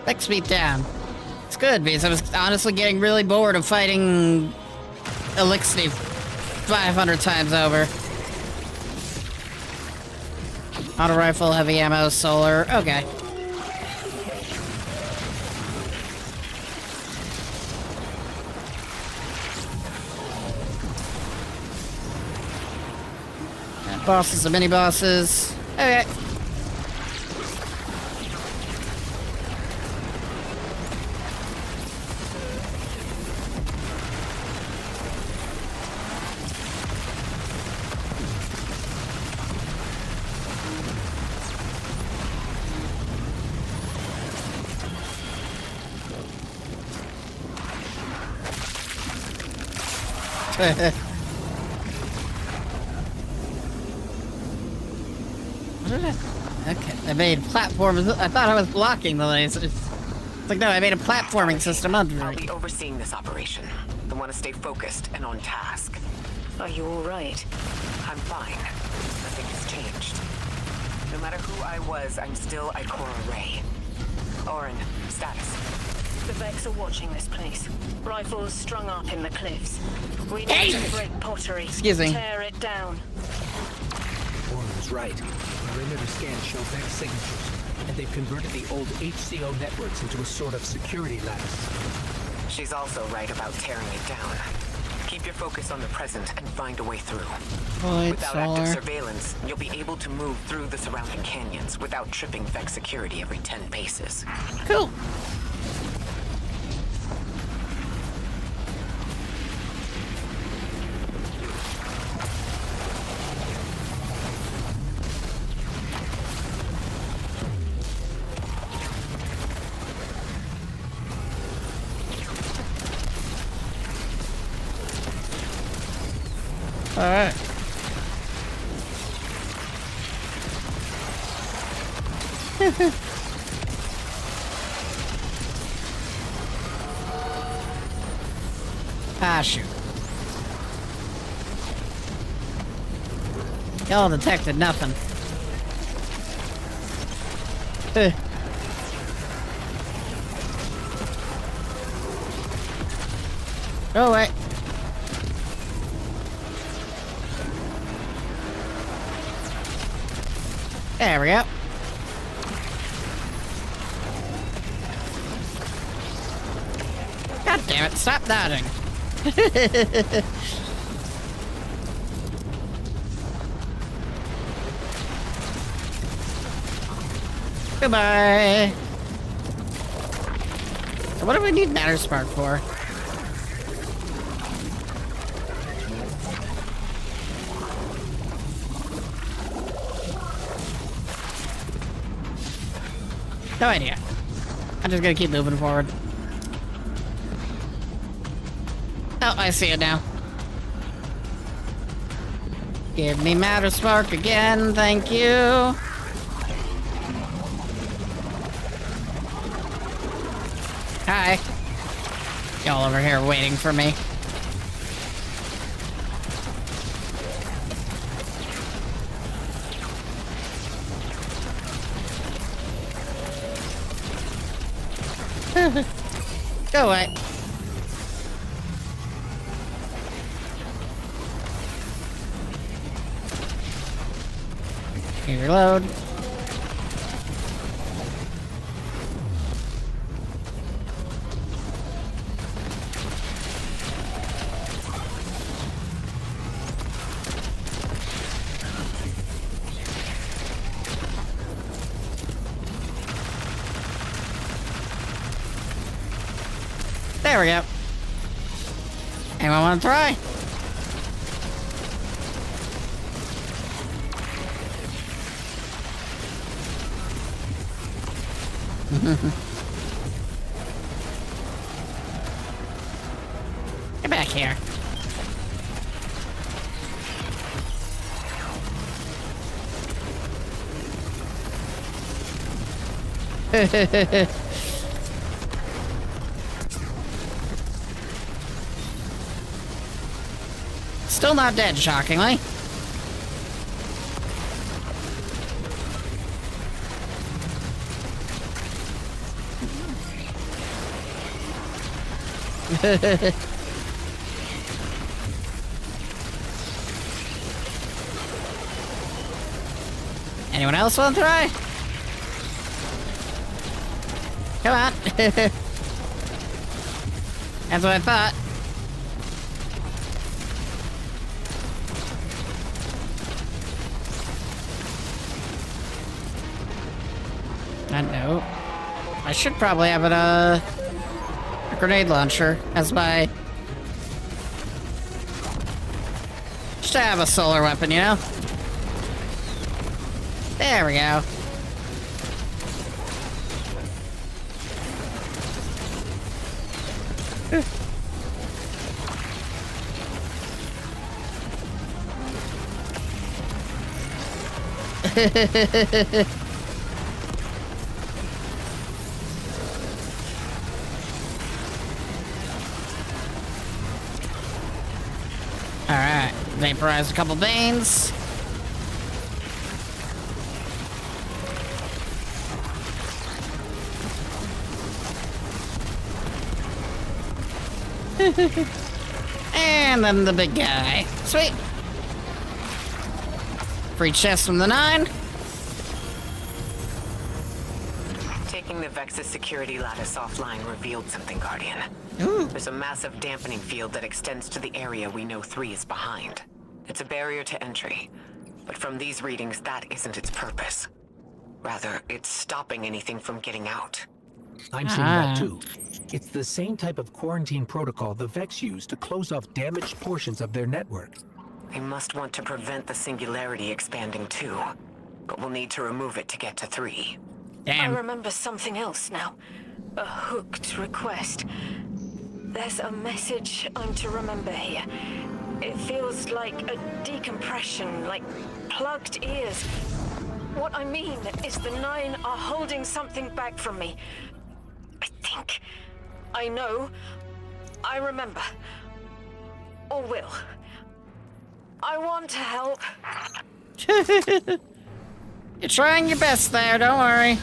Vex beat down. It's good because I was honestly getting really bored of fighting Elixir 500 times over. Auto rifle, heavy ammo, solar. Okay. Bosses and mini bosses. Okay. Okay, I made platforms. I thought I was blocking the lasers. It's like, no, I made a platforming system under I'll it. be overseeing this operation. I want to stay focused and on task. Are you all right? I'm fine. Nothing has changed. No matter who I was, I'm still Ikora Ray. Orin, status. The Vex are watching this place. Rifles strung up in the cliffs. We need to break pottery. Excuse me. Tear it down. Warren was right. Perimeter scans show Vex signatures, and they've converted the old HCO networks into a sort of security lattice. She's also right about tearing it down. Keep your focus on the present and find a way through. Void Without active solar. surveillance, you'll be able to move through the surrounding canyons without tripping Vex security every 10 paces. Cool. All right. Ah, shoot. Y'all detected nothing. Go away. There we go. God damn it, stop dodging. Goodbye. So what do we need Matter Spark for? No idea. I'm just gonna keep moving forward. Oh, I see it now. Give me Matter Spark again, thank you. Hi. Y'all over here waiting for me. Go away. Reload. There we go. Anyone want to try? Get back here. Still not dead, shockingly. Anyone else want to try? Come on. That's what I thought. I know. I should probably have a grenade launcher as my... Just to have a solar weapon, you know? There we go. Alright, vaporize a couple veins. And then the big guy. Sweet. Free chest from the 9. Taking Taking the Vex's security lattice offline revealed something, Guardian. There's a massive dampening field that extends to the area we know 3 is behind. It's a barrier to entry, but from these readings, that isn't its purpose. Rather, it's stopping anything from getting out. I'm seeing that too. It's the same type of quarantine protocol the Vex use to close off damaged portions of their network. They must want to prevent the singularity expanding too, but we'll need to remove it to get to 3. I remember something else now. A hooked request. There's a message I'm to remember here. It feels like a decompression, like plugged ears. What I mean is the 9 are holding something back from me. I think, I know, I remember. Or will. I want to help. You're trying your best there, don't worry.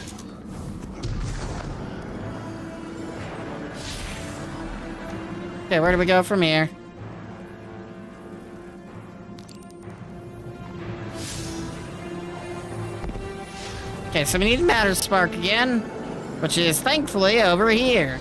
Okay, where do we go from here? Okay, so we need Matter Spark again, which is thankfully over here.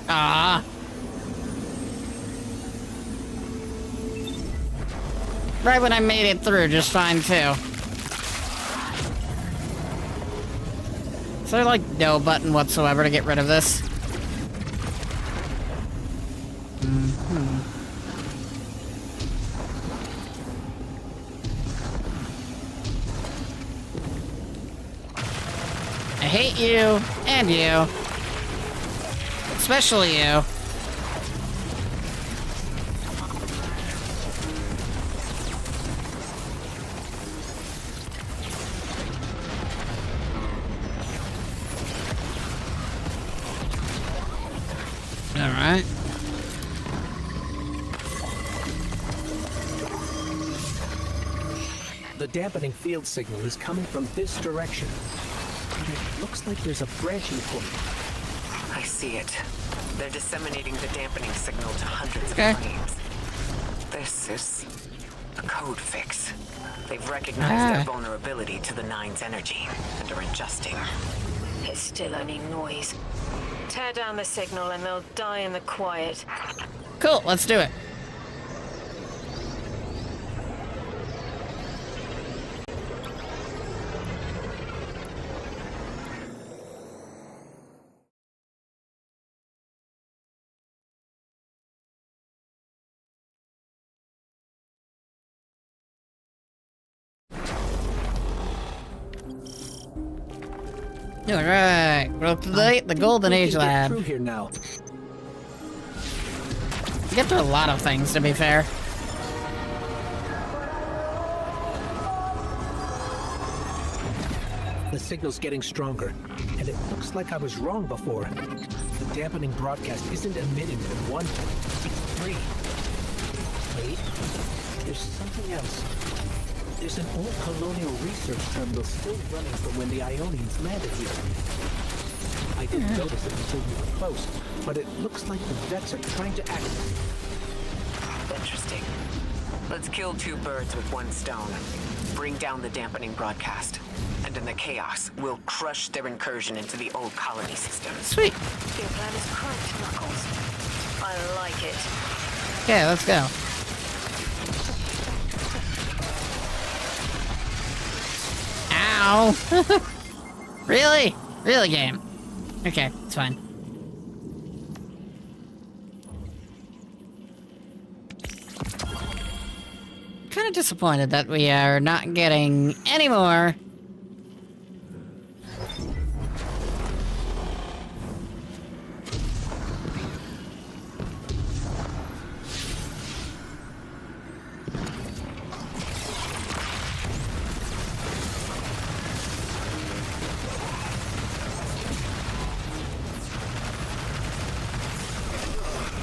Ah. Right when I made it through just fine too. Is there like no button whatsoever to get rid of this? I hate you, and you. Especially you. Alright. The dampening field signal is coming from this direction. And it looks like there's a branching point. I see it. They're disseminating the dampening signal to hundreds of frames. This is a code fix. They've recognized their vulnerability to the 9's energy and are adjusting. It's still only noise. Tear down the signal and they'll die in the quiet. Cool, let's do it. Alright, we're up to the Golden Age Lab. Through here now. We get through a lot of things, to be fair. The signal's getting stronger, and it looks like I was wrong before. The dampening broadcast isn't emitting from 1 point, it's 3. Wait, there's something else. There's an old colonial research terminal still running from when the Ionians landed here. I didn't notice it until we were close, but it looks like the Vex are trying to access it. Interesting. Let's kill 2 birds with 1 stone. Bring down the dampening broadcast. And in the chaos, we'll crush their incursion into the old colony system. Sweet. Your plan is correct, Knuckles. I like it. Okay, let's go. Ow! Really? Really, game? Okay, it's fine. Kind of disappointed that we are not getting any more.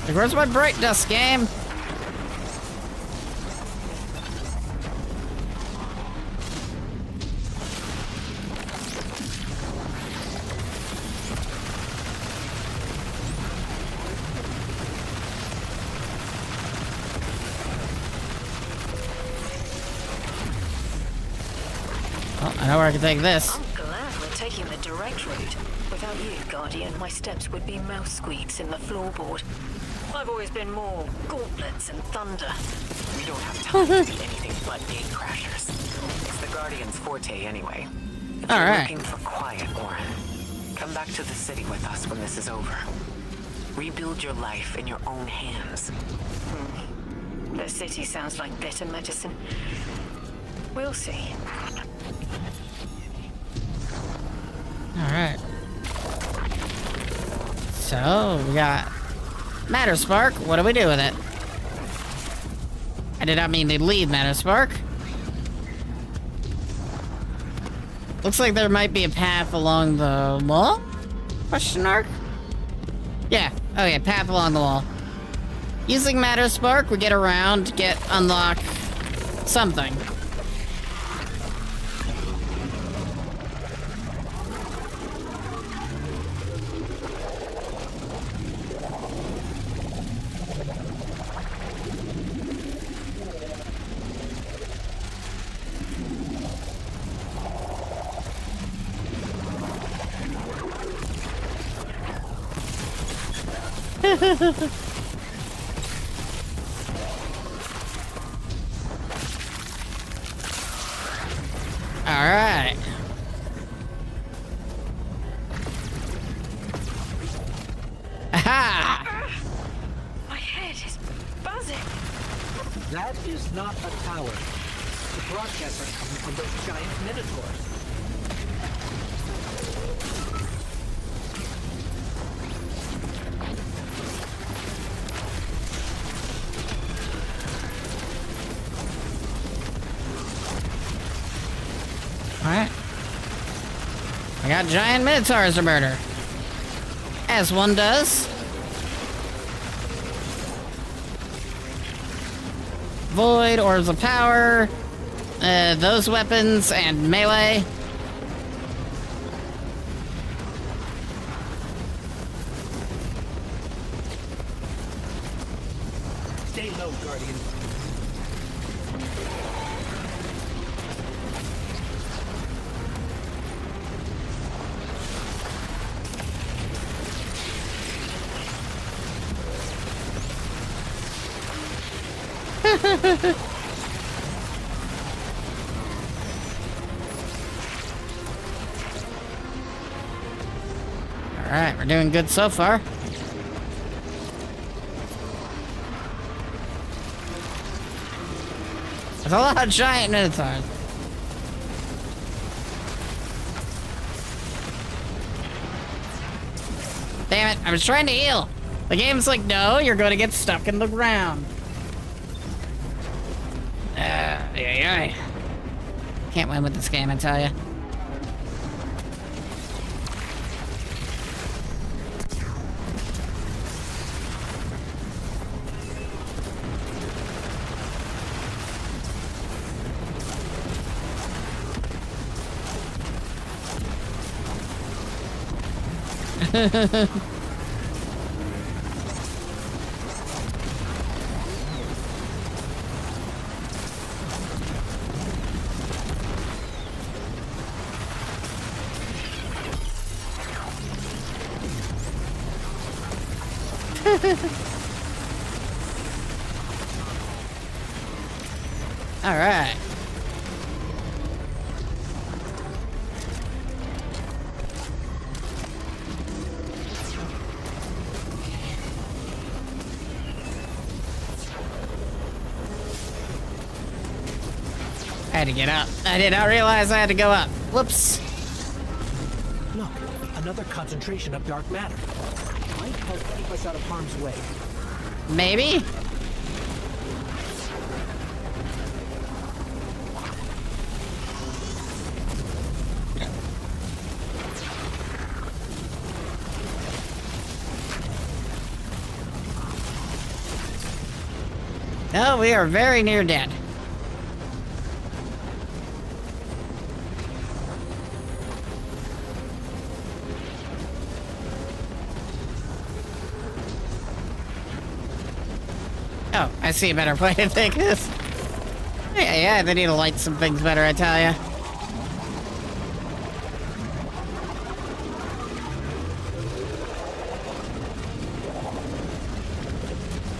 Like, where's my bright dust game? Oh, I know where I can take this. I'm glad we're taking the direct route. Without you, Guardian, my steps would be mouse squeaks in the floorboard. I've always been more gauntlets and thunder. We don't have time to be anything but gate crashers. It's the Guardian's forte anyway. If All you're right. looking for quiet, Warren, come back to the city with us when this is over. Rebuild your life in your own hands. The city sounds like better medicine. We'll see. Alright. So, we got Matter Spark. What do we do with it? I did not mean to leave Matter Spark. Looks like there might be a path along the wall? Question mark? Yeah. Oh yeah, path along the wall. Using Matter Spark, we get around, unlock something. Alright. Aha! My head is buzzing. That is not a tower. The broadcasts are coming from those giant minotaurs. Alright. I got giant minotaurs to murder. As one does. Void, orbs of power, those weapons, and melee. Stay low, Guardian. Alright, we're doing good so far. There's a lot of giant minotaurs. Damn it, I was trying to heal. The game's like, no, you're going to get stuck in the ground. Can't win with this game, I tell you. All right. I had to get up. I did not realize I had to go up. Whoops. Look, another concentration of dark matter. Might help keep us out of harm's way. Maybe? No, we are very near dead. Oh, I see a better way to take this. Yeah, they need to light some things better, I tell ya.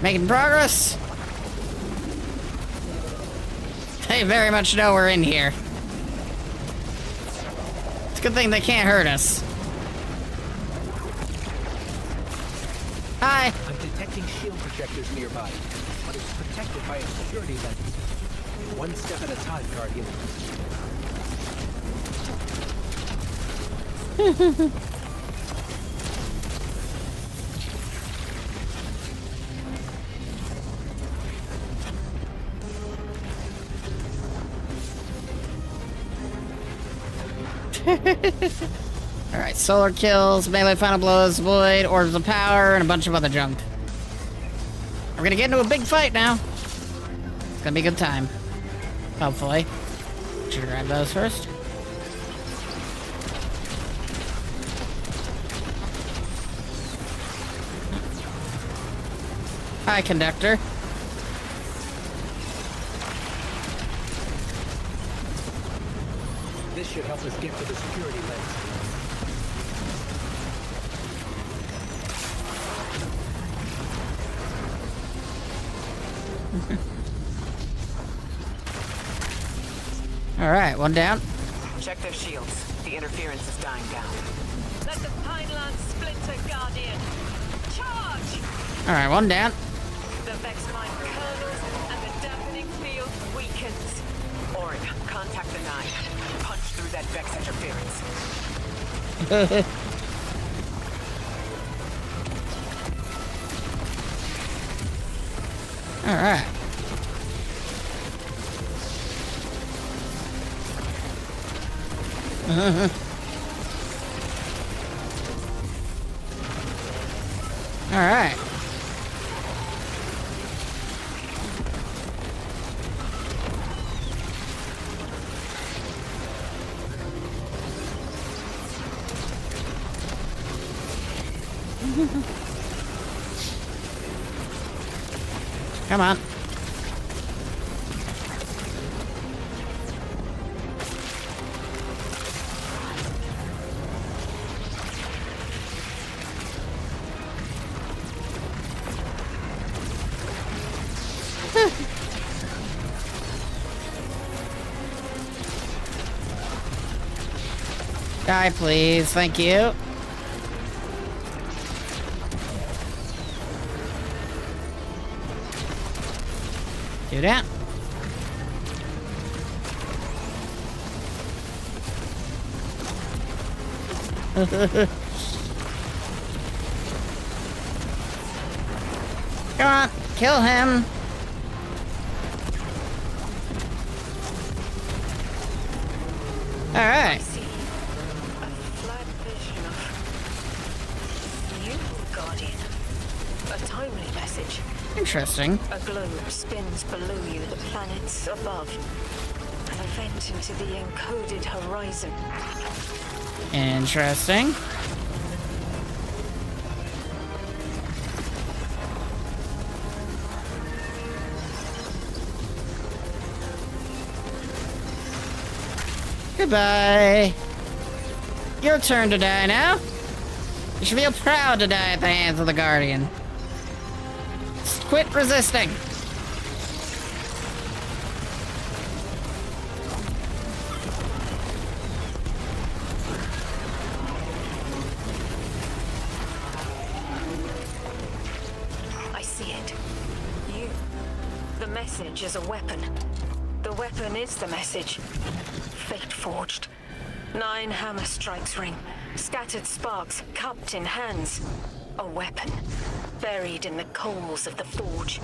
Making progress. They very much know we're in here. It's a good thing they can't hurt us. Hi. I'm detecting shield projectors nearby, but it's protected by a security lens. One step at a time, Guardian. Alright, solar kills, melee final blows, void, orbs of power, and a bunch of other junk. We're gonna get into a big fight now. It's gonna be a good time. Hopefully. Should grab those first. Hi, conductor. This should help us get to the security lens. Alright, one down. Check their shields. The interference is dying down. Let the Pineland splinter, Guardian. Charge! Alright, one down. The Vex mine kernels and the dampening field weakens. Orin, contact the 9. Punch through that Vex interference. Alright. Alright. Come on. Die, please. Thank you. Do that. Come on, kill him. All right. Flat vision of you, Guardian. A timely message. Interesting. A globe spins below you, the planets above. An event into the encoded horizon. Interesting. Goodbye. Your turn to die now. You should feel proud to die at the hands of the Guardian. Quit resisting. I see it. You. The message is a weapon. The weapon is the message. Fate forged. 9 hammer strikes ring. Scattered sparks, cupped in hands. A weapon. Buried in the coals of the forge.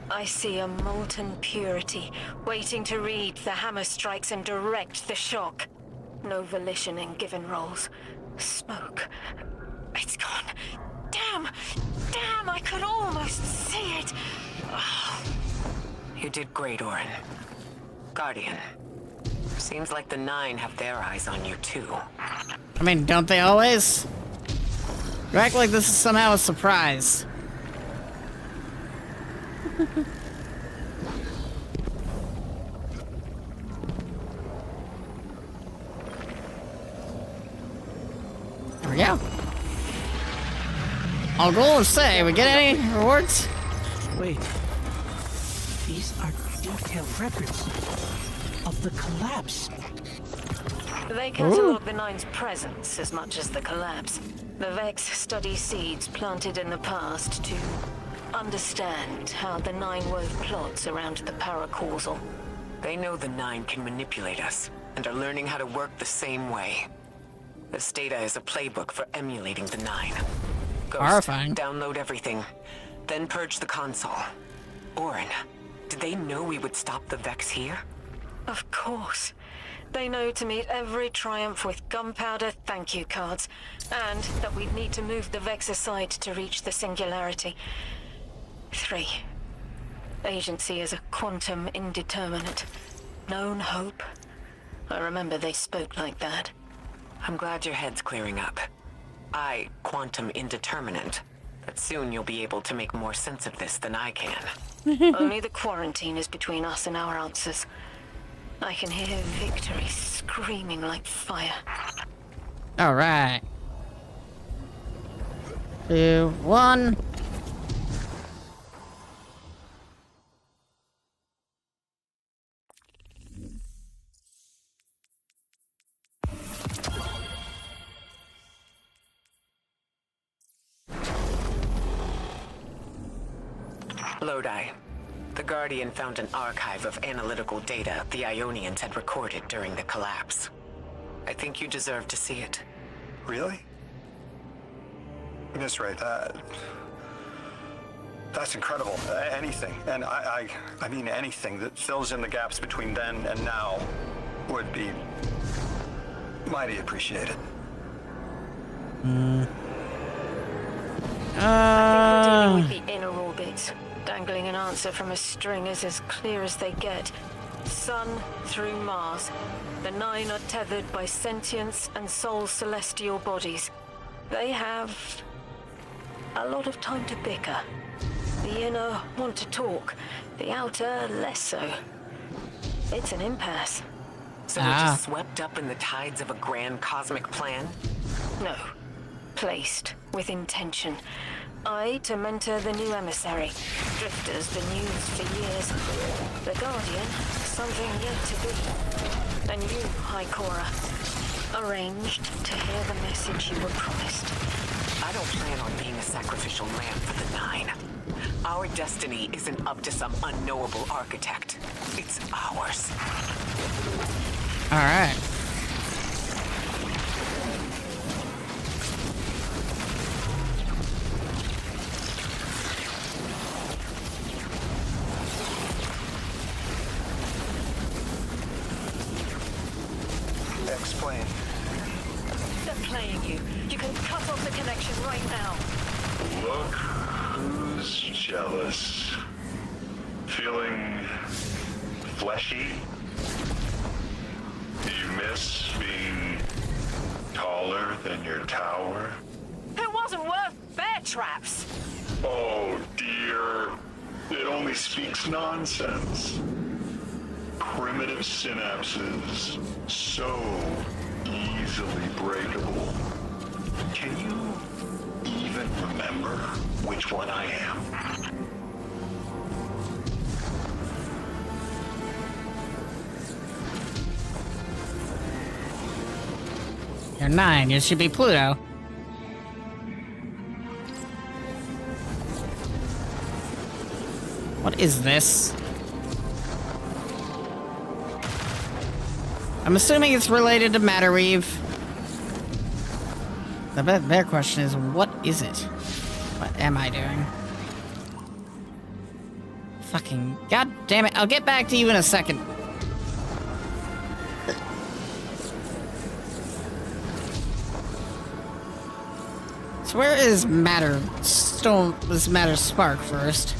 I see a molten purity, waiting to read the hammer strikes and direct the shock. No volition in given roles. Smoke. It's gone. Damn! Damn, I could almost see it! Oh. You did great, Orin. Guardian. Seems like the 9 have their eyes on you, too. I mean, don't they always? You act like this is somehow a surprise. There we go. I'll go and say, we get any rewards? Wait. These are detailed records of the collapse. They catalog the Nine's presence as much as the collapse. The Vex study seeds planted in the past to understand how the Nine wove plots around the paracausal. They know the 9 can manipulate us, and are learning how to work the same way. This data is a playbook for emulating the 9. Ghost, horrifying. Download everything, then purge the console. Orin, did they know we would stop the Vex here? Of course. They know to meet every triumph with gunpowder thank you cards, and that we'd need to move the Vex aside to reach the singularity. 3. Agency is a quantum indeterminate. Known hope. I remember they spoke like that. I'm glad your head's clearing up. Quantum indeterminate. But soon you'll be able to make more sense of this than I can. Only the quarantine is between us and our answers. I can hear victory screaming like fire. All right. 2, 1. Lodi. The Guardian found an archive of analytical data the Ionians had recorded during the collapse. I think you deserve to see it. Really? Miss Ray, that's incredible. Anything, and I mean anything that fills in the gaps between then and now would be mighty appreciated. I think we're dealing with the inner orbits. Dangling an answer from a string is as clear as they get. Sun through Mars. The 9 are tethered by sentience and soul celestial bodies. They have a lot of time to bicker. The inner want to talk, the outer less so. It's an impasse. So we're just swept up in the tides of a grand cosmic plan? No. Placed with intention. I to mentor the new emissary. Drifters been used for years. The Guardian, something yet to be. And you, High Cora, arranged to hear the message you were promised. I don't plan on being a sacrificial lamb for the 9. Our destiny isn't up to some unknowable architect. It's ours. All right. Explain. They're playing you. You can cut off the connection right now. Look who's jealous. Feeling fleshy? Do you miss being taller than your tower? It wasn't worth bear traps. Oh dear. It only speaks nonsense. Primitive synapses, so easily breakable. Can you even remember which one I am? You're 9. You should be Pluto. What is this? I'm assuming it's related to Matterweave. The better question is, what is it? What am I doing? Fucking god damn it! I'll get back to you in a second. So where is Matter Stone? This Matter Spark first.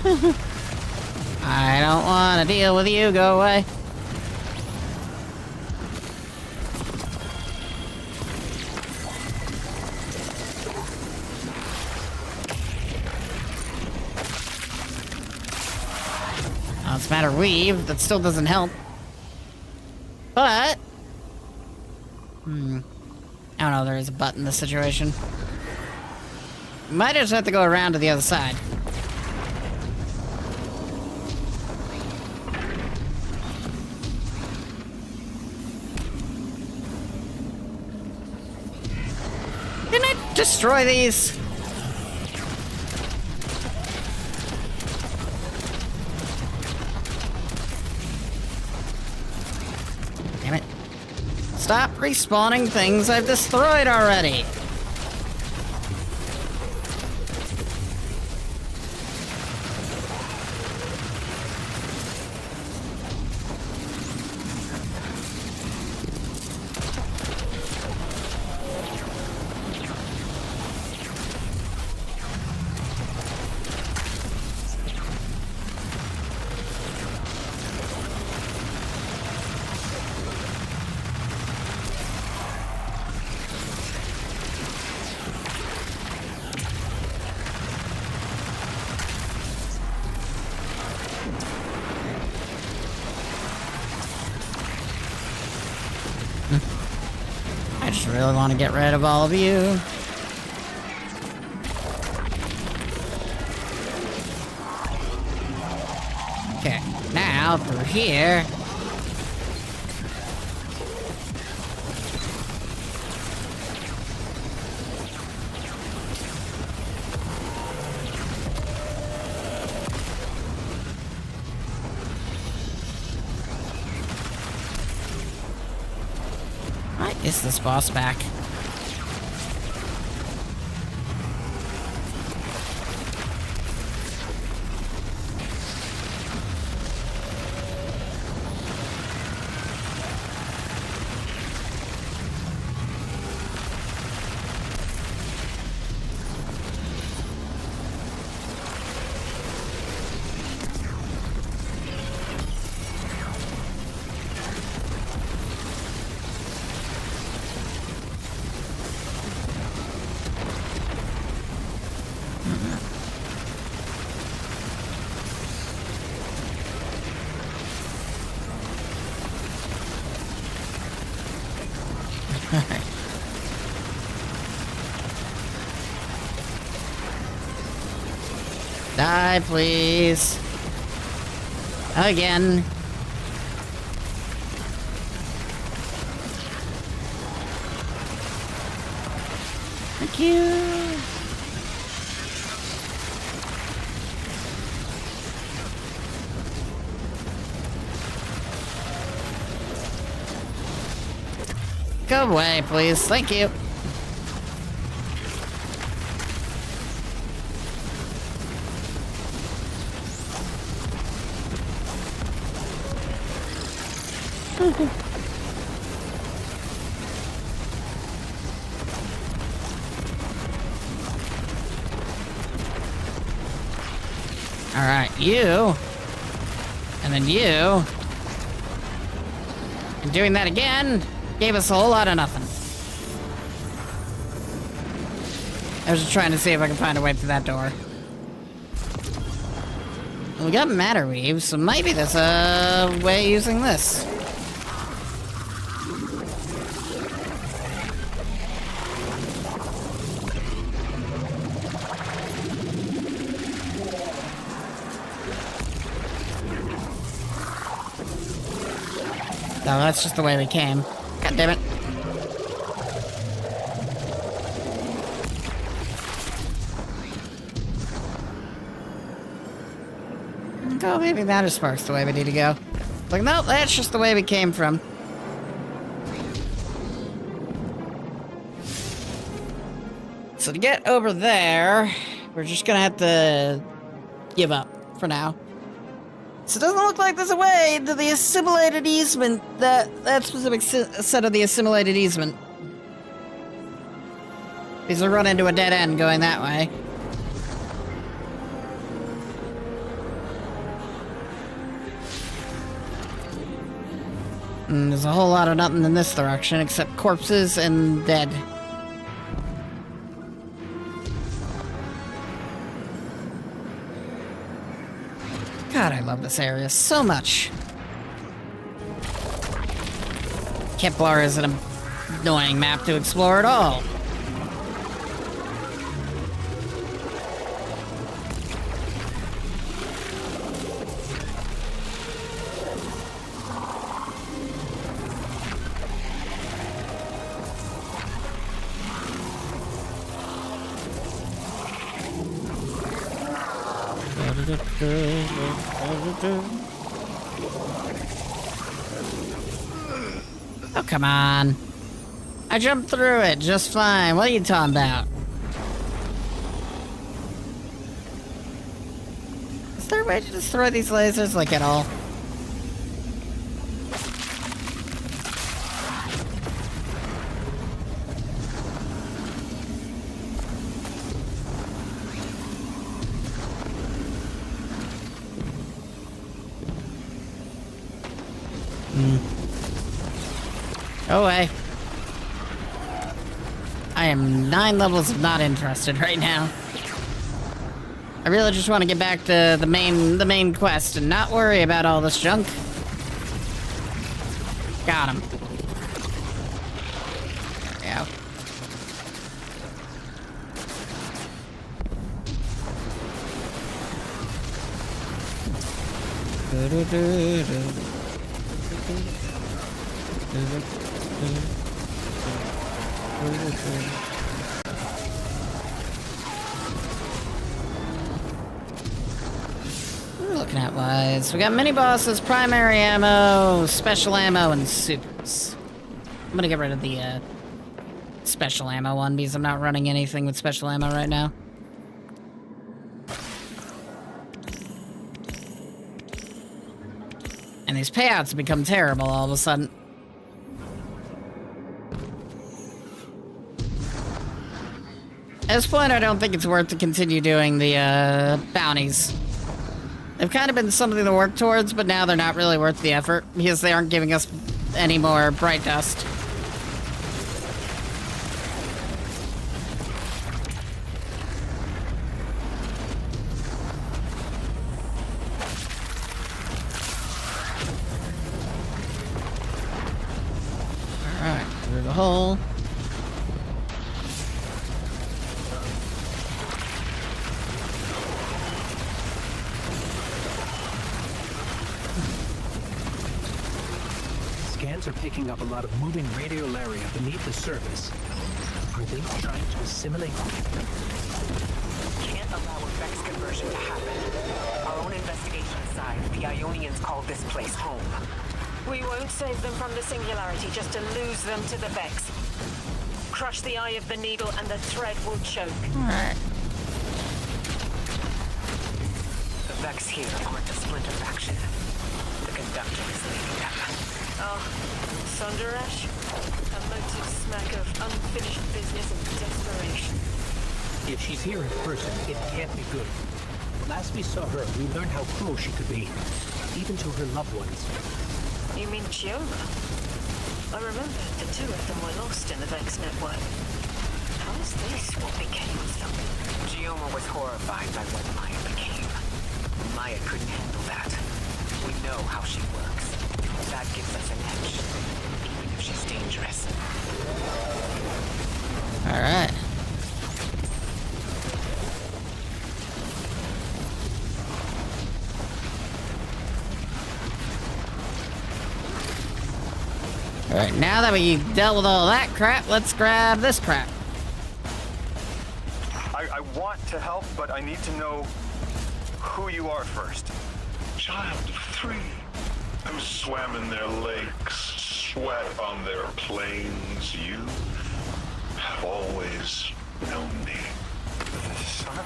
I don't want to deal with you. Go away. Oh, it's a matter of weave. That still doesn't help. But... I don't know, there is a but in this situation. Might just have to go around to the other side. Didn't I destroy these? Damn it. Stop respawning things I've destroyed already. I just really want to get rid of all of you. Okay, now through here. Is this boss back? Die, please. Again. Thank you. Go away, please. Thank you. Alright, you. And then you. And doing that again gave us a whole lot of nothing. I was just trying to see if I could find a way through that door. We got matter weave, so maybe there's a way using this. No, that's just the way we came. God damn it. Oh, maybe that is sparks the way we need to go. Like, no, that's just the way we came from. So to get over there, we're just gonna have to give up for now. So it doesn't look like there's a way to the assimilated easement, that specific set of the assimilated easement. Because we run into a dead end going that way. And there's a whole lot of nothing in this direction except corpses and dead. God, I love this area so much. Kepler is an annoying map to explore at all. Oh, come on. I jumped through it just fine. What are you talking about? Is there a way to destroy these lasers, like, at all? Go away. I am 9 levels of not interested right now. I really just want to get back to the main quest and not worry about all this junk. Got him. There we go. What are we looking at, wise? We got mini bosses, primary ammo, special ammo, and supers. I'm gonna get rid of the special ammo one because I'm not running anything with special ammo right now. And these payouts have become terrible all of a sudden. At this point, I don't think it's worth to continue doing the bounties. They've kind of been something to work towards, but now they're not really worth the effort because they aren't giving us any more bright dust. Alright, through the hole. Scans are picking up a lot of moving radiolaria beneath the surface. Are they trying to assimilate? Can't allow a Vex conversion to happen. Our own investigation aside, the Ionians call this place home. We won't save them from the singularity just to lose them to the Vex. Crush the eye of the needle and the thread will choke. Alright. The Vex here aren't a splinter faction. The conductor is leading them. Oh, Sundarash? A motive smack of unfinished business and desperation. If she's here in person, it can't be good. Last we saw her, we learned how cruel she could be, even to her loved ones. You mean Chioma? I remember the two of them were lost in the Vex network. How is this what became of them? Chioma was horrified by what Maya became. Maya couldn't handle that. We know how she works. That gives us an edge, even if she's dangerous. Alright. Alright, now that we dealt with all that crap, let's grab this crap. I want to help, but I need to know who you are first. Child of 3, who swam in their lakes, sweat on their plains, you have always known me. Son?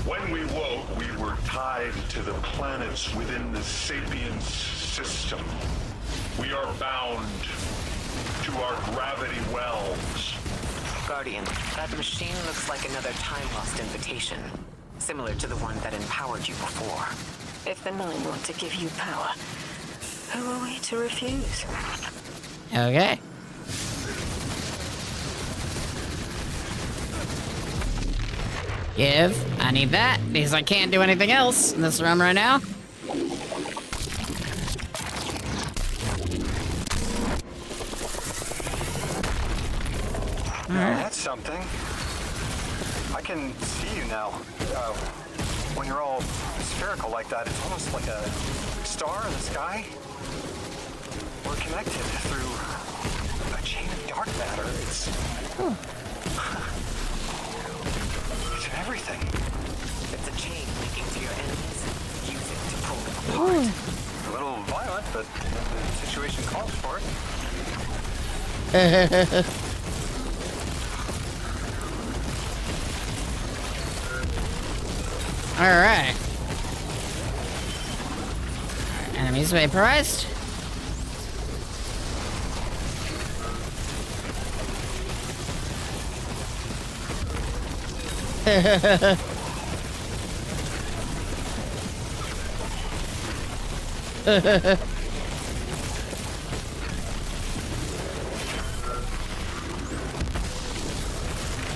When we woke, we were tied to the planets within the Sapiens system. We are bound to our gravity wells. Guardian, that machine looks like another time-lost invitation. Similar to the one that empowered you before. If the Nine want to give you power, Who are we to refuse? Okay. Give. I need that, because I can't do anything else in this room right now. That's something. I can see you now. When you're all spherical like that, it's almost like a star in the sky. We're connected through a chain of dark matter. It's everything. It's a chain linking to your enemies. Use it to pull them apart. A little violent, but the situation calls for it. Alright. Enemies vaporized.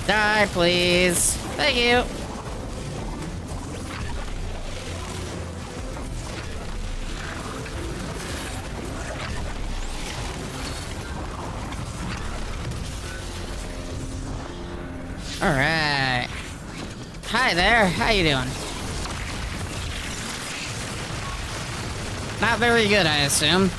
Die, please. Thank you. All right. Hi there. How you doing? Not very good, I assume.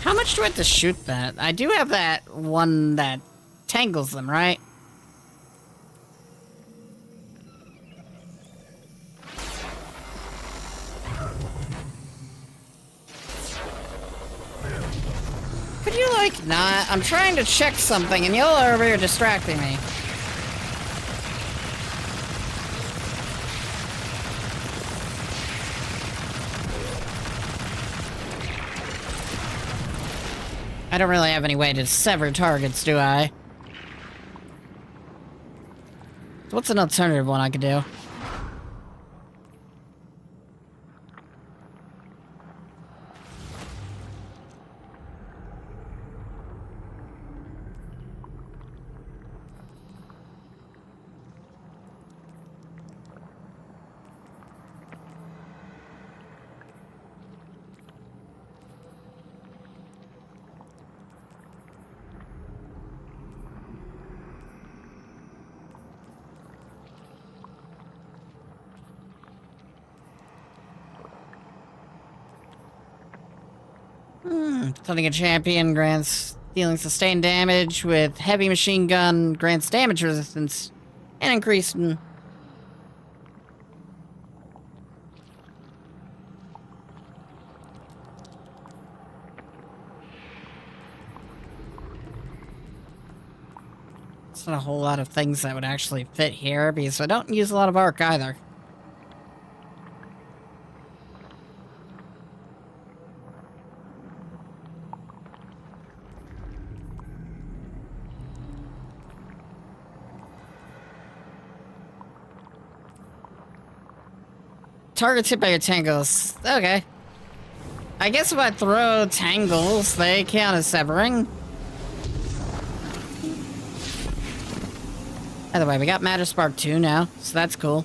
How much do I have to shoot that? I do have that one that tangles them, right? Could you, like, not? I'm trying to check something and y'all are over here distracting me. I don't really have any way to sever targets, do I? What's an alternative one I could do? Something a champion grants dealing sustained damage with heavy machine gun, grants damage resistance, and increased. It's not a whole lot of things that would actually fit here because I don't use a lot of arc either. Targets hit by your tangles. Okay. I guess if I throw tangles, they count as severing. By the way, we got Matter Spark 2 now, so that's cool.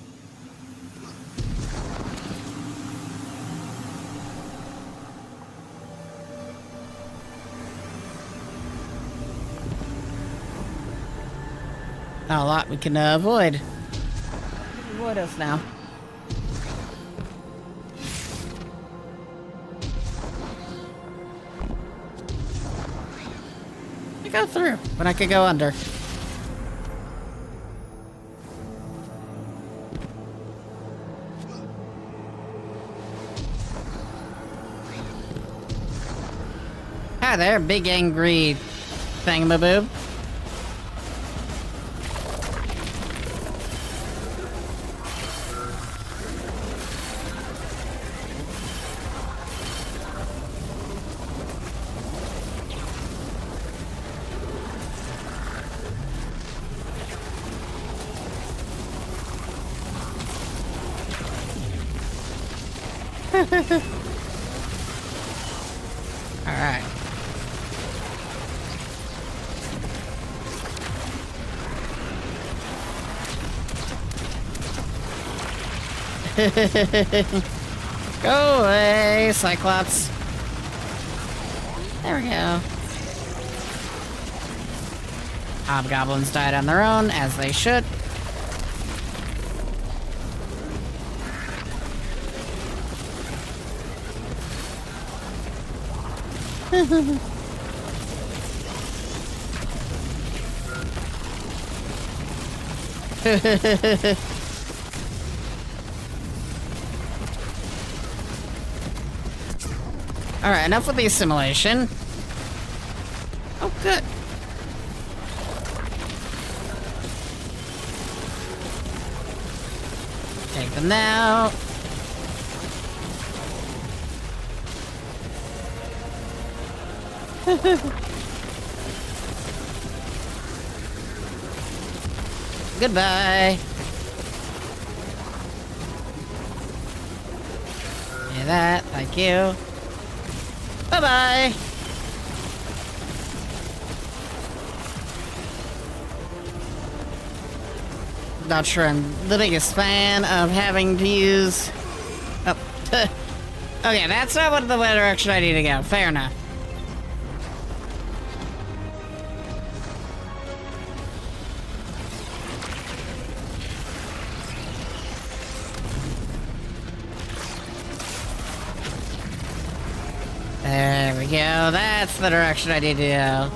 Not a lot we can avoid. Avoid us now. Go through when I could go under. Hi there, big angry thingamaboob. Alright. Go away, Cyclops. There we go. Hobgoblins died on their own, as they should. Alright, enough with the assimilation. Oh, good. Take them out. Goodbye. Yeah, that. Thank you. Bye-bye. Not sure I'm the biggest fan of having to use... Oh. Okay, that's not what the direction I need to go. Fair enough. There we go. That's the direction I need to go.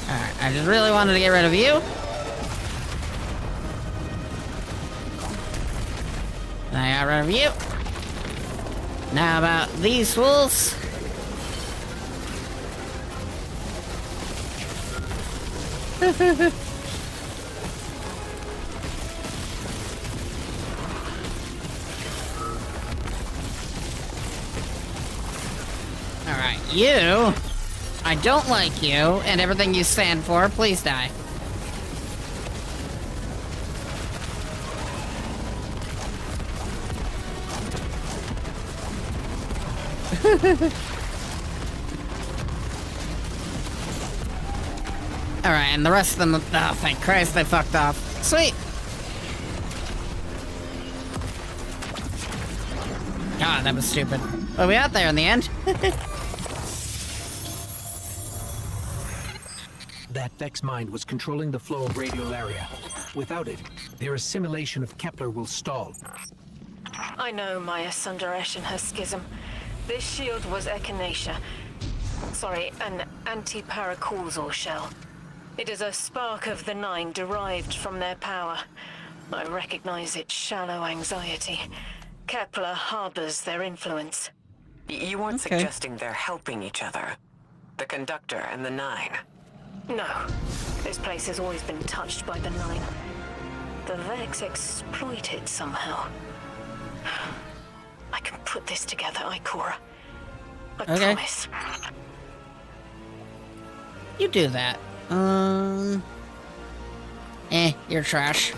Alright, I just really wanted to get rid of you. I got rid of you. Now about these fools. Alright, you. I don't like you and everything you stand for. Please die. Alright, and the rest of them... Oh, thank Christ they fucked off. Sweet! God, that was stupid. But we got there in the end. That Vex mind was controlling the flow of radiolaria. Without it, their assimilation of Kepler will stall. I know Maya Sundaresh and her schism. This shield was echinacea. Sorry, an anti-paracausal shell. It is a spark of the Nine derived from their power. I recognize its shallow anxiety. Kepler harbors their influence. You weren't suggesting they're helping each other? The Conductor and the Nine? No. This place has always been touched by the Nine. The Vex exploit it somehow. I can put this together, Ikora. I promise. You do that. You're trash.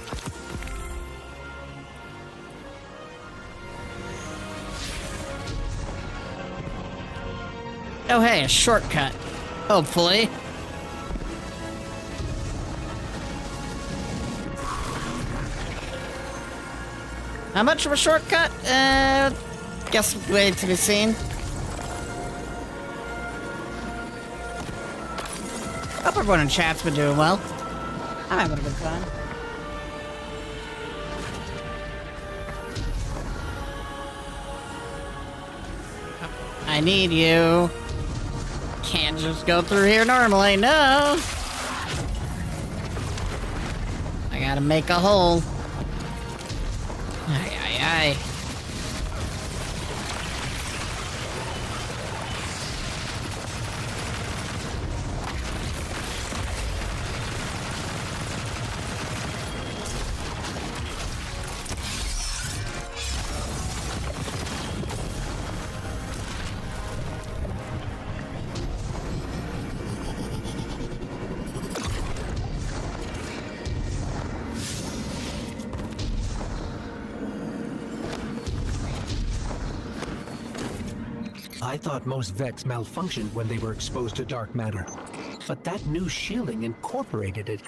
Oh hey, a shortcut. Hopefully. How much of a shortcut? Guess wait to be seen. Hope everyone in chat's been doing well. I'm having a good time. I need you. can't just go through here normally, no! I gotta make a hole. Ay, ay, ay. I thought most Vex malfunctioned when they were exposed to dark matter. But that new shielding incorporated it.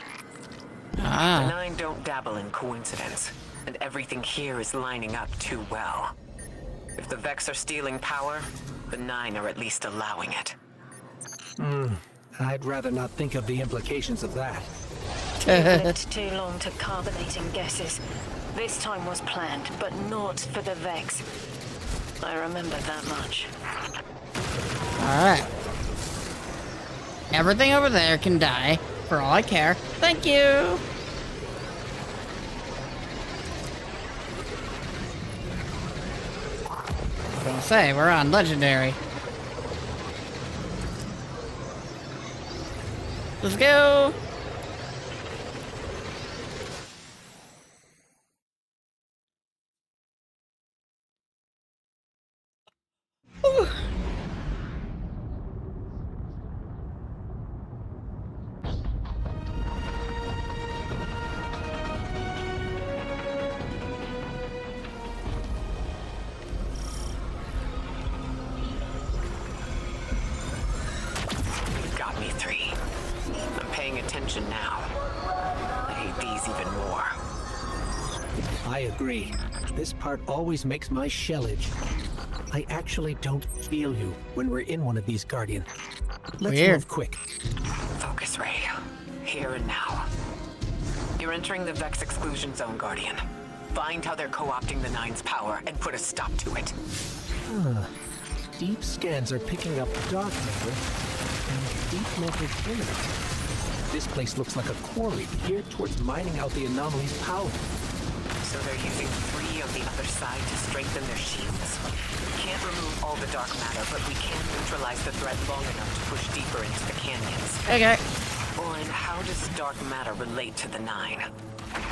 The Nine don't dabble in coincidence, and everything here is lining up too well. If the Vex are stealing power, the Nine are at least allowing it. I'd rather not think of the implications of that. You've lived too long to carbonating guesses. This time was planned, but not for the Vex. I remember that much. Alright. Everything over there can die, for all I care. Thank you! I was gonna say, we're on Legendary. Let's go! Ooh. Got me 3. I'm paying attention now. I hate these even more. I agree. This part always makes my shell itch. I actually don't feel you when we're in one of these, Guardian. Let's move quick. Focus ray. Here and now. You're entering the Vex exclusion zone, Guardian. Find how they're co-opting the Nine's power and put a stop to it. Deep scans are picking up dark matter and deep metal filaments. This place looks like a quarry geared towards mining out the anomaly's power. So they're using 3 on the other side to strengthen their shields. We can't remove all the dark matter, but we can neutralize the threat long enough to push deeper into the canyons. Okay. And how does dark matter relate to the Nine?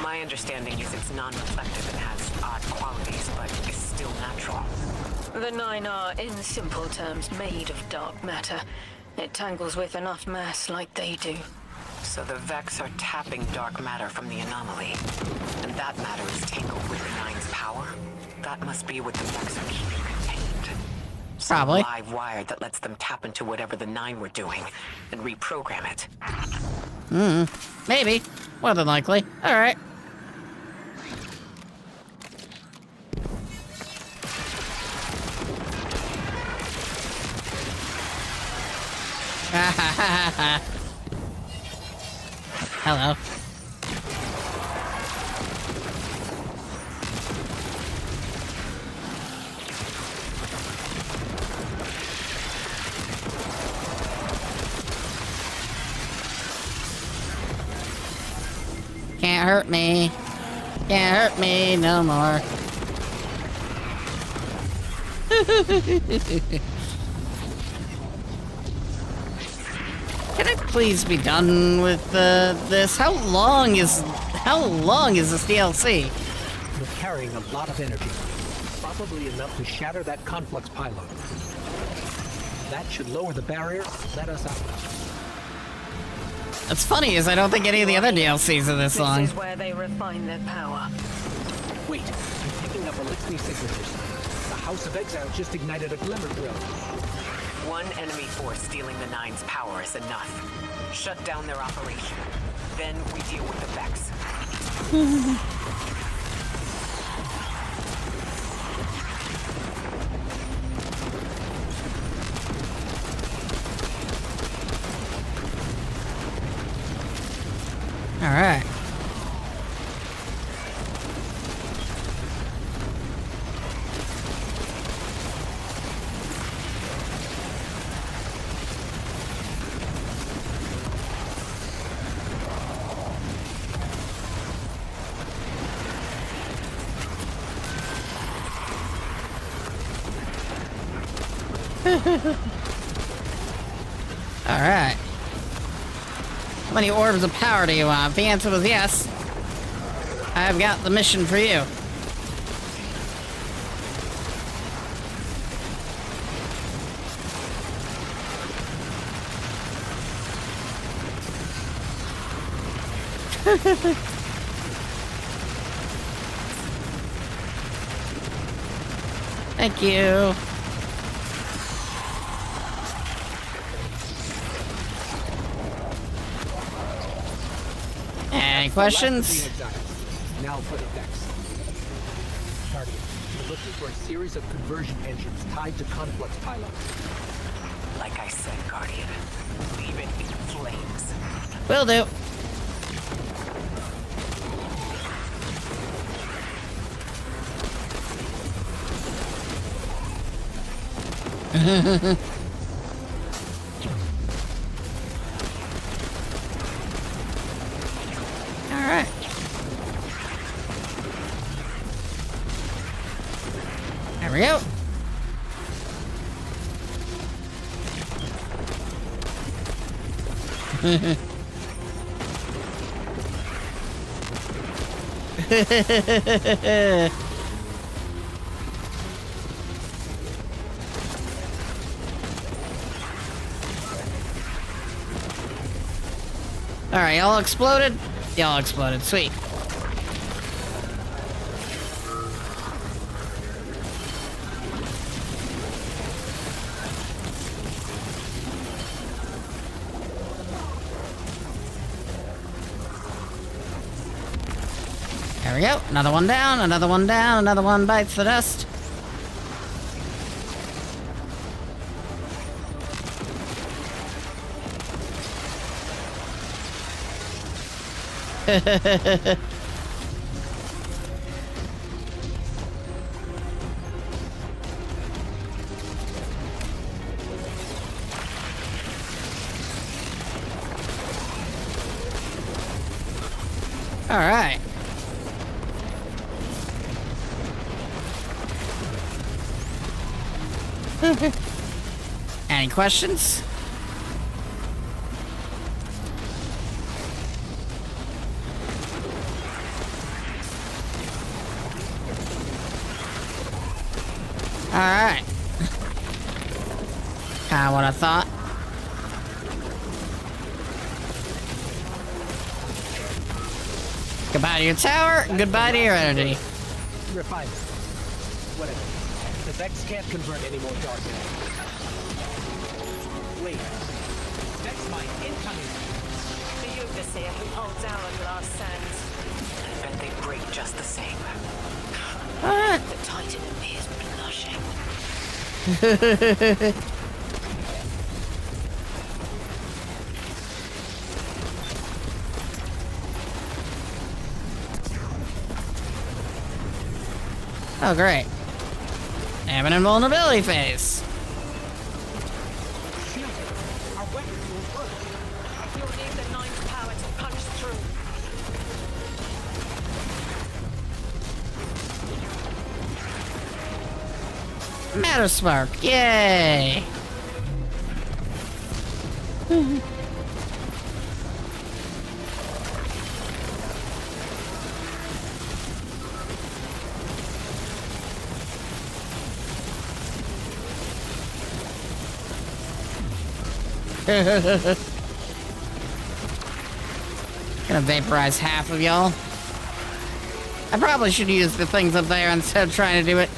My understanding is it's non-reflective and has odd qualities, but is still natural. The Nine are, in simple terms, made of dark matter. It tangles with enough mass like they do. So the Vex are tapping dark matter from the anomaly. And that matter is tangled with the Nine's power? That must be what the Vex are keeping contained. Probably. Some live wire that lets them tap into whatever the Nine were doing and reprogram it. Maybe. More than likely. Alright. Hello. Can't hurt me. Can't hurt me no more. Can I please be done with this? How long is this DLC? You're carrying a lot of energy. Probably enough to shatter that conflux pylon. That should lower the barrier, let us out. What's funny is I don't think any of the other DLCs are this long. This is where they refine their power. Wait, I'm picking up Elixir signatures. The House of Exile just ignited a glimmer drill. One enemy force stealing the Nine's power is enough. Shut down their operation. Then we deal with the Vex. All right. Alright. How many orbs of power do you want? If the answer was yes, I've got the mission for you. Thank you. Any questions? Now for the next. Guardian, you're looking for a series of conversion engines tied to conflux pylons. Like I said, Guardian, leave it in flames. Will do. Alright. There we go. Alright, y'all exploded? Y'all exploded, sweet. There we go, another one down, another one down, another one bites the dust. All right. Any questions? Alright. Kinda what I thought. Goodbye to your tower, goodbye to your energy. Refinement. Whatever. The Vex can't convert any more dark energy. Wait. Vex mine incoming. The Eviscerator who holds hourglass sands. I bet they break just the same. What? The Titan in me is blushing. Oh, great. Have an invulnerability phase. Our weapons will work. You'll need the Nine's power to punch through. Matter spark, yay! Gonna vaporize half of y'all. I probably should use the things up there instead of trying to do it.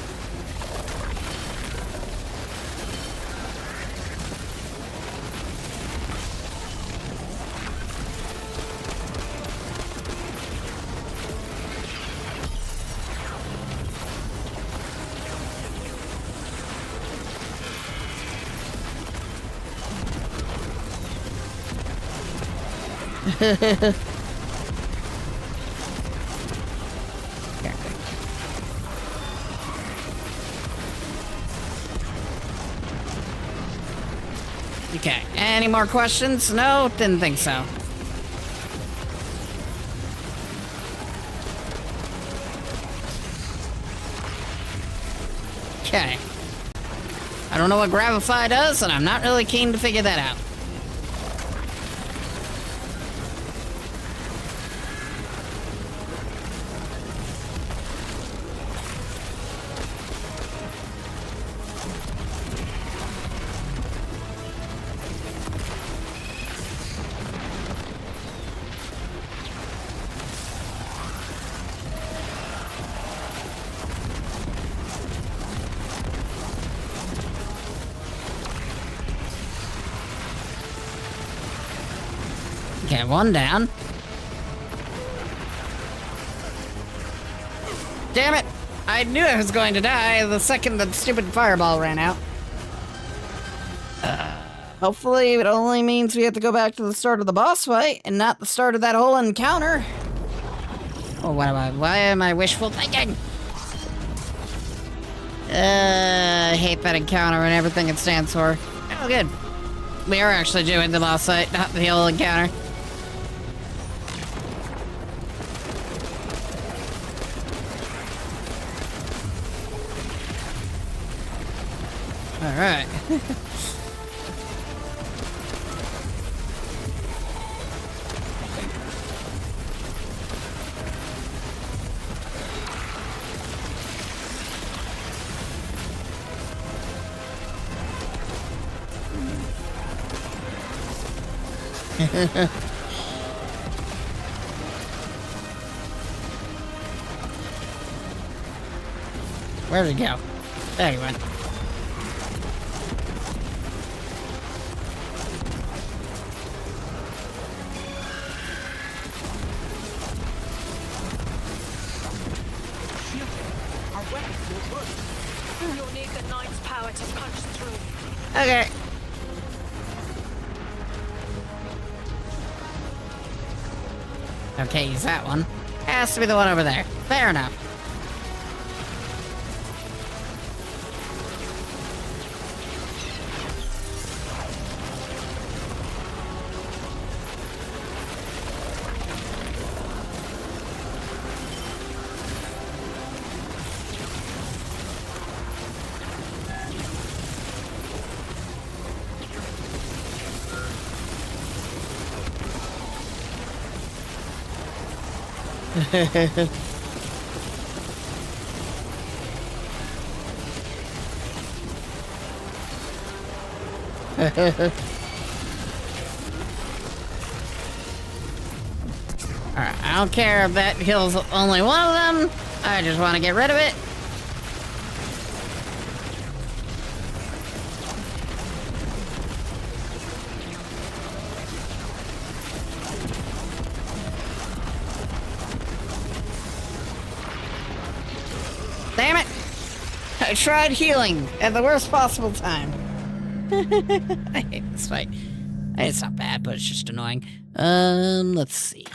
Okay, any more questions? No, didn't think so. Okay. I don't know what Gravify does, and I'm not really keen to figure that out. Okay, one down. Damn it! I knew I was going to die the second the stupid fireball ran out. Hopefully it only means we have to go back to the start of the boss fight and not the start of that whole encounter. Oh, why am I wishful thinking? I hate that encounter and everything it stands for. Oh, good. We are actually doing the boss fight, not the whole encounter. All right. Where'd he go? There he went. You'll need the Knight's power to punch through. Okay. Okay, use that one. Has to be the one over there. Fair enough. Alright, I don't care if that kills only one of them. I just want to get rid of it. Damn it! I tried healing at the worst possible time. I hate this fight. It's not bad, but it's just annoying. Let's see.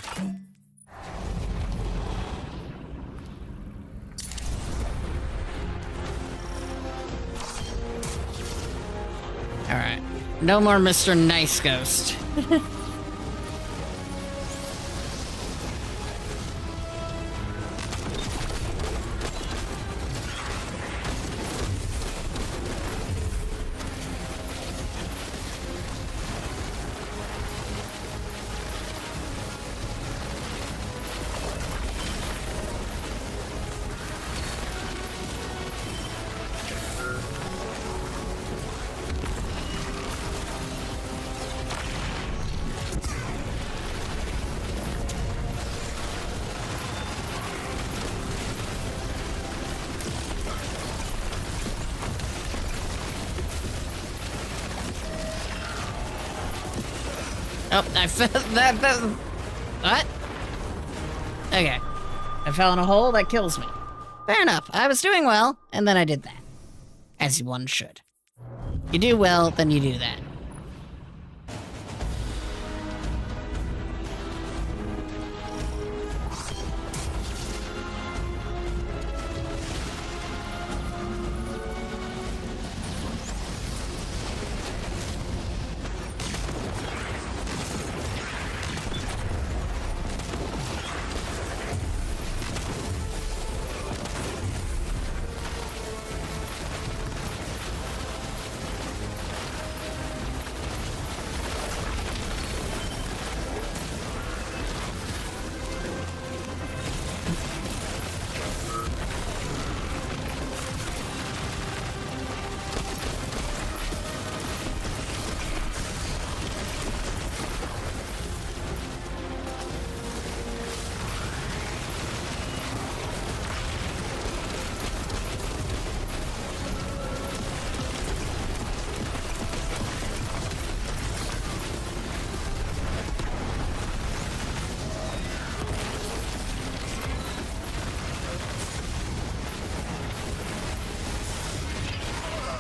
Alright. No more Mr. Nice Ghost. Oh, I fell that what? Okay. I fell in a hole that kills me. Fair enough. I was doing well, and then I did that. As one should. You do well, then you do that.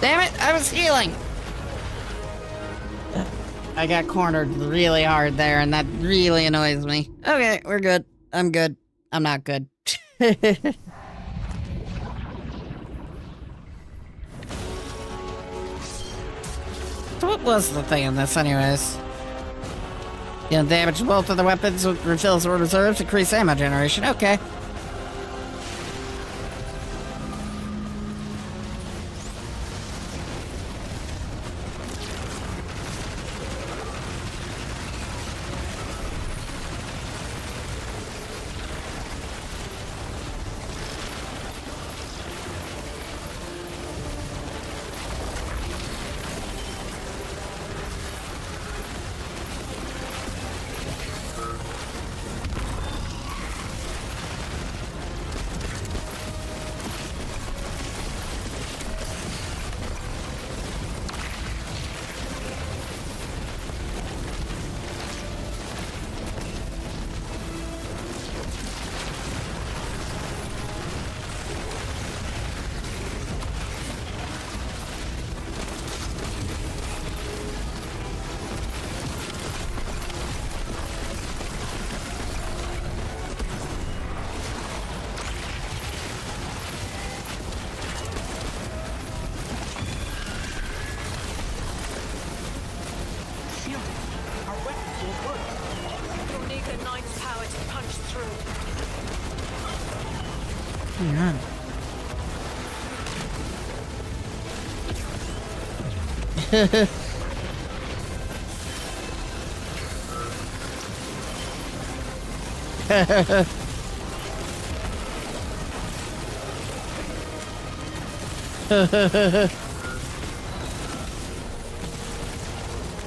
Damn it, I was healing! I got cornered really hard there, and that really annoys me. Okay, we're good. I'm good. I'm not good. So what was the thing in this, anyways? You know, damage both of the weapons with refills or reserves, increase ammo generation. Okay.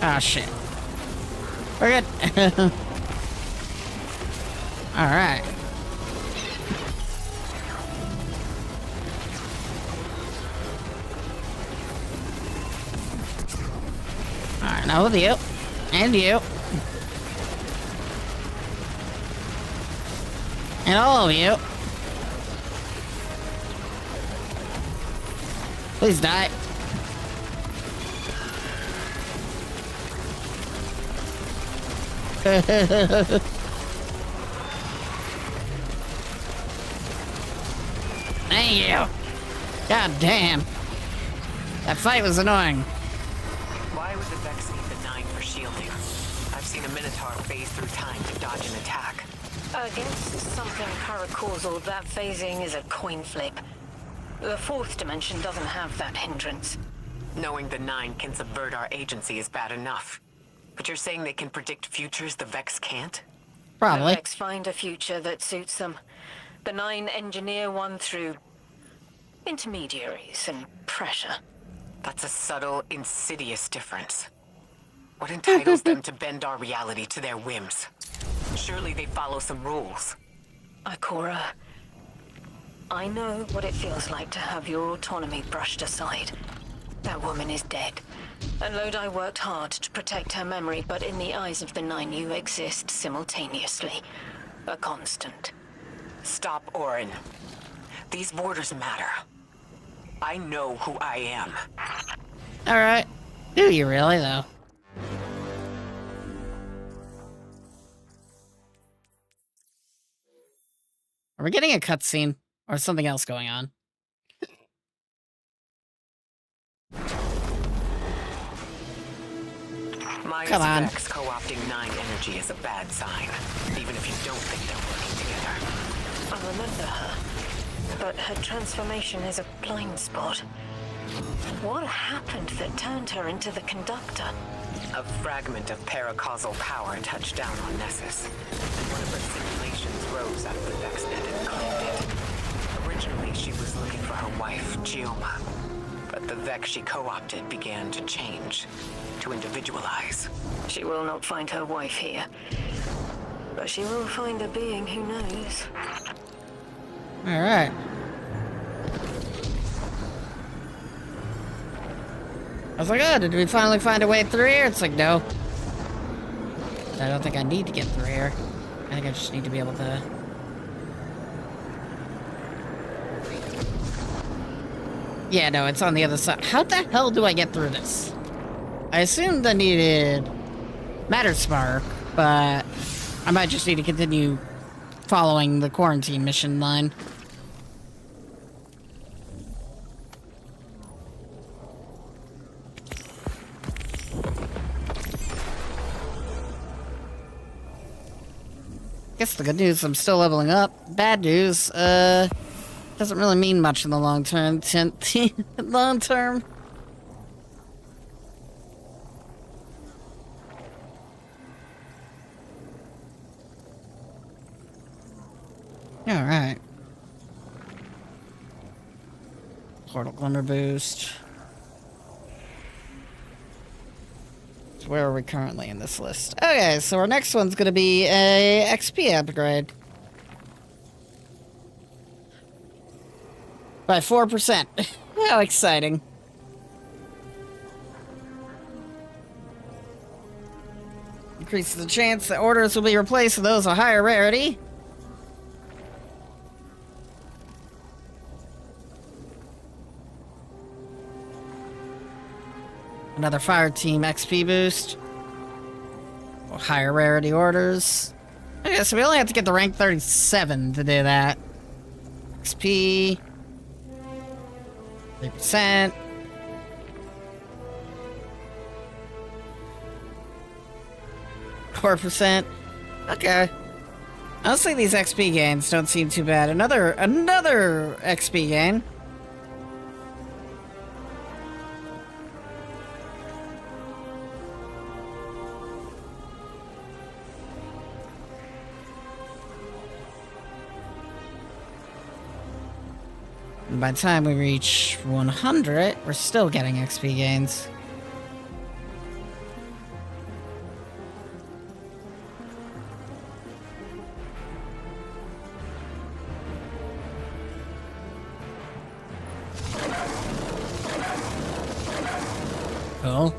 Ah, shit. We're good. Alright. Alright, now with you. And you. And all of you. Please die. Thank you. God damn. That fight was annoying. Why would the Vex need the 9 for shielding? I've seen a Minotaur phase through time to dodge an attack. Against something paracausal, that phasing is a coin flip. The 4th dimension doesn't have that hindrance. Knowing the 9 can subvert our agency is bad enough. But you're saying they can predict futures the Vex can't? Probably. The Vex find a future that suits them. The 9 engineer one through intermediaries and pressure. That's a subtle, insidious difference. What entitles them to bend our reality to their whims? Surely they follow some rules. Ikora, I know what it feels like to have your autonomy brushed aside. That woman is dead. And Lodi worked hard to protect her memory, but in the eyes of the 9, you exist simultaneously. A constant. Stop, Orin. These borders matter. I know who I am. Alright. Do you really, though? Are we getting a cutscene? Or something else going on? Maya's Come on. Vex co-opting 9 energy is a bad sign, even if you don't think they're working together. I remember her, but her transformation is a blind spot. What happened that turned her into the conductor? A fragment of paracausal power touched down on Nessus, and one of her simulations rose out of the Vex net and claimed it. Originally, she was looking for her wife, Gioma, but the Vex she co-opted began to change, to individualize. She will not find her wife here, but she will find a being who knows. Alright. I was like, oh, did we finally find a way through here? It's like, no. I don't think I need to get through here. I think I just need to be able to... Yeah, no, it's on the other side. How the hell do I get through this? I assumed I needed Matter Spark, but I might just need to continue following the quarantine mission line. Guess the good news, I'm still leveling up. Bad news, doesn't really mean much in the long term. Long term. Alright. Portal Glimmer boost. So where are we currently in this list? Okay, so our next one's gonna be a XP upgrade. By 4%. How exciting. Increases the chance that orders will be replaced with those of higher rarity. Another fire team XP boost. Higher rarity orders. Okay, so we only have to get to rank 37 to do that. XP. 3%. %. Okay. Honestly, these XP gains don't seem too bad. Another XP gain. And by the time we reach 100, we're still getting XP gains. Cool.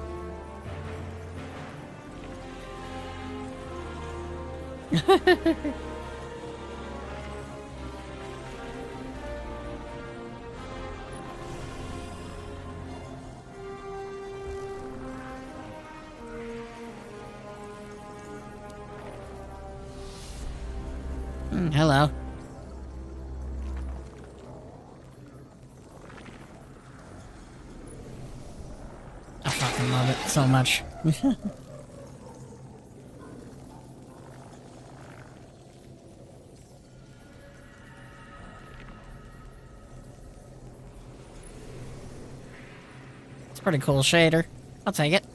Hello. I fucking love it so much. It's a pretty cool shader. I'll take it.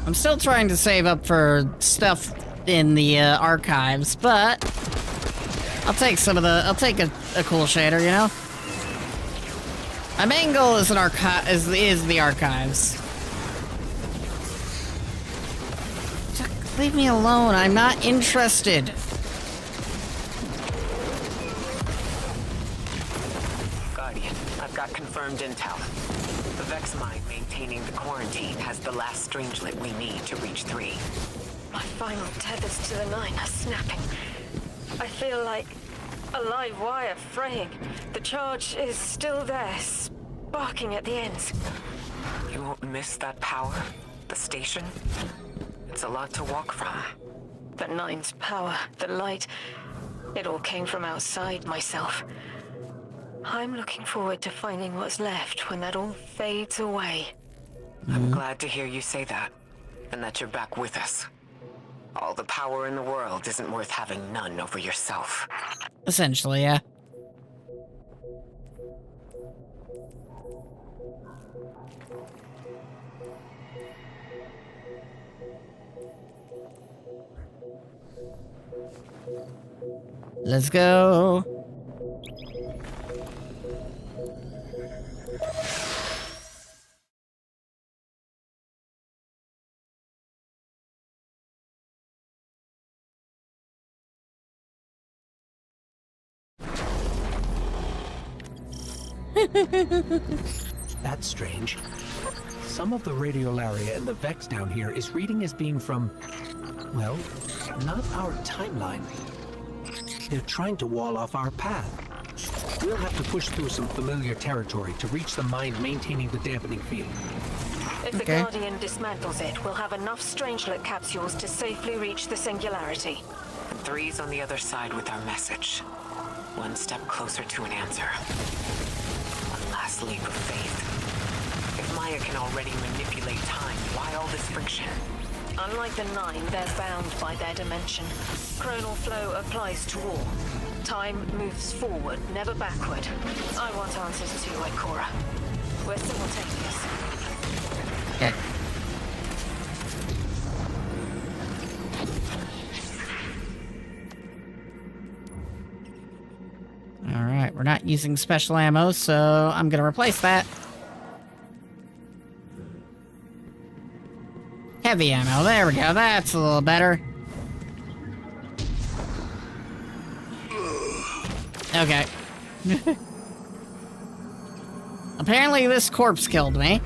I'm still trying to save up for stuff in the archives, but I'll take some of the. I'll take a cool shader, you know. My main goal is is the archives. Just leave me alone. I'm not interested. Guardian, I've got confirmed intel. The Vex mine maintaining the quarantine has the last strangelet we need to reach 3. My final tethers to the 9 are snapping. I feel like a live wire fraying. The charge is still there, sparking at the ends. You won't miss that power? The station? It's a lot to walk from. The 9's power, the light, it all came from outside myself. I'm looking forward to finding what's left when that all fades away. I'm glad to hear you say that, and that you're back with us. All the power in the world isn't worth having none over yourself. Essentially, yeah. Let's go. That's strange. Some of the radiolaria in the Vex down here is reading as being from, well, not our timeline. They're trying to wall off our path. We'll have to push through some familiar territory to reach the mine maintaining the dampening field. If the Guardian dismantles it, we'll have enough Strangelet capsules to safely reach the Singularity. 3's on the other side with our message. One step closer to an answer. One last leap of faith. If Maya can already manipulate time, why all this friction? Unlike the 9, they're bound by their dimension. Chronal flow applies to all. Time moves forward, never backward. I want answers too, Ikora. We're simultaneous. Okay. Alright, we're not using special ammo, so I'm gonna replace that. Heavy ammo, there we go, that's a little better. Okay. Apparently this corpse killed me.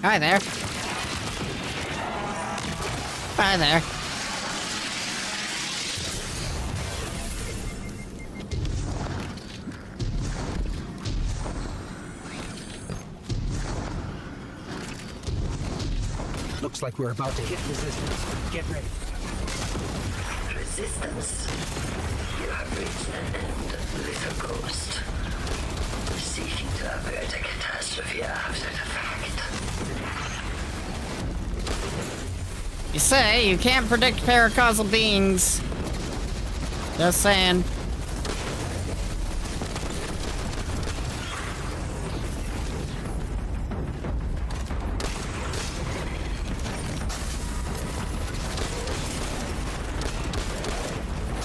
Hi there. Hi there. Looks like we're about to hit resistance. Get ready. Resistance? You have reached an end, little ghost. Seeking to avert a catastrophe after the fact. You say you can't predict paracausal beings. Just saying.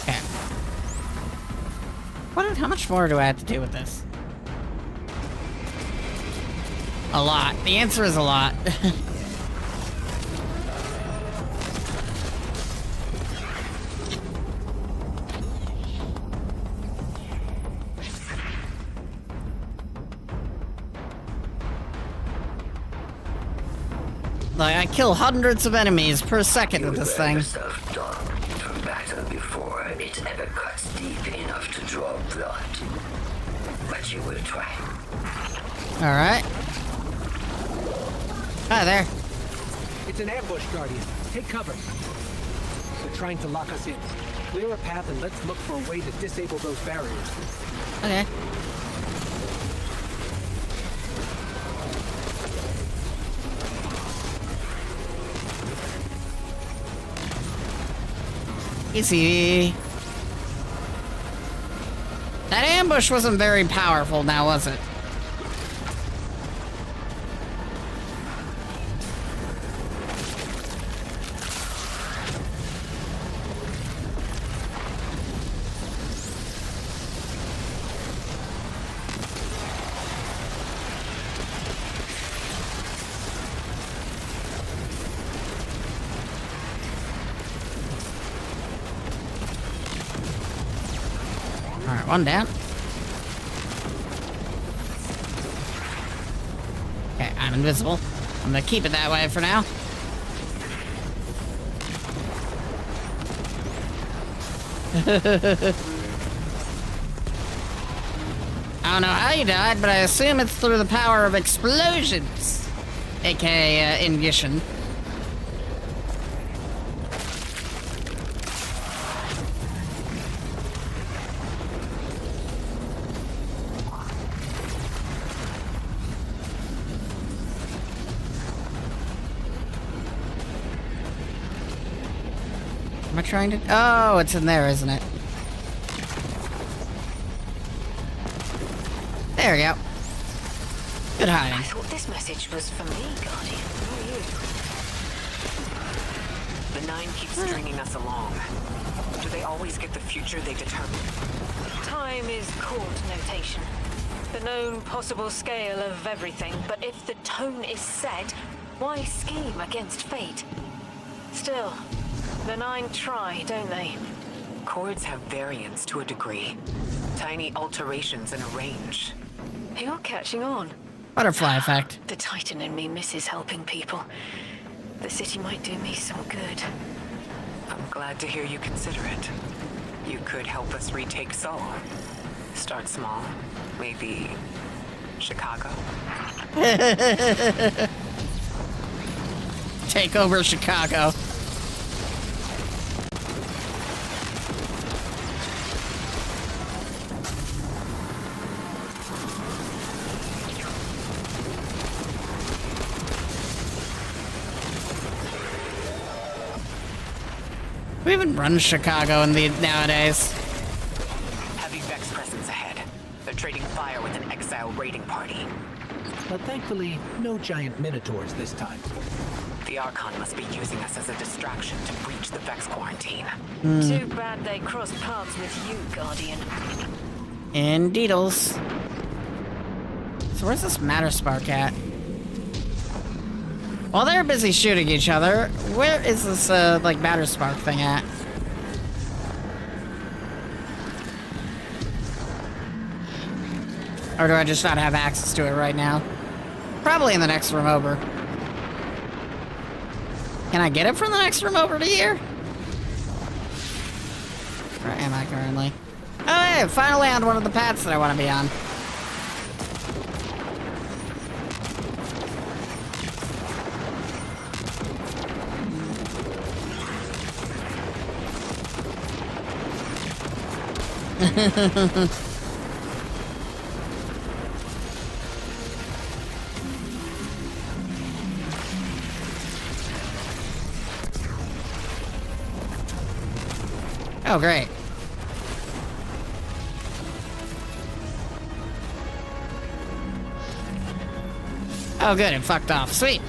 Okay. How much more do I have to do with this? A lot. The answer is a lot. Like, I kill hundreds of enemies per second with this thing. From battle before it ever cuts deep enough to draw blood. But you will try. Alright. Hi there. It's an ambush, Guardian. Take cover. They're trying to lock us in. Clear a path and let's look for a way to disable those barriers. Okay. Easy. That ambush wasn't very powerful now, was it? Alright, one down. Okay, I'm invisible. I'm gonna keep it that way for now. I don't know how you died, but I assume it's through the power of explosions. AKA, ignition. Am I trying to? Oh, it's in there, isn't it? There we go. Good hiding. I thought this message was for me, Guardian. Who are you? The 9 keeps stringing us along. Do they always get the future they determine? Time is court notation. The known possible scale of everything, but if the tone is set, why scheme against fate? Still, the 9 try, don't they? Chords have variance to a degree. Tiny alterations in a range. You're catching on. Butterfly effect. The Titan in me misses helping people. The city might do me some good. I'm glad to hear you consider it. You could help us retake Seoul. Start small. Maybe Chicago? Take over Chicago. We even run Chicago in the nowadays. Heavy Vex presence ahead. They're trading fire with an exile raiding party. But thankfully, no giant minotaurs this time. The Archon must be using us as a distraction to breach the Vex quarantine. Too bad they crossed paths with you, Guardian. Indeedles. So where's this Matter Spark at? While they're busy shooting each other, where is this, like, Matter Spark thing at? Or do I just not have access to it right now? Probably in the next room over. Can I get it from the next room over to here? Where am I currently? Oh, hey, finally on one of the paths that I want to be on. Oh, great. Oh, good. It fucked off. Sweet.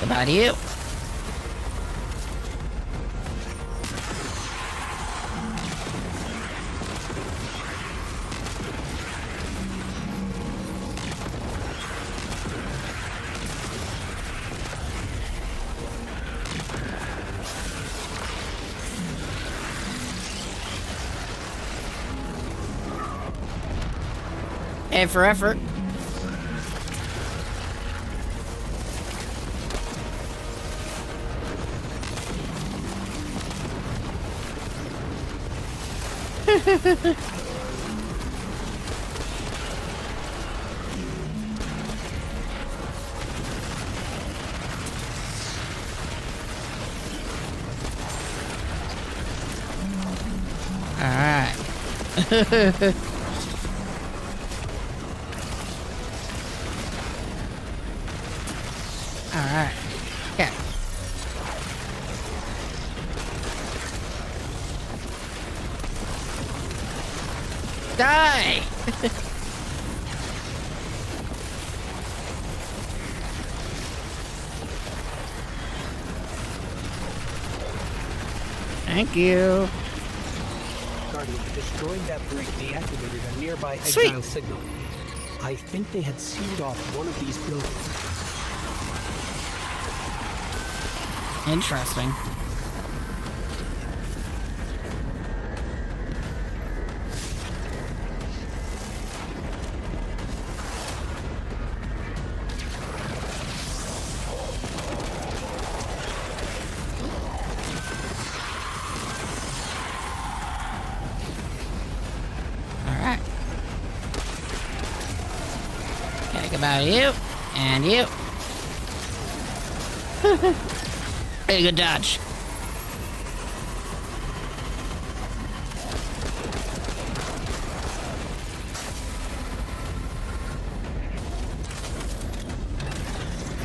About you. A for effort. Alright. Alright. Okay. Die! Thank you. Guardian, destroying that break deactivated a nearby Sweet. exile signal. I think they had sealed off one of these buildings. Interesting. Alright. Think about you. And you. Hey, good dodge.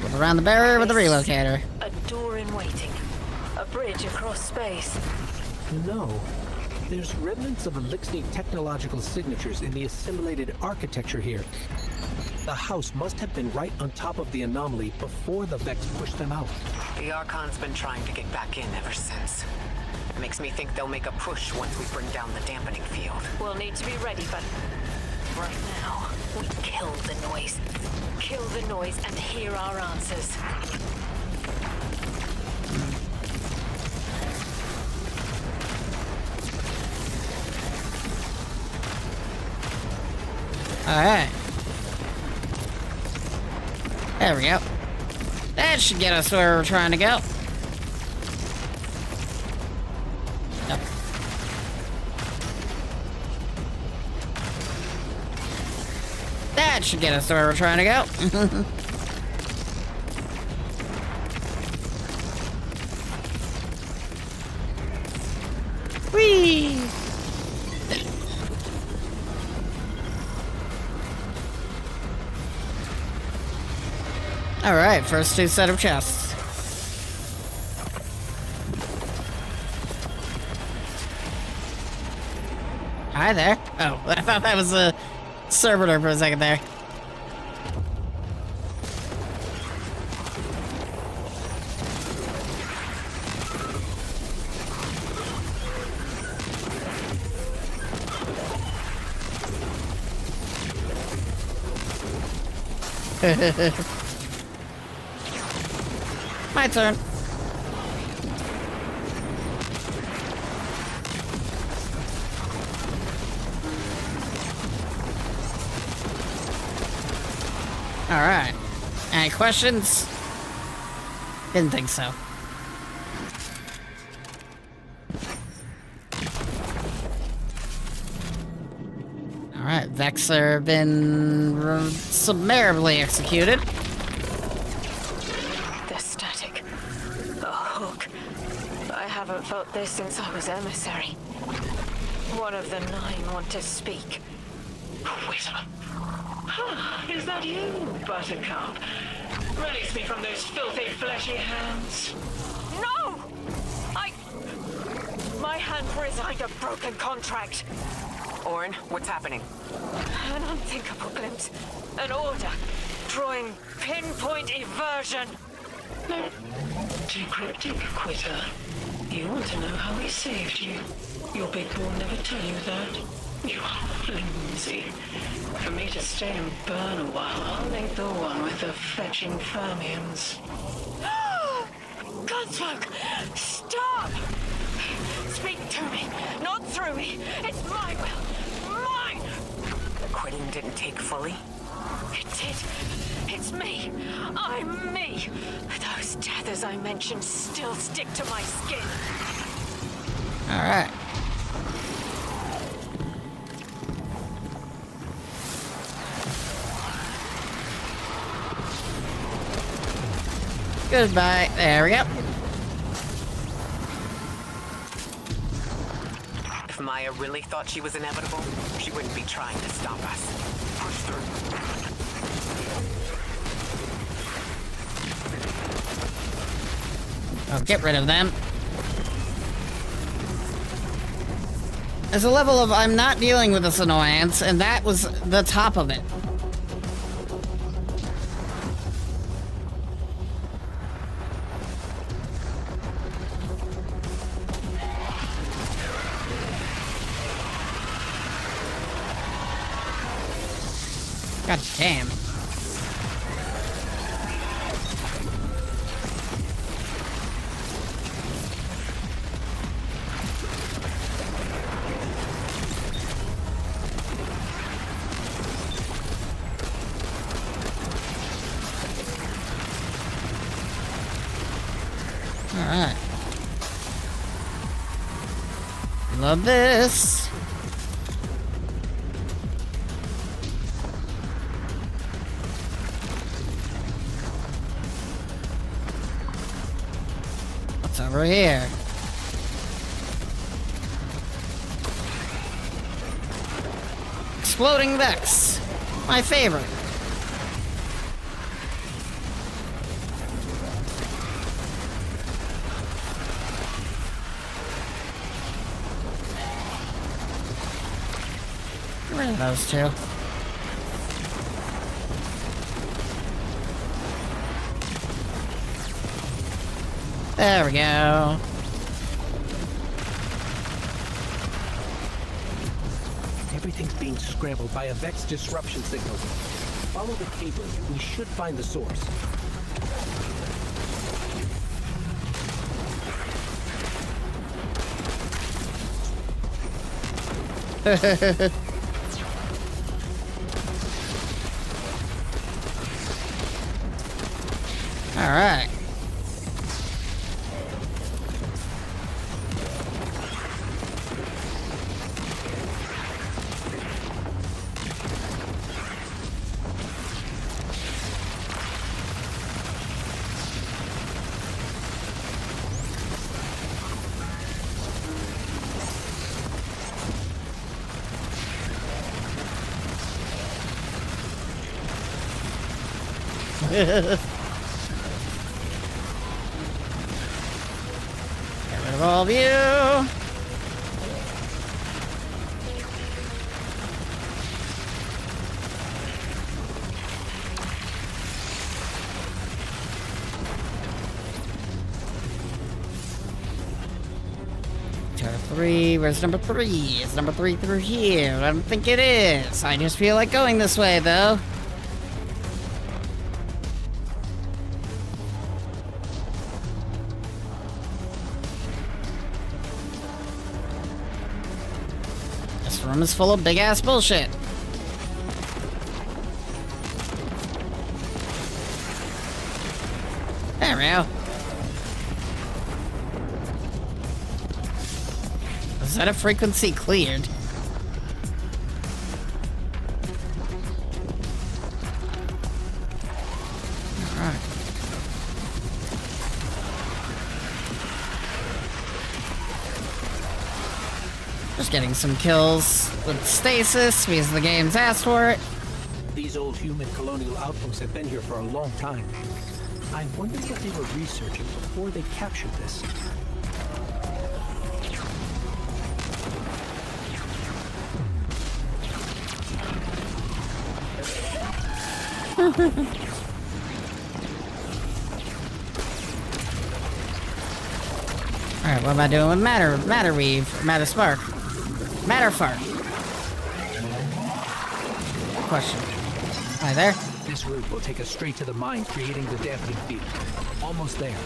Flip around the barrier with the relocator. A door in waiting. A bridge across space. No. There's remnants of Elixir technological signatures in the assimilated architecture here. The house must have been right on top of the anomaly before the Vex pushed them out. The Archon's been trying to get back in ever since. Makes me think they'll make a push once we bring down the dampening field. We'll need to be ready, but right now, we kill the noise. Kill the noise and hear our answers. Alright. There we go. That should get us where we're trying to go. Yep. That should get us to where we're trying to go. Whee! Alright, first two set of chests. Hi there. Oh, I thought that was a servitor for a second there. My turn. All right. Any questions? Didn't think so. All right, Vexer been summarily executed. The static. A hook. I haven't felt this since I was emissary. One of the 9 want to speak. Quitter. Ah, is that you, Buttercup? Release me from those filthy, fleshy hands. No! My hand resigned a broken contract. Orin, what's happening? An unthinkable glimpse. An order. Drawing pinpoint eversion. No. Too cryptic, Quitter. You want to know how we saved you. Your big boy never tell you that. You are flimsy. For me to stay and burn a while, I'll make the one with the fetching fermions. Gunsmoke! Stop! Speak to me, not through me. It's my will. Mine! The quitting didn't take fully? It did. It's me. I'm me. Those tethers I mentioned still stick to my skin. All right. Goodbye. There we go. If Maya really thought she was inevitable, she wouldn't be trying to stop us. Push through. I'll get rid of them. There's a level of I'm not dealing with this annoyance, and that was the top of it. God damn. Alright. Love this. What's over here? Exploding Vex. My favorite. Where are those two? There we go. Everything's being scrambled by a Vex disruption signal. Follow the cabling. We should find the source. All right. Get rid of all of you. Turn 3, where's number 3? Is number 3 through here? I don't think it is. I just feel like going this way, though. This room is full of big-ass bullshit. There we go. Is that a frequency cleared? Alright. Just getting some kills with stasis because the game's asked for it. These old human colonial outposts have been here for a long time. I wonder what they were researching before they captured this. Alright, what am I doing with matter weave? Matter spark? Matter fart. Question. Hi there. This route will take us straight to the mine, creating the dampening field. Almost there.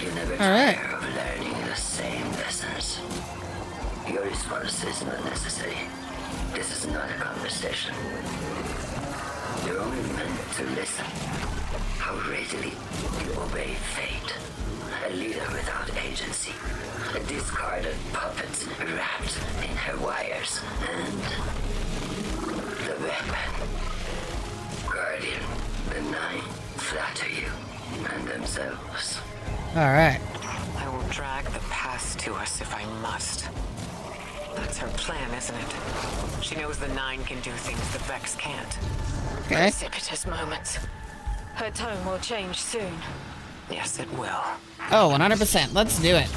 You never Alright. tire of learning the same lessons. Your response is not necessary. This is not a conversation. You're only meant to listen. How readily you obey fate. A leader without agency. A discarded puppet wrapped in her wires. And the weapon. Guardian, the Nine flatter you and themselves. Alright. I will drag the past to us if I must. That's her plan, isn't it? She knows the Nine can do things the Vex can't. Okay. Precipitous moments. Her tone will change soon. Yes, it will. Oh, 100%. Let's do it.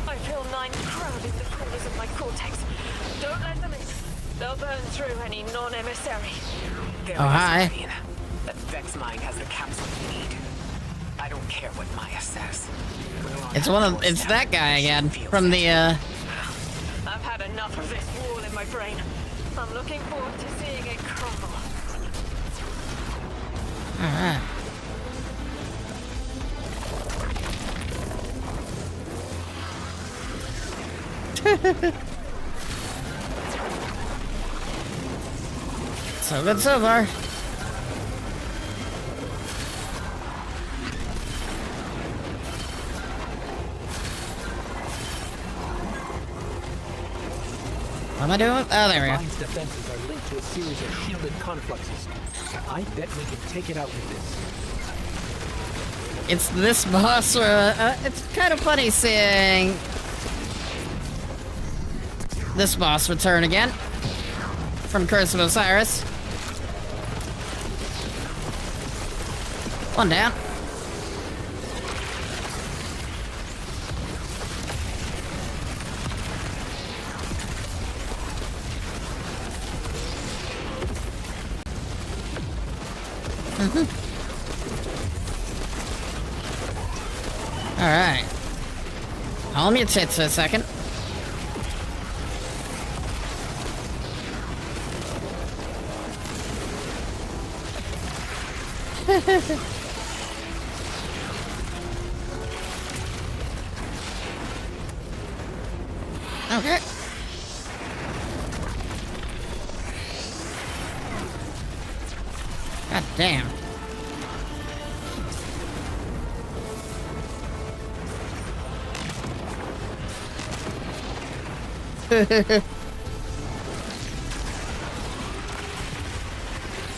I feel Nine crowding the corners of my cortex. Don't let them in. They'll burn through any non-emissary. There Oh, it is, hi. Queen. That Vex mine has the capsule we need. I don't care what Maya says. It's that guy again from the I've had enough of this wall in my brain. I'm looking forward to seeing it crumble. Alright. So good so far. What am I doing? Oh, there we go. Mine's defenses are linked to a series of shielded confluxes. I bet we can take it out with this. It's this boss where, it's kind of funny seeing this boss return again from Curse of Osiris. One down. Alright. Calm your tits for a second. Okay. God damn.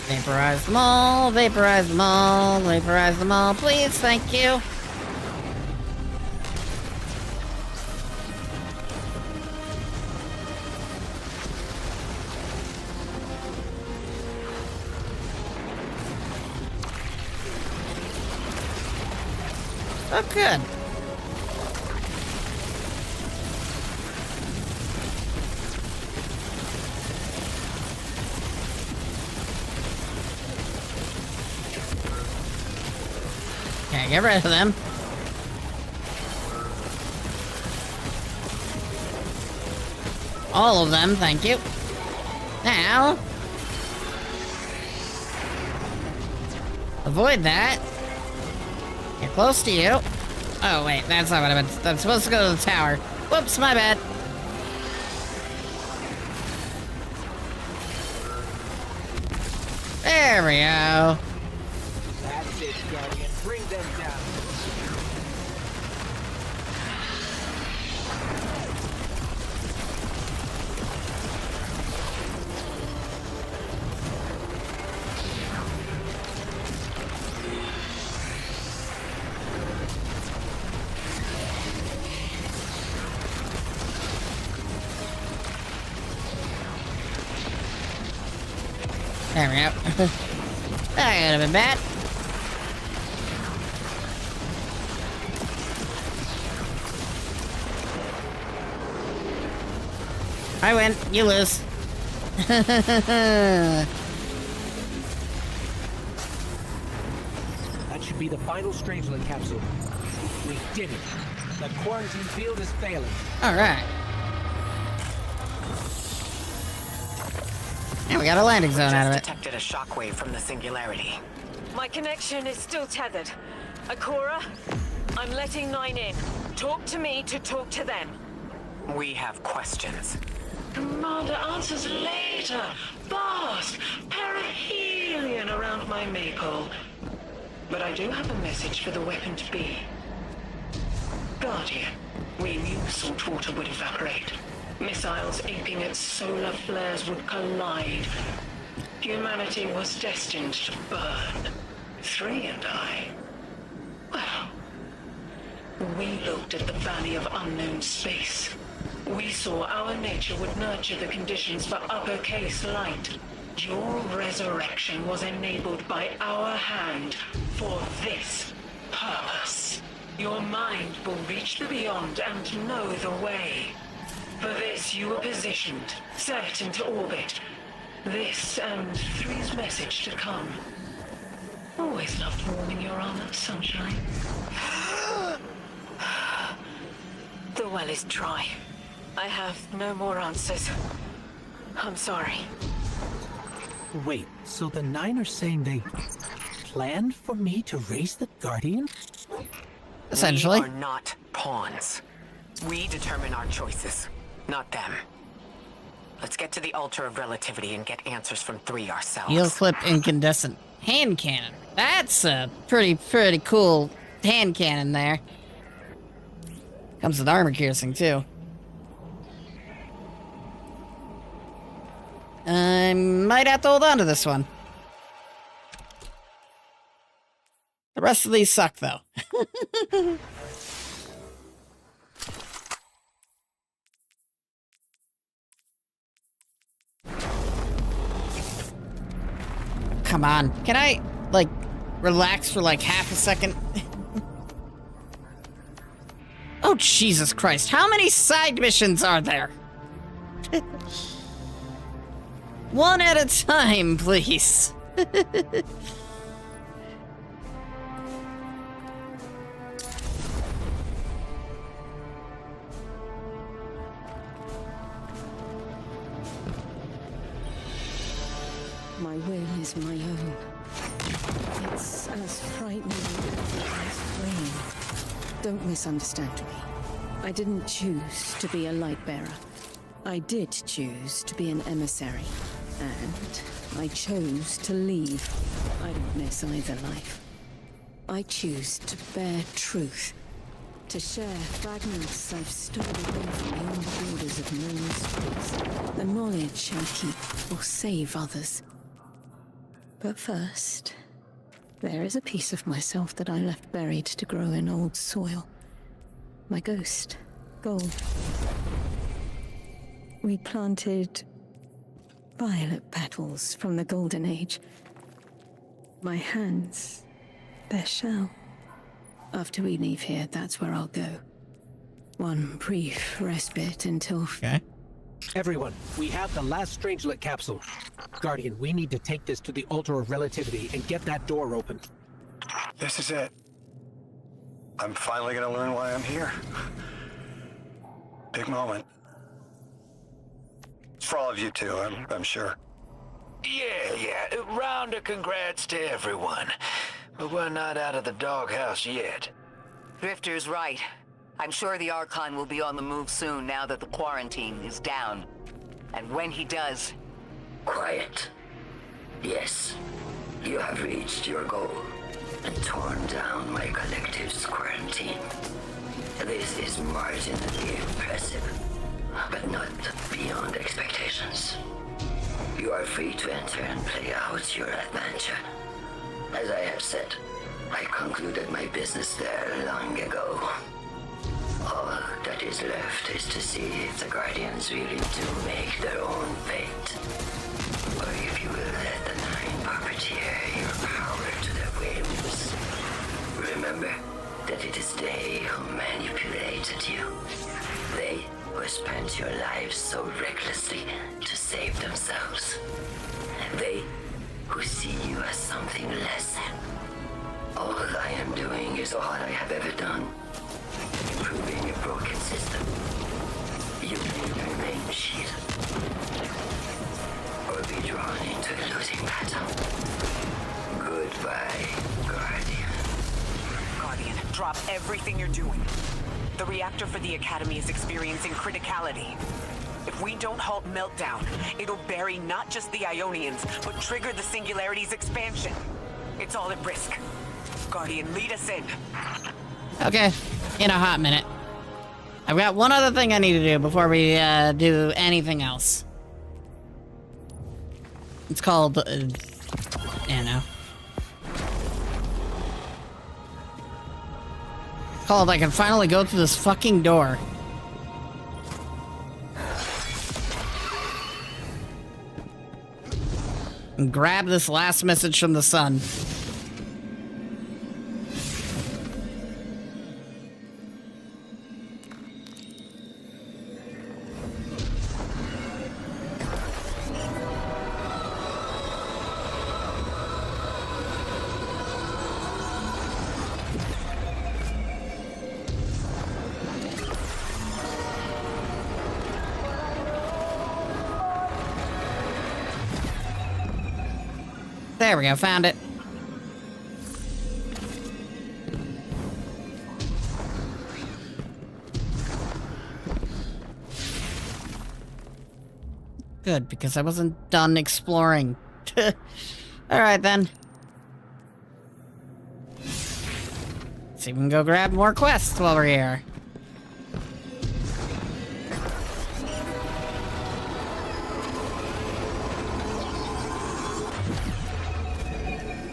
Vaporize them all, vaporize them all, vaporize them all, please, thank you. Oh, good. Okay, get rid of them. All of them, thank you. Now, avoid that. Get close to you. Oh, wait, that's not what I meant. I'm supposed to go to the tower. Whoops, my bad. There we go. That's it, Guardian. Bring them down. There we go. That could have been bad. I win, you lose. That should be the final Strangeling capsule. We did it. The quarantine field is failing. Alright. And we got a landing zone out of it. Detected a shockwave from the singularity. My connection is still tethered. Akora, I'm letting 9 in. Talk to me to talk to them. We have questions. Commander, answers later. Boss, perihelion around my maypole. But I do have a message for the weapon to be. Guardian, we knew saltwater would evaporate. Missiles aping its solar flares would collide. Humanity was destined to burn. 3 and I. Well, we looked at the Valley of Unknown Space. We saw our nature would nurture the conditions for uppercase light. Your resurrection was enabled by our hand for this purpose. Your mind will reach the beyond and know the way. For this, you were positioned, set into orbit. This and 3's message to come. Always loved warming your armor, sunshine. The well is dry. I have no more answers. I'm sorry. Wait, so the 9 are saying they planned for me to raise the Guardian? Essentially. We are not pawns. We determine our choices, not them. Let's get to the altar of relativity and get answers from 3 ourselves. Yield clip incandescent hand cannon. That's a pretty cool hand cannon there. Comes with armor piercing too. I might have to hold on to this one. The Rest of these suck, though. Come on. Can I, like, relax for like half a second? Oh, Jesus Christ. How many side missions are there? One at a time, please. My will is my own. It's as frightening as it is freeing. Don't misunderstand me. I didn't choose to be a light bearer. I did choose to be an emissary. And I chose to leave. I don't miss either life. I choose to bear truth. To share fragments I've stolen from beyond the borders of known space. The knowledge I keep will save others. But first, there is a piece of myself that I left buried to grow in old soil. My ghost, Gold. We planted violet petals from the Golden Age. My hands, their shell. After we leave here, that's where I'll go. One brief respite until... Okay. Everyone, we have the last Strangelet capsule. Guardian, we need to take this to the Altar of Relativity and get that door open. This is it. I'm finally gonna learn why I'm here. Big moment. It's for all of you too, I'm sure. Yeah. Round of congrats to everyone. But we're not out of the doghouse yet. Drifter's right. I'm sure the Archon will be on the move soon now that the quarantine is down. And when he does... Quiet. Yes, you have reached your goal and torn down my collective's quarantine. This is marginally impressive, but not beyond expectations. You are free to enter and play out your adventure. As I have said, I concluded my business there long ago. All that is left is to see if the Guardians really do make their own fate. Or if you will let the Nine puppeteer your power to their whims. Remember that it is they who manipulated you. They who spent your lives so recklessly to save themselves. They who see you as something less. All I am doing is all I have ever done. Improving a broken system. You may remain shielded. Or be drawn into a losing battle. Goodbye, Guardian. Guardian, drop everything you're doing. The reactor for the Academy is experiencing criticality. If we don't halt Meltdown, it'll bury not just the Ionians, but trigger the Singularity's expansion. It's all at risk. Guardian, lead us in. Okay, in a hot minute. I've got one other thing I need to do before we do anything else. It's called, I don't know. It's called I can finally go through this fucking door. And grab this last message from the sun. There we go, found it. Good, because I wasn't done exploring. Alright then. Let's see if we can go grab more quests while we're here.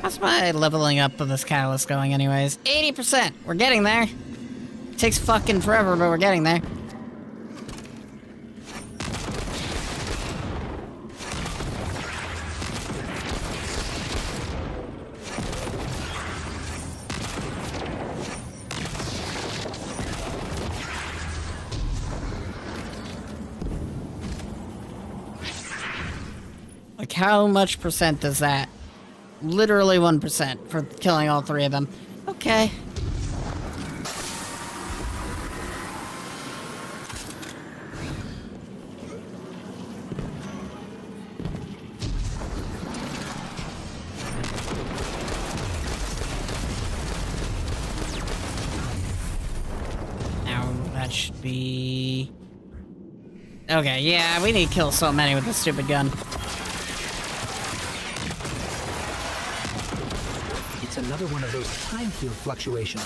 How's my leveling up of this catalyst going anyways? 80%! We're getting there. It takes fucking forever, but we're getting there. Like, how much percent does that? Literally 1% for killing all 3 of them. Okay. Now, that should be... Okay, yeah, we need to kill so many with this stupid gun. Another one of those time field fluctuations.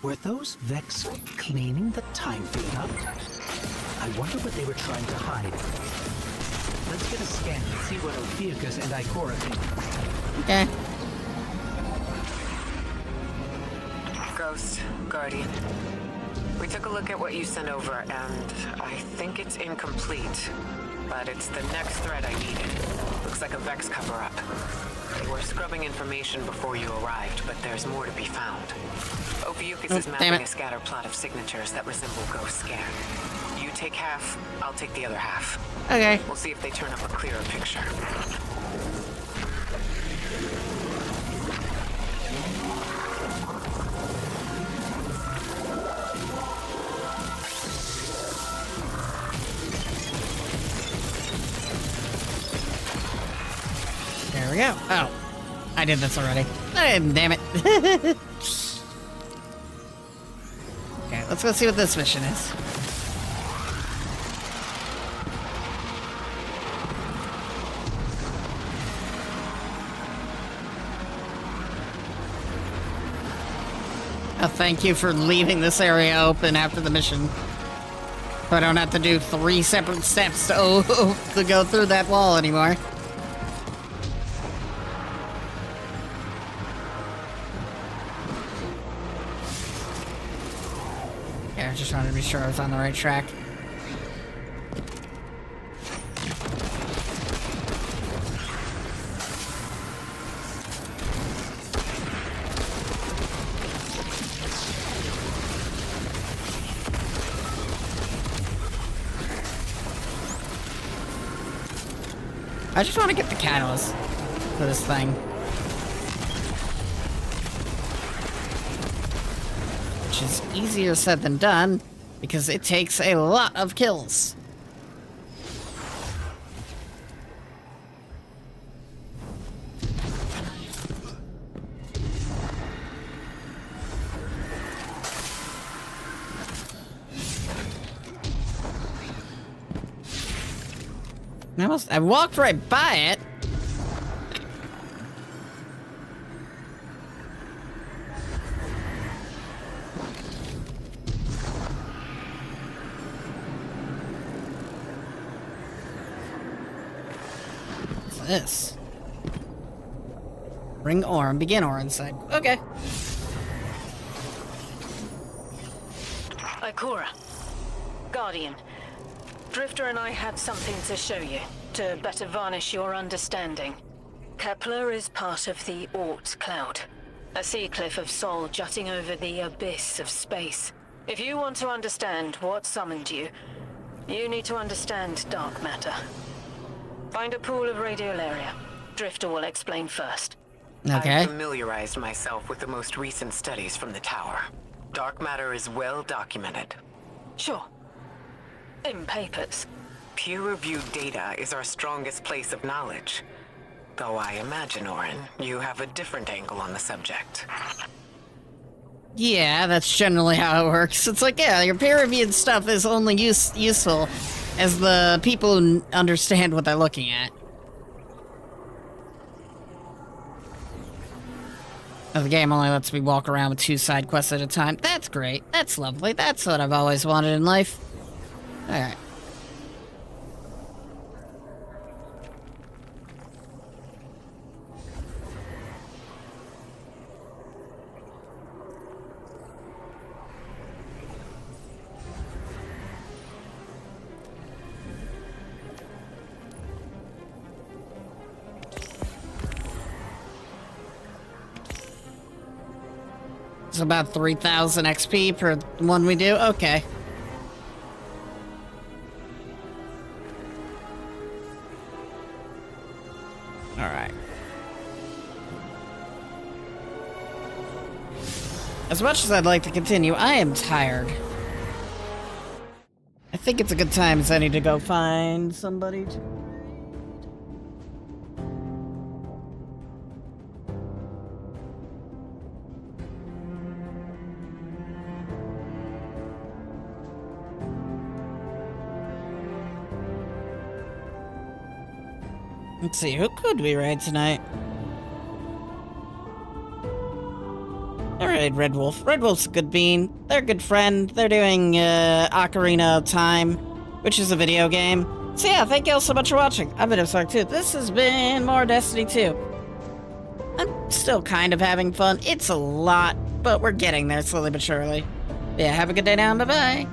Were those Vex cleaning the time field up? I wonder what they were trying to hide. Let's get a scan and see what Ophiuchus and Ikora think. Okay. Ghost, Guardian. We took a look at what you sent over, and I think it's incomplete. But it's the next thread I needed. Looks like a Vex cover-up. They were scrubbing information before you arrived, but there's more to be found. Ophiuchus is mapping a scatter plot of signatures that resemble Ghost scan. You take half, I'll take the other half. Okay. We'll see if they turn up a clearer picture. There we go. Oh. I did this already. Damn it. Okay, let's go see what this mission is. Thank you for leaving this area open after the mission. So I don't have to do 3 separate steps to go through that wall anymore. Yeah, I just wanted to be sure I was on the right track. I just want to get the catalyst for this thing. Which is easier said than done, because it takes a lot of kills. I walked right by it. What's this? Bring ore and begin ore inside. Okay. Ikora. Guardian. Drifter and I have something to show you, to better varnish your understanding. Kepler is part of the Oort Cloud, a sea cliff of Sol jutting over the abyss of space. If you want to understand what summoned you, you need to understand dark matter. Find a pool of radiolaria. Drifter will explain first. Okay. I familiarized myself with the most recent studies from the tower. Dark matter is well documented. Sure. In papers. Peer-reviewed data is our strongest place of knowledge. Though I imagine, Orin, you have a different angle on the subject. Yeah, that's generally how it works. It's like, yeah, your peer-reviewed stuff is only useful as the people who understand what they're looking at. The game only lets me walk around with 2 side quests at a time. That's great. That's lovely. That's what I've always wanted in life. Alright. It's about 3,000 XP per one we do? Okay. Alright. As much as I'd like to continue, I am tired. I think it's a good time, so I need to go find somebody to... Let's see, who could we raid tonight? I raid Red Wolf. Red Wolf's a good bean. They're a good friend. They're doing Ocarina of Time, which is a video game. So yeah, thank you all so much for watching. I've been Evis Art 2. This has been more Destiny 2. I'm still kind of having fun. It's a lot, but we're getting there slowly but surely. Yeah, have a good day now, bye-bye.